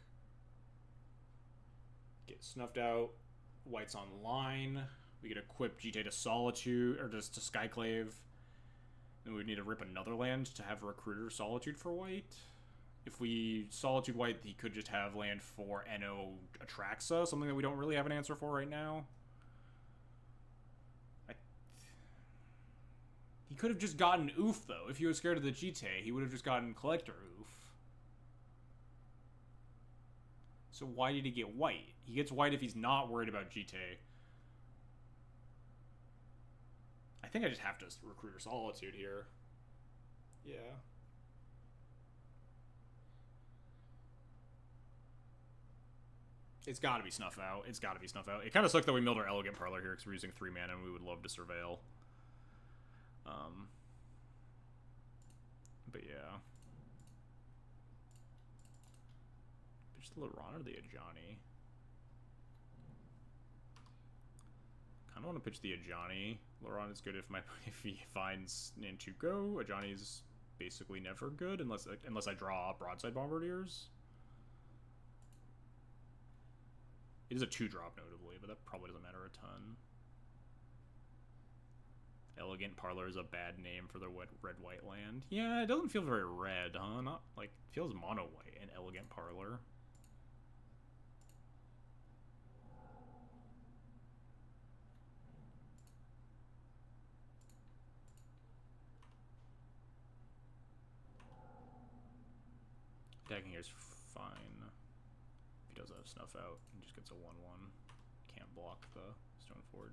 Get Snuffed Out. White's online. We could equip GTA to Solitude, or just to Skyclave. And we would need to rip another land to have Recruiter Solitude for white. If we Solitude white, he could just have land for NO Atraxa, something that we don't really have an answer for right now. He could have just gotten Oof, though. If he was scared of the Jite, he would have just gotten Collector Oof. So why did he get white? He gets white if he's not worried about Jite. I think I just have to Recruiter Solitude here. Yeah. It's gotta be Snuff Out. It's gotta be Snuff Out. It kind of sucks that we milled our Elegant Parlor here because we're using 3 mana and we would love to Surveil. But yeah. Pitch the Laron or the Ajani? Kind of want to pitch the Ajani. Laron is good if he finds Nantuko. Ajani is basically never good unless I draw Broadside Bombardiers. It is a 2-drop, notably, but that probably doesn't matter a ton. Elegant Parlor is a bad name for the red-white land. Yeah, it doesn't feel very red, huh? Not, like, it feels mono-white, an Elegant Parlor. Attacking here is fine. If he does have Snuff Out, he just gets a 1-1. Can't block the Stoneforge.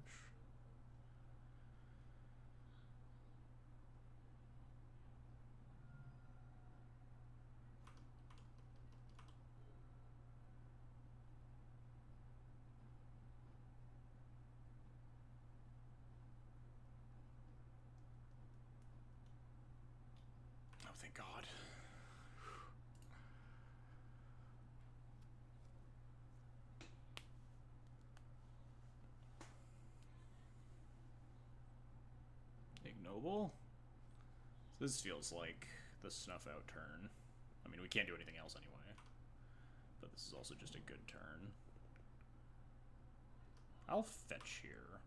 Oh, thank God. Ignoble? This feels like the Snuff Out turn. I mean, we can't do anything else anyway. But this is also just a good turn. I'll fetch here.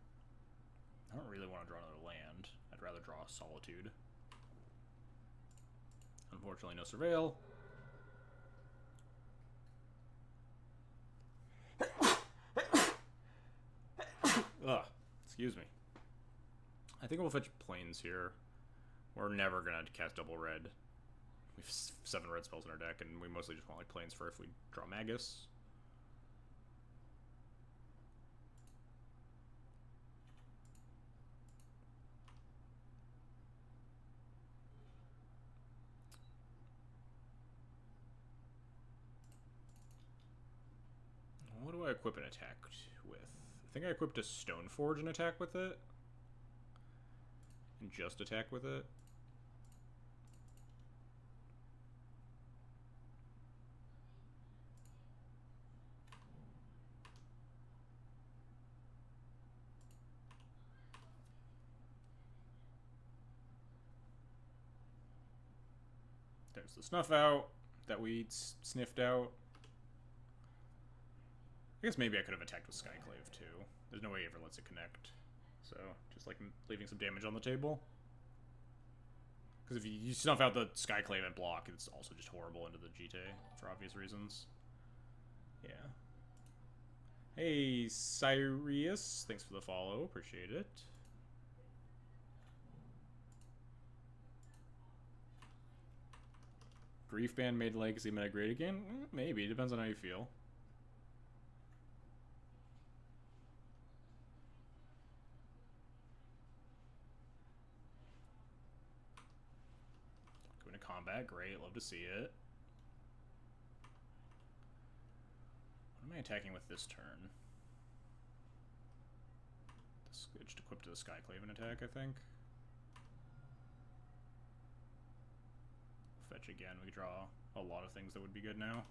I don't really want to draw another land. I'd rather draw Solitude. Unfortunately, no Surveil. Ugh, excuse me. I think we'll fetch Plains here. We're never gonna cast double red. We have 7 red spells in our deck, and we mostly just want like Plains for if we draw Magus. What do I equip an attack with? I think I equipped a Stoneforge and attack with it. And just attack with it. There's the Snuff Out that we sniffed out. I guess maybe I could have attacked with Skyclave too. There's no way he ever lets it connect. So, just like leaving some damage on the table. Because if you snuff out the Skyclave and block, it's also just horrible into the GT for obvious reasons. Yeah. Hey, Sirius. Thanks for the follow. Appreciate it. Grief Band made Legacy meta great again? Maybe. Depends on how you feel. Going to combat. Great. Love to see it. What am I attacking with this turn? It's equipped to the Skyclave and attack, I think. Fetch again. We draw a lot of things that would be good now.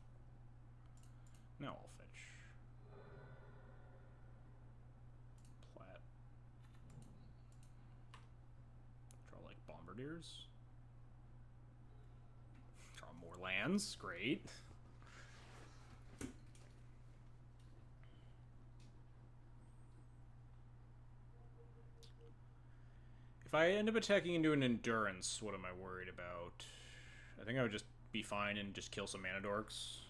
Now I'll fetch. Plat. Draw like Bombardiers. Draw more lands. Great. If I end up attacking into an Endurance, what am I worried about? I think I would just be fine and just kill some Mana Dorks.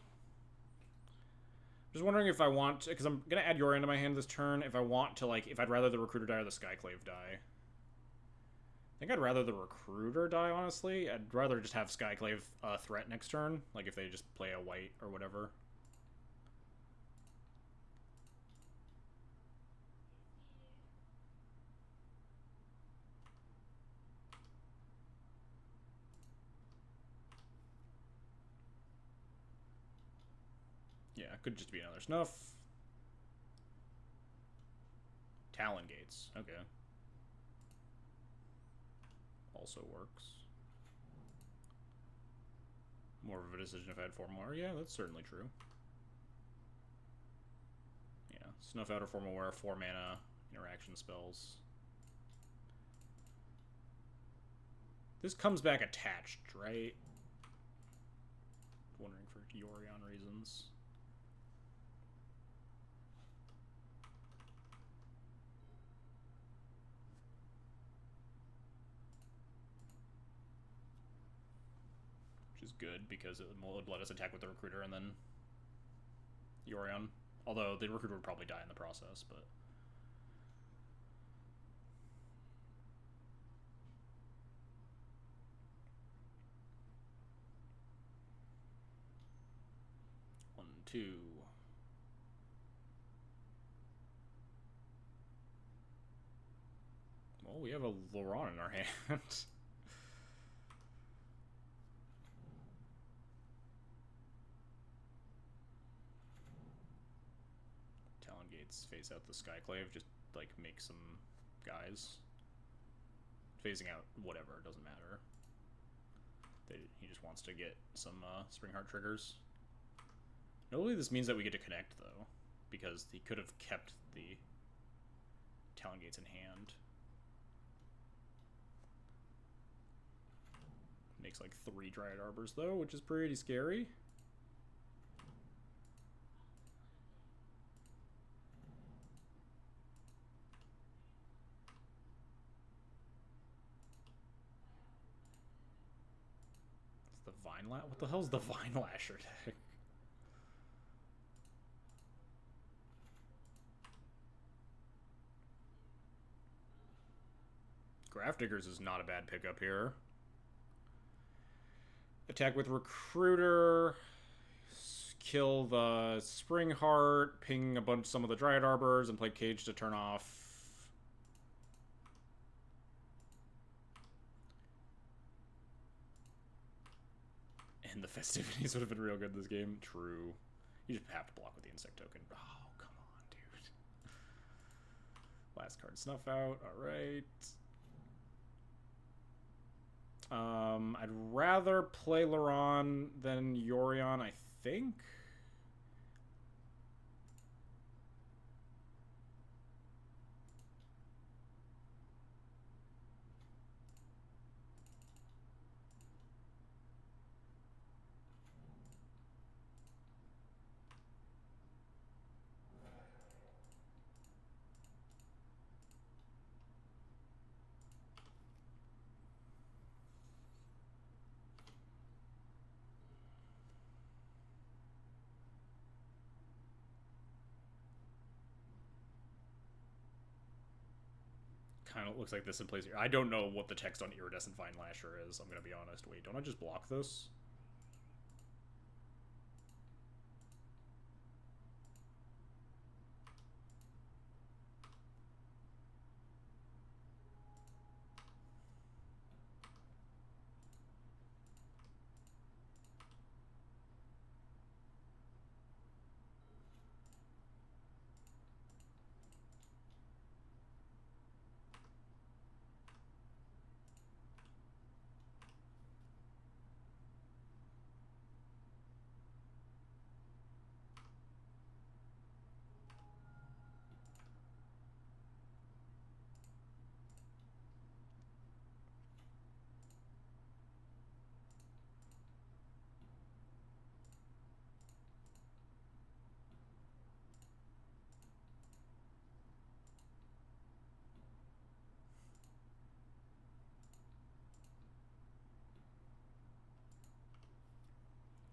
Just wondering if I want to, because I'm going to add Yorion to my hand this turn, if I want to, like, if I'd rather the Recruiter die or the Skyclave die. I think I'd rather the Recruiter die, honestly. I'd rather just have Skyclave threat next turn, like if they just play a white or whatever. Yeah, it could just be another Snuff. Talon Gates. Okay. Also works. More of a decision if I had 4 more. Yeah, that's certainly true. Yeah, Snuff Out or Formal Wear, 4 mana interaction spells. This comes back attached, right? Wondering for Yorion reasons. Which is good, because it would let us attack with the Recruiter and then Yorion. Although the Recruiter would probably die in the process, but... 2. Well, we have a Laurent in our hand. Talon Gates phase out the Skyclave, just like make some guys. Phasing out whatever, doesn't matter. He just wants to get some Springheart triggers. Notably, this means that we get to connect, though, because he could have kept the Talon Gates in hand. Makes like 3 Dryad Arbors, though, which is pretty scary. It's the Vine Lasher? What the hell's the Vine Lasher deck? Grafdiggers is not a bad pickup here. Attack with Recruiter, kill the Springheart, ping some of the Dryad Arbors, and play Cage to turn off. And the Festivities would have been real good this game. True. You just have to block with the Insect token. Oh, come on, dude. Last card, Snuff Out. Alright. I'd rather play Laurent than Yorion, I think. Kind of looks like this in place here. I don't know what the text on Iridescent Vine Lasher is, I'm going to be honest. Wait, don't I just block this?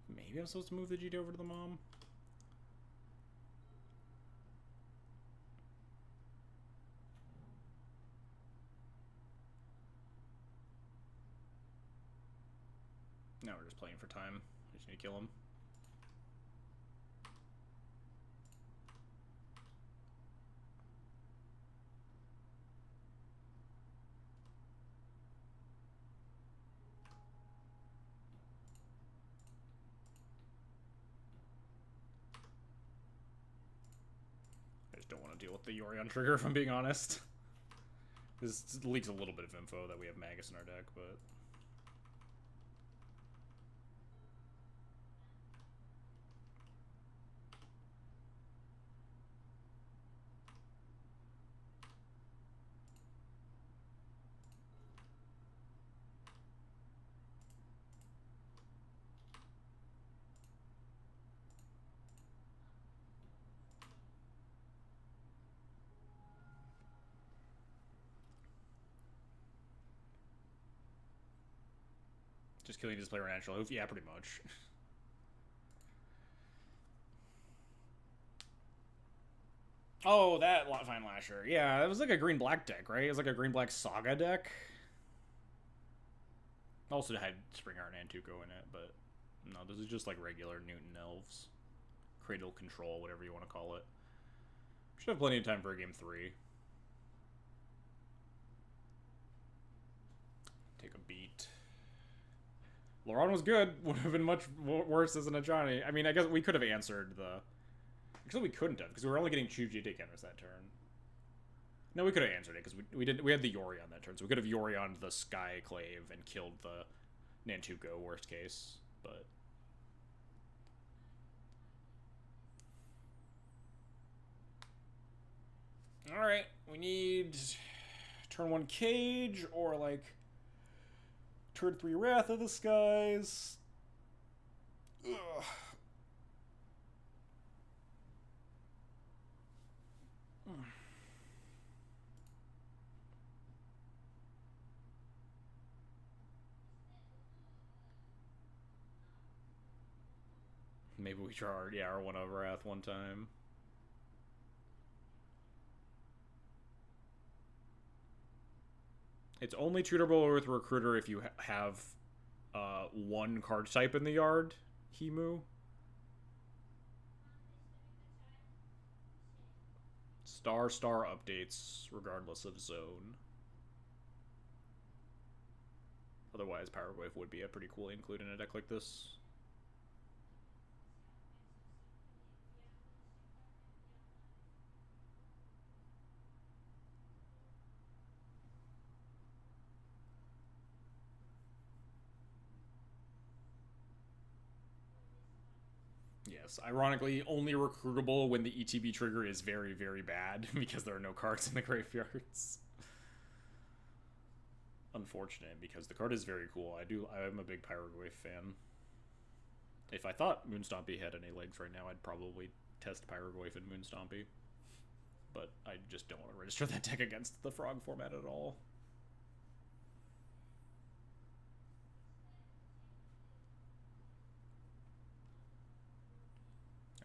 Maybe I'm supposed to move the GT over to the mom? Now we're just playing for time. We just need to kill him. I just don't want to deal with the Yorion trigger, if I'm being honest. This leaks a little bit of info that we have Magus in our deck, but... Just killing this player natural. Yeah, pretty much. Oh, that Vine Lasher. Yeah, it was like a green-black deck, right? It was like a green-black Saga deck. Also had Springheart and Antuco in it, but no, this is just like regular Newton Elves. Cradle Control, whatever you want to call it. Should have plenty of time for game 3. Take a beat. Laurent was good. Would have been much worse as an Ajani. I mean, I guess we could have answered the... Actually, we couldn't have, because we were only getting 2 GT counters that turn. No, we could have answered it, because we had the Yori on that turn, so we could have Yori on the Skyclave and killed the Nantuko, worst case, but... Alright, we need turn 1 Cage, or like turn 3 Wrath of the Skies. Ugh. Maybe we try our 1 over Wrath one time. It's only tutorable with Recruiter if you have 1 card type in the yard, Himu. Star updates regardless of zone. Otherwise, Power Wave would be a pretty cool include in a deck like this. Yes, ironically, only recruitable when the ETB trigger is very, very bad, because there are no cards in the graveyards. Unfortunate, because the card is very cool. I'm a big Pyroglyph fan. If I thought Moonstompy had any legs right now, I'd probably test Pyroglyph and Moonstompy. But I just don't want to register that deck against the Frog format at all.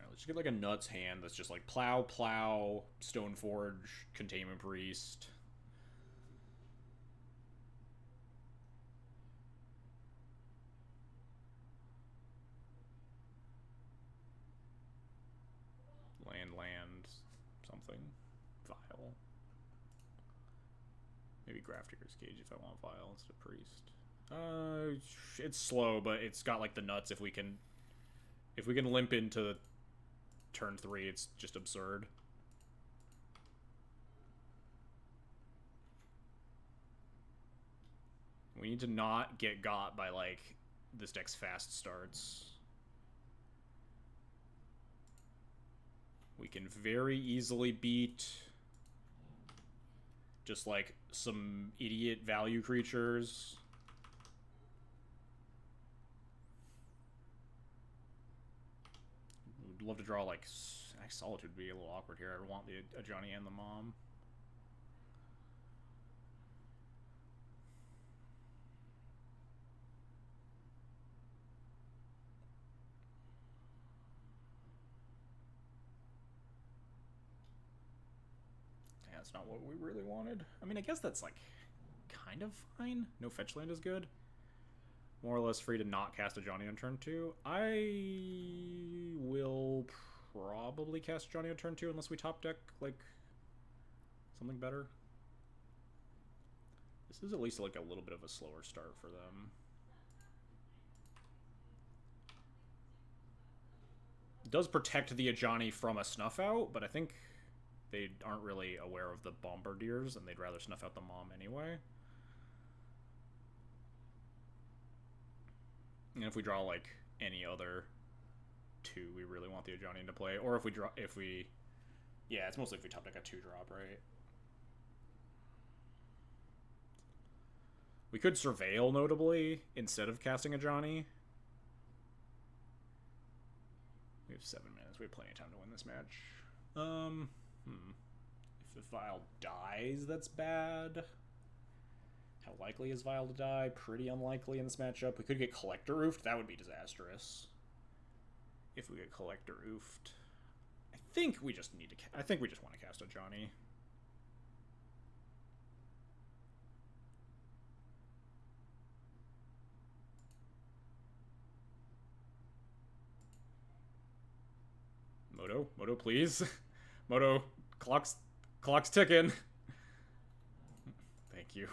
Let's get like a nuts hand that's just like Plow, Stoneforge, Containment Priest. Land, something. Vial. Maybe Grafdigger's Cage if I want Vial instead of Priest. It's slow, but it's got like the nuts. If we can limp into turn 3, it's just absurd. We need to not get got by, like, this deck's fast starts. We can very easily beat just, like, some idiot value creatures. Would love to draw, like, Solitude would be a little awkward here. I want the Ajani and the Mom. Yeah, that's not what we really wanted. I mean, I guess that's, like, kind of fine. No fetch land is good. More or less free to not cast Ajani on turn 2. I will probably cast Ajani on turn 2 unless we top deck, like, something better. This is at least, like, a little bit of a slower start for them. It does protect the Ajani from a snuff out, but I think they aren't really aware of the Bombardiers, and they'd rather snuff out the Mom anyway. And if we draw, like, any other 2, we really want the Ajani to play. Or yeah, it's mostly if we top deck a 2-drop, right? We could Surveil, notably, instead of casting Ajani. We have 7 minutes. We have plenty of time to win this match. If Vial dies, that's bad. How likely is Vial to die? Pretty unlikely in this matchup. We could get Collector Oofed. That would be disastrous. If we get Collector Oofed. I think we just want to cast Ajani. Moto, Moto, please. Moto, clock's ticking. Thank you.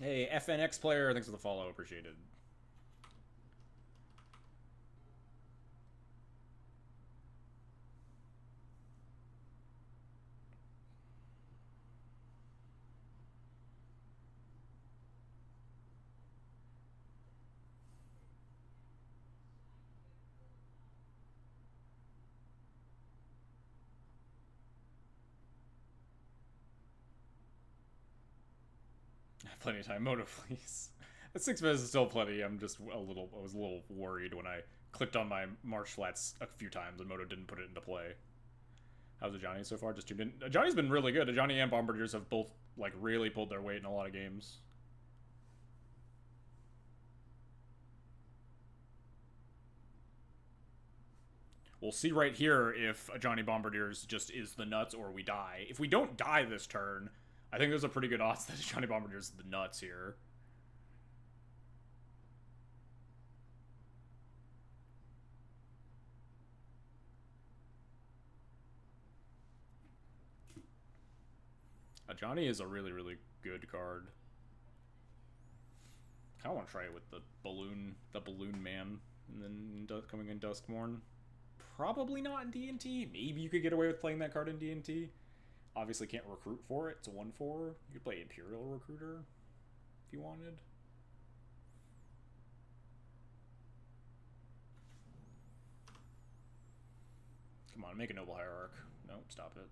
Hey, FNX player, thanks for the follow, appreciated. Plenty of time. Moto, please. 6 minutes is still plenty. I was a little worried when I clicked on my March flats a few times and Moto didn't put it into play. How's Ajani so far? Just tuned in. Ajani's been really good. Ajani and Bombardiers have both, like, really pulled their weight in a lot of games. We'll see right here if Ajani Bombardiers just is the nuts or we die. If we don't die this turn, I think there's a pretty good odds that Ajani Bombardiers is the nuts here. Ajani is a really, really good card. I kind of want to try it with the balloon man, and then coming in Duskmorn. Probably not in D&T. Maybe you could get away with playing that card in D&T. Obviously can't recruit for it. It's a 1-4. You could play Imperial Recruiter if you wanted. Come on, make a Noble Hierarch. Nope, stop it.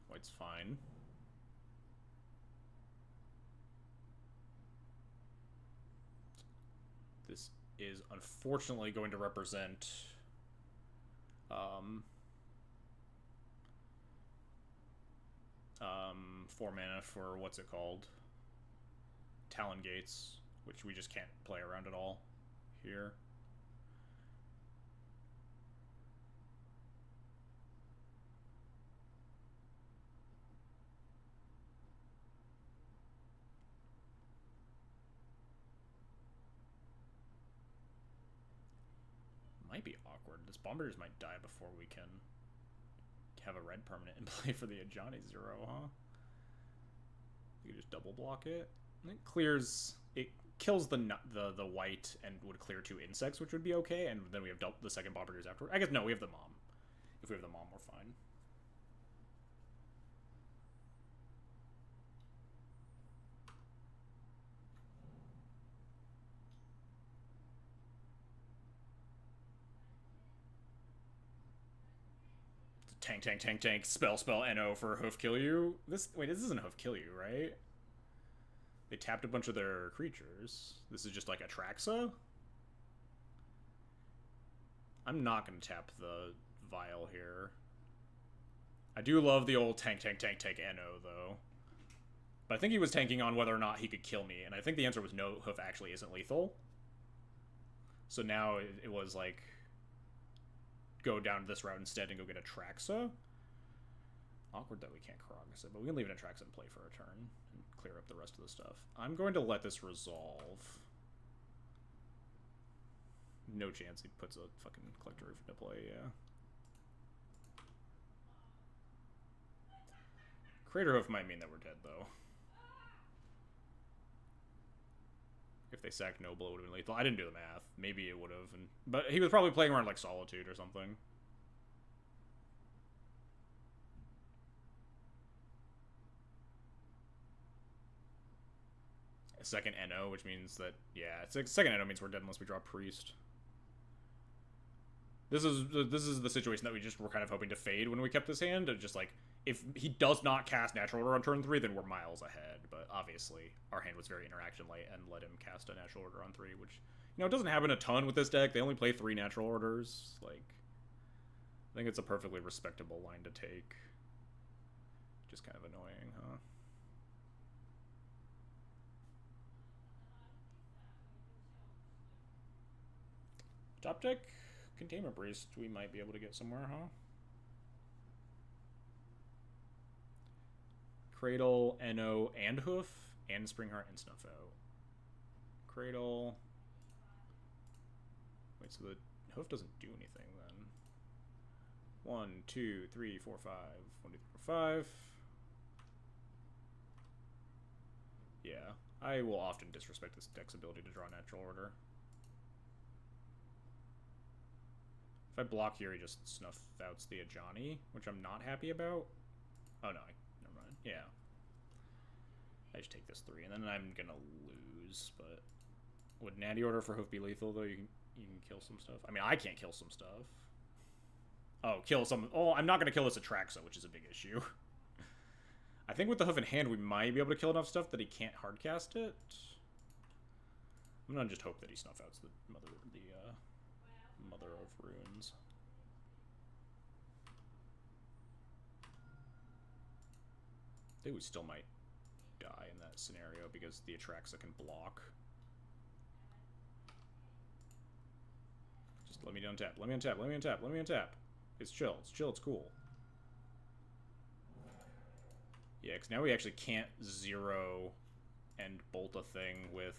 White's fine. This is unfortunately going to represent 4 mana for what's it called? Talon Gates, which we just can't play around at all here. Might be awkward. This Bombardiers might die before we can have a red permanent in play for the Ajani 0, huh? You can just double block it. And it clears... It kills the white and would clear 2 insects, which would be okay, and then we have the second Bombardiers afterward. I guess, no, we have the Mom. If we have the Mom, we're fine. Tank, spell, NO for Hoof Kill You. Wait, this isn't Hoof Kill You, right? They tapped a bunch of their creatures. This is just like Atraxa? I'm not going to tap the Vial here. I do love the old tank, NO, though. But I think he was tanking on whether or not he could kill me, and I think the answer was no, Hoof actually isn't lethal. So now it was like... go down this route instead and go get Atraxa. Awkward that we can't Karagasa, but we can leave an Atraxa in play for a turn and clear up the rest of the stuff. I'm going to let this resolve. No chance he puts a fucking Collector Roof into play, yeah. Crater Hoof might mean that we're dead, though. If they sacked Noble, it would have been lethal. I didn't do the math. Maybe it would have. But he was probably playing around like Solitude or something. A second NO, which means that, yeah, it's like second NO means we're dead unless we draw Priest. This is the situation that we just were kind of hoping to fade when we kept this hand. Just like, if he does not cast Natural Order on turn 3, then we're miles ahead. But obviously, our hand was very interaction light and let him cast a Natural Order on 3, which, it doesn't happen a ton with this deck. They only play 3 Natural Orders. Like, I think it's a perfectly respectable line to take. Just kind of annoying, huh? Top deck, Containment Priest, we might be able to get somewhere, huh? Cradle, NO, and Hoof, and Springheart and Snuff Out. Cradle. Wait, so the Hoof doesn't do anything then. 1, 2, 3, 4, 5. 1, 2, 3, 4, 5. Yeah, I will often disrespect this deck's ability to draw Natural Order. If I block here, he just Snuff Outs the Ajani, which I'm not happy about. Oh no, never mind. Yeah. I just take this 3, and then I'm gonna lose, but would Natty Order for Hoof be lethal, though? You can kill some stuff. I mean, I can't kill some stuff. Oh, kill some... Oh, I'm not gonna kill this Atraxa, which is a big issue. I think with the Hoof in hand, we might be able to kill enough stuff that he can't hardcast it. I'm gonna just hope that he Snuff Outs the Mother of Runes. I think we still might die in that scenario because the Atraxa can block. Just let me untap, let me untap, let me untap, let me untap. It's chill, it's cool. Yeah, because now we actually can't 0 and bolt a thing with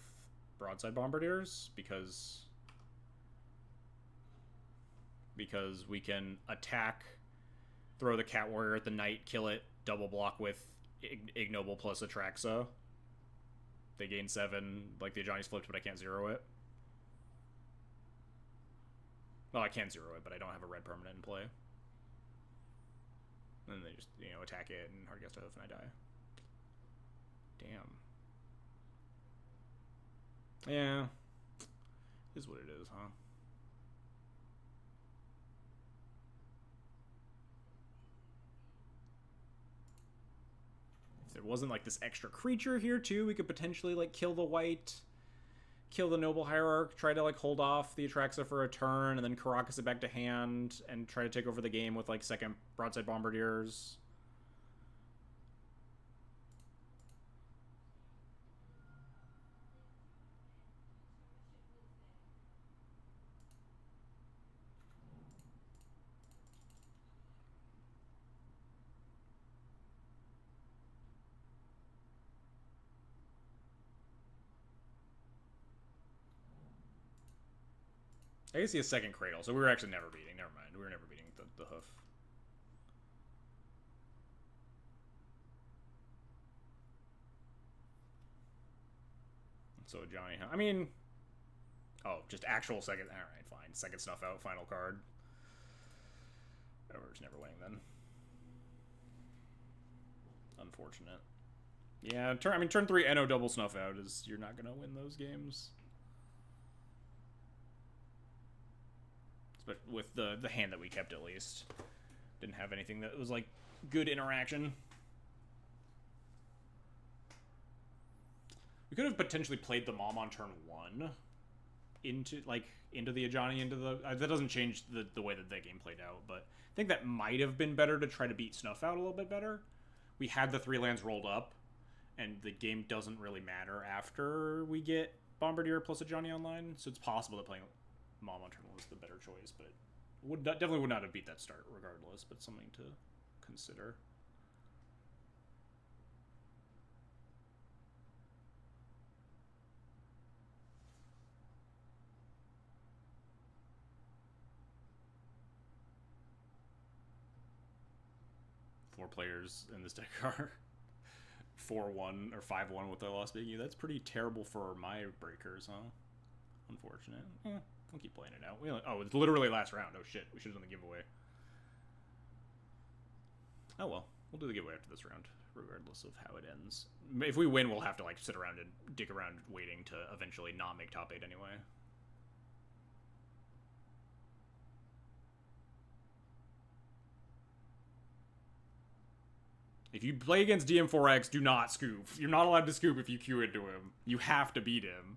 Broadside Bombardiers because we can attack, throw the Cat Warrior at the Knight, kill it, double block with Ignoble plus Atraxa. They gain 7, like the Ajani's flipped, but I can't 0 it. Well, I can 0 it, but I don't have a red permanent in play. And then they just, attack it and hardcast a Hoof and I die. Damn. Yeah. Is what it is, huh? If there wasn't, like, this extra creature here, too, we could potentially, like, kill the white, kill the Noble Hierarch, try to, like, hold off the Atraxa for a turn, and then Caracas it back to hand, and try to take over the game with, like, second Broadside Bombardiers. I guess he has second Cradle, so we were actually never beating. Never mind. We were never beating the Hoof. So Ajani, I mean... Oh, just actual second... Alright, fine. Second Snuff Out, final card. We're just never winning then. Unfortunate. Yeah, turn 3 NO double Snuff Out is... You're not gonna win those games. But with the hand that we kept, at least. Didn't have anything that was, like, good interaction. We could have potentially played the Mom on turn 1 into the Ajani, into the... that doesn't change the way that game played out, but I think that might have been better to try to beat Snuff Out a little bit better. We had the 3 lands rolled up, and the game doesn't really matter after we get Bombardier plus Ajani online, so it's possible that playing Mom on turn 1 was the better choice, but definitely would not have beat that start regardless, but something to consider. Four players in this deck are 4-1 or 5-1 with their loss being you. That's pretty terrible for my breakers, huh? Unfortunate. We'll keep playing it out. It's literally last round. Oh shit, we should have done the giveaway. Oh well, we'll do the giveaway after this round, regardless of how it ends. If we win, we'll have to like sit around and dig around waiting to eventually not make top 8 anyway. If you play against DM4X, do not scoop. You're not allowed to scoop if you queue into him. You have to beat him.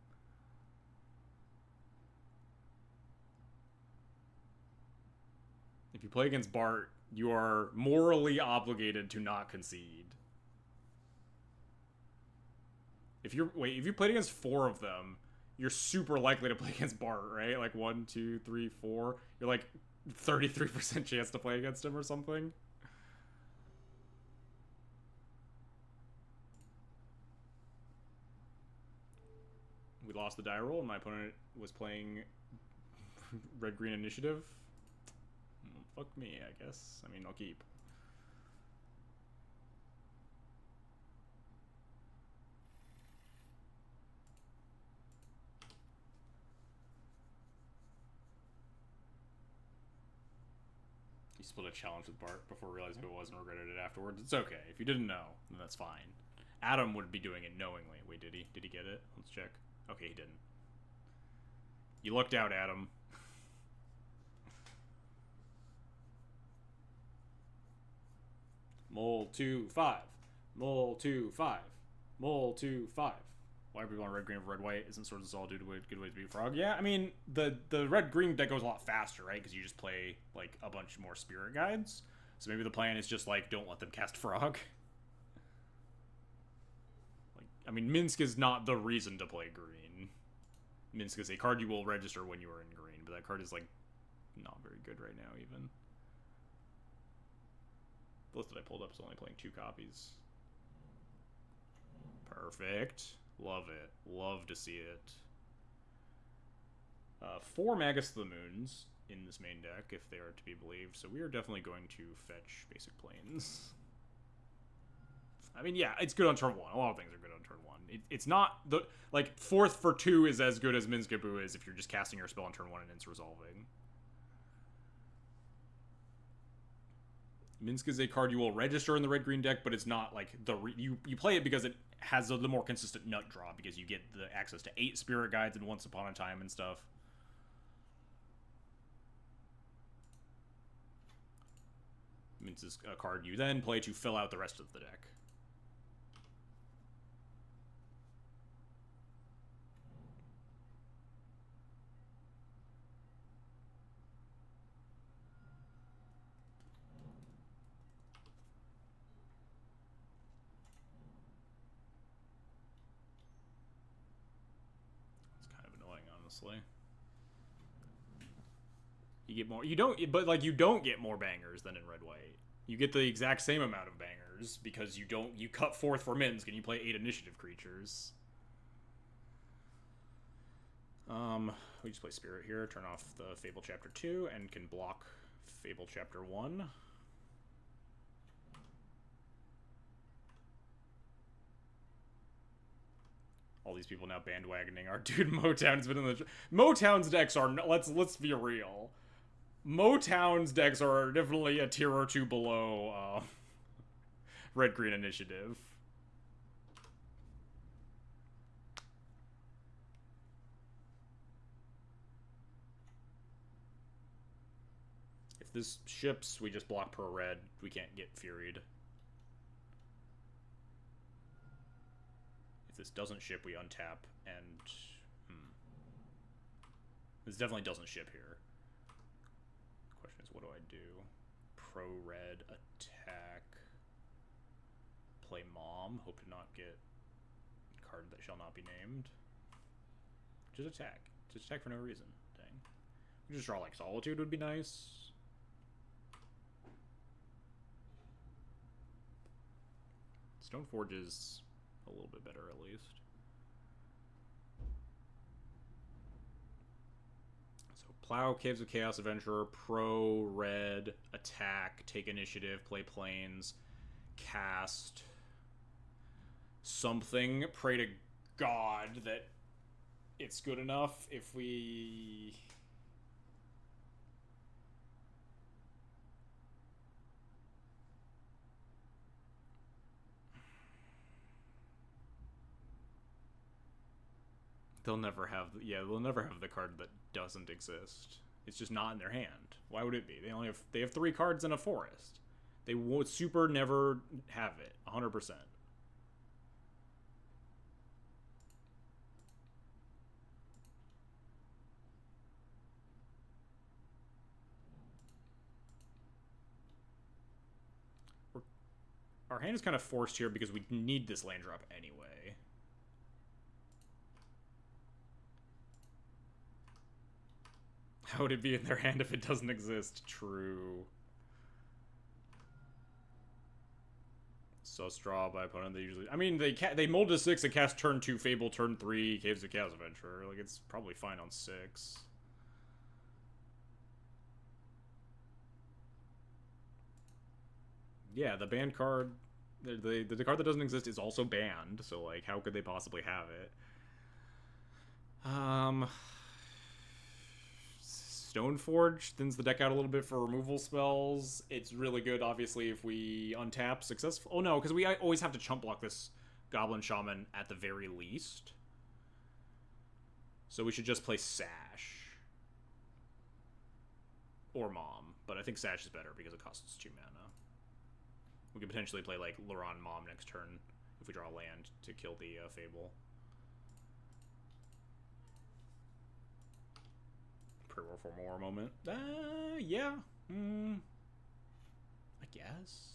If you play against Bart, you are morally obligated to not concede. If you played against 4 of them, you're super likely to play against Bart, right? Like 1, 2, 3, 4. You're like 33% chance to play against him or something. We lost the die roll, and my opponent was playing red-green initiative. Fuck me, I guess. I mean, I'll keep. You split a challenge with Bart before realizing who it was and regretted it afterwards. It's okay. If you didn't know, then that's fine. Adam would be doing it knowingly. Wait, did he? Did he get it? Let's check. Okay, he didn't. You lucked out, Adam. Mole 2-5. Mole 2-5. Mole 2-5. Why are people on red green over red white? Isn't Swords of Solitude a good way to beat Frog? Yeah, I mean the red green deck goes a lot faster, right? Because you just play like a bunch more spirit guides. So maybe the plan is just like don't let them cast Frog. Like, I mean, Minsk is not the reason to play green. Minsk is a card you will register when you are in green, but that card is like not very good right now even. The list that I pulled up is only playing 2 copies. Perfect. Love it. Love to see it. 4 Magus to the Moons in this main deck, if they are to be believed. So we are definitely going to fetch basic planes. I mean, yeah, it's good on turn 1. A lot of things are good on turn 1. It's not the like 4th for 2 is as good as Minskabu is if you're just casting your spell on turn 1 and it's resolving. Minsk is a card you will register in the red-green deck, but it's not like you play it because it has the more consistent nut draw, because you get the access to 8 spirit guides and Once Upon a Time and stuff. Minsk is a card you then play to fill out the rest of the deck. Honestly, you get more. You don't, but like you don't get more bangers than in red white. You get the exact same amount of bangers because you don't. You cut 4th for Minsk and you play 8 initiative creatures. We just play Spirit here. Turn off the Fable Chapter 2 and can block Fable Chapter 1. All these people now bandwagoning our dude. Motown's been in the Motown's decks are let's be real. Motown's decks are definitely a tier or 2 below red green initiative. If this ships, we just block per red. We can't get Furied. This doesn't ship, we untap, and this definitely doesn't ship here. The question is, what do I do? Pro red, attack, play Mom, hope to not get a card that shall not be named. Just attack. Just attack for no reason. Dang. We just draw like Solitude would be nice. Stoneforge is a little bit better, at least. So Plow, Caves of Chaos, Adventurer, Pro, Red, Attack, Take Initiative, Play Planes, Cast something. Pray to God that it's good enough. If we... They'll never have, they'll never have the card that doesn't exist. It's just not in their hand. Why would it be? They have 3 cards in a forest. They would super never have it. 100%. Our hand is kind of forced here because we need this land drop anyway. How would it be in their hand if it doesn't exist? True. So straw by opponent. They usually, I mean, they mold to 6 and cast turn 2 Fable, turn 3 Caves of Chaos Adventurer. Like, it's probably fine on 6. Yeah, the banned card, the card that doesn't exist is also banned. So like, how could they possibly have it? Stoneforge thins the deck out a little bit for removal spells. It's really good, obviously, if we untap successful. Oh no, because we always have to chump block this Goblin Shaman at the very least. So we should just play Sash. Or Mom. But I think Sash is better because it costs 2 mana. We could potentially play like Luron Mom next turn if we draw a land to kill the Fable. Pre-roll for more moment. Yeah. I guess.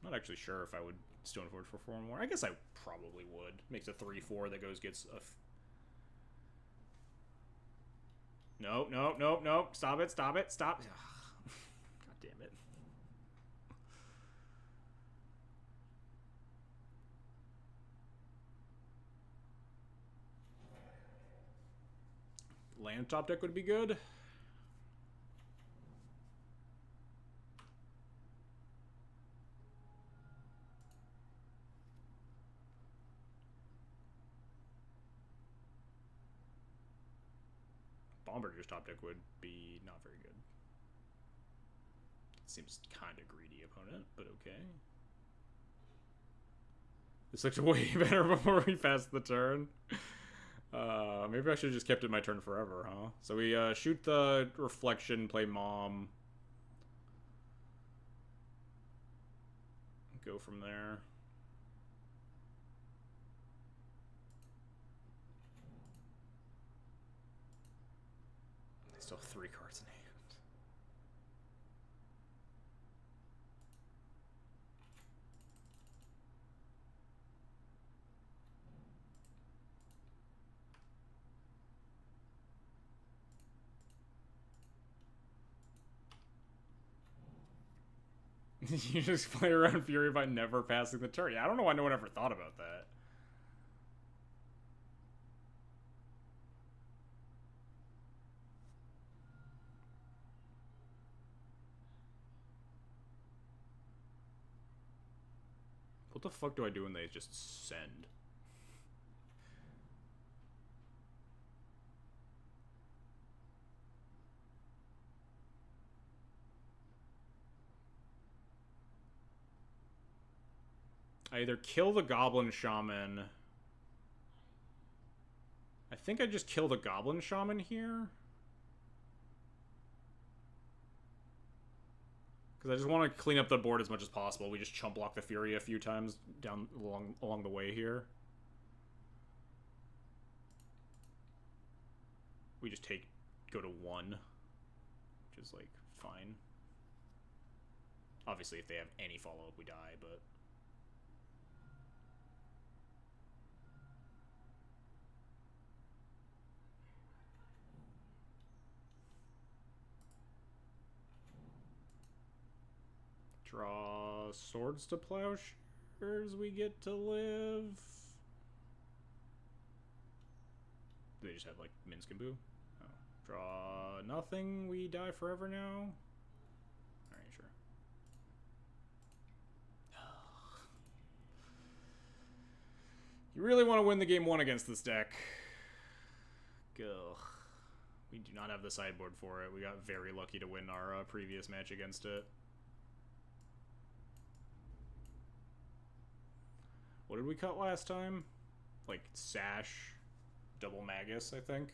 Not actually sure if I would Stoneforge for 4 more. I guess I probably would. Makes a 3/4 that gets a... Nope. Stop it. God damn it. Land top deck would be good. Bombarder's top deck would be not very good. Seems kind of greedy opponent, but okay. This looks way better before we passed the turn. Maybe I should have just kept it my turn forever, huh? So we shoot the Reflection, play Mom. Go from there. They still have 3 cards in hand. You just play around Fury by never passing the turn. Yeah, I don't know why no one ever thought about that. What the fuck do I do when they just send? I either kill the Goblin Shaman. I think I just kill the Goblin Shaman here. Because I just want to clean up the board as much as possible. We just chump block the Fury a few times down along the way here. We just go to 1, which is like fine. Obviously, if they have any follow-up, we die, but... Draw Swords to Plowshares, we get to live. They just have, like, Minsc and Boo? Oh. Draw nothing, we die forever now? Alright, sure. You really want to win the game 1 against this deck. Ugh. We do not have the sideboard for it. We got very lucky to win our previous match against it. What did we cut last time? Like, Sash, double Magus, I think.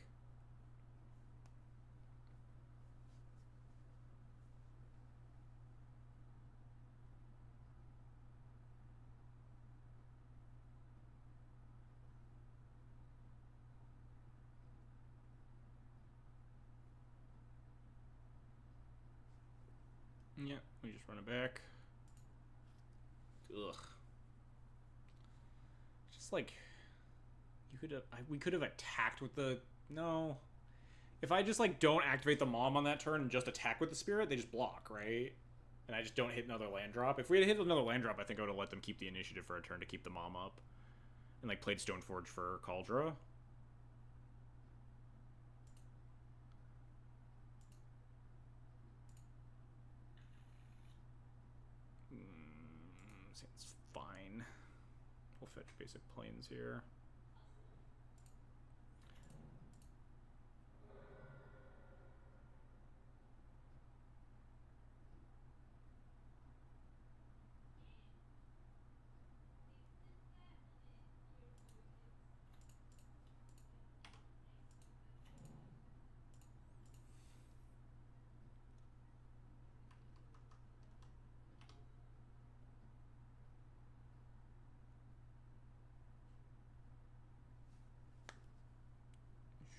Yeah, we just run it back. Ugh. Just like you could have, we could have attacked with the no. If I just like don't activate the mom on that turn and just attack with the spirit, they just block, right? And I just don't hit another land drop. If we had hit another land drop, I think I would have let them keep the initiative for a turn to keep the mom up, and like played Stoneforge for Cauldra. Seems fine. We'll fetch basic planes here.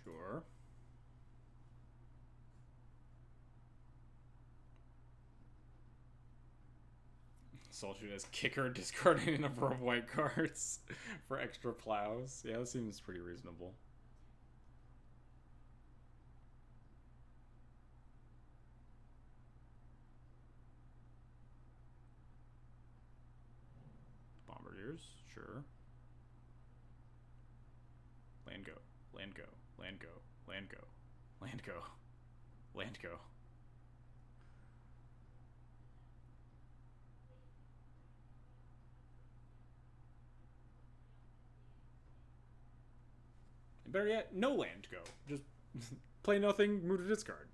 Sure. Solitude as kicker, discarding a number of white cards for extra plows. Yeah, that seems pretty reasonable. Bombardiers, sure. Land go, land go, land go, land go, land go, land go. And better yet, no land go. Just play nothing, move to discard.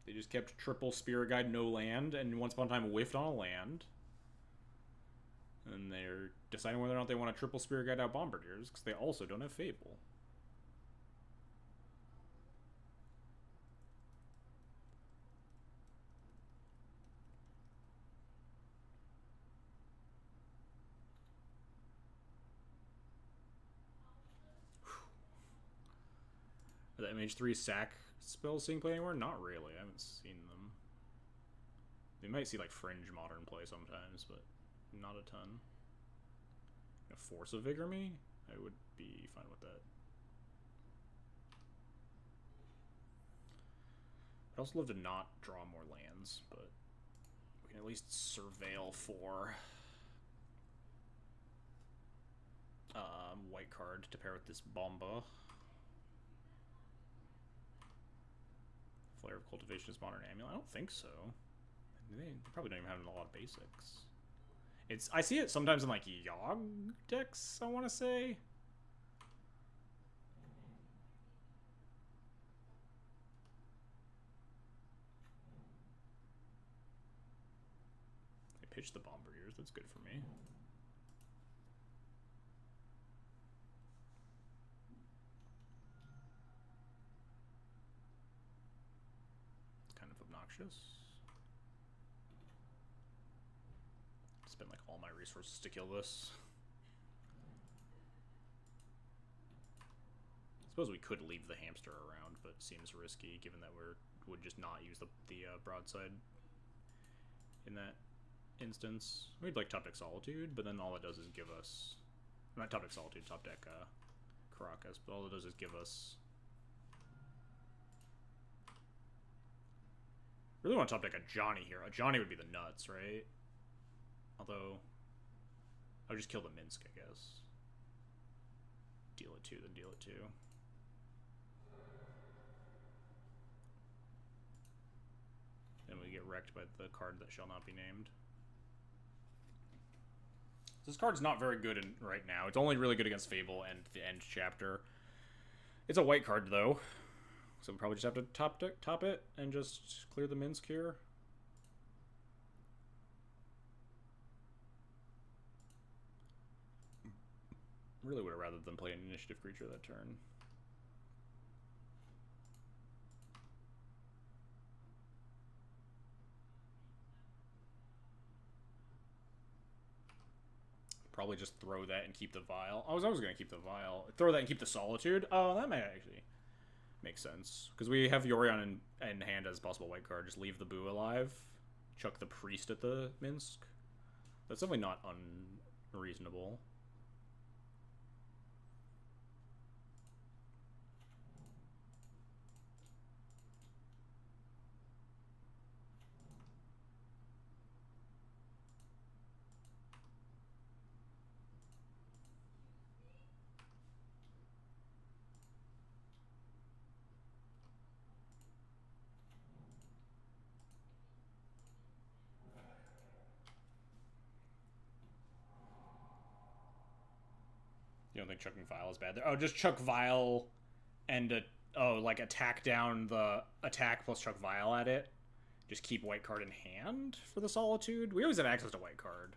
They just kept triple Spirit Guide, no land, and once upon a time whiffed on a land. And they're deciding whether or not they want to triple Spirit Guide out Bombardiers, because they also don't have Fable. Are the MH3 sack spells seeing play anywhere? Not really. I haven't seen them. They might see like fringe modern play sometimes, but not a ton. Force of Vigor me? I would be fine with that. I'd also love to not draw more lands, but we can at least surveil for white card to pair with this Bomba. Flare of Cultivation is Modern Amulet? I don't think so. They probably don't even have a lot of basics. I see it sometimes in like Yogg decks, I want to say. They pitch the Bombardiers, that's good for me. It's kind of obnoxious. Spend like all my resources to kill this. I suppose we could leave the hamster around, but it seems risky given that would just not use the broadside in that instance. We'd like top deck Solitude, but then all it does is give us, not top deck Solitude, top deck Caracas, but all it does is give us. Really want to top deck Ajani here. Ajani would be the nuts, right? Although, I would just kill the Minsk, I guess. Deal it 2, then deal it 2. Then we get wrecked by the card that shall not be named. This card's not very good right now. It's only really good against Fable and the end chapter. It's a white card, though. So we'll probably just have to top it and just clear the Minsk here. Really would have rather than play an initiative creature that turn. Probably just throw that and keep the Vial. I was always going to keep the Vial. Throw that and keep the Solitude. Oh, that might actually. Makes sense. Because we have Yorion in hand as possible white card. Just leave the Boo alive. Chuck the Priest at the Minsk. That's definitely not unreasonable. You don't think chucking Vile is bad there? Oh, just chuck Vile and like attack down the attack plus chuck Vile at it. Just keep white card in hand for the Solitude. We always have access to white card,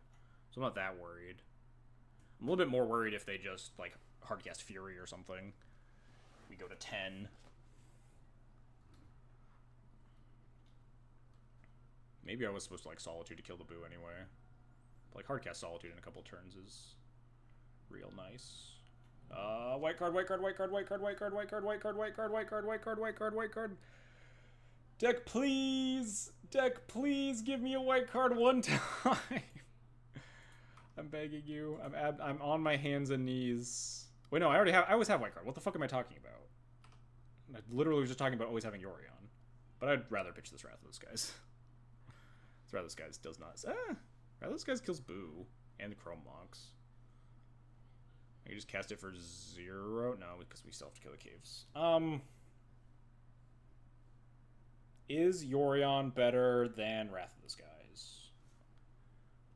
so I'm not that worried. I'm a little bit more worried if they just like hardcast Fury or something. We go to 10. Maybe I was supposed to like Solitude to kill the Boo anyway. But, like hardcast Solitude in a couple turns is real nice. White card, white card, white card, white card, white card, white card, white card, white card, white card, white card, white card, white card. Deck, please! Deck, please give me a white card one time! I'm begging you. I'm on my hands and knees. Wait, no, I always have white card. What the fuck am I talking about? I literally was just talking about always having Yorion. But I'd rather pitch this Wrath of the Skies. This Wrath of the Skies does not... Wrath of the Skies kills Boo. And Chrome Monks. I can just cast it for 0? No, because we still have to kill the caves. Is Yorion better than Wrath of the Skies?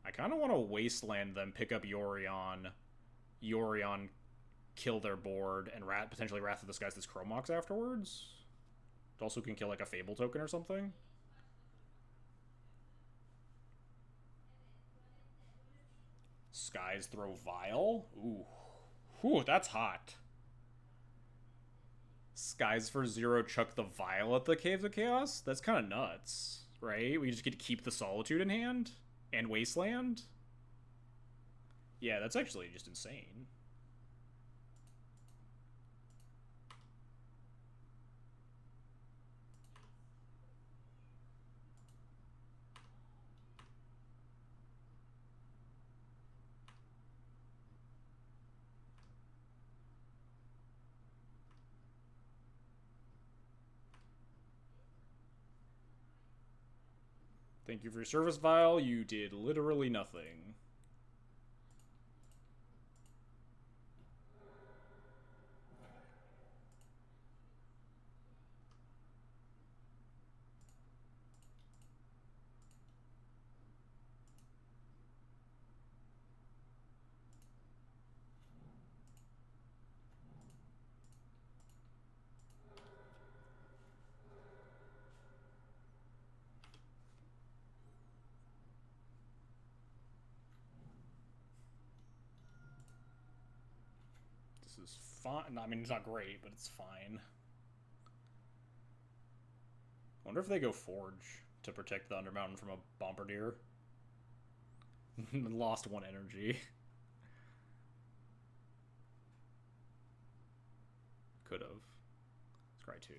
I kind of want to Wasteland them, pick up Yorion, kill their board, and potentially Wrath of the Skies this Chrome Mox afterwards. It also can kill like a Fable token or something. Skies throw Vile? Ooh. Whew, that's hot. Skies for 0, chuck the Vile at the Caves of Chaos? That's kind of nuts, right? We just get to keep the Solitude in hand? And Wasteland? Yeah, that's actually just insane. Thank you for your service, Vile. You did literally nothing. This is fine. I mean, it's not great, but it's fine. I wonder if they go Forge to protect the Undermountain from a Bombardier. Lost 1 energy. Could have. Scry 2.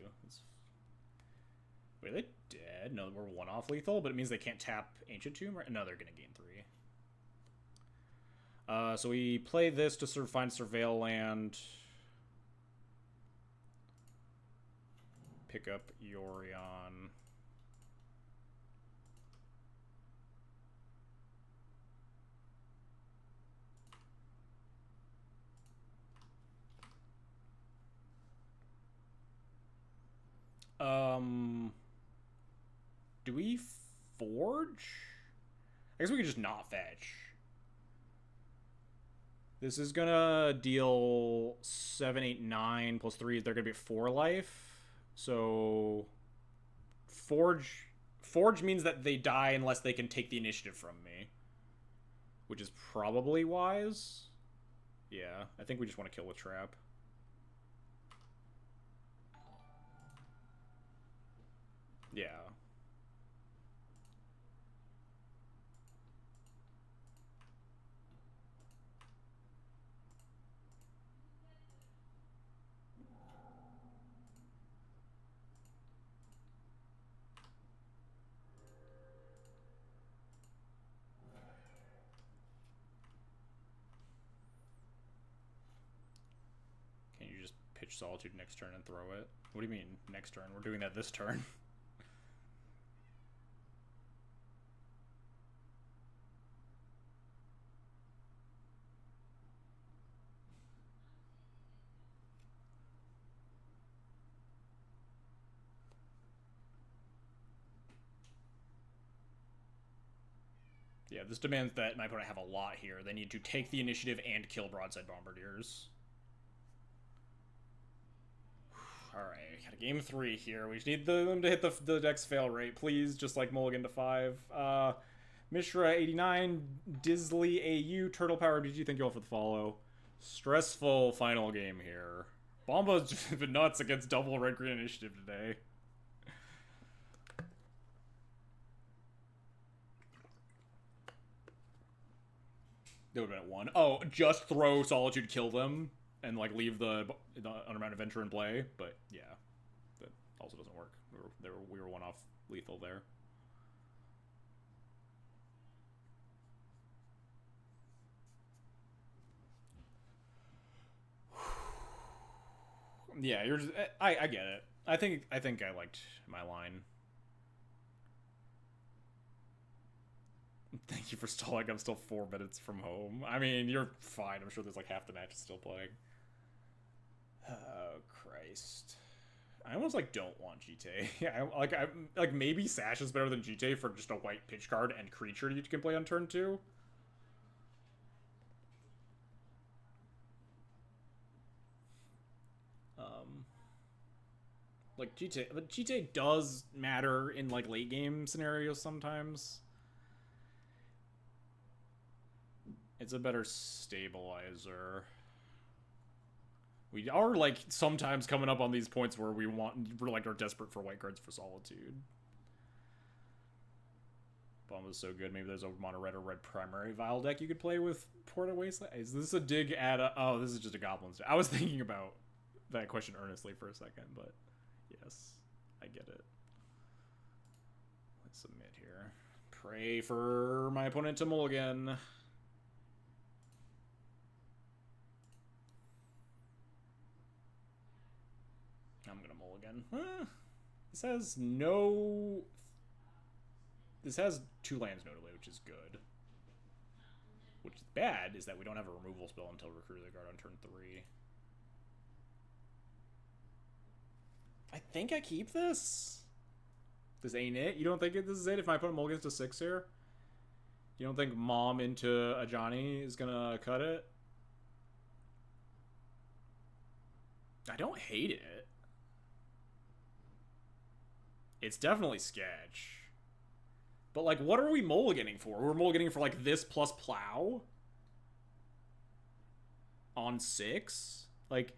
Wait, are they dead? No, we're 1 off lethal, but it means they can't tap Ancient Tomb, right? No, they're gonna gain 3. So we play this to find Surveil land. Pick up Yorion. Do we Forge? I guess we could just not fetch. This is gonna deal 7, 8, 9 plus 3. They're gonna be at 4 life. So Forge means that they die unless they can take the initiative from me, which is probably wise. Yeah, I think we just want to kill with Trap. Yeah. Solitude next turn and throw it. What do you mean, next turn? We're doing that this turn. Yeah, this demands that my opponent have a lot here. They need to take the initiative and kill Broadside Bombardiers. Alright, got a game 3 here. We just need them to hit the deck's fail rate, please. Just like Mulligan to 5. Mishra 89, Disley AU, Turtle Power BG, thank you all for the follow. Stressful final game here. Bomba's just been nuts against double red-green initiative today. They would have been at 1. Oh, just throw Solitude, kill them, and like leave the Undermount Adventure in play. But yeah, that also doesn't work. We were one off lethal there. Yeah, you're just, I get it. I think I liked my line. Thank you for stalling. I'm still 4 minutes from home. I mean, you're fine. I'm sure there's like half the match is still playing. Oh Christ! I almost like don't want GTA. Yeah, I like maybe Sash is better than GTA for just a white pitch card and creature you can play on turn 2. Like GTA, but GTA does matter in like late game scenarios sometimes. It's a better stabilizer. We are like sometimes coming up on these points where we're like are desperate for white cards for Solitude. Bomb is so good. Maybe there's a mono red or red primary Vile deck you could play with Port of Wasteland. Is this a dig at a... Oh, this is just a Goblins deck. I was thinking about that question earnestly for a second, but yes, I get it. Let's submit here. Pray for my opponent to mulligan. I'm gonna mulligan. This has no... This has 2 lands, notably, which is good. Which is bad is that we don't have a removal spell until Recruit the Guard on turn 3. I think I keep this. This ain't it? You don't think this is it if my opponent mulligans to 6 here? You don't think Mom into Ajani is gonna cut it? I don't hate it. It's definitely sketch. But, like, what are we mulliganing for? We're mulliganing for, like, this plus Plow? On 6? Like,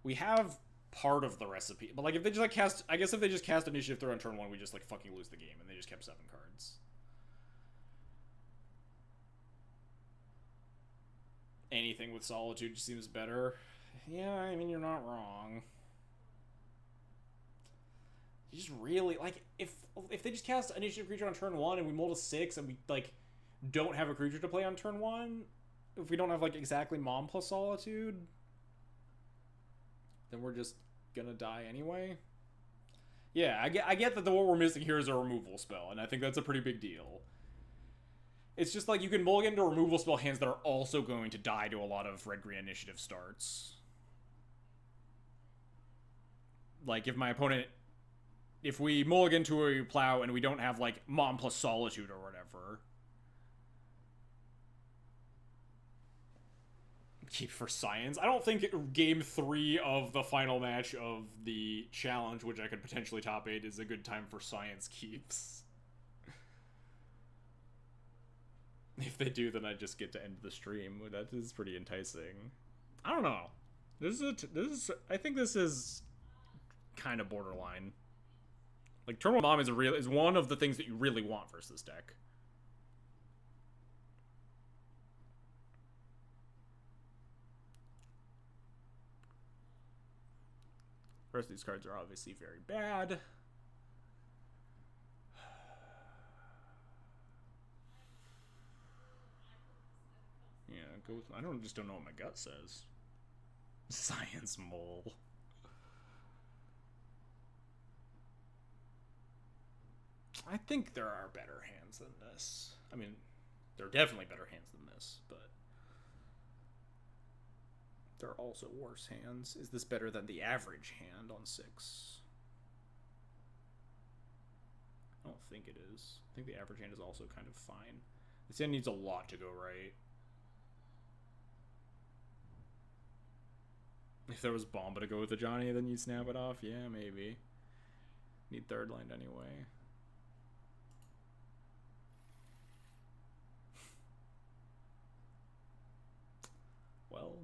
we have part of the recipe. But, like, if they just, like, cast... I guess if they just cast Initiative Throw on turn 1, we just, like, fucking lose the game. And they just kept 7 cards. Anything with Solitude seems better. Yeah, I mean, you're not wrong. You just really like if they just cast initiative creature on turn 1 and we mull to 6 and we like don't have a creature to play on turn 1, if we don't have like exactly Mom plus Solitude, then we're just gonna die anyway. Yeah, I get that what we're missing here is a removal spell, and I think that's a pretty big deal. It's just like you can mulligan to removal spell hands that are also going to die to a lot of red-green initiative starts. Like if my opponent... If we mulligan to a Plow and we don't have, like, Mom plus Solitude or whatever. Keep for Science. I don't think game 3 of the final match of the challenge, which I could potentially top 8, is a good time for Science keeps. If they do, then I just get to end the stream. That is pretty enticing. I don't know. I think this is kind of borderline. Like, turn 1 Mom is one of the things that you really want versus this deck. The rest of these cards are obviously very bad. Yeah, go with... I just don't know what my gut says. Science mole. I think there are better hands than this. I mean, there are definitely better hands than this, but there are also worse hands. Is this better than the average hand on 6? I don't think it is. I think the average hand is also kind of fine. This hand needs a lot to go right. If there was Bomba to go with Ajani, then you'd snap it off. Yeah, maybe. Need third land anyway. Well,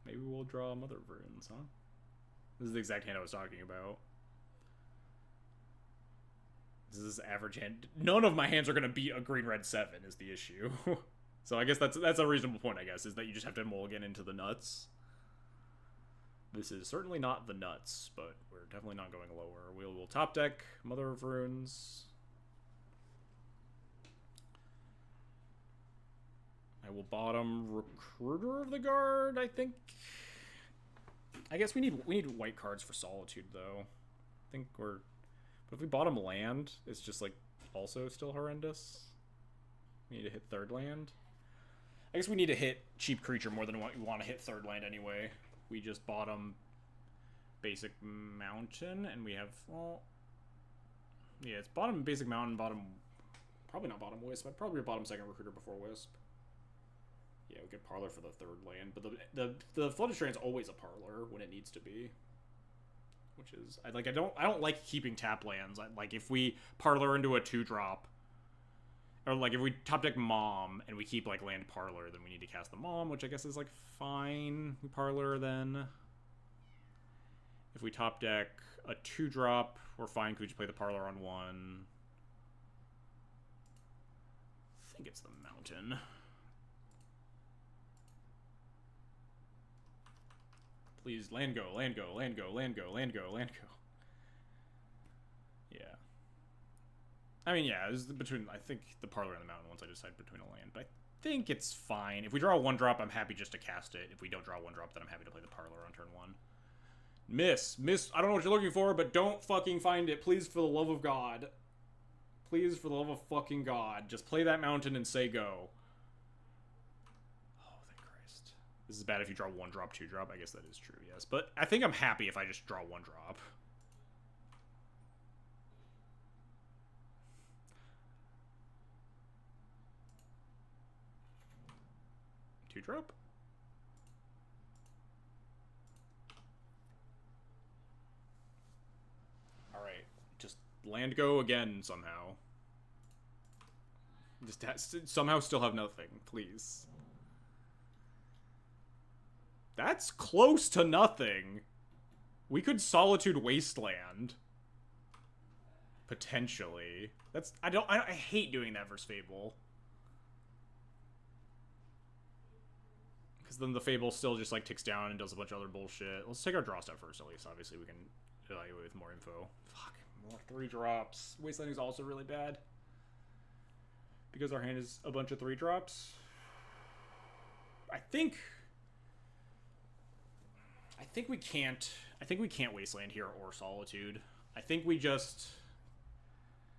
maybe we'll draw Mother of Runes, huh? This is the exact hand I was talking about. This is average hand. None of my hands are going to beat a green-red 7 is the issue. So I guess that's a reasonable point, I guess, is that you just have to mulligan into the nuts. This is certainly not the nuts, but we're definitely not going lower. We'll top deck Mother of Runes. I will bottom Recruiter of the Guard, I think. I guess we need white cards for Solitude, though. I think we're... But if we bottom land, it's just, like, also still horrendous. We need to hit third land. I guess we need to hit cheap creature more than what we want to hit third land anyway. We just bottom basic mountain, and we have, well... Yeah, it's bottom basic mountain, bottom... Probably not bottom wisp. I'd probably bottom second recruiter before wisp. Yeah, we could parlor for the third land, but the flooded strand's always a parlor when it needs to be. Which is, I don't like keeping tap lands. Like, if we parlor into a 2-drop, or like if we top deck Mom and we keep like land parlor, then we need to cast the Mom, which I guess is like fine. We parlor then. If we top deck a 2-drop, we're fine because we just play the parlor on 1. I think it's the mountain. Please, land go, land go, land go, land go, land go, land go. Yeah. I mean, yeah, it's between, I think, the parlor and the mountain once I decide between a land. But I think it's fine. If we draw a 1-drop, I'm happy just to cast it. If we don't draw a 1-drop, then I'm happy to play the parlor on turn 1. Miss. I don't know what you're looking for, but don't fucking find it. Please, for the love of God. Please, for the love of fucking God. Just play that mountain and say go. This is bad if you draw 1-drop, 2-drop. I guess that is true, yes. But I think I'm happy if I just draw 1-drop. Two-drop? Alright. Just land go again somehow. Just somehow still have nothing, please. That's close to nothing. We could Solitude Wasteland. Potentially. That's... I hate doing that versus Fable. Because then the Fable still just, like, ticks down and does a bunch of other bullshit. Let's take our draw step first, at least. Obviously, we can evaluate with more info. Fuck. More 3-drops. Wastelanding is also really bad. Because our hand is a bunch of 3-drops. I think we can't Wasteland here or Solitude. I think we just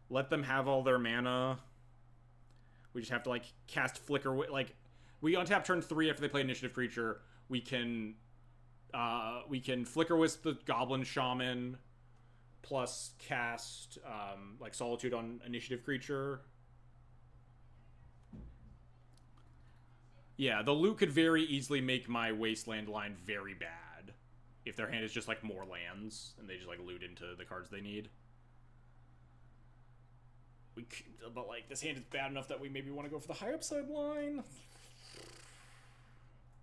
let them have all their mana. We just have to, like, cast Flicker. Like, we untap turn 3 after they play Initiative Creature. We can Flicker Wisp the Goblin Shaman, plus cast, like, Solitude on Initiative Creature. Yeah, the loot could very easily make my Wasteland line very bad. If their hand is just, like, more lands, and they just, like, loot into the cards they need. But, like, this hand is bad enough that we maybe want to go for the high upside line.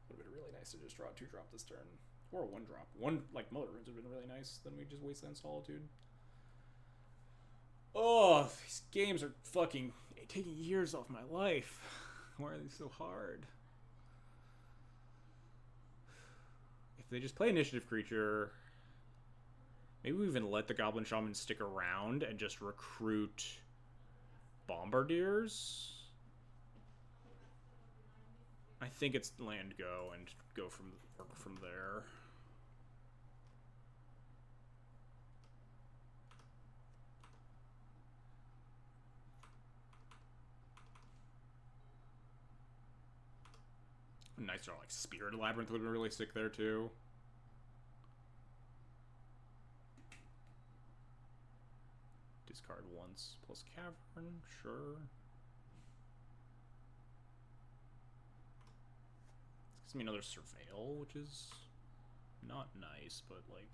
Would have been really nice to just draw a 2-drop this turn. Or a 1-drop. Like, Mother Runes would have been really nice. Then we just Wasteland Solitude. Oh, these games are fucking taking years off my life. Why are they so hard? If they just play Initiative Creature, maybe we even let the Goblin Shaman stick around and just recruit Bombardiers. I think it's land go and go from work from there. Nice, like Spirit Labyrinth would be really sick there too. Discard once plus Cavern, sure. This gives me another Surveil, which is not nice, but like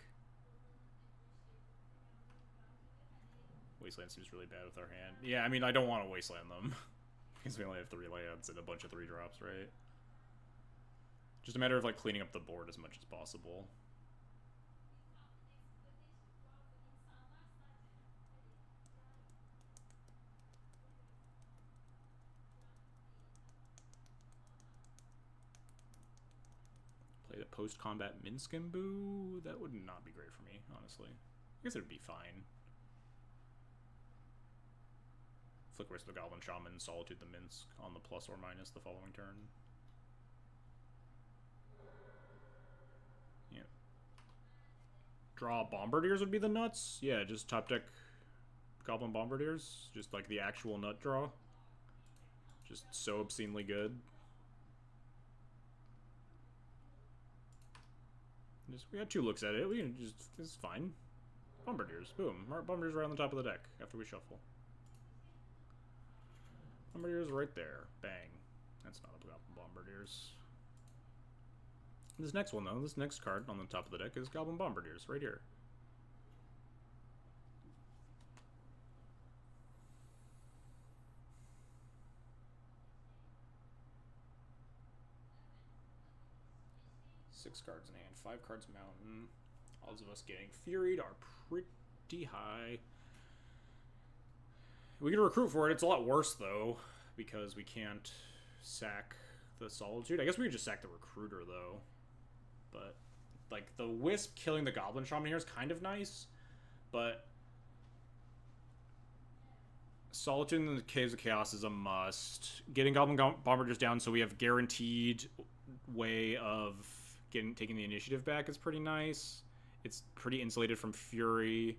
Wasteland seems really bad with our hand. Yeah, I mean, I don't want to Wasteland them because we only have 3 lands and a bunch of 3-drops, right? Just a matter of like cleaning up the board as much as possible. Play the post-combat Minskimbu? That would not be great for me, honestly. I guess it would be fine. Flick Wisp the Goblin Shaman, Solitude the Minsk on the plus or minus the following turn. Yeah. Draw Bombardiers would be the nuts? Yeah, just top deck Goblin Bombardiers. Just like the actual nut draw. Just so obscenely good. We had 2 looks at it. We can just, it's fine. Bombardiers, boom. Bombardiers right on the top of the deck after we shuffle. Bombardiers right there. Bang. That's not a Bombardiers. This next one, though, this next card on the top of the deck is Goblin Bombardiers, right here. Six cards in hand, 5 cards mountain. Odds of us getting Furied are pretty high. We can recruit for it. It's a lot worse, though, because we can't sack the Solitude. I guess we could just sack the Recruiter, though. But, like, the Wisp killing the Goblin Shaman here is kind of nice, but Solitude in the Caves of Chaos is a must. Getting Goblin Bombardiers down so we have guaranteed way of taking the initiative back is pretty nice. It's pretty insulated from Fury.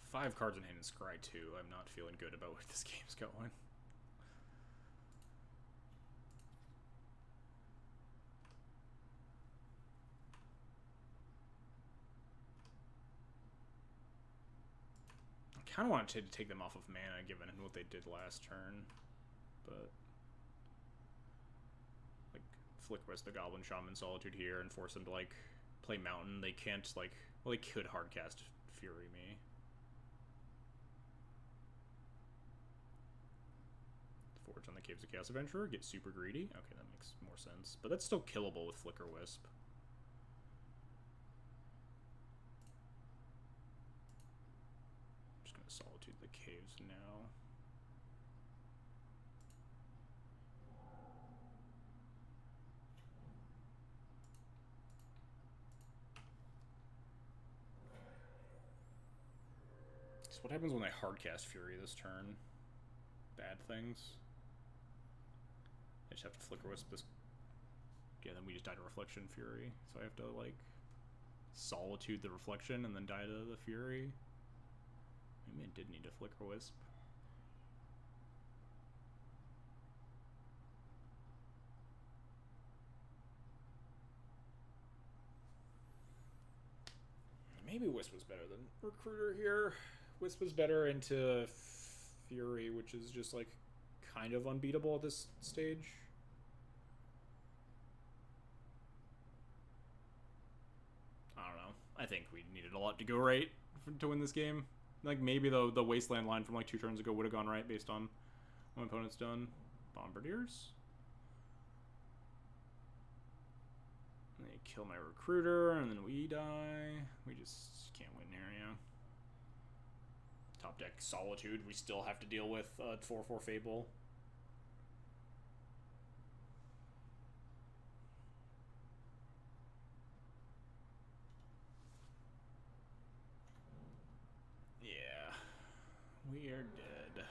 Five cards in hand and Scry 2. I'm not feeling good about where this game's going. I kind of wanted to take them off of mana given what they did last turn, but like Flick Wisp the Goblin Shaman Solitude here and force them to like play Mountain. They can't like, well, they could hardcast Fury me. Forge on the Caves of Chaos Adventurer, get super greedy. Okay, that makes more sense. But that's still killable with Flicker Wisp. I'm just gonna Solitude the Caves now. So what happens when I hardcast Fury this turn? Bad things. I just have to Flicker Wisp this. Yeah, then we just die to Reflection Fury. So I have to, like, Solitude the Reflection and then die to the Fury. Maybe I did need to Flicker Wisp. Maybe Wisp was better than Recruiter here. Wisp was better into Fury, which is just, like, kind of unbeatable at this stage. I don't know. I think we needed a lot to go right to win this game. Like, maybe the Wasteland line from, like, 2 turns ago would have gone right based on what my opponent's done. Bombardiers. They kill my Recruiter, and then we die. We just can't win here, yeah. Top deck Solitude, we still have to deal with 4/4 Fable. Yeah, we are dead.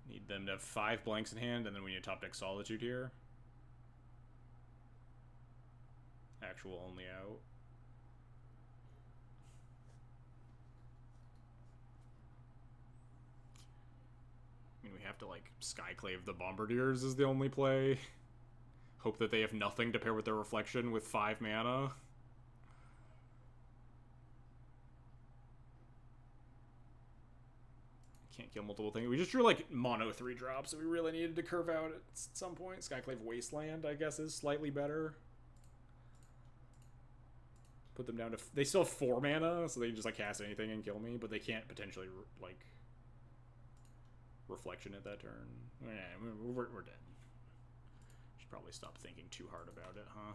Need them to have 5 blanks in hand, and then we need top deck Solitude here. Actual only out. I mean, we have to, like, Skyclave the Bombardiers is the only play. Hope that they have nothing to pair with their Reflection with 5 mana. Can't kill multiple things. We just drew, like, mono 3 drops, so we really needed to curve out at some point. Skyclave Wasteland, I guess, is slightly better. Put them down to... They still have 4 mana, so they can just, like, cast anything and kill me, but they can't potentially, like... Reflection at that turn. Yeah, we're dead. Should probably stop thinking too hard about it, huh?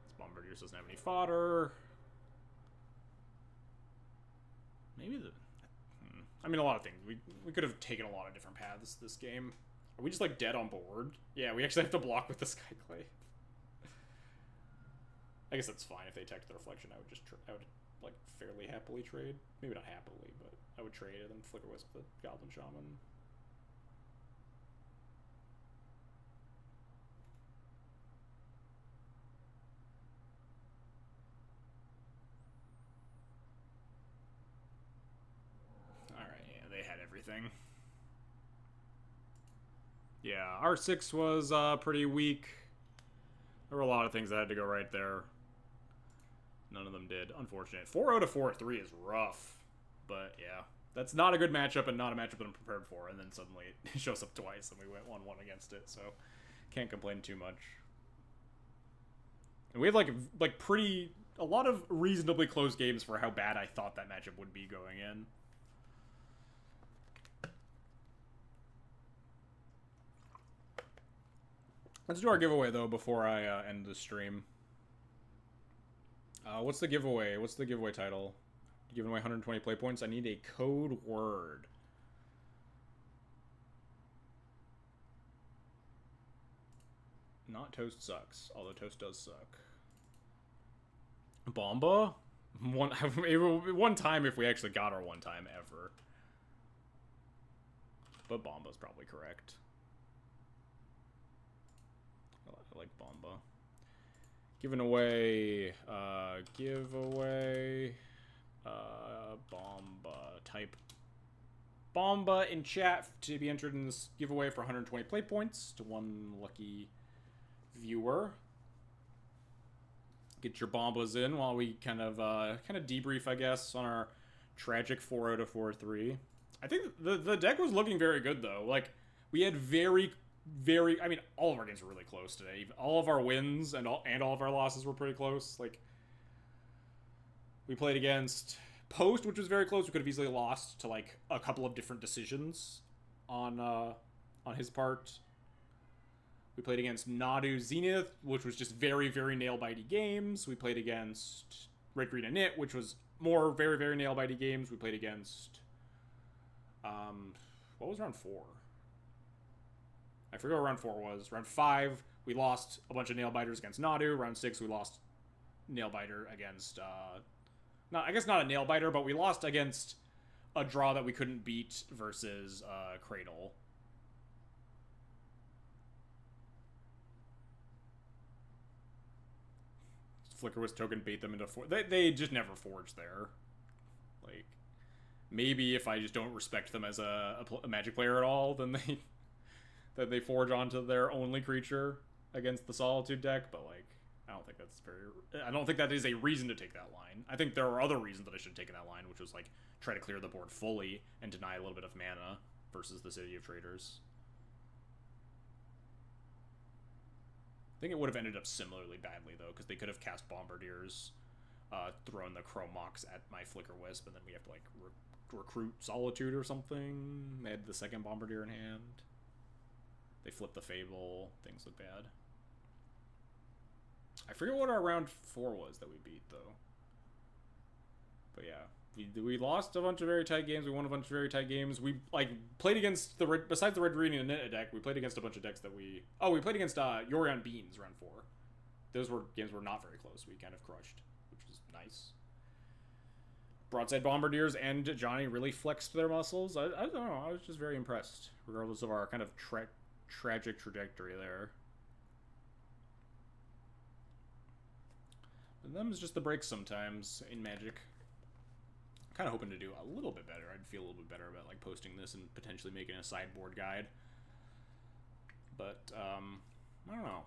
This Bombardiers doesn't have any fodder. Maybe the... I mean, a lot of things. We could have taken a lot of different paths this game. Are we just, like, dead on board? Yeah, we actually have to block with the Skyclave. I guess that's fine. If they attacked the Reflection, I would like, fairly happily trade. Maybe not happily, but I would trade it and Flicker Wisp the Goblin Shaman. Alright, yeah, they had everything. Yeah, R6 was pretty weak. There were a lot of things that had to go right there. None of them did. Unfortunate. 4 out of 4 at 3 is rough. But, yeah. That's not a good matchup and not a matchup that I'm prepared for. And then suddenly it shows up twice and we went 1-1 against it. So, can't complain too much. And we have, like pretty... A lot of reasonably close games for how bad I thought that matchup would be going in. Let's do our giveaway, though, before I end the stream. What's the giveaway? What's the giveaway title? Giving away 120 play points. I need a code word. Not Toast sucks, although Toast does suck. Bomba? One time if we actually got our one time ever. But Bomba's probably correct. I like Bomba. Giving away, Bomba. Type Bomba in chat to be entered in this giveaway for 120 play points to one lucky viewer. Get your Bombas in while we kind of debrief, I guess, on our tragic 4 out of 4-3. I think the deck was looking very good, though. Like, we had very, I mean, all of our games were really close today. Even all of our wins and all of our losses were pretty close. Like, we played against Post, which was very close. We could have easily lost to, like, a couple of different decisions on his part. We played against Nadu Zenith, which was just very, very nail-bitey games. We played against Red, Green, and Knit, which was more very, very nail-bitey games. We played against... what was round 4? I forget what round 4 was. Round 5, we lost a bunch of nail-biters against Nadu. Round 6, we lost nail-biter against... no, I guess not a nail-biter, but we lost against a draw that we couldn't beat versus Cradle. Flicker was token bait them into 4. They just never forged there. Like, maybe if I just don't respect them as a Magic player at all, then they forge onto their only creature against the Solitude deck. But like, I don't think that's very. I don't think that is a reason to take that line. I think there are other reasons that I should have taken that line, which was like try to clear the board fully and deny a little bit of mana versus the City of Traders. I think it would have ended up similarly badly, though, because they could have cast Bombardiers, thrown the Chrome Mox at my Flicker Wisp, and then we have to, like, recruit Solitude or something. They had the second Bombardier in hand. They flipped the Fable. Things look bad. I forget what our round 4 was that we beat, though. But yeah, we lost a bunch of very tight games. We won a bunch of very tight games. We, like, played against the red, besides the Red Reading and Nit deck, we played against a bunch of decks that we... Oh, we played against Yorion Beans round 4. Those were games were not very close. We kind of crushed, which was nice. Broadside Bombardiers and Ajani really flexed their muscles. I don't know. I was just very impressed, regardless of our kind of tragic trajectory there. And them is just the breaks sometimes in Magic. I'm kind of hoping to do a little bit better. I'd feel a little bit better about like posting this and potentially making a sideboard guide. But I don't know.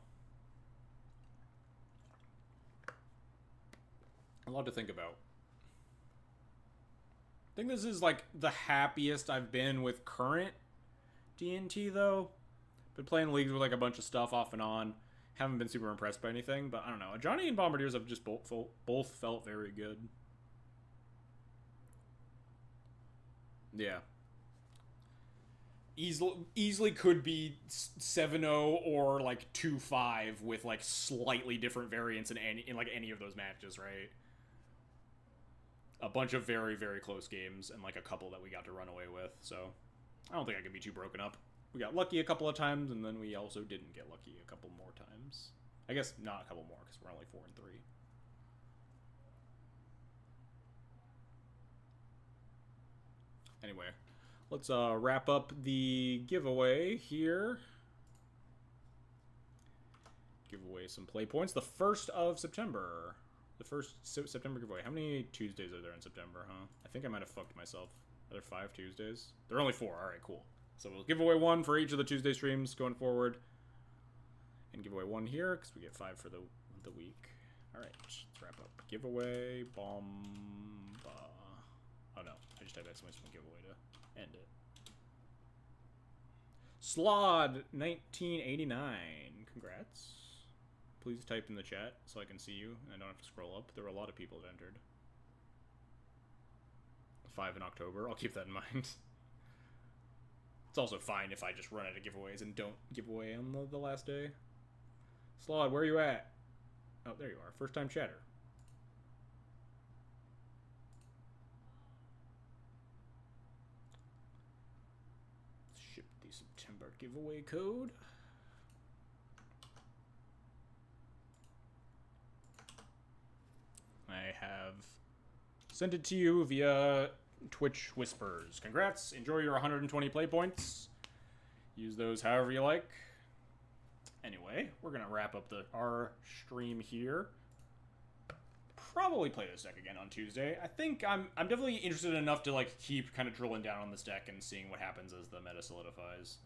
A lot to think about. I think this is like the happiest I've been with current D&T though. Been playing leagues with like a bunch of stuff off and on. Haven't been super impressed by anything, but I don't know. Ajani and Bombardiers have just both felt very good. Yeah. Easily could be 7-0 or like 2-5 with like slightly different variants in any of those matches, right? A bunch of very, very close games and like a couple that we got to run away with, so I don't think I could be too broken up. We got lucky a couple of times, and then we also didn't get lucky a couple more times. I guess not a couple more, because we're only 4-3. Anyway, let's wrap up the giveaway here. Give away some play points. The 1st of September. The first September giveaway. How many Tuesdays are there in September, huh? I think I might have fucked myself. Are there 5 Tuesdays? There are only 4. Alright, cool. So we'll give away 1 for each of the Tuesday streams going forward. And give away 1 here, because we get 5 for the week. Alright, let's wrap up. Giveaway, bomba. Oh no, I just typed exclamation giveaway to end it. Slod 1989. Congrats. Please type in the chat so I can see you and I don't have to scroll up. There were a lot of people that entered. 5 in October. I'll keep that in mind. It's also fine if I just run out of giveaways and don't give away on the last day. Slod, where are you at? Oh, there you are. First time chatter. Ship the September giveaway code. I have sent it to you via Twitch Whispers. Congrats. Enjoy your 120 play points. Use those however you like. Anyway, we're going to wrap up our stream here. Probably play this deck again on Tuesday. I think I'm definitely interested enough to like keep kind of drilling down on this deck and seeing what happens as the meta solidifies.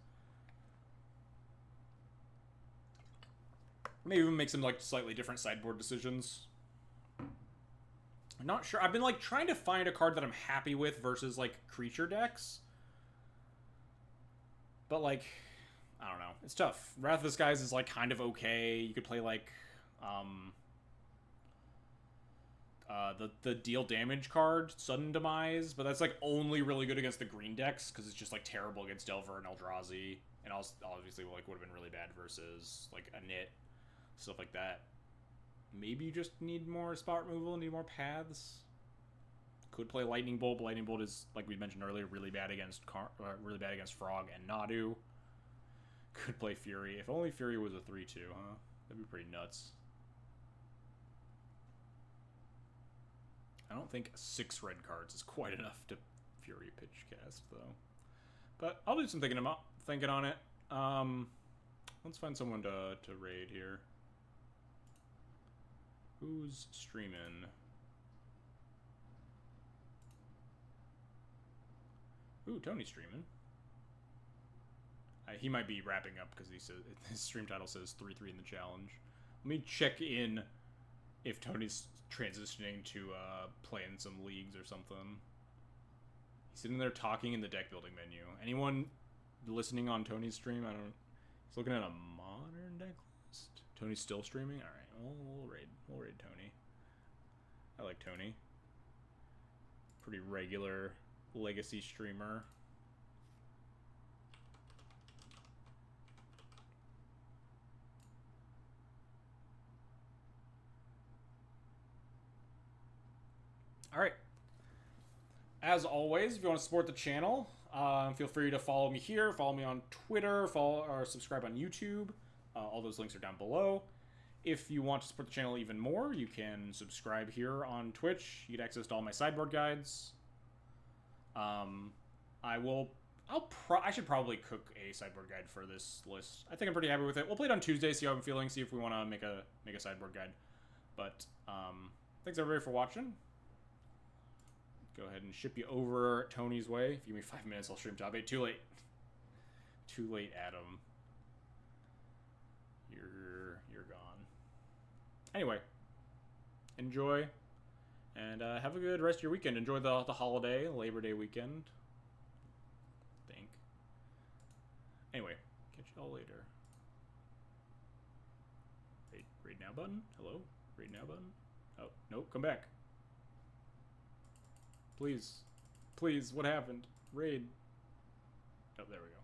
Maybe even make some like slightly different sideboard decisions. I'm not sure. I've been like trying to find a card that I'm happy with versus like creature decks. But like, I don't know. It's tough. Wrath of the Skies is like kind of okay. You could play like the deal damage card, Sudden Demise, but that's like only really good against the green decks because it's just like terrible against Delver and Eldrazi, and also obviously like would have been really bad versus like a Nit, stuff like that. Maybe you just need more spot removal, need more paths. Could play Lightning Bolt. But Lightning Bolt is, like we mentioned earlier, really bad against Frog and Nadu. Could play Fury. If only Fury was a 3/2, huh? That'd be pretty nuts. I don't think 6 red cards is quite enough to Fury pitch cast, though. But I'll do some thinking on it. Let's find someone to raid here. Who's streaming? Ooh, Tony's streaming. He might be wrapping up because he says his stream title says 3-3 in the challenge. Let me check in if Tony's transitioning to play in some leagues or something. He's sitting there talking in the deck building menu. Anyone listening on Tony's stream? I don't. He's looking at a modern deck list. Tony's still streaming. All right. We'll raid Tony. I like Tony. Pretty regular legacy streamer. All right. As always, if you want to support the channel, feel free to follow me here, follow me on Twitter, follow or subscribe on YouTube. All those links are down below. If you want to support the channel even more, you can subscribe here on Twitch. You get access to all my sideboard guides. I should probably cook a sideboard guide for this list. I think I'm pretty happy with it. We'll play it on Tuesday, see how I'm feeling, see if we want to make a sideboard guide. But thanks everybody for watching. Go ahead and ship you over Tony's way. If you give me 5 minutes, I'll stream top 8. Too late. Too late, Adam. You're gone. Anyway, enjoy, and have a good rest of your weekend. Enjoy the holiday, Labor Day weekend. Anyway, catch y'all later. Raid now button? Hello? Raid now button? Oh, nope, come back. Please. Please, what happened? Raid. Oh, there we go.